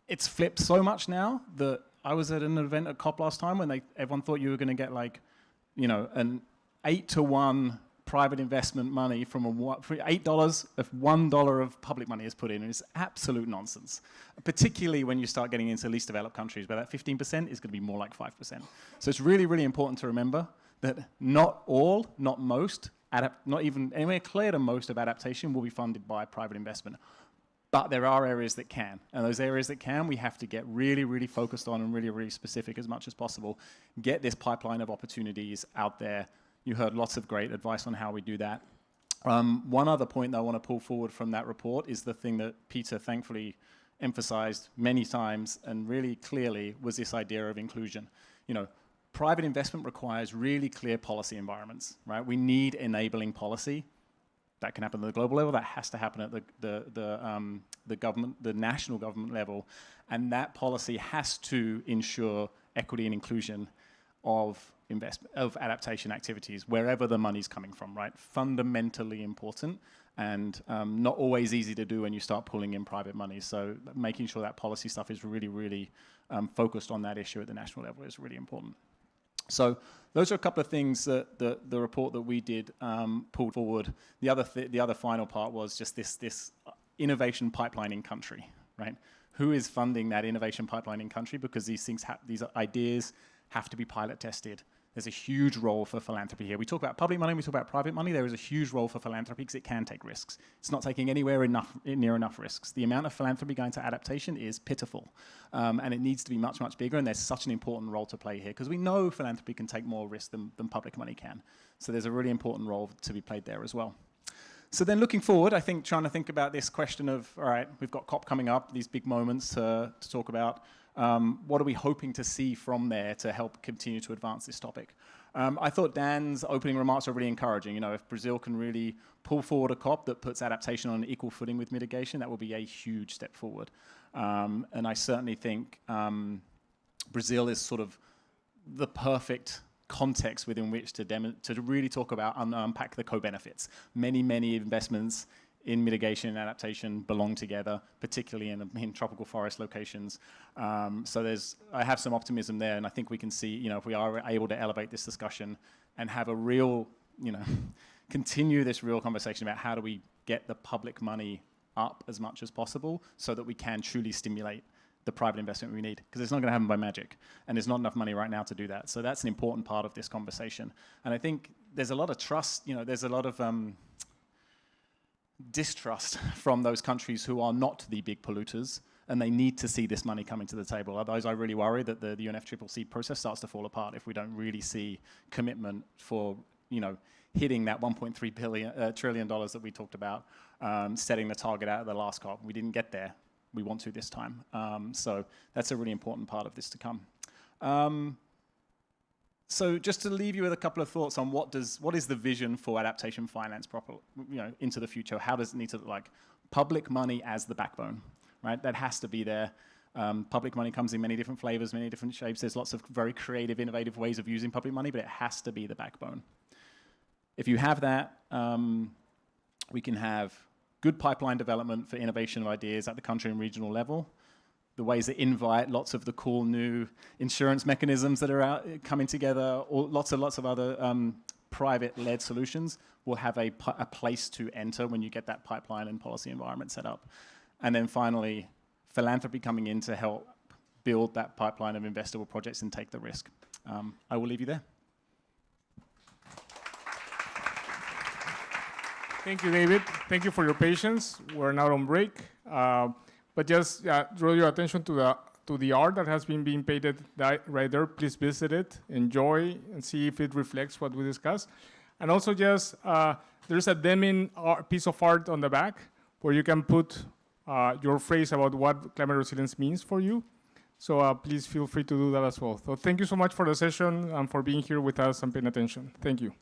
It's flipped so much now that I was at an event at COP last time when everyone thought you were going to get an 8-to-1 private investment money from $8 if $1 of public money is put in. It's absolute nonsense, particularly when you start getting into least developed countries where that 15% is going to be more like 5%. So it's really, really important to remember that not all, not most, not even anywhere clear to most of adaptation will be funded by private investment. But there are areas that can, and those areas that can, we have to get really, really focused on and really, really specific as much as possible. Get this pipeline of opportunities out there. You heard lots of great advice on how we do that. One other point that I want to pull forward from that report is the thing that Peter thankfully emphasized many times and really clearly was this idea of inclusion. Private investment requires really clear policy environments, right? We need enabling policy. That can happen at the global level. That has to happen at the government, the national government level, and that policy has to ensure equity and inclusion of adaptation activities wherever the money's coming from, right? Fundamentally important and not always easy to do when you start pulling in private money. So making sure that policy stuff is really, really focused on that issue at the national level is really important. So those are a couple of things that the report that we did pulled forward. The other final part was just this innovation pipeline in country, right? Who is funding that innovation pipeline in country? Because these ideas have to be pilot tested. There's a huge role for philanthropy here. We talk about public money, we talk about private money. There is a huge role for philanthropy because it can take risks. It's not taking near enough risks. The amount of philanthropy going to adaptation is pitiful. And it needs to be much, much bigger. And there's such an important role to play here because we know philanthropy can take more risk than public money can. So there's a really important role to be played there as well. So then looking forward, I think trying to think about this question of, all right, we've got COP coming up, these big moments to talk about. What are we hoping to see from there to help continue to advance this topic? I thought Dan's opening remarks are really encouraging. If Brazil can really pull forward a COP that puts adaptation on an equal footing with mitigation, that will be a huge step forward. And I certainly think Brazil is sort of the perfect context within which to really talk about and unpack the co-benefits. Many, many investments in mitigation and adaptation belong together, particularly in tropical forest locations. So I have some optimism there, and I think we can see, if we are able to elevate this discussion and have a real, continue this real conversation about how do we get the public money up as much as possible so that we can truly stimulate the private investment we need, because it's not going to happen by magic, and there's not enough money right now to do that. So that's an important part of this conversation. And I think there's a lot of trust, there's a lot of distrust from those countries who are not the big polluters, and they need to see this money coming to the table. Otherwise, I really worry that the UNFCCC process starts to fall apart if we don't really see commitment for, hitting that $1.3 trillion that we talked about, setting the target out of the last COP. We didn't get there. We want to this time. So that's a really important part of this to come. So just to leave you with a couple of thoughts on what is the vision for adaptation finance into the future? How does it need to look like? Public money as the backbone, right? That has to be there. Public money comes in many different flavors, many different shapes. There's lots of very creative, innovative ways of using public money, but it has to be the backbone. If you have that, we can have good pipeline development for innovation of ideas at the country and regional level, the ways that invite lots of the cool new insurance mechanisms that are out coming together, or lots of other private-led solutions will have a place to enter when you get that pipeline and policy environment set up. And then finally, philanthropy coming in to help build that pipeline of investable projects and take the risk. I will leave you there. Thank you, David. Thank you for your patience. We're now on break. But just draw your attention to the art that has been being painted right there. Please visit it, enjoy, and see if it reflects what we discussed. And also just, there's a Deming piece of art on the back where you can put your phrase about what climate resilience means for you. So please feel free to do that as well. So thank you so much for the session and for being here with us and paying attention. Thank you.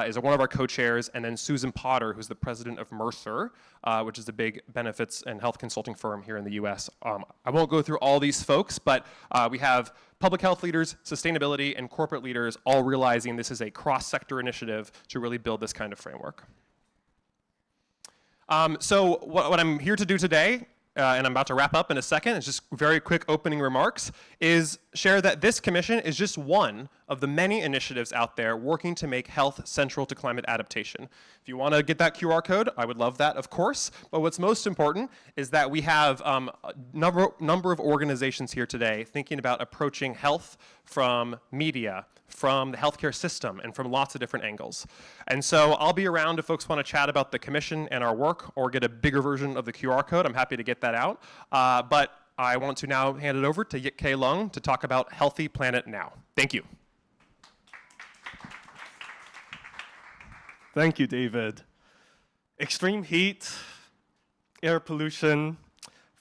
is one of our co-chairs, and then Susan Potter, who's the president of Mercer, which is a big benefits and health consulting firm here in the US. I won't go through all these folks, but we have public health leaders, sustainability, and corporate leaders all realizing this is a cross-sector initiative to really build this kind of framework. So what I'm here to do today, and I'm about to wrap up in a second, it's just very quick opening remarks, is share that this commission is just one of the many initiatives out there working to make health central to climate adaptation. If you want to get that QR code, I would love that, of course. But what's most important is that we have a number of organizations here today thinking about approaching health from media, from the healthcare system, and from lots of different angles. And so I'll be around if folks want to chat about the commission and our work or get a bigger version of the QR code. I'm happy to get that out. But I want to now hand it over to Yit Kay Lung to talk about Healthy Planet Now. Thank you. Thank you, David. Extreme heat, air pollution,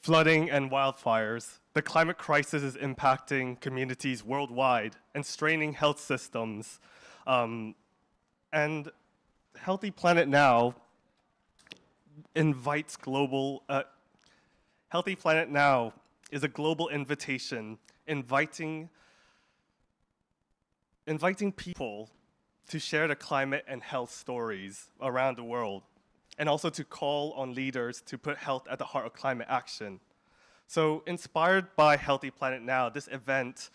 flooding, and wildfires. The climate crisis is impacting communities worldwide and straining health systems. And Healthy Planet Now invites global, Healthy Planet Now is a global invitation inviting people to share the climate and health stories around the world, and also to call on leaders to put health at the heart of climate action. So inspired by Healthy Planet Now, this event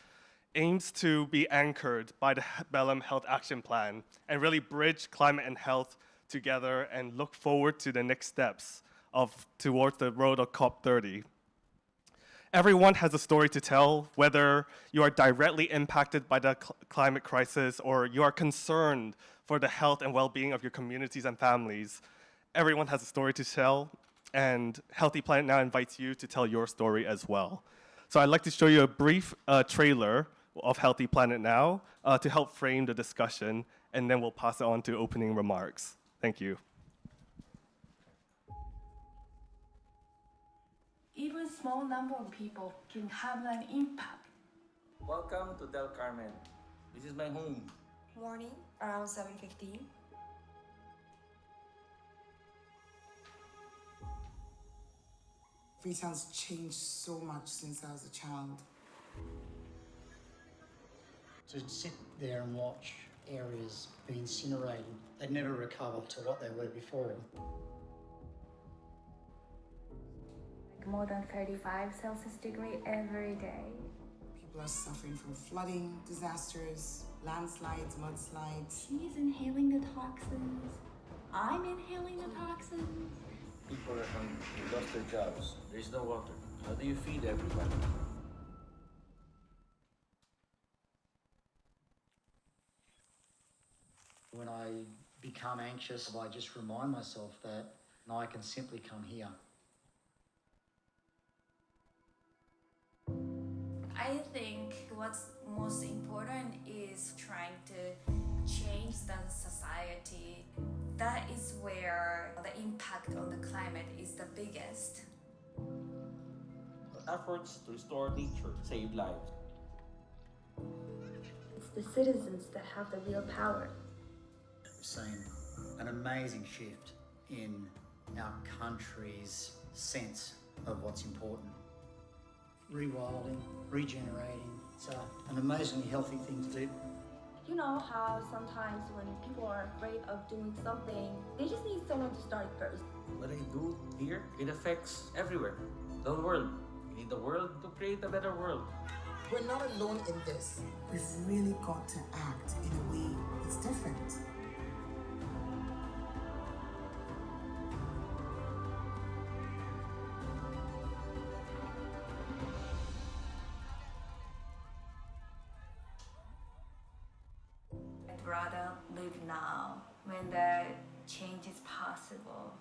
aims to be anchored by the Bellum Health Action Plan and really bridge climate and health together and look forward to the next steps towards the road of COP30. Everyone has a story to tell, whether you are directly impacted by the climate crisis or you are concerned for the health and well-being of your communities and families. Everyone has a story to tell, and Healthy Planet Now invites you to tell your story as well. So I'd like to show you a brief trailer of Healthy Planet Now to help frame the discussion, and then we'll pass it on to opening remarks. Thank you. Even small number of people can have an impact. Welcome to Del Carmen. This is my home. Morning, around 7:15. Freetown's changed so much since I was a child. To sit there and watch areas be incinerated, they'd never recover to what they were before. More than 35 Celsius degree every day. People are suffering from flooding, disasters, landslides, mudslides. She's inhaling the toxins. I'm inhaling the toxins. People are hungry. They lost their jobs. There's no water. How do you feed everybody? When I become anxious, I just remind myself that I can simply come here. I think what's most important is trying to change the society. That is where the impact on the climate is the biggest. Efforts to restore nature save lives. It's the citizens that have the real power. We've seen an amazing shift in our country's sense of what's important. Rewilding, regenerating, it's an amazingly healthy thing to do. You know how sometimes when people are afraid of doing something, they just need someone to start first. What I do here, it affects everywhere. The world. We need the world to create a better world. We're not alone in this. We've really got to act in a way that's different. I'd rather live now when the change is possible.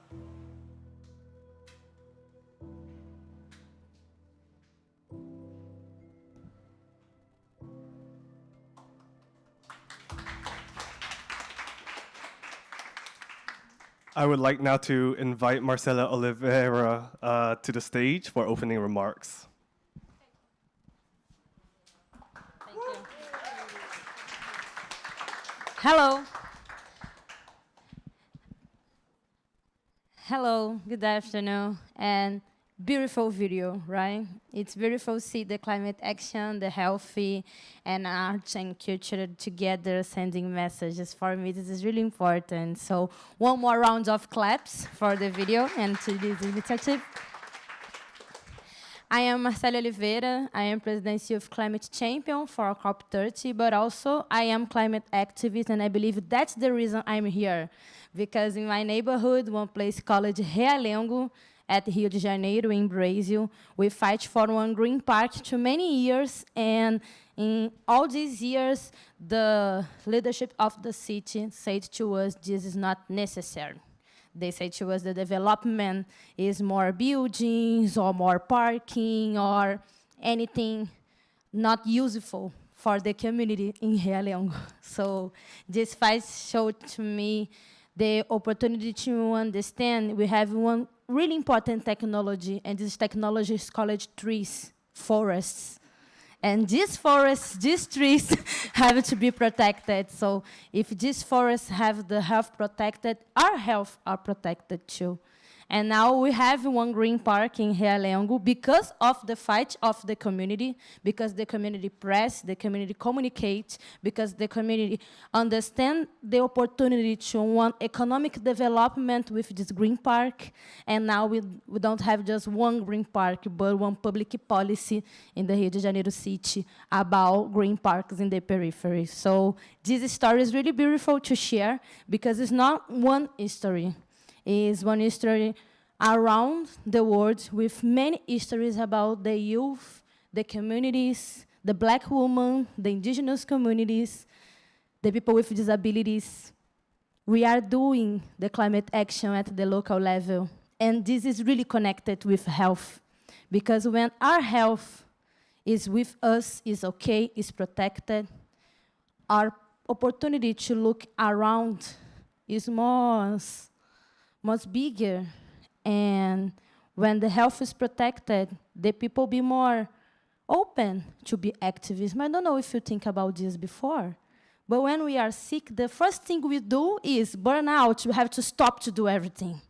I would like now to invite Marcela Oliveira to the stage for opening remarks. Hello, Hello, good afternoon, and beautiful video, right? It's beautiful to see the climate action, the healthy, and art and culture together sending messages. For me, this is really important. So one more round of claps for the video and to this initiative. I am Marcela Oliveira. I am Presidency of Climate Champion for COP30, but also I am climate activist, and I believe that's the reason I'm here. Because in my neighborhood, one place called Realengo, at Rio de Janeiro in Brazil, we fight for one green park too many years, and in all these years, the leadership of the city said to us, this is not necessary. They say to us the development is more buildings or more parking or anything not useful for the community in Realengo. So this fight showed to me the opportunity to understand we have one really important technology, and this technology is called trees, forests. And these forests, these trees have to be protected. So if these forests have the health protected, our health are protected too. And now we have one green park in Realengo because of the fight of the community, because the community press, the community communicates, because the community understand the opportunity to want economic development with this green park. And now we don't have just one green park, but one public policy in the Rio de Janeiro city about green parks in the periphery. So this story is really beautiful to share because it's not one story. Is one history around the world with many histories about the youth, the communities, the black woman, the indigenous communities, the people with disabilities. We are doing the climate action at the local level, and this is really connected with health, because when our health is with us, is okay, is protected, our opportunity to look around is much bigger. And when the health is protected, the people be more open to be activists. I don't know if you think about this before, but when we are sick, the first thing we do is burn out. We have to stop to do everything.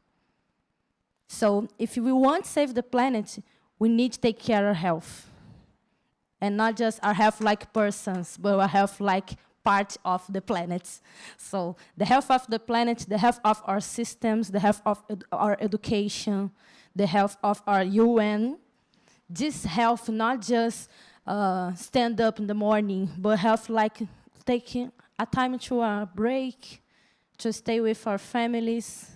So if we want to save the planet, we need to take care of our health. And not just our health like persons, but our health like part of the planet. So the health of the planet, the health of our systems, the health of our education, the health of our UN. This health, not just stand up in the morning, but health like taking a time to a break, to stay with our families,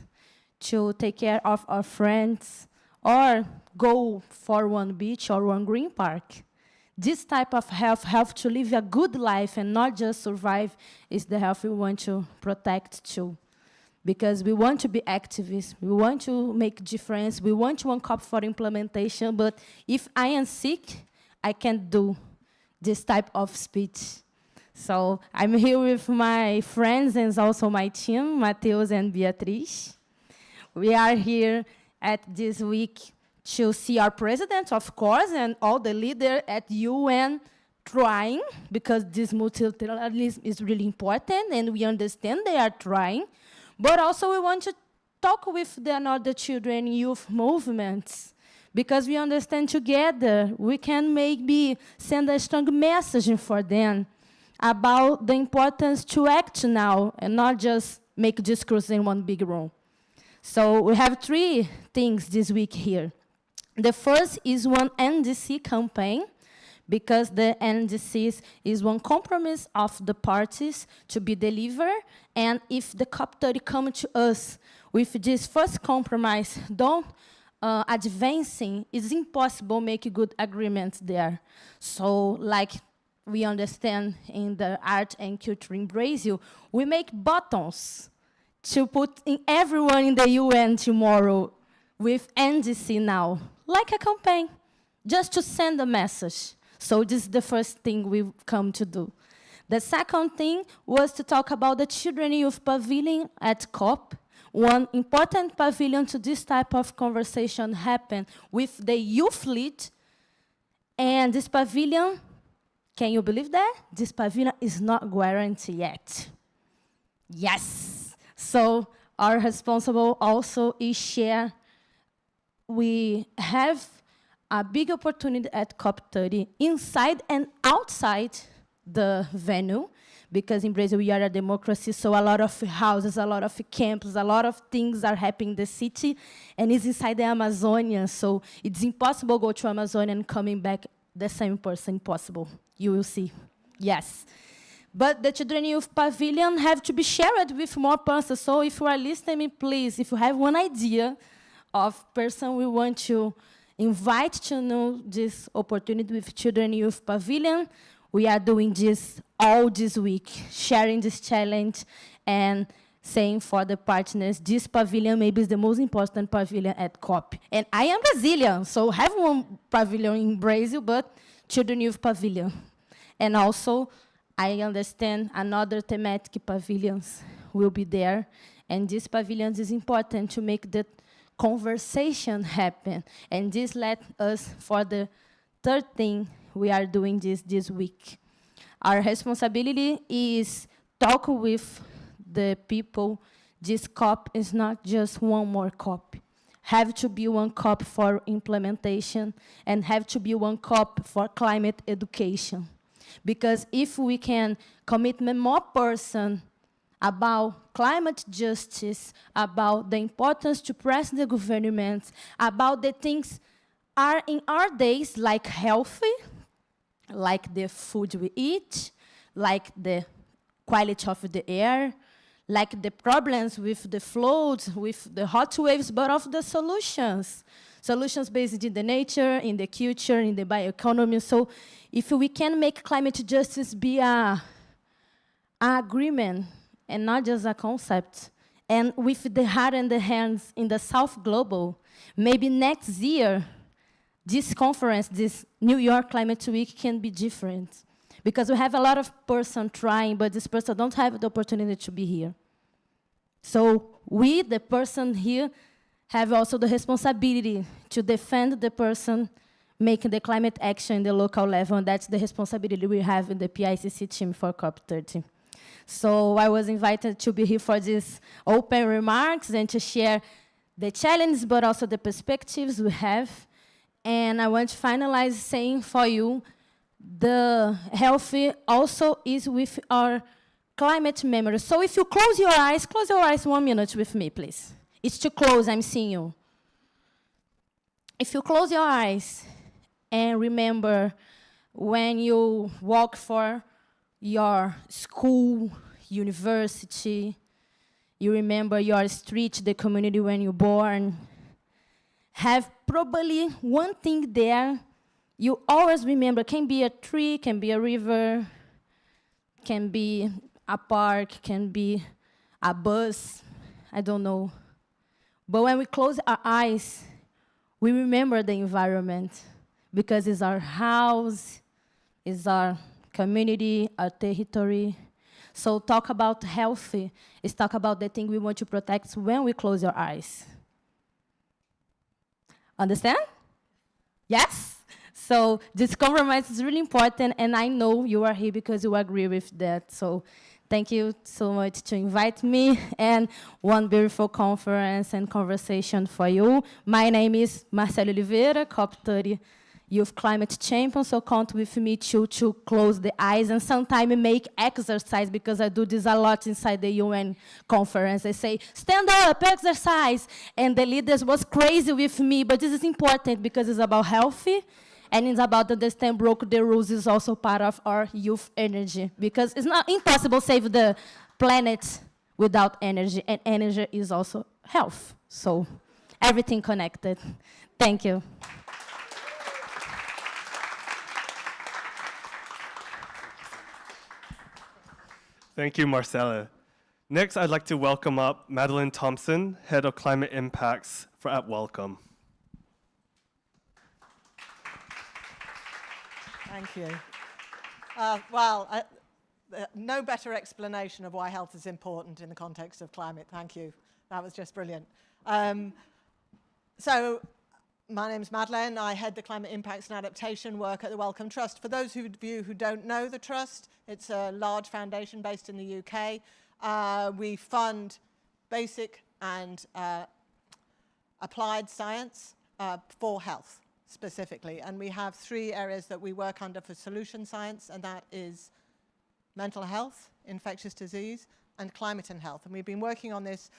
to take care of our friends, or go for one beach or one green park. This type of health to live a good life and not just survive, is the health we want to protect too. Because we want to be activists, we want to make difference, we want one COP for implementation, but if I am sick, I can't do this type of speech. So I'm here with my friends and also my team, Mateus and Beatriz. We are here at this week to see our president, of course, and all the leaders at UN trying, because this multilateralism is really important, and we understand they are trying. But also we want to talk with the other children youth movements, because we understand together we can maybe send a strong message for them about the importance to act now and not just make discourse in one big room. So we have 3 things this week here. The first is one NDC campaign, because the NDC is one compromise of the parties to be delivered, and if the COP30 come to us with this first compromise, don't advancing, it's impossible make good agreements there. So like we understand in the art and culture in Brazil, we make buttons to put in everyone in the UN tomorrow with NDC now, like a campaign, just to send a message. So this is the first thing we've come to do. The second thing was to talk about the Children Youth Pavilion at COP. One important pavilion to this type of conversation happened with the youth lead. And this pavilion, can you believe that? This pavilion is not guaranteed yet. Yes. So our responsible also is share. We have a big opportunity at COP30 inside and outside the venue, because in Brazil we are a democracy, so a lot of houses, a lot of camps, a lot of things are happening in the city, and it's inside the Amazonia, so it's impossible go to Amazonia and coming back the same person, impossible. You will see, yes. But the Children Youth Pavilion have to be shared with more persons, so if you are listening, please, if you have one idea of person we want to invite to know this opportunity with Children Youth Pavilion, we are doing this all this week, sharing this challenge and saying for the partners, this pavilion maybe is the most important pavilion at COP. And I am Brazilian, so have one pavilion in Brazil, but Children Youth Pavilion. And also, I understand another thematic pavilions will be there, and this pavilions is important to make the conversation happen. And this led us for the third thing we are doing this week. Our responsibility is talk with the people. This COP is not just one more COP. Have to be one COP for implementation and have to be one COP for climate education. Because if we can commit more person about climate justice, about the importance to press the government, about the things are in our days like healthy, like the food we eat, like the quality of the air, like the problems with the floods, with the hot waves, but of the solutions. Solutions based in the nature, in the culture, in the bioeconomy. So if we can make climate justice be an agreement and not just a concept, and with the heart and the hands in the South Global, maybe next year, this conference, this New York Climate Week can be different. Because we have a lot of person trying, but this person don't have the opportunity to be here. So we, the person here, have also the responsibility to defend the person making the climate action in the local level, and that's the responsibility we have in the PICC team for COP30. So I was invited to be here for these open remarks and to share the challenges, but also the perspectives we have. And I want to finalize saying for you, the healthy also is with our climate memory. So if you close your eyes 1 minute with me, please. It's too close, I'm seeing you. If you close your eyes and remember when you walk for your school, university, you remember your street, the community when you're born, have probably one thing there you always remember. Can be a tree, can be a river, can be a park, can be a bus, I don't know. But when we close our eyes, we remember the environment because it's our house, it's our community, our territory. So talk about healthy is talk about the thing we want to protect when we close our eyes. Understand? Yes? So this compromise is really important, and I know you are here because you agree with that. So thank you so much to invite me, and one beautiful conference and conversation for you. My name is Marcelo Oliveira, COP30 Youth Climate Champion, so count with me to close the eyes and sometimes make exercise, because I do this a lot inside the UN conference. I say, stand up, exercise, and the leaders was crazy with me, but this is important because it's about healthy, and it's about understand broke the rules is also part of our youth energy, because it's not impossible to save the planet without energy, and energy is also health. So everything connected. Thank you. Thank you, Marcella. Next, I'd like to welcome up Madeline Thompson, Head of Climate Impacts at Welcome. Thank you. No better explanation of why health is important in the context of climate. Thank you. That was just brilliant. So my name's Madeline. I head the Climate Impacts and Adaptation work at the Wellcome Trust. For those of you who don't know the Trust, it's a large foundation based in the UK. We fund basic and applied science for health specifically. And we have 3 areas that we work under for solution science, and that is mental health, infectious disease, and climate and health. And we've been working on this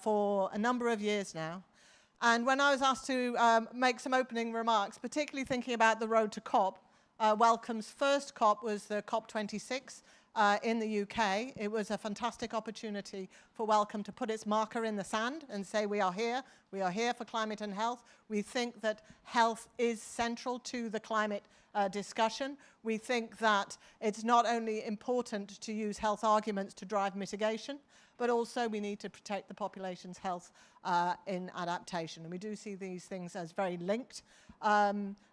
for a number of years now. And when I was asked to make some opening remarks, particularly thinking about the road to COP, Welcome's first COP was the COP26 in the UK. It was a fantastic opportunity for Welcome to put its marker in the sand and say, we are here for climate and health. We think that health is central to the climate discussion. We think that it's not only important to use health arguments to drive mitigation, but also we need to protect the population's health in adaptation. And we do see these things as very linked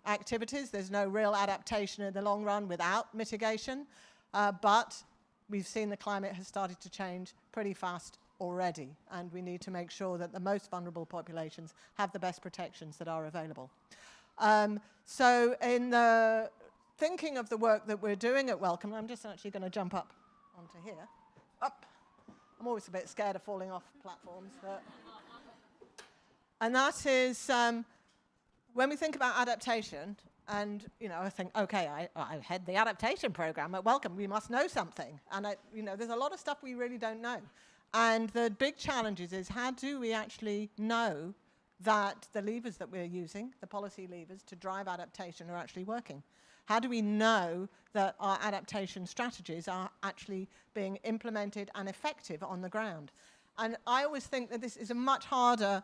activities. There's no real adaptation in the long run without mitigation, but we've seen the climate has started to change pretty fast already, and we need to make sure that the most vulnerable populations have the best protections that are available. So in the thinking of the work that we're doing at Welcome, I'm just actually going to jump up onto here. Up. I'm always a bit scared of falling off platforms. And that is, when we think about adaptation, and I think, okay, I head the adaptation program at Welcome. We must know something. And there's a lot of stuff we really don't know. And the big challenge is how do we actually know that the levers that we're using, the policy levers to drive adaptation, are actually working? How do we know that our adaptation strategies are actually being implemented and effective on the ground? And I always think that this is a much harder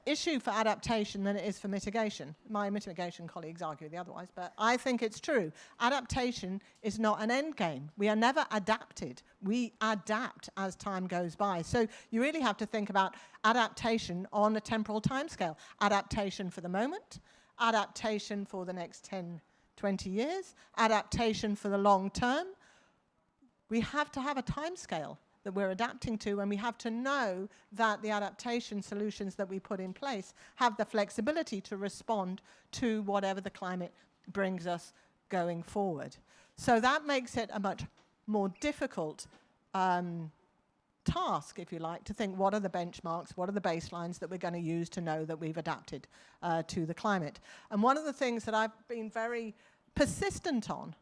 issue for adaptation than it is for mitigation. My mitigation colleagues argue the otherwise, but I think it's true. Adaptation is not an end game. We are never adapted. We adapt as time goes by. So you really have to think about adaptation on a temporal timescale. Adaptation for the moment, adaptation for the next 10, 20 years, adaptation for the long term. We have to have a timescale that we're adapting to, and we have to know that the adaptation solutions that we put in place have the flexibility to respond to whatever the climate brings us going forward. So that makes it a much more difficult task, if you like, to think what are the benchmarks, what are the baselines that we're going to use to know that we've adapted to the climate. And one of the things that I've been very persistent on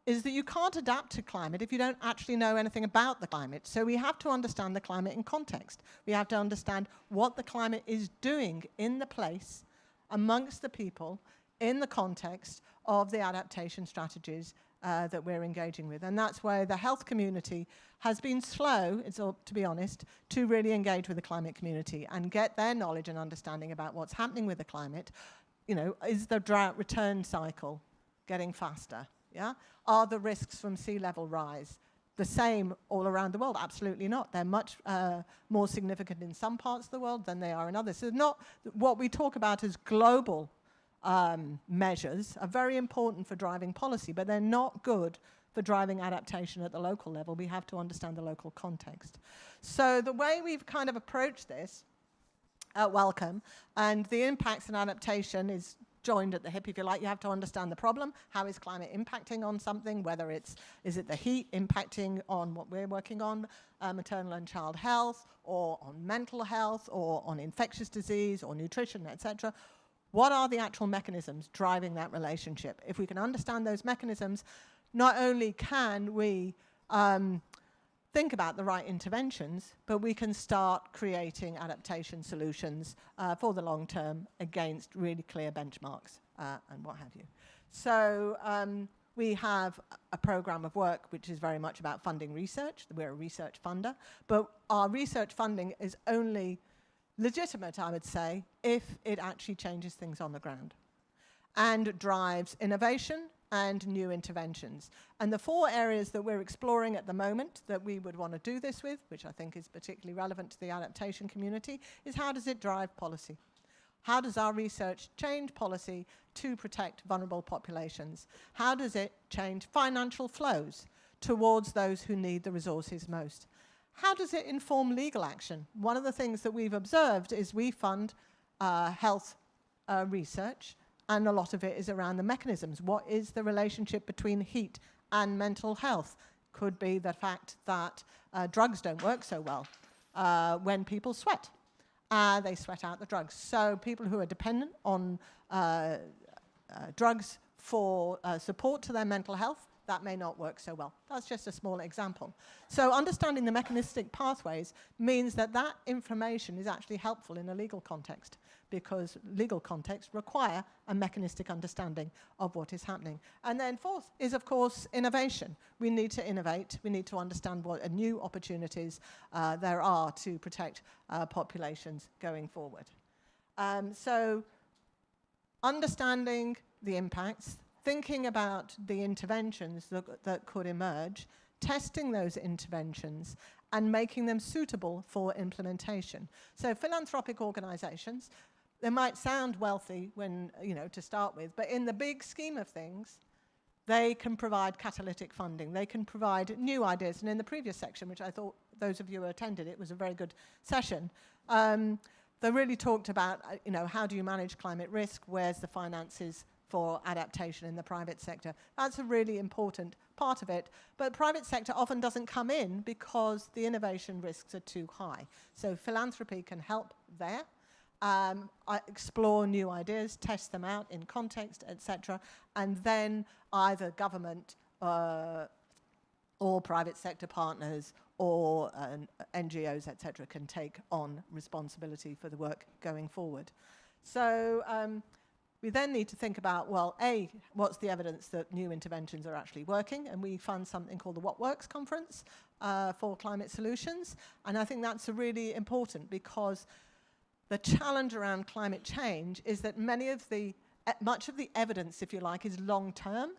is that you can't adapt to climate if you don't actually know anything about the climate. So we have to understand the climate in context. We have to understand what the climate is doing in the place, amongst the people, in the context of the adaptation strategies that we're engaging with. And that's where the health community has been slow, to be honest, to really engage with the climate community and get their knowledge and understanding about what's happening with the climate. Is the drought return cycle getting faster? Yeah? Are the risks from sea level rise the same all around the world? Absolutely not. They're much more significant in some parts of the world than they are in others. So not what we talk about as global measures are very important for driving policy, but they're not good for driving adaptation at the local level. We have to understand the local context. So the way we've kind of approached this at Welcome, and the impacts and adaptation is joined at the hip, if you like. You have to understand the problem. How is climate impacting on something? Whether is it the heat impacting on what we're working on, maternal and child health, or on mental health, or on infectious disease, or nutrition, etc. What are the actual mechanisms driving that relationship? If we can understand those mechanisms, not only can we think about the right interventions, but we can start creating adaptation solutions for the long term against really clear benchmarks and what have you. So we have a program of work which is very much about funding research. We're a research funder, but our research funding is only legitimate, I would say, if it actually changes things on the ground and drives innovation and new interventions. And the 4 areas that we're exploring at the moment that we would want to do this with, which I think is particularly relevant to the adaptation community, is how does it drive policy? How does our research change policy to protect vulnerable populations? How does it change financial flows towards those who need the resources most? How does it inform legal action? One of the things that we've observed is we fund health research, and a lot of it is around the mechanisms. What is the relationship between heat and mental health? Could be the fact that drugs don't work so well when people sweat. they sweat out the drugs. So people who are dependent on drugs for support to their mental health, that may not work so well. That's just a small example. So understanding the mechanistic pathways means that that information is actually helpful in a legal context, because legal contexts require a mechanistic understanding of what is happening. And then fourth is, of course, innovation. We need to innovate. We need to understand what new opportunities there are to protect populations going forward. So understanding the impacts, thinking about the interventions that could emerge, testing those interventions, and making them suitable for implementation. So philanthropic organizations, they might sound wealthy when, to start with, but in the big scheme of things, they can provide catalytic funding. They can provide new ideas. And in the previous section, which I thought those of you who attended, it was a very good session, they really talked about, how do you manage climate risk? Where's the finances for adaptation in the private sector? That's a really important part of it. But private sector often doesn't come in because the innovation risks are too high. So philanthropy can help there, explore new ideas, test them out in context, etc. And then either government or private sector partners or NGOs, etc., can take on responsibility for the work going forward. So we then need to think about, well, A, what's the evidence that new interventions are actually working? And we fund something called the What Works Conference for Climate Solutions. And I think that's really important, because the challenge around climate change is that much of the evidence, if you like, is long-term.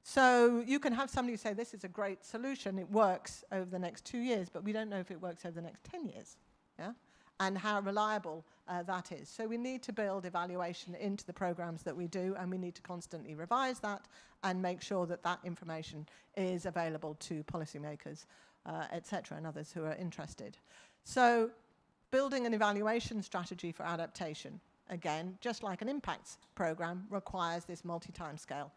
So you can have somebody say, this is a great solution, it works over the next 2 years, but we don't know if it works over the next 10 years, yeah? And how reliable that is. So we need to build evaluation into the programs that we do, and we need to constantly revise that and make sure that that information is available to policymakers, etc., and others who are interested. So building an evaluation strategy for adaptation, again, just like an impacts program, requires this multi-timescale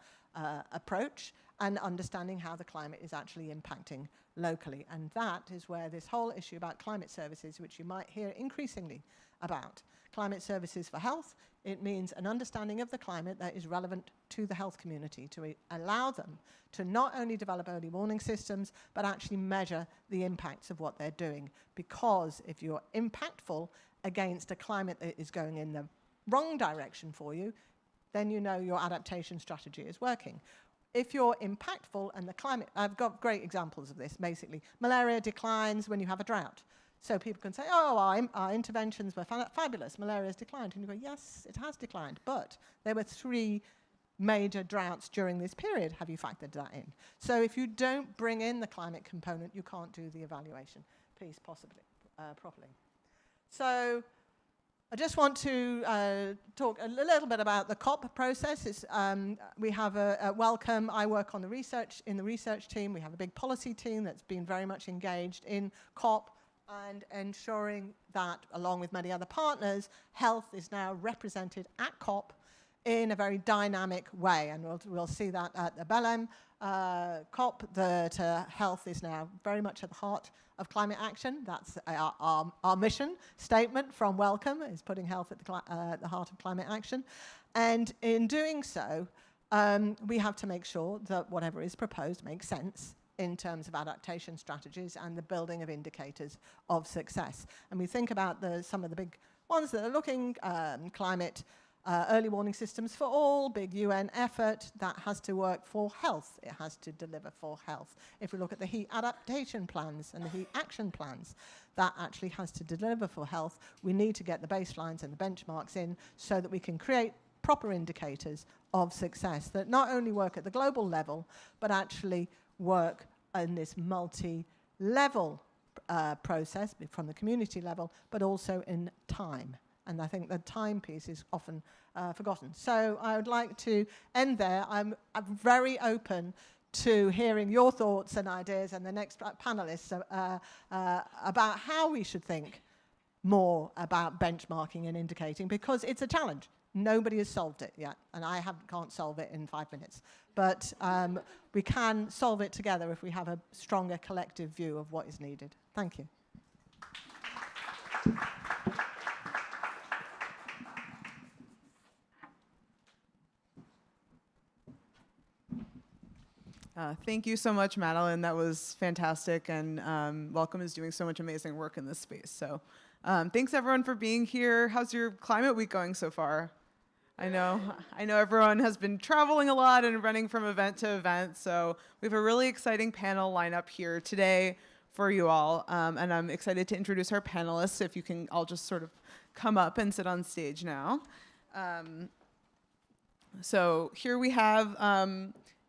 approach and understanding how the climate is actually impacting locally. And that is where this whole issue about climate services, which you might hear increasingly about, climate services for health, it means an understanding of the climate that is relevant to the health community, to allow them to not only develop early warning systems, but actually measure the impacts of what they're doing. Because if you're impactful against a climate that is going in the wrong direction for you, then you know your adaptation strategy is working. If you're impactful and the climate, I've got great examples of this, basically. Malaria declines when you have a drought. So people can say, oh, our interventions were fabulous, malaria's declined. And you go, yes, it has declined, but there were 3 major droughts during this period. Have you factored that in? So if you don't bring in the climate component, you can't do the evaluation piece possibly properly. So I just want to talk a little bit about the COP process. We have a welcome. I work on the research team. We have a big policy team that's been very much engaged in COP and ensuring that, along with many other partners, health is now represented at COP in a very dynamic way. And we'll see that at the Belém COP, that health is now very much at the heart of climate action. That's our mission statement from Welcome, is putting health at the heart of climate action. And in doing so, we have to make sure that whatever is proposed makes sense in terms of adaptation strategies and the building of indicators of success. And we think about some of the big ones that are looking, climate, early warning systems for all, big UN effort that has to work for health. It has to deliver for health. If we look at the heat adaptation plans and the heat action plans, that actually has to deliver for health. We need to get the baselines and the benchmarks in so that we can create proper indicators of success that not only work at the global level, but actually work in this multi-level process from the community level, but also in time. And I think the time piece is often forgotten. So I would like to end there. I'm very open to hearing your thoughts and ideas and the next panelists about how we should think more about benchmarking and indicating, because it's a challenge. Nobody has solved it yet, and I can't solve it in 5 minutes. But we can solve it together if we have a stronger collective view of what is needed. Thank you. Thank you so much, Madeline. That was fantastic, and Welcome is doing so much amazing work in this space. So thanks, everyone, for being here. How's your climate week going so far? I know everyone has been traveling a lot and running from event to event, so we have a really exciting panel lineup here today for you all, and I'm excited to introduce our panelists. If you can all just sort of come up and sit on stage now. So here we have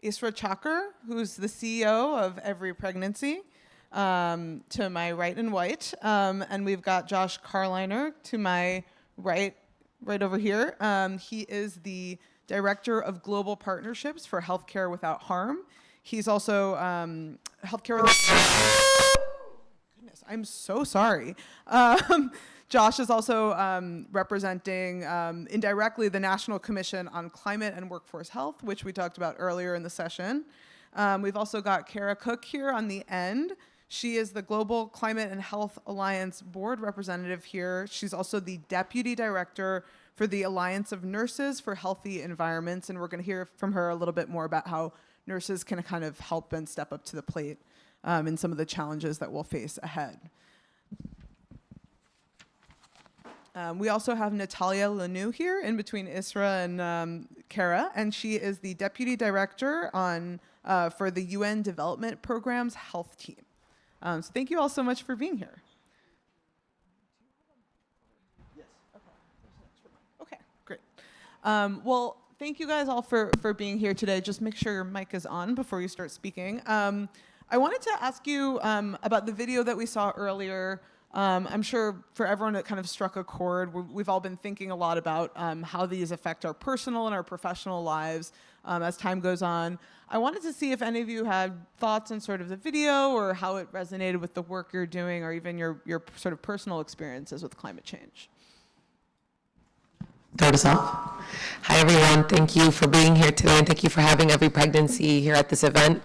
Isra Chakr, who's the CEO of Every Pregnancy, to my right and white. And we've got Josh Carliner to my right over here. He is the Director of Global Partnerships for Healthcare Without Harm. He's also Healthcare Without... Goodness, I'm so sorry. Josh is also representing indirectly the National Commission on Climate and Workforce Health, which we talked about earlier in the session. We've also got Kara Cook here on the end. She is the Global Climate and Health Alliance Board representative here. She's also the Deputy Director for the Alliance of Nurses for Healthy Environments, and we're going to hear from her a little bit more about how nurses can kind of help and step up to the plate in some of the challenges that we'll face ahead. We also have Natalia Lanou here in between Isra and Kara, and she is the Deputy Director for the UN Development Program's Health Team. So thank you all so much for being here. Yes. Okay, great. Well, thank you guys all for being here today. Just make sure your mic is on before you start speaking. I wanted to ask you about the video that we saw earlier. I'm sure for everyone it kind of struck a chord. We've all been thinking a lot about how these affect our personal and our professional lives as time goes on. I wanted to see if any of you had thoughts on sort of the video or how it resonated with the work you're doing or even your sort of personal experiences with climate change. Start us off. Hi, everyone. Thank you for being here today, and thank you for having Every Pregnancy here at this event.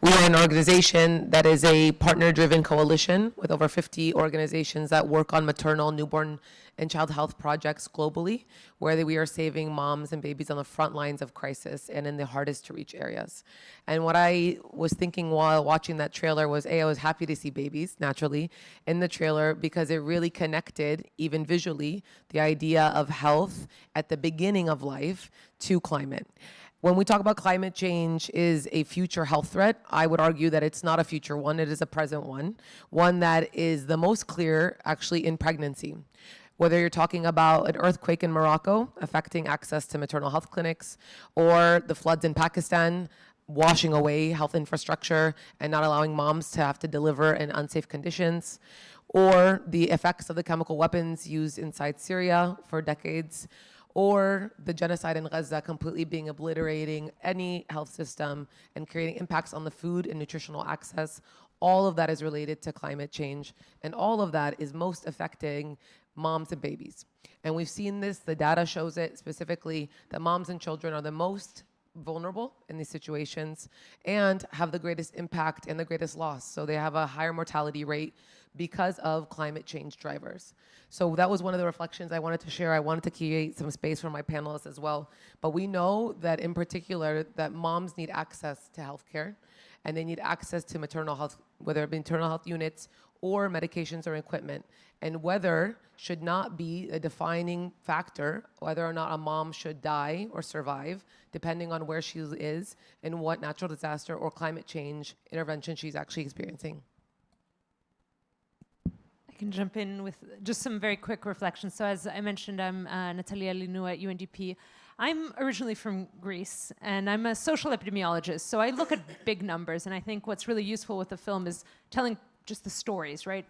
We are an organization that is a partner-driven coalition with over 50 organizations that work on maternal, newborn, and child health projects globally, where we are saving moms and babies on the front lines of crisis and in the hardest to reach areas. And what I was thinking while watching that trailer was, I was happy to see babies, naturally, in the trailer because it really connected, even visually, the idea of health at the beginning of life to climate. When we talk about climate change is a future health threat, I would argue that it's not a future one, it is a present one that is the most clear actually in pregnancy. Whether you're talking about an earthquake in Morocco affecting access to maternal health clinics, or the floods in Pakistan washing away health infrastructure and not allowing moms to have to deliver in unsafe conditions, or the effects of the chemical weapons used inside Syria for decades, or the genocide in Gaza completely being obliterating any health system and creating impacts on the food and nutritional access. All of that is related to climate change, and all of that is most affecting moms and babies. And we've seen this, the data shows it specifically, that moms and children are the most vulnerable in these situations and have the greatest impact and the greatest loss. So they have a higher mortality rate because of climate change drivers. So that was one of the reflections I wanted to share. I wanted to create some space for my panelists as well. But we know that in particular that moms need access to healthcare, and they need access to maternal health, whether it be maternal health units or medications or equipment. And weather should not be a defining factor, whether or not a mom should die or survive, depending on where she is and what natural disaster or climate change intervention she's actually experiencing. I can jump in with just some very quick reflections. So as I mentioned, I'm Natalia Lanou at UNDP. I'm originally from Greece, and I'm a social epidemiologist. So I look at big numbers, and I think what's really useful with the film is telling just the stories, right?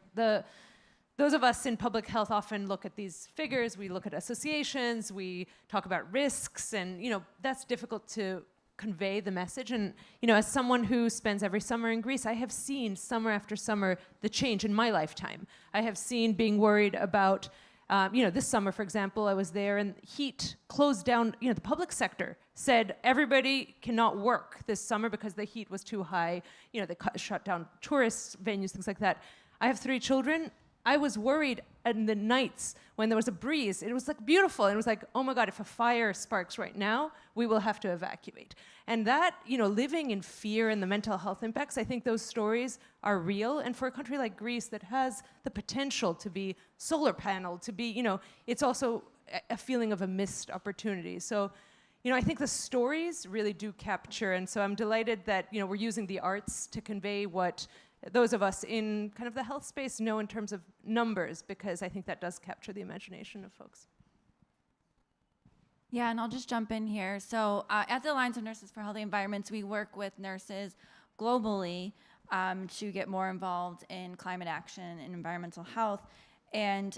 Those of us in public health often look at these figures, we look at associations, we talk about risks, and that's difficult to convey the message. And as someone who spends every summer in Greece, I have seen summer after summer the change in my lifetime. I have seen being worried about, this summer, for example, I was there and heat closed down, the public sector said everybody cannot work this summer because the heat was too high. They shut down tourist venues, things like that. I have 3 children. I was worried in the nights when there was a breeze. It was like beautiful. And it was like, oh my God, if a fire sparks right now, we will have to evacuate. And that, living in fear and the mental health impacts, I think those stories are real. And for a country like Greece that has the potential to be solar paneled, to be, it's also a feeling of a missed opportunity. So, I think the stories really do capture. And so I'm delighted that, we're using the arts to convey what those of us in kind of the health space know in terms of numbers, because I think that does capture the imagination of folks. Yeah, and I'll just jump in here. So at the Alliance of Nurses for Healthy Environments, we work with nurses globally to get more involved in climate action and environmental health. And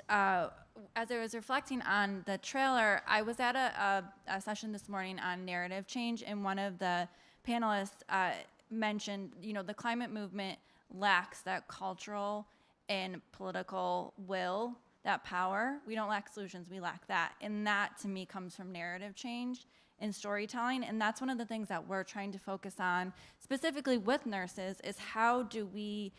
as I was reflecting on the trailer, I was at a session this morning on narrative change, and one of the panelists mentioned, the climate movement lacks that cultural and political will, that power. We don't lack solutions, we lack that. And that, to me, comes from narrative change and storytelling. And that's one of the things that we're trying to focus on, specifically with nurses, is how do we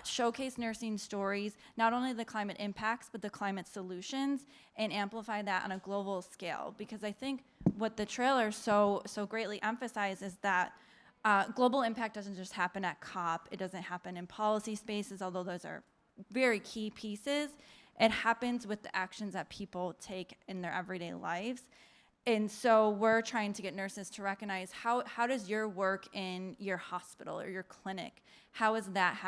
showcase nursing stories, not only the climate impacts, but the climate solutions, and amplify that on a global scale. Because I think what the trailer so greatly emphasizes is that global impact doesn't just happen at COP. It doesn't happen in policy spaces, although those are very key pieces. It happens with the actions that people take in their everyday lives. And so we're trying to get nurses to recognize how does your work in your hospital or your clinic, how is that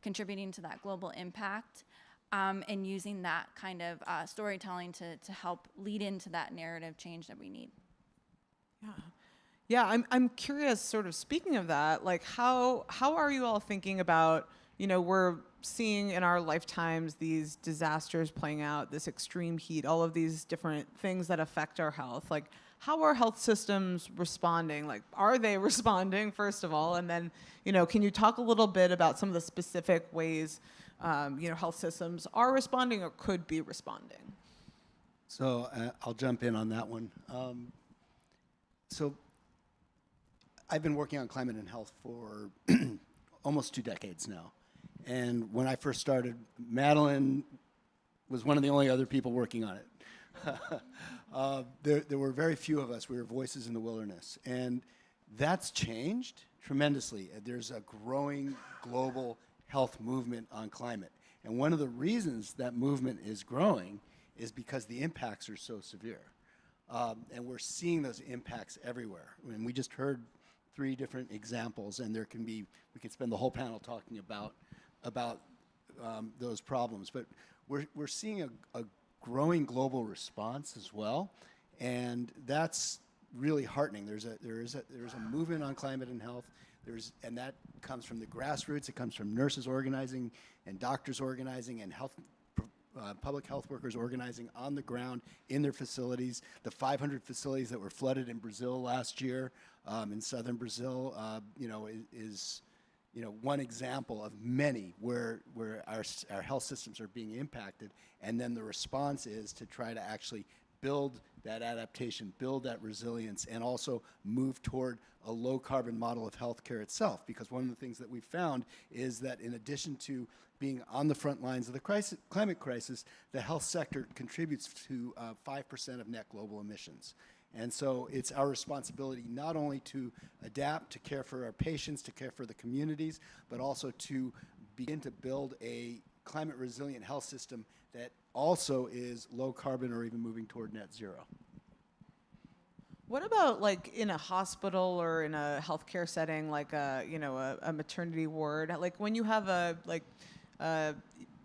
contributing to that global impact, and using that kind of storytelling to help lead into that narrative change that we need. Yeah, I'm curious, sort of speaking of that, like how are you all thinking about, we're seeing in our lifetimes these disasters playing out, this extreme heat, all of these different things that affect our health. Like, how are health systems responding? Like, are they responding, first of all? And then, can you talk a little bit about some of the specific ways, health systems are responding or could be responding? So I'll jump in on that one. So I've been working on climate and health for almost 2 decades now. And when I first started, Madeline was one of the only other people working on it. There were very few of us. We were voices in the wilderness. And that's changed tremendously. There's a growing global health movement on climate. And one of the reasons that movement is growing is because the impacts are so severe. And we're seeing those impacts everywhere. I mean, we just heard 3 different examples, and we could spend the whole panel talking about those problems. But we're seeing a growing global response as well, and that's really heartening. There is a movement on climate and health. And that comes from the grassroots. It comes from nurses organizing and doctors organizing and public health workers organizing on the ground in their facilities. The 500 facilities that were flooded in Brazil last year, in southern Brazil, is one example of many where our health systems are being impacted, and then the response is to try to actually build that adaptation, build that resilience, and also move toward a low-carbon model of healthcare itself. Because one of the things that we found is that in addition to being on the front lines of the climate crisis, the health sector contributes to 5% of net global emissions. And so it's our responsibility not only to adapt, to care for our patients, to care for the communities, but also to begin to build a climate resilient health system that also is low carbon or even moving toward net zero. What about like in a hospital or in a healthcare setting, like a maternity ward? Like when you have a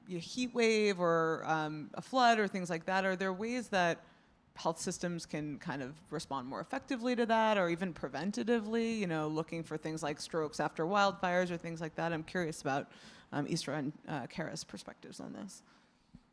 heat wave or a flood or things like that, are there ways that health systems can kind of respond more effectively to that, or even preventatively, looking for things like strokes after wildfires or things like that? I'm curious about Isra and Kara's perspectives on this.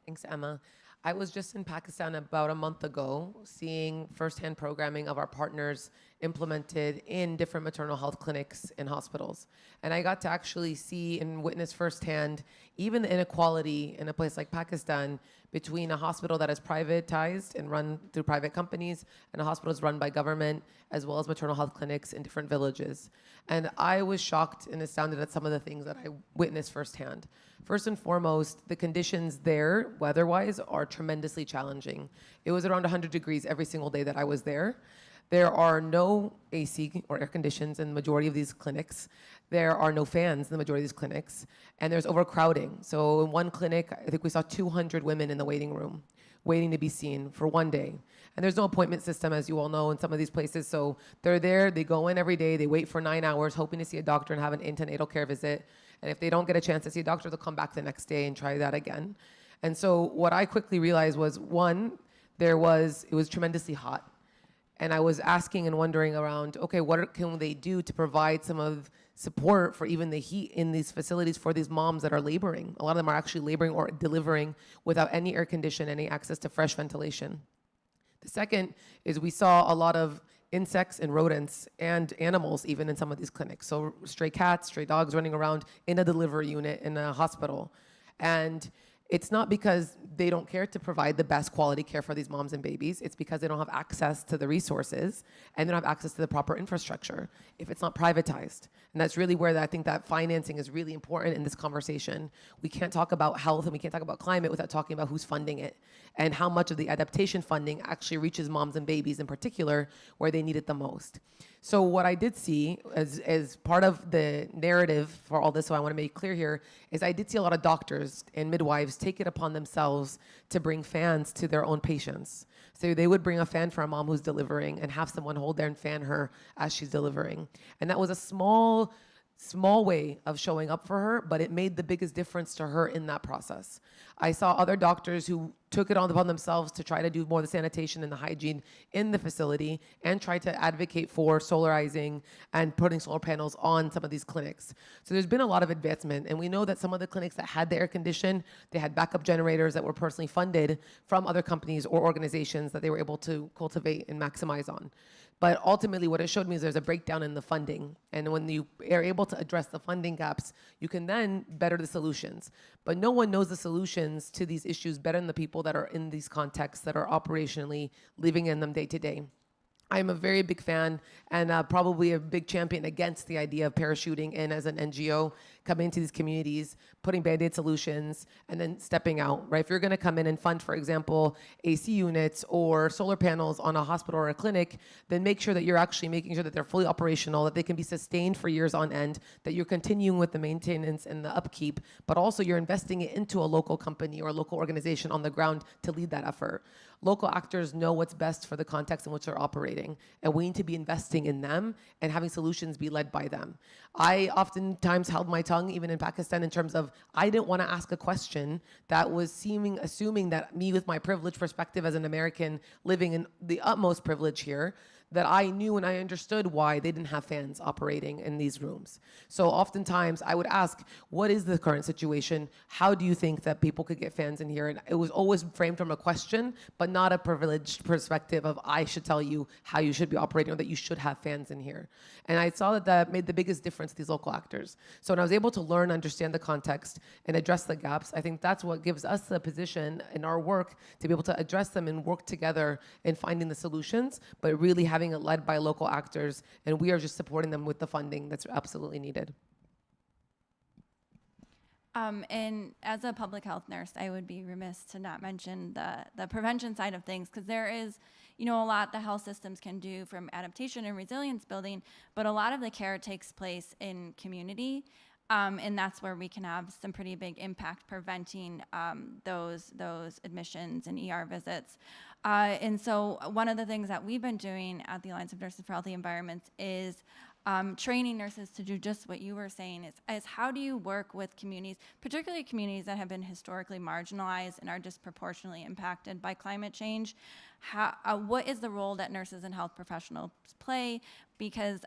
Thanks, Emma. I was just in Pakistan about a month ago, seeing firsthand programming of our partners implemented in different maternal health clinics and hospitals. And I got to actually see and witness firsthand even the inequality in a place like Pakistan between a hospital that is privatized and run through private companies and a hospital that's run by government, as well as maternal health clinics in different villages. And I was shocked and astounded at some of the things that I witnessed firsthand. First and foremost, the conditions there, weather-wise, are tremendously challenging. It was around 100 degrees every single day that I was there. There are no AC or air conditions in the majority of these clinics. There are no fans in the majority of these clinics. And there's overcrowding. So in one clinic, I think we saw 200 women in the waiting room waiting to be seen for one day. And there's no appointment system, as you all know, in some of these places. So they're there, they go in every day, they wait for 9 hours, hoping to see a doctor and have an antenatal care visit. And if they don't get a chance to see a doctor, they'll come back the next day and try that again. And so what I quickly realized was, one, it was tremendously hot. And I was asking and wondering around, okay, what can they do to provide some of support for even the heat in these facilities for these moms that are laboring? A lot of them are actually laboring or delivering without any air condition, any access to fresh ventilation. The second is we saw a lot of insects and rodents and animals even in some of these clinics. So stray cats, stray dogs running around in a delivery unit in a hospital. And it's not because they don't care to provide the best quality care for these moms and babies. It's because they don't have access to the resources and they don't have access to the proper infrastructure if it's not privatized. And that's really where I think that financing is really important in this conversation. We can't talk about health and we can't talk about climate without talking about who's funding it and how much of the adaptation funding actually reaches moms and babies in particular where they need it the most. So what I did see as part of the narrative for all this, so I want to make clear here, is I did see a lot of doctors and midwives take it upon themselves to bring fans to their own patients. So they would bring a fan for a mom who's delivering and have someone hold there and fan her as she's delivering. And that was a small way of showing up for her, but it made the biggest difference to her in that process. I saw other doctors who took it on upon themselves to try to do more of the sanitation and the hygiene in the facility and try to advocate for solarizing and putting solar panels on some of these clinics. So there's been a lot of advancement, and we know that some of the clinics that had the air condition, they had backup generators that were personally funded from other companies or organizations that they were able to cultivate and maximize on. But ultimately, what it showed me is there's a breakdown in the funding. And when you are able to address the funding gaps, you can then better the solutions. But no one knows the solutions to these issues better than the people that are in these contexts that are operationally living in them day to day. I'm a very big fan and probably a big champion against the idea of parachuting in as an NGO, coming into these communities, putting Band-Aid solutions, and then stepping out, right? If you're gonna come in and fund, for example, AC units or solar panels on a hospital or a clinic, then make sure that you're actually making sure that they're fully operational, that they can be sustained for years on end, that you're continuing with the maintenance and the upkeep, but also you're investing it into a local company or a local organization on the ground to lead that effort. Local actors know what's best for the context in which they're operating, and we need to be investing in them and having solutions be led by them. I oftentimes held my tongue, even in Pakistan, in terms of I didn't want to ask a question that was assuming that me with my privileged perspective as an American living in the utmost privilege here, that I knew and I understood why they didn't have fans operating in these rooms. So oftentimes I would ask, what is the current situation? How do you think that people could get fans in here? And it was always framed from a question, but not a privileged perspective of I should tell you how you should be operating or that you should have fans in here. And I saw that that made the biggest difference to these local actors. So when I was able to learn, understand the context, and address the gaps, I think that's what gives us the position in our work to be able to address them and work together in finding the solutions, but really having it led by local actors, and we are just supporting them with the funding that's absolutely needed. And as a public health nurse, I would be remiss to not mention the prevention side of things, because there is, a lot the health systems can do from adaptation and resilience building, but a lot of the care takes place in community. And that's where we can have some pretty big impact preventing those admissions and ER visits. And so one of the things that we've been doing at the Alliance of Nurses for Healthy Environments is training nurses to do just what you were saying, is how do you work with communities, particularly communities that have been historically marginalized and are disproportionately impacted by climate change? What is the role that nurses and health professionals play? Because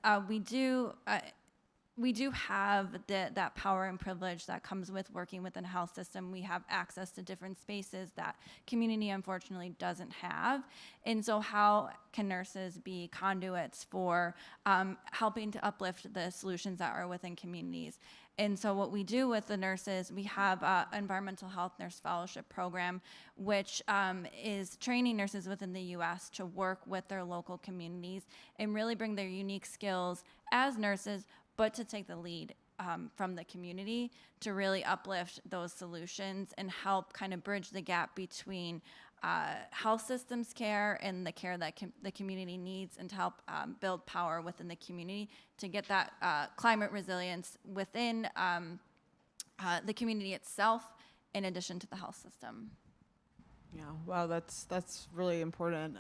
we do have that power and privilege that comes with working within a health system. We have access to different spaces that community unfortunately doesn't have. And so how can nurses be conduits for helping to uplift the solutions that are within communities? And so what we do with the nurses, we have an environmental health nurse fellowship program, which is training nurses within the US to work with their local communities and really bring their unique skills as nurses, but to take the lead from the community to really uplift those solutions and help kind of bridge the gap between health systems care and the care that the community needs, and to help build power within the community to get that climate resilience within the community itself, in addition to the health system. Yeah, wow, that's really important.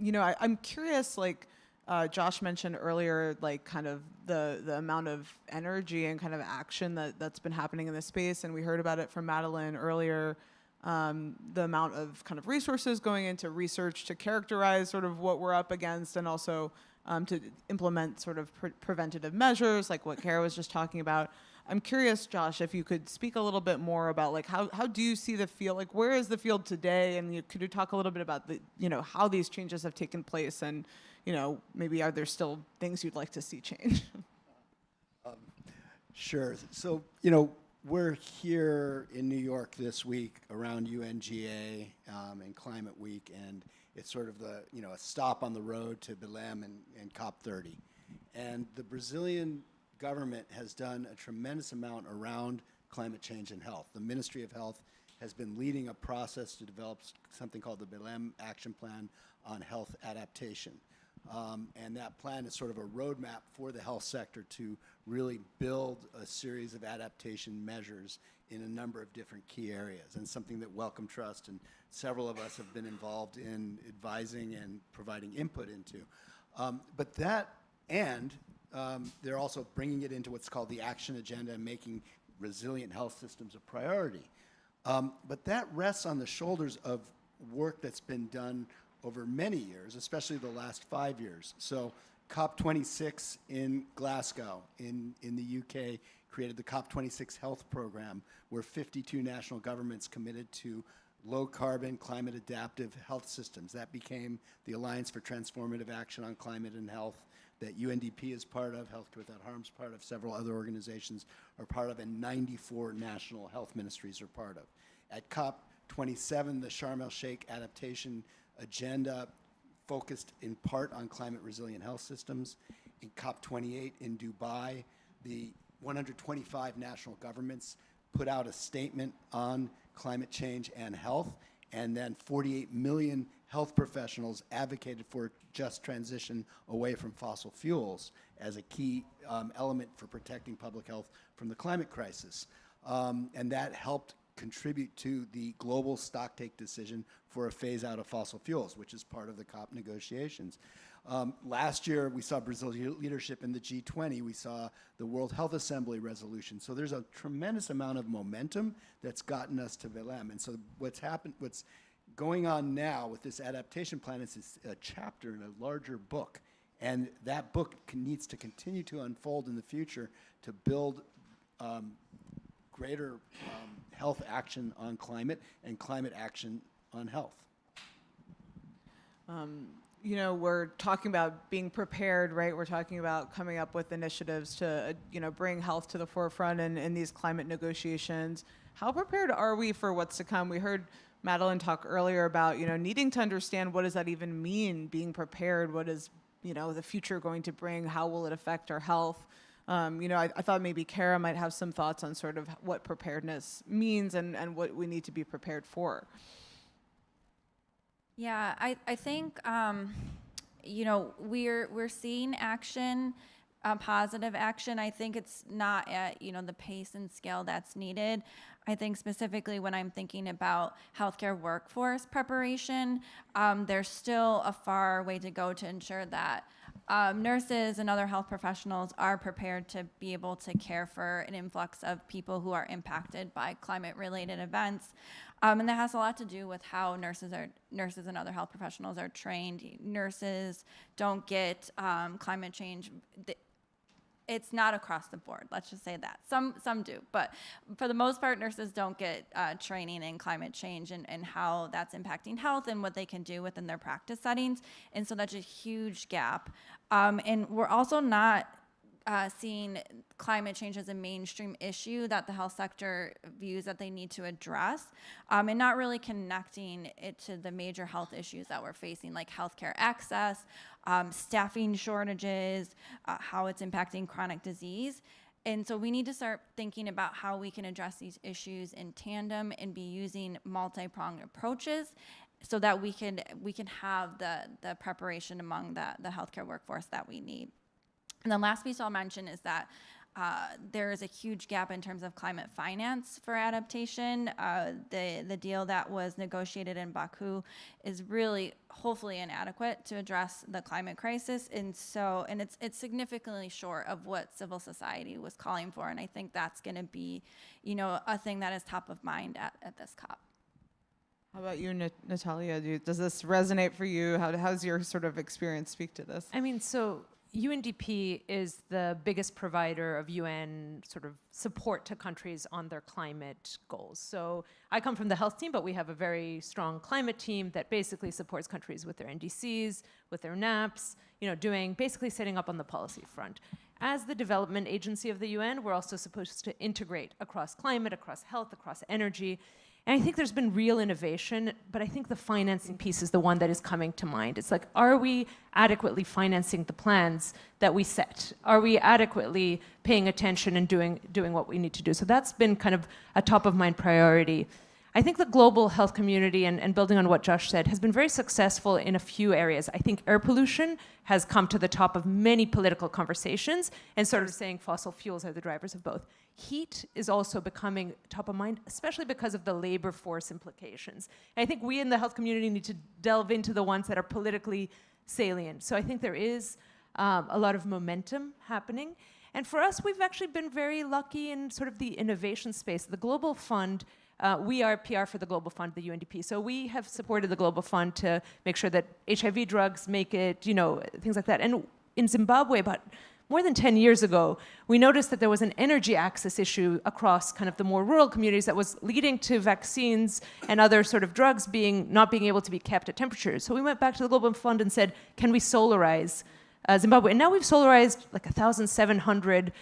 You know, I'm curious, like Josh mentioned earlier, like kind of the amount of energy and kind of action that's been happening in this space, and we heard about it from Madeline earlier. The amount of kind of resources going into research to characterize sort of what we're up against, and also to implement sort of preventative measures like what Kara was just talking about. I'm curious, Josh, if you could speak a little bit more about like how do you see the field, like where is the field today, and could you talk a little bit about the, you know, how these changes have taken place, and you know, maybe are there still things you'd like to see change? Sure. So, you know, we're here in New York this week around UNGA and Climate Week, and it's sort of the, you know, a stop on the road to Belém and COP30. And the Brazilian government has done a tremendous amount around climate change and health. The Ministry of Health has been leading a process to develop something called the Belém Action Plan on Health Adaptation. And that plan is sort of a roadmap for the health sector to really build a series of adaptation measures in a number of different key areas, and something that Wellcome Trust and several of us have been involved in advising and providing input into. But that, and they're also bringing it into what's called the action agenda and making resilient health systems a priority. But that rests on the shoulders of work that's been done over many years, especially the last 5 years. So COP26 in Glasgow in the UK created the COP26 Health Program, where 52 national governments committed to low-carbon, climate-adaptive health systems. That became the Alliance for Transformative Action on Climate and Health that UNDP is part of, Healthcare Without Harm is part of, several other organizations are part of, and 94 national health ministries are part of. At COP27, the Sharm el-Sheikh Adaptation Agenda focused in part on climate-resilient health systems. In COP28 in Dubai, the 125 national governments put out a statement on climate change and health, and then 48 million health professionals advocated for just transition away from fossil fuels as a key element for protecting public health from the climate crisis. And that helped contribute to the global stocktake decision for a phase out of fossil fuels, which is part of the COP negotiations. Last year, we saw Brazil's leadership in the G20. We saw the World Health Assembly resolution. So there's a tremendous amount of momentum that's gotten us to Belém. And so what's going on now with this adaptation plan is a chapter in a larger book. And that book needs to continue to unfold in the future to build greater health action on climate and climate action on health. You know, we're talking about being prepared, right? We're talking about coming up with initiatives to, you know, bring health to the forefront in these climate negotiations. How prepared are we for what's to come? We heard Madeline talk earlier about, you know, needing to understand what does that even mean, being prepared, what is, you know, the future going to bring, how will it affect our health? You know, I thought maybe Kara might have some thoughts on sort of what preparedness means and what we need to be prepared for. Yeah, I think, you know, we're seeing action, positive action. I think it's not at, you know, the pace and scale that's needed. I think specifically when I'm thinking about healthcare workforce preparation, there's still a far way to go to ensure that nurses and other health professionals are prepared to be able to care for an influx of people who are impacted by climate-related events. And that has a lot to do with how nurses and other health professionals are trained. Nurses don't get climate change. it's not across the board. Let's just say that. Some do, but for the most part, nurses don't get training in climate change and how that's impacting health and what they can do within their practice settings. And so that's a huge gap. And we're also not seeing climate change as a mainstream issue that the health sector views that they need to address, and not really connecting it to the major health issues that we're facing, like healthcare access, staffing shortages, how it's impacting chronic disease. And so we need to start thinking about how we can address these issues in tandem and be using multi-pronged approaches so that we can have the preparation among the healthcare workforce that we need. And the last piece I'll mention is that there is a huge gap in terms of climate finance for adaptation. The deal that was negotiated in Baku is really hopefully inadequate to address the climate crisis, and it's significantly short of what civil society was calling for. And I think that's going to be, a thing that is top of mind at this COP. How about you, Natalia? Does this resonate for you? How's your sort of experience speak to this? I mean, so UNDP is the biggest provider of UN sort of support to countries on their climate goals. So I come from the health team, but we have a very strong climate team that basically supports countries with their NDCs, with their NAPs, basically setting up on the policy front. As the development agency of the UN, we're also supposed to integrate across climate, across health, across energy. And I think there's been real innovation, but I think the financing piece is the one that is coming to mind. It's like, are we adequately financing the plans that we set? Are we adequately paying attention and doing what we need to do? So that's been kind of a top of mind priority. I think the global health community, and building on what Josh said, has been very successful in a few areas. I think air pollution has come to the top of many political conversations and sort of saying fossil fuels are the drivers of both. Heat is also becoming top of mind, especially because of the labor force implications. And I think we in the health community need to delve into the ones that are politically salient. So I think there is a lot of momentum happening. And for us, we've actually been very lucky in sort of the innovation space. The Global Fund, we are PR for the Global Fund, the UNDP. So we have supported the Global Fund to make sure that HIV drugs make it, things like that. And in Zimbabwe, about more than 10 years ago, we noticed that there was an energy access issue across kind of the more rural communities that was leading to vaccines and other sort of drugs not being able to be kept at temperatures. So we went back to the Global Fund and said, can we solarize Zimbabwe? And now we've solarized like 1,700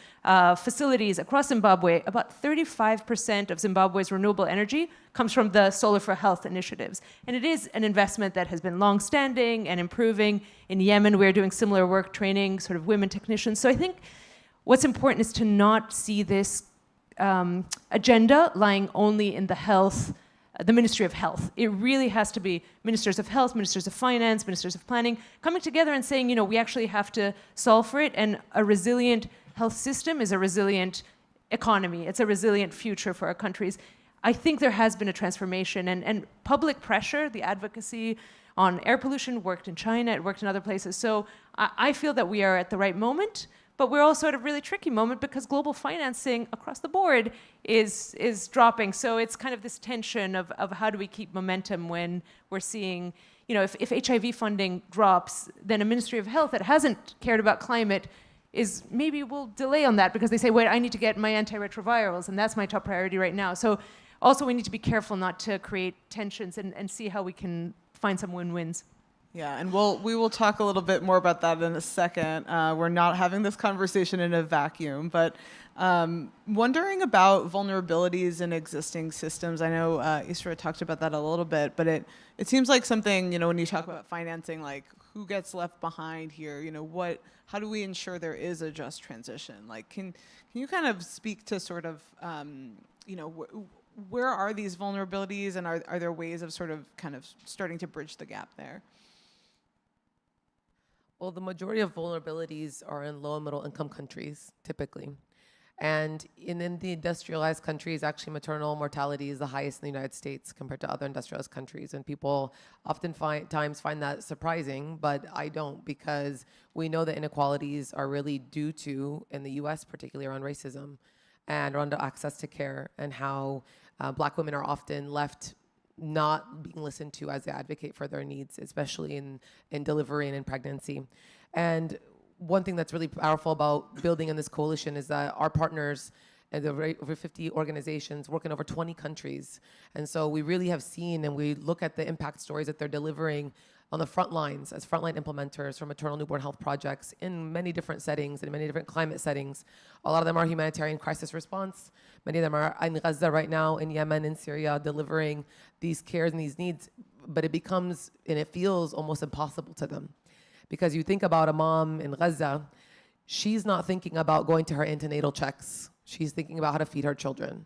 facilities across Zimbabwe. About 35% of Zimbabwe's renewable energy comes from the Solar for Health initiatives. And it is an investment that has been long-standing and improving. In Yemen, we're doing similar work, training sort of women technicians. So I think what's important is to not see this agenda lying only in the Ministry of Health. It really has to be ministers of health, ministers of finance, ministers of planning, coming together and saying, we actually have to solve for it, and a resilient health system is a resilient economy. It's a resilient future for our countries. I think there has been a transformation, and public pressure, the advocacy on air pollution worked in China, it worked in other places. So I feel that we are at the right moment, but we're also at a really tricky moment because global financing across the board is dropping. So it's kind of this tension of how do we keep momentum when we're seeing, if HIV funding drops, then a Ministry of Health that hasn't cared about climate maybe will delay on that because they say, wait, I need to get my antiretrovirals, and that's my top priority right now. So also we need to be careful not to create tensions and see how we can find some win-wins. Yeah, and we will talk a little bit more about that in a second. We're not having this conversation in a vacuum, but wondering about vulnerabilities in existing systems. I know Isra talked about that a little bit, but it seems like something, when you talk about financing, like who gets left behind here? How do we ensure there is a just transition? Like, can you kind of speak to sort of, where are these vulnerabilities, and are there ways of sort of kind of starting to bridge the gap there? Well, the majority of vulnerabilities are in low and middle income countries, typically. And in the industrialized countries, actually maternal mortality is the highest in the United States compared to other industrialized countries. And people oftentimes find that surprising, but I don't, because we know that inequalities are really due to, in the US, particularly around racism and around access to care, and how Black women are often left not being listened to as they advocate for their needs, especially in delivery and in pregnancy. And one thing that's really powerful about building in this coalition is that our partners and over 50 organizations work in over 20 countries. And so we really have seen, and we look at the impact stories that they're delivering on the front lines as frontline implementers for maternal newborn health projects in many different settings, in many different climate settings. A lot of them are humanitarian crisis response. Many of them are in Gaza right now, in Yemen, in Syria, delivering these cares and these needs. But it becomes, and it feels almost impossible to them. Because you think about a mom in Gaza, she's not thinking about going to her antenatal checks. She's thinking about how to feed her children. And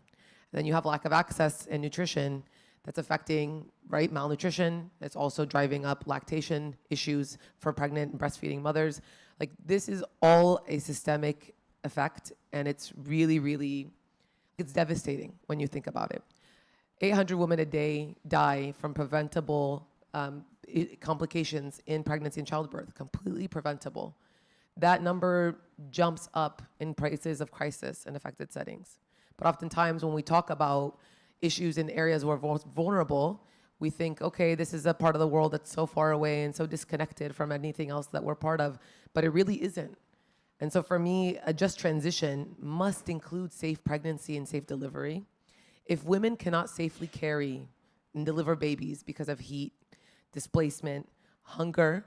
then you have lack of access and nutrition that's affecting, right, malnutrition. It's also driving up lactation issues for pregnant and breastfeeding mothers. Like, this is all a systemic effect, and it's really, really, it's devastating when you think about it. 800 women a day die from preventable complications in pregnancy and childbirth, completely preventable. That number jumps up in places of crisis and affected settings. But oftentimes when we talk about issues in areas where we're vulnerable, we think, okay, this is a part of the world that's so far away and so disconnected from anything else that we're part of, but it really isn't. And so for me, a just transition must include safe pregnancy and safe delivery. If women cannot safely carry and deliver babies because of heat, displacement, hunger,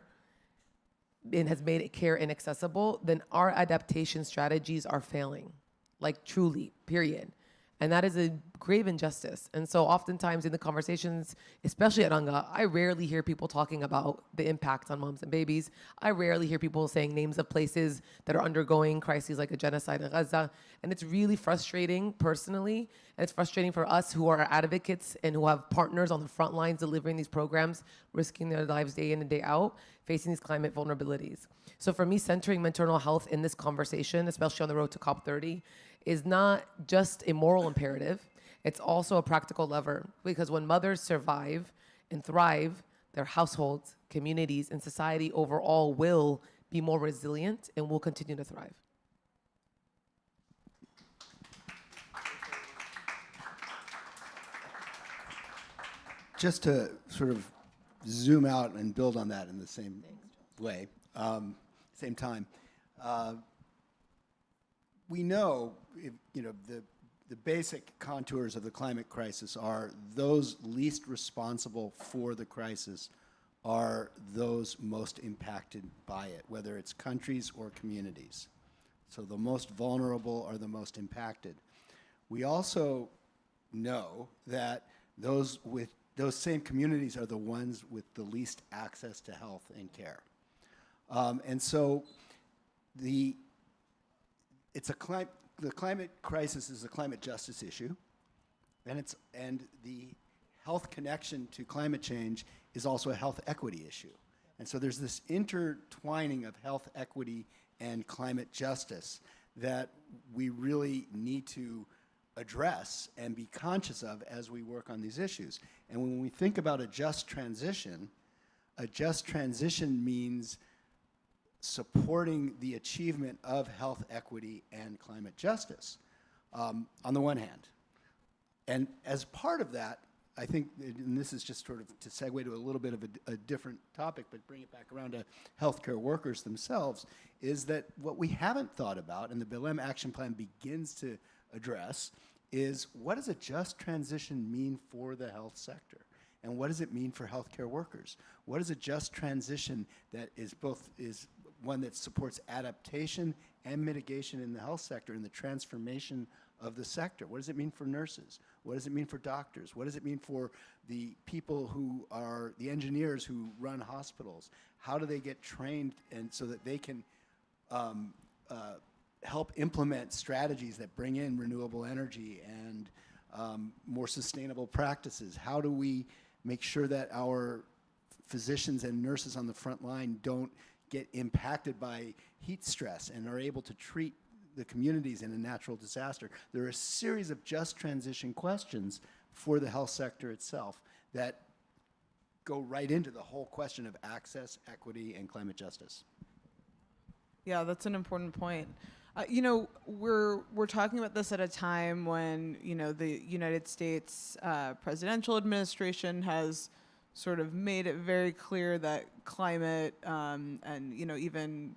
and has made care inaccessible, then our adaptation strategies are failing, like truly, period. And that is a grave injustice. And so oftentimes in the conversations, especially at UNGA, I rarely hear people talking about the impact on moms and babies. I rarely hear people saying names of places that are undergoing crises like a genocide in Gaza. And it's really frustrating personally. And it's frustrating for us who are advocates and who have partners on the front lines delivering these programs, risking their lives day in and day out, facing these climate vulnerabilities. So for me, centering maternal health in this conversation, especially on the road to COP30, is not just a moral imperative, it's also a practical lever. Because when mothers survive and thrive, their households, communities, and society overall will be more resilient and will continue to thrive. Just to sort of zoom out and build on that in the same way, same time, we know, the basic contours of the climate crisis are those least responsible for the crisis are those most impacted by it, whether it's countries or communities. So the most vulnerable are the most impacted. We also know that those same communities are the ones with the least access to health and care. And so the climate crisis is a climate justice issue, and the health connection to climate change is also a health equity issue. And so there's this intertwining of health equity and climate justice that we really need to address and be conscious of as we work on these issues. And when we think about a just transition means supporting the achievement of health equity and climate justice, on the one hand. And as part of that, I think, and this is just sort of to segue to a little bit of a different topic, but bring it back around to healthcare workers themselves, is that what we haven't thought about, and the Belém Action Plan begins to address, is what does a just transition mean for the health sector? And what does it mean for healthcare workers? What is a just transition that is one that supports adaptation and mitigation in the health sector and the transformation of the sector? What does it mean for nurses? What does it mean for doctors? What does it mean for the people who are the engineers who run hospitals? How do they get trained and so that they can help implement strategies that bring in renewable energy and more sustainable practices? How do we make sure that our physicians and nurses on the front line don't get impacted by heat stress and are able to treat the communities in a natural disaster? There are a series of just transition questions for the health sector itself that go right into the whole question of access, equity, and climate justice. Yeah, that's an important point. We're talking about this at a time when the United States presidential administration has sort of made it very clear that climate and even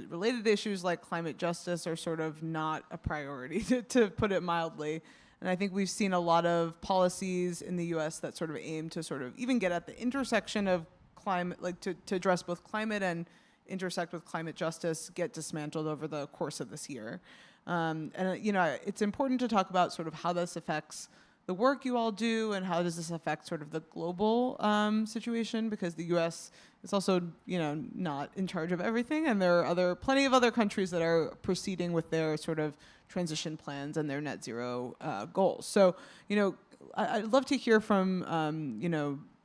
related issues like climate justice are sort of not a priority, to put it mildly. And I think we've seen a lot of policies in the U.S. that sort of aim to sort of even get at the intersection of climate, like to address both climate and intersect with climate justice, get dismantled over the course of this year. It's important to talk about sort of how this affects the work you all do and how does this affect sort of the global situation, because the U.S. is also, not in charge of everything, and there are plenty of other countries that are proceeding with their sort of transition plans and their net zero goals. So, I'd love to hear from,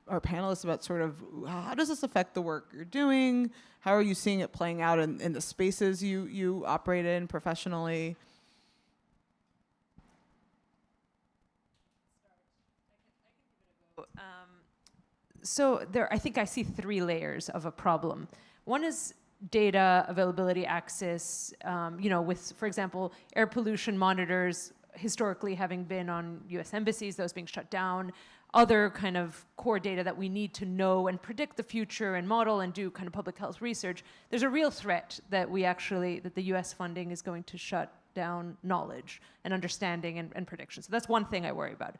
our panelists about sort of how does this affect the work you're doing? How are you seeing it playing out in the spaces you operate in professionally? So I think I see 3 layers of a problem. One is data availability, access, with, for example, air pollution monitors historically having been on US embassies, those being shut down, other kind of core data that we need to know and predict the future and model and do kind of public health research. There's a real threat that that the US funding is going to shut down knowledge and understanding and prediction. So that's one thing I worry about.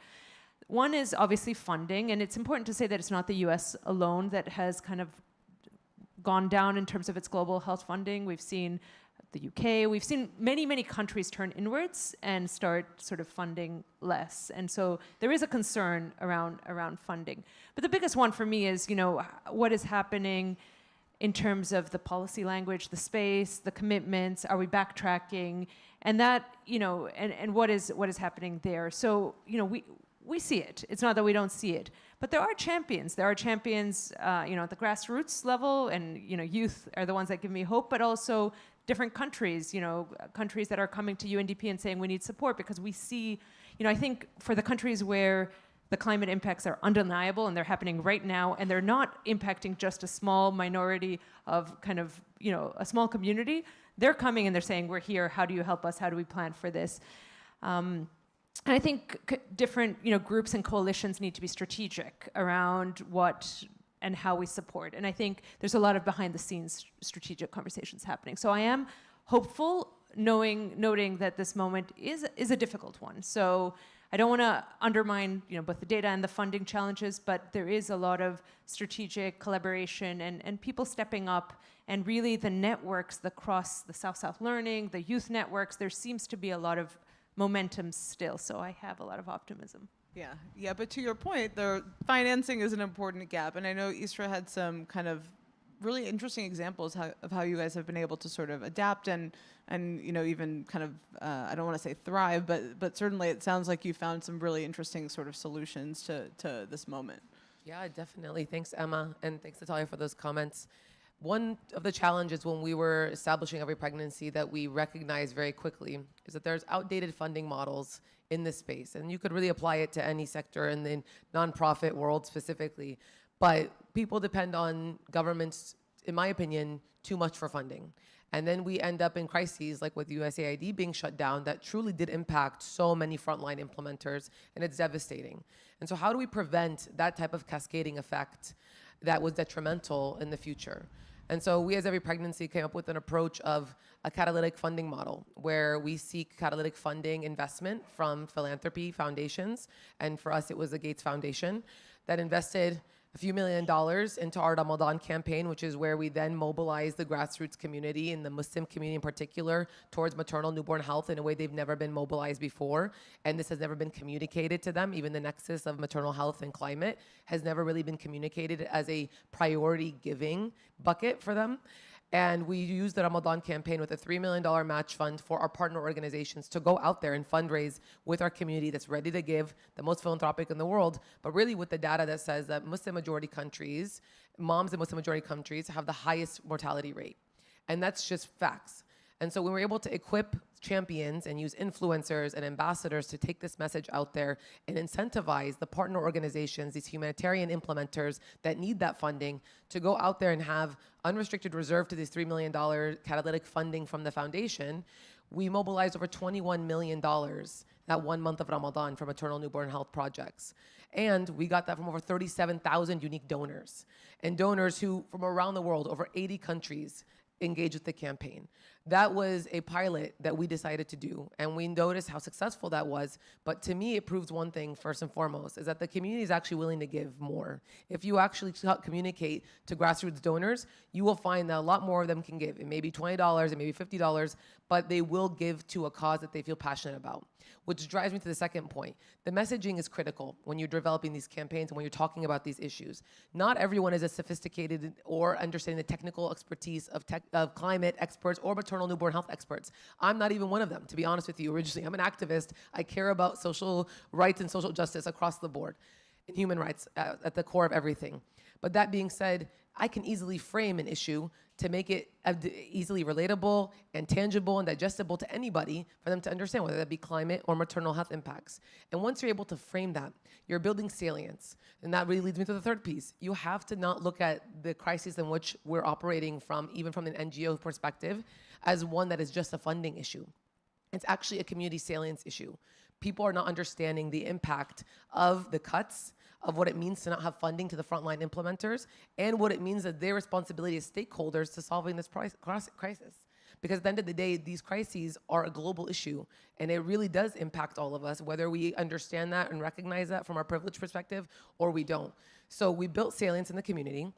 One is obviously funding, and it's important to say that it's not the US alone that has kind of gone down in terms of its global health funding. We've seen the UK, we've seen many, many countries turn inwards and start sort of funding less. And so there is a concern around funding. But the biggest one for me is, what is happening in terms of the policy language, the space, the commitments, are we backtracking? And that, and what is happening there? So, we see it. It's not that we don't see it. But there are champions. There are champions, at the grassroots level, and, youth are the ones that give me hope, but also different countries, countries that are coming to UNDP and saying we need support, because we see, I think for the countries where the climate impacts are undeniable and they're happening right now, and they're not impacting just a small minority of kind of, a small community, they're coming and they're saying, we're here, how do you help us, how do we plan for this? And I think different groups and coalitions need to be strategic around what and how we support. And I think there's a lot of behind the scenes strategic conversations happening. So I am hopeful, noting that this moment is a difficult one. So I don't want to undermine both the data and the funding challenges, but there is a lot of strategic collaboration and people stepping up, and really the networks across the South-South Learning, the youth networks, there seems to be a lot of momentum still, so I have a lot of optimism. Yeah, but to your point, the financing is an important gap, and I know Isra had some kind of really interesting examples of how you guys have been able to sort of adapt and even kind of I don't want to say thrive, but certainly it sounds like you found some really interesting sort of solutions to this moment. Yeah, definitely. Thanks, Emma, and thanks, Natalia, for those comments. One of the challenges when we were establishing Every Pregnancy that we recognized very quickly is that there's outdated funding models in this space. And you could really apply it to any sector in the nonprofit world specifically. But people depend on governments, in my opinion, too much for funding. And then we end up in crises like with USAID being shut down that truly did impact so many frontline implementers, and it's devastating. And so how do we prevent that type of cascading effect that was detrimental in the future? And so we, as Every Pregnancy, came up with an approach of a catalytic funding model where we seek catalytic funding investment from philanthropy foundations. And for us, it was the Gates Foundation that invested a few $1 million into our Ramadan campaign, which is where we then mobilize the grassroots community and the Muslim community in particular towards maternal newborn health in a way they've never been mobilized before. And this has never been communicated to them. Even the nexus of maternal health and climate has never really been communicated as a priority giving bucket for them. And we used the Ramadan campaign with a $3 million match fund for our partner organizations to go out there and fundraise with our community that's ready to give, the most philanthropic in the world, but really with the data that says that Muslim majority countries, moms in Muslim majority countries have the highest mortality rate. And that's just facts. And so we were able to equip champions and use influencers and ambassadors to take this message out there and incentivize the partner organizations, these humanitarian implementers that need that funding, to go out there and have unrestricted reserve to this $3 million catalytic funding from the foundation. We mobilized over $21 million that 1 month of Ramadan for maternal newborn health projects. And we got that from over 37,000 unique donors, and donors who from around the world, over 80 countries, engage with the campaign. That was a pilot that we decided to do, and we noticed how successful that was. But to me, it proves one thing, first and foremost, is that the community is actually willing to give more. If you actually communicate to grassroots donors, you will find that a lot more of them can give. It may be $20, it may be $50, but they will give to a cause that they feel passionate about. Which drives me to the second point. The messaging is critical when you're developing these campaigns and when you're talking about these issues. Not everyone is as sophisticated or understanding the technical expertise of climate experts or maternal newborn health experts. I'm not even one of them, to be honest with you. Originally, I'm an activist. I care about social rights and social justice across the board, and human rights at the core of everything. But that being said, I can easily frame an issue to make it easily relatable and tangible and digestible to anybody for them to understand, whether that be climate or maternal health impacts. And once you're able to frame that, you're building salience. And that really leads me to the third piece. You have to not look at the crisis in which we're operating from, even from an NGO perspective, as one that is just a funding issue. It's actually a community salience issue. People are not understanding the impact of the cuts, of what it means to not have funding to the frontline implementers, and what it means that their responsibility as stakeholders to solving this crisis. Because at the end of the day, these crises are a global issue, and it really does impact all of us, whether we understand that and recognize that from our privileged perspective or we don't. So we built salience in the community.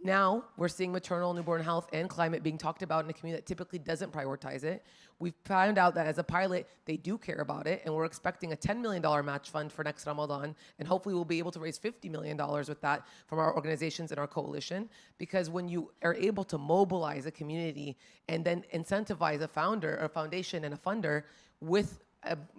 Now we're seeing maternal newborn health and climate being talked about in a community that typically doesn't prioritize it. We've found out that as a pilot, they do care about it, and we're expecting a $10 million match fund for next Ramadan, and hopefully we'll be able to raise $50 million with that from our organizations and our coalition, because when you are able to mobilize a community and then incentivize a founder, a foundation, and a funder with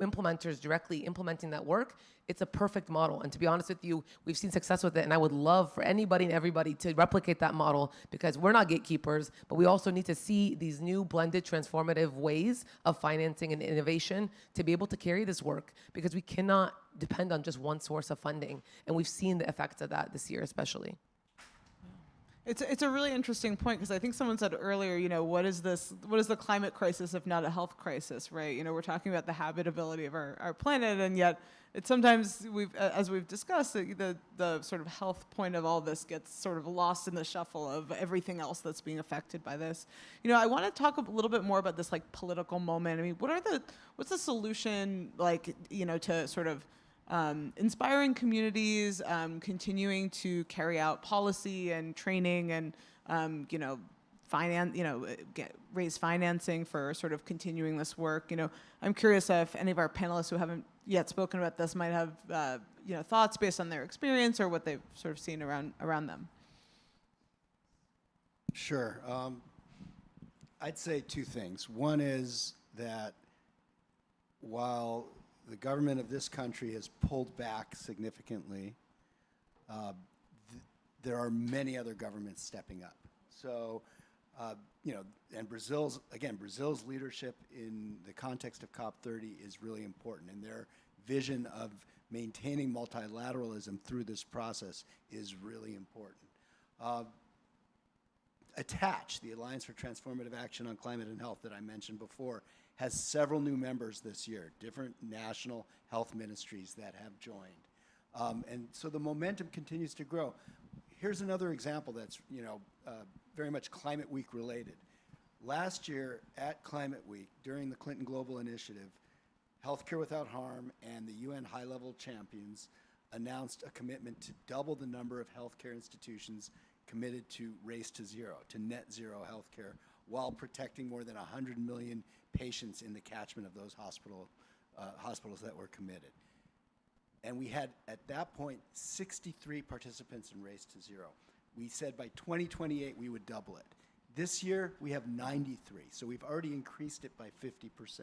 implementers directly implementing that work, it's a perfect model. And to be honest with you, we've seen success with it, and I would love for anybody and everybody to replicate that model, because we're not gatekeepers, but we also need to see these new blended transformative ways of financing and innovation to be able to carry this work, because we cannot depend on just one source of funding. And we've seen the effects of that this year especially. It's a really interesting point, because I think someone said earlier, you know, what is the climate crisis if not a health crisis, right? You know, we're talking about the habitability of our planet, and yet it's sometimes as we've discussed, the sort of health point of all this gets sort of lost in the shuffle of everything else that's being affected by this. You know, I want to talk a little bit more about this like political moment. I mean, what's the solution, like, you know, to sort of inspiring communities, continuing to carry out policy and training, and you know, raise financing for sort of continuing this work. You know, I'm curious if any of our panelists who haven't yet spoken about this might have you know, thoughts based on their experience or what they've sort of seen around them. Sure. I'd say two things. One is that while the government of this country has pulled back significantly, there are many other governments stepping up. So, you know, and Brazil's leadership in the context of COP30 is really important, and their vision of maintaining multilateralism through this process is really important. ATTACH, the Alliance for Transformative Action on Climate and Health that I mentioned before, has several new members this year, different national health ministries that have joined. And so the momentum continues to grow. Here's another example that's, you know, very much Climate Week related. Last year at Climate Week, during the Clinton Global Initiative, Healthcare Without Harm and the UN high-level champions announced a commitment to double the number of healthcare institutions committed to race to zero, to net zero healthcare, while protecting more than 100 million patients in the catchment of those hospitals that were committed. And we had, at that point, 63 participants in Race to Zero. We said by 2028 we would double it. This year we have 93, so we've already increased it by 50%.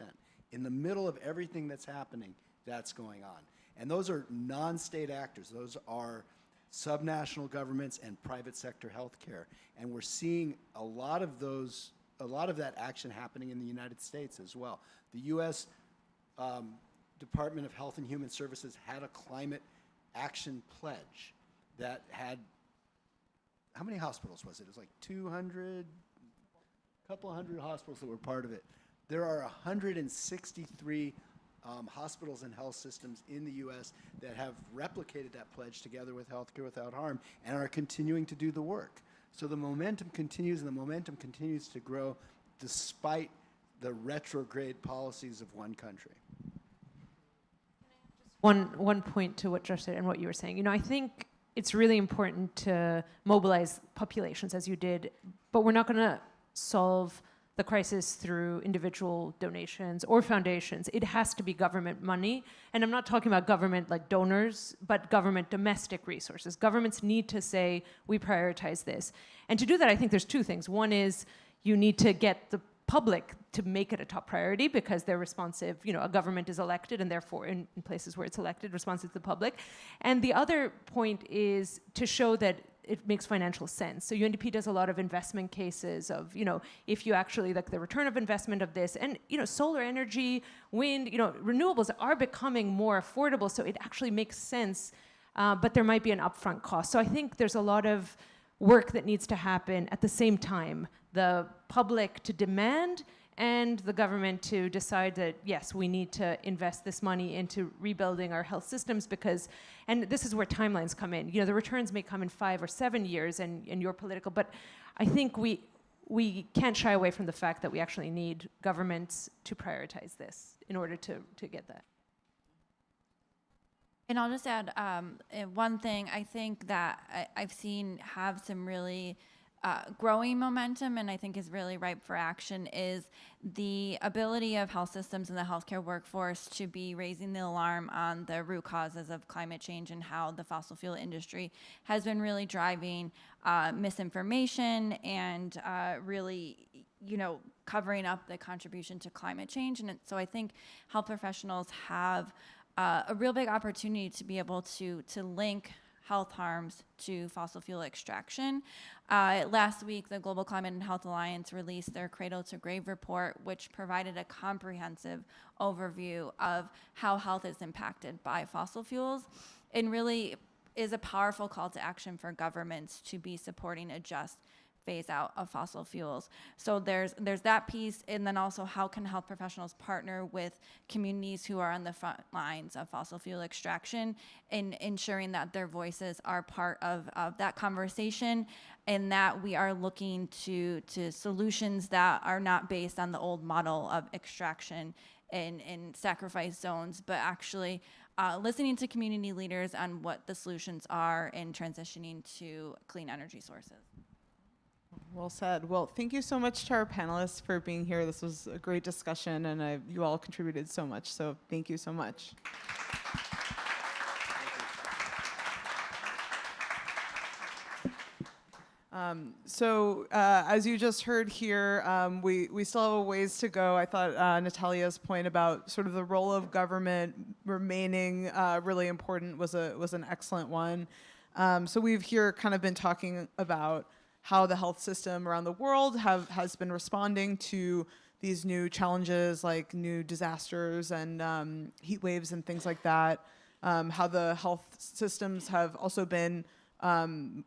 In the middle of everything that's happening, that's going on. And those are non-state actors. Those are subnational governments and private sector healthcare. And we're seeing a lot of that action happening in the United States as well. The U.S. Department of Health and Human Services had a climate action pledge that had, how many hospitals was it? It was like 200, a couple of hundred hospitals that were part of it. There are 163 hospitals and health systems in the U.S. that have replicated that pledge together with Healthcare Without Harm and are continuing to do the work. So the momentum continues, and the momentum continues to grow despite the retrograde policies of one country. One point to what Josh said and what you were saying. You know, I think it's really important to mobilize populations as you did, but we're not going to solve the crisis through individual donations or foundations. It has to be government money. And I'm not talking about government like donors, but government domestic resources. Governments need to say, we prioritize this. And to do that, I think there's two things. One is you need to get the public to make it a top priority because they're responsive. You know, a government is elected and therefore in places where it's elected, responsive to the public. And the other point is to show that it makes financial sense. So UNDP does a lot of investment cases of, you know, if you actually, like the return of investment of this, and, you know, solar energy, wind, you know, renewables are becoming more affordable, so it actually makes sense, but there might be an upfront cost. So I think there's a lot of work that needs to happen at the same time. The public to demand and the government to decide that, yes, we need to invest this money into rebuilding our health systems because, and this is where timelines come in. You know, the returns may come in 5 or 7 years and you're political, but I think we can't shy away from the fact that we actually need governments to prioritize this in order to get that. And I'll just add one thing I think that I've seen have some really growing momentum and I think is really ripe for action is the ability of health systems and the healthcare workforce to be raising the alarm on the root causes of climate change and how the fossil fuel industry has been really driving misinformation and really, you know, covering up the contribution to climate change. And so I think health professionals have a real big opportunity to be able to link health harms to fossil fuel extraction. Last week, the Global Climate and Health Alliance released their Cradle to Grave report, which provided a comprehensive overview of how health is impacted by fossil fuels and really is a powerful call to action for governments to be supporting a just phase out of fossil fuels. So there's that piece, and then also how can health professionals partner with communities who are on the front lines of fossil fuel extraction in ensuring that their voices are part of that conversation and that we are looking to solutions that are not based on the old model of extraction in sacrifice zones, but actually listening to community leaders on what the solutions are in transitioning to clean energy sources. Well said. Well, thank you so much to our panelists for being here. This was a great discussion, and you all contributed so much, so thank you so much. As you just heard here, we still have a ways to go. I thought Natalia's point about sort of the role of government remaining really important was an excellent one. So we've here kind of been talking about how the health system around the world has been responding to these new challenges like new disasters and heat waves and things like that. How the health systems have also been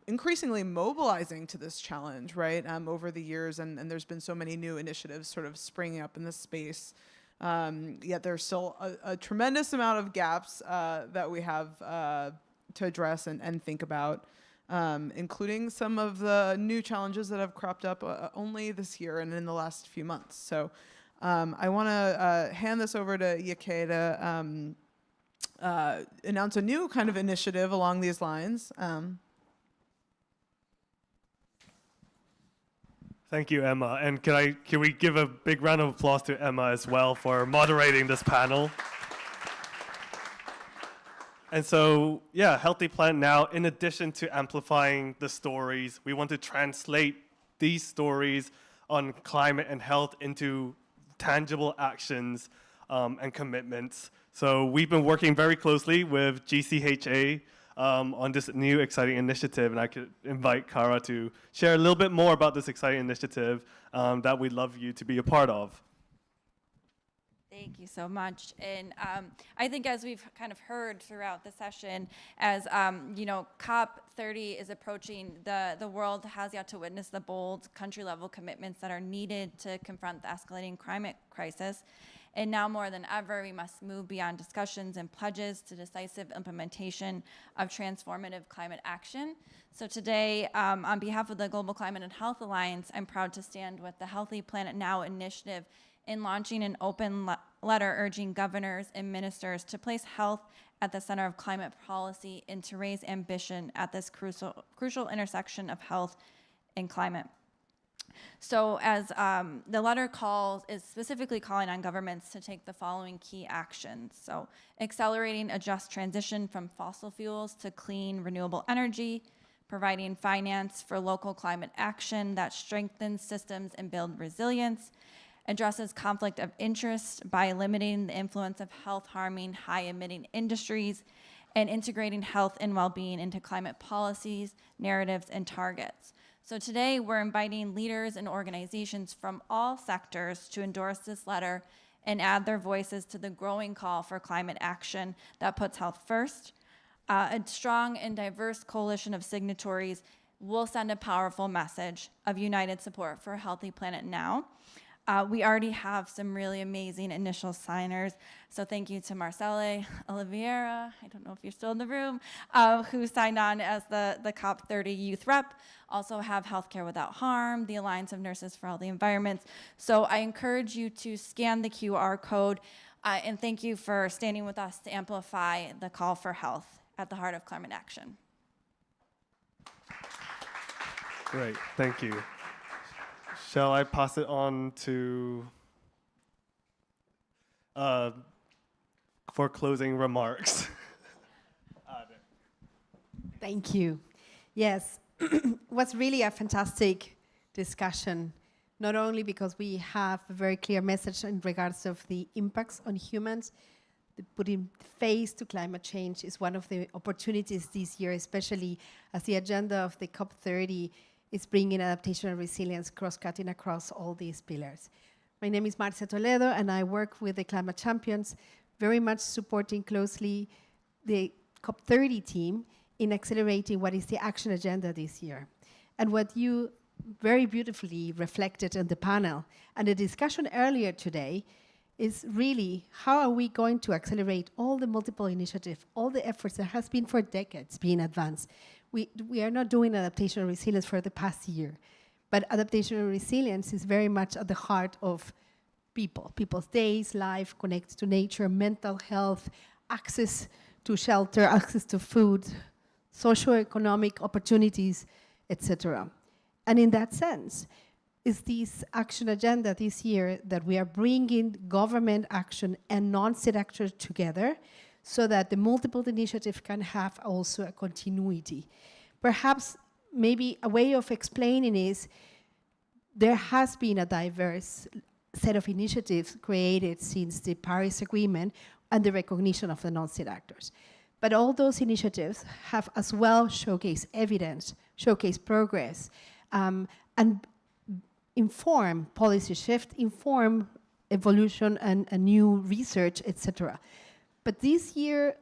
increasingly mobilizing to this challenge, right, over the years, and there's been so many new initiatives sort of springing up in this space. Yet there's still a tremendous amount of gaps that we have to address and think about. Including some of the new challenges that have cropped up only this year and in the last few months. So I want to hand this over to Yake to announce a new kind of initiative along these lines. Thank you, Emma. And can we give a big round of applause to Emma as well for moderating this panel? And so, yeah, Healthy Planet Now, in addition to amplifying the stories, we want to translate these stories on climate and health into tangible actions and commitments. So we've been working very closely with GCHA on this new exciting initiative, and I could invite Kara to share a little bit more about this exciting initiative that we'd love you to be a part of. Thank you so much. And I think as we've kind of heard throughout the session, as you know, COP30 is approaching, the world has yet to witness the bold country-level commitments that are needed to confront the escalating climate crisis. And now more than ever, we must move beyond discussions and pledges to decisive implementation of transformative climate action. So today, on behalf of the Global Climate and Health Alliance, I'm proud to stand with the Healthy Planet Now initiative in launching an open letter urging governors and ministers to place health at the center of climate policy and to raise ambition at this crucial intersection of health and climate. So as the letter is specifically calling on governments to take the following key actions. So accelerating a just transition from fossil fuels to clean, renewable energy, providing finance for local climate action that strengthens systems and build resilience, addresses conflict of interest by limiting the influence of health-harming, high-emitting industries, and integrating health and well-being into climate policies, narratives, and targets. So today, we're inviting leaders and organizations from all sectors to endorse this letter and add their voices to the growing call for climate action that puts health first. A strong and diverse coalition of signatories will send a powerful message of united support for a healthy planet now. We already have some really amazing initial signers. So thank you to Marcele Oliveira, I don't know if you're still in the room, who signed on as the COP30 youth rep. Also have Healthcare Without Harm, the Alliance of Nurses for Healthy Environments. So I encourage you to scan the QR code, and thank you for standing with us to amplify the call for health at the heart of climate action. Great, thank you. Shall I pass it on to for closing remarks? Thank you. Yes, it was really a fantastic discussion, not only because we have a very clear message in regards of the impacts on humans. Putting face to climate change is one of the opportunities this year, especially as the agenda of the COP30 is bringing adaptation and resilience cross-cutting across all these pillars. My name is Marcia Toledo, and I work with the Climate Champions, very much supporting closely the COP30 team in accelerating what is the action agenda this year. And what you very beautifully reflected in the panel and the discussion earlier today is really how are we going to accelerate all the multiple initiatives, all the efforts that has been for decades being advanced. We are not doing adaptation and resilience for the past year, but adaptation and resilience is very much at the heart of people's days, life, connects to nature, mental health, access to shelter, access to food, socioeconomic opportunities, etc. And in that sense, is this action agenda this year that we are bringing government action and non-state actors together so that the multiple initiative can have also a continuity. Perhaps maybe a way of explaining is there has been a diverse set of initiatives created since the Paris Agreement and the recognition of the non-state actors. But all those initiatives have as well showcased evidence, showcased progress, and inform policy shift, inform evolution and new research, etc. But this year,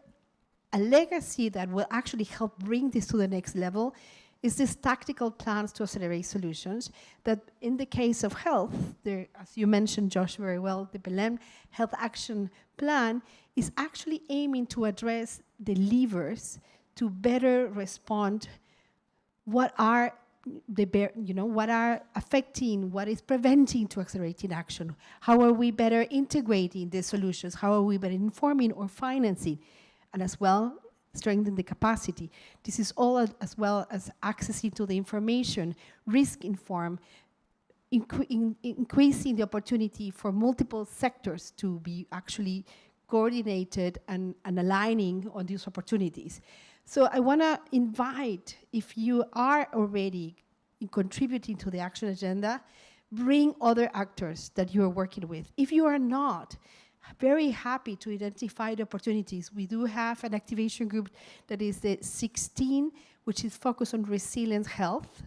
a legacy that will actually help bring this to the next level is this tactical plans to accelerate solutions that in the case of health, as you mentioned, Josh, very well, the Belém Health Action Plan is actually aiming to address the levers to better respond what are what are affecting, what is preventing to accelerating action? How are we better integrating the solutions? How are we better informing or financing? And as well, strengthening the capacity. This is all as well as accessing to the information, risk-informed, increasing the opportunity for multiple sectors to be actually coordinated and aligning on these opportunities. So I want to invite, if you are already contributing to the action agenda, bring other actors that you are working with. If you are not, very happy to identify the opportunities. We do have an activation group that is the 16, which is focused on resilience health.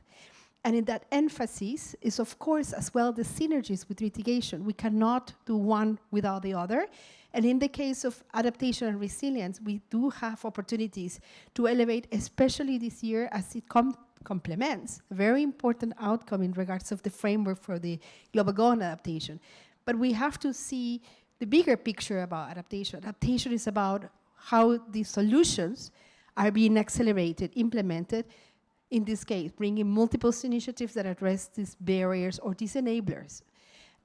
And in that emphasis is, of course, as well the synergies with mitigation. We cannot do one without the other. And in the case of adaptation and resilience, we do have opportunities to elevate, especially this year, as it complements a very important outcome in regards of the framework for the global goal on adaptation. But we have to see the bigger picture about adaptation. Adaptation is about how these solutions are being accelerated, implemented, in this case, bringing multiple initiatives that address these barriers or these enablers.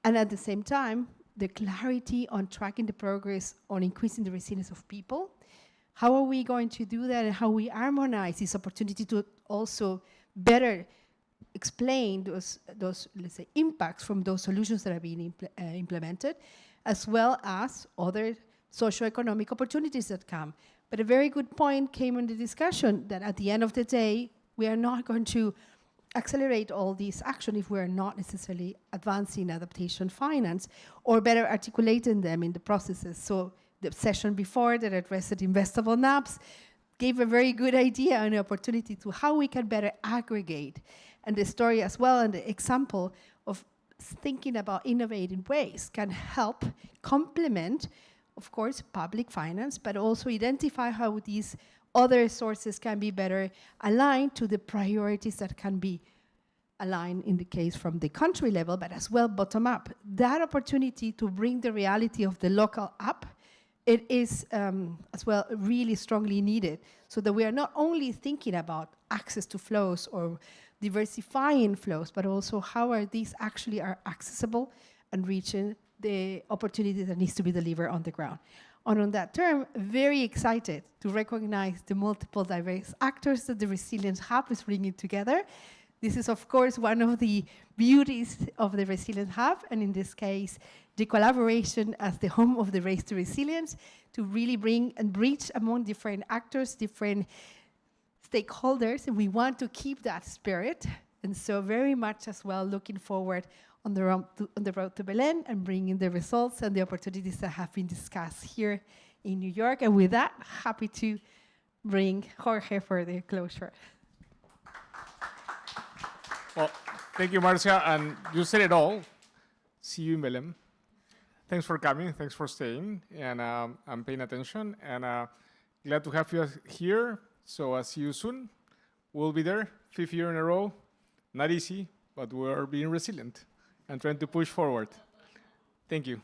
And at the same time, the clarity on tracking the progress on increasing the resilience of people. How are we going to do that, and how we harmonize this opportunity to also better explain those let's say, impacts from those solutions that are being implemented, as well as other socioeconomic opportunities that come. But a very good point came in the discussion that at the end of the day, we are not going to accelerate all these action if we are not necessarily advancing adaptation finance or better articulating them in the processes. So the session before that addressed investable NAPs gave a very good idea and opportunity to how we can better aggregate. And the story as well and the example of thinking about innovative ways can help complement, of course, public finance, but also identify how these other sources can be better aligned to the priorities that can be aligned in the case from the country level, but as well bottom up. That opportunity to bring the reality of the local up, it is as well really strongly needed, so that we are not only thinking about access to flows or diversifying flows, but also how are these actually are accessible and reaching the opportunity that needs to be delivered on the ground. And on that term, very excited to recognize the multiple diverse actors that the Resilience Hub is bringing together. This is, of course, one of the beauties of the Resilience Hub, and in this case, the collaboration as the home of the Race to Resilience to really bring and bridge among different actors, different stakeholders, and we want to keep that spirit. And so very much as well looking forward on the road to Belém and bringing the results and the opportunities that have been discussed here in New York. And with that, happy to bring Jorge for the closure. Well, thank you, Marcia, and you said it all. See you in Belém. Thanks for coming, thanks for staying, and paying attention, and glad to have you here. So I'll see you soon. We'll be there, 5th year in a row. Not easy, but we're being resilient and trying to push forward. Thank you.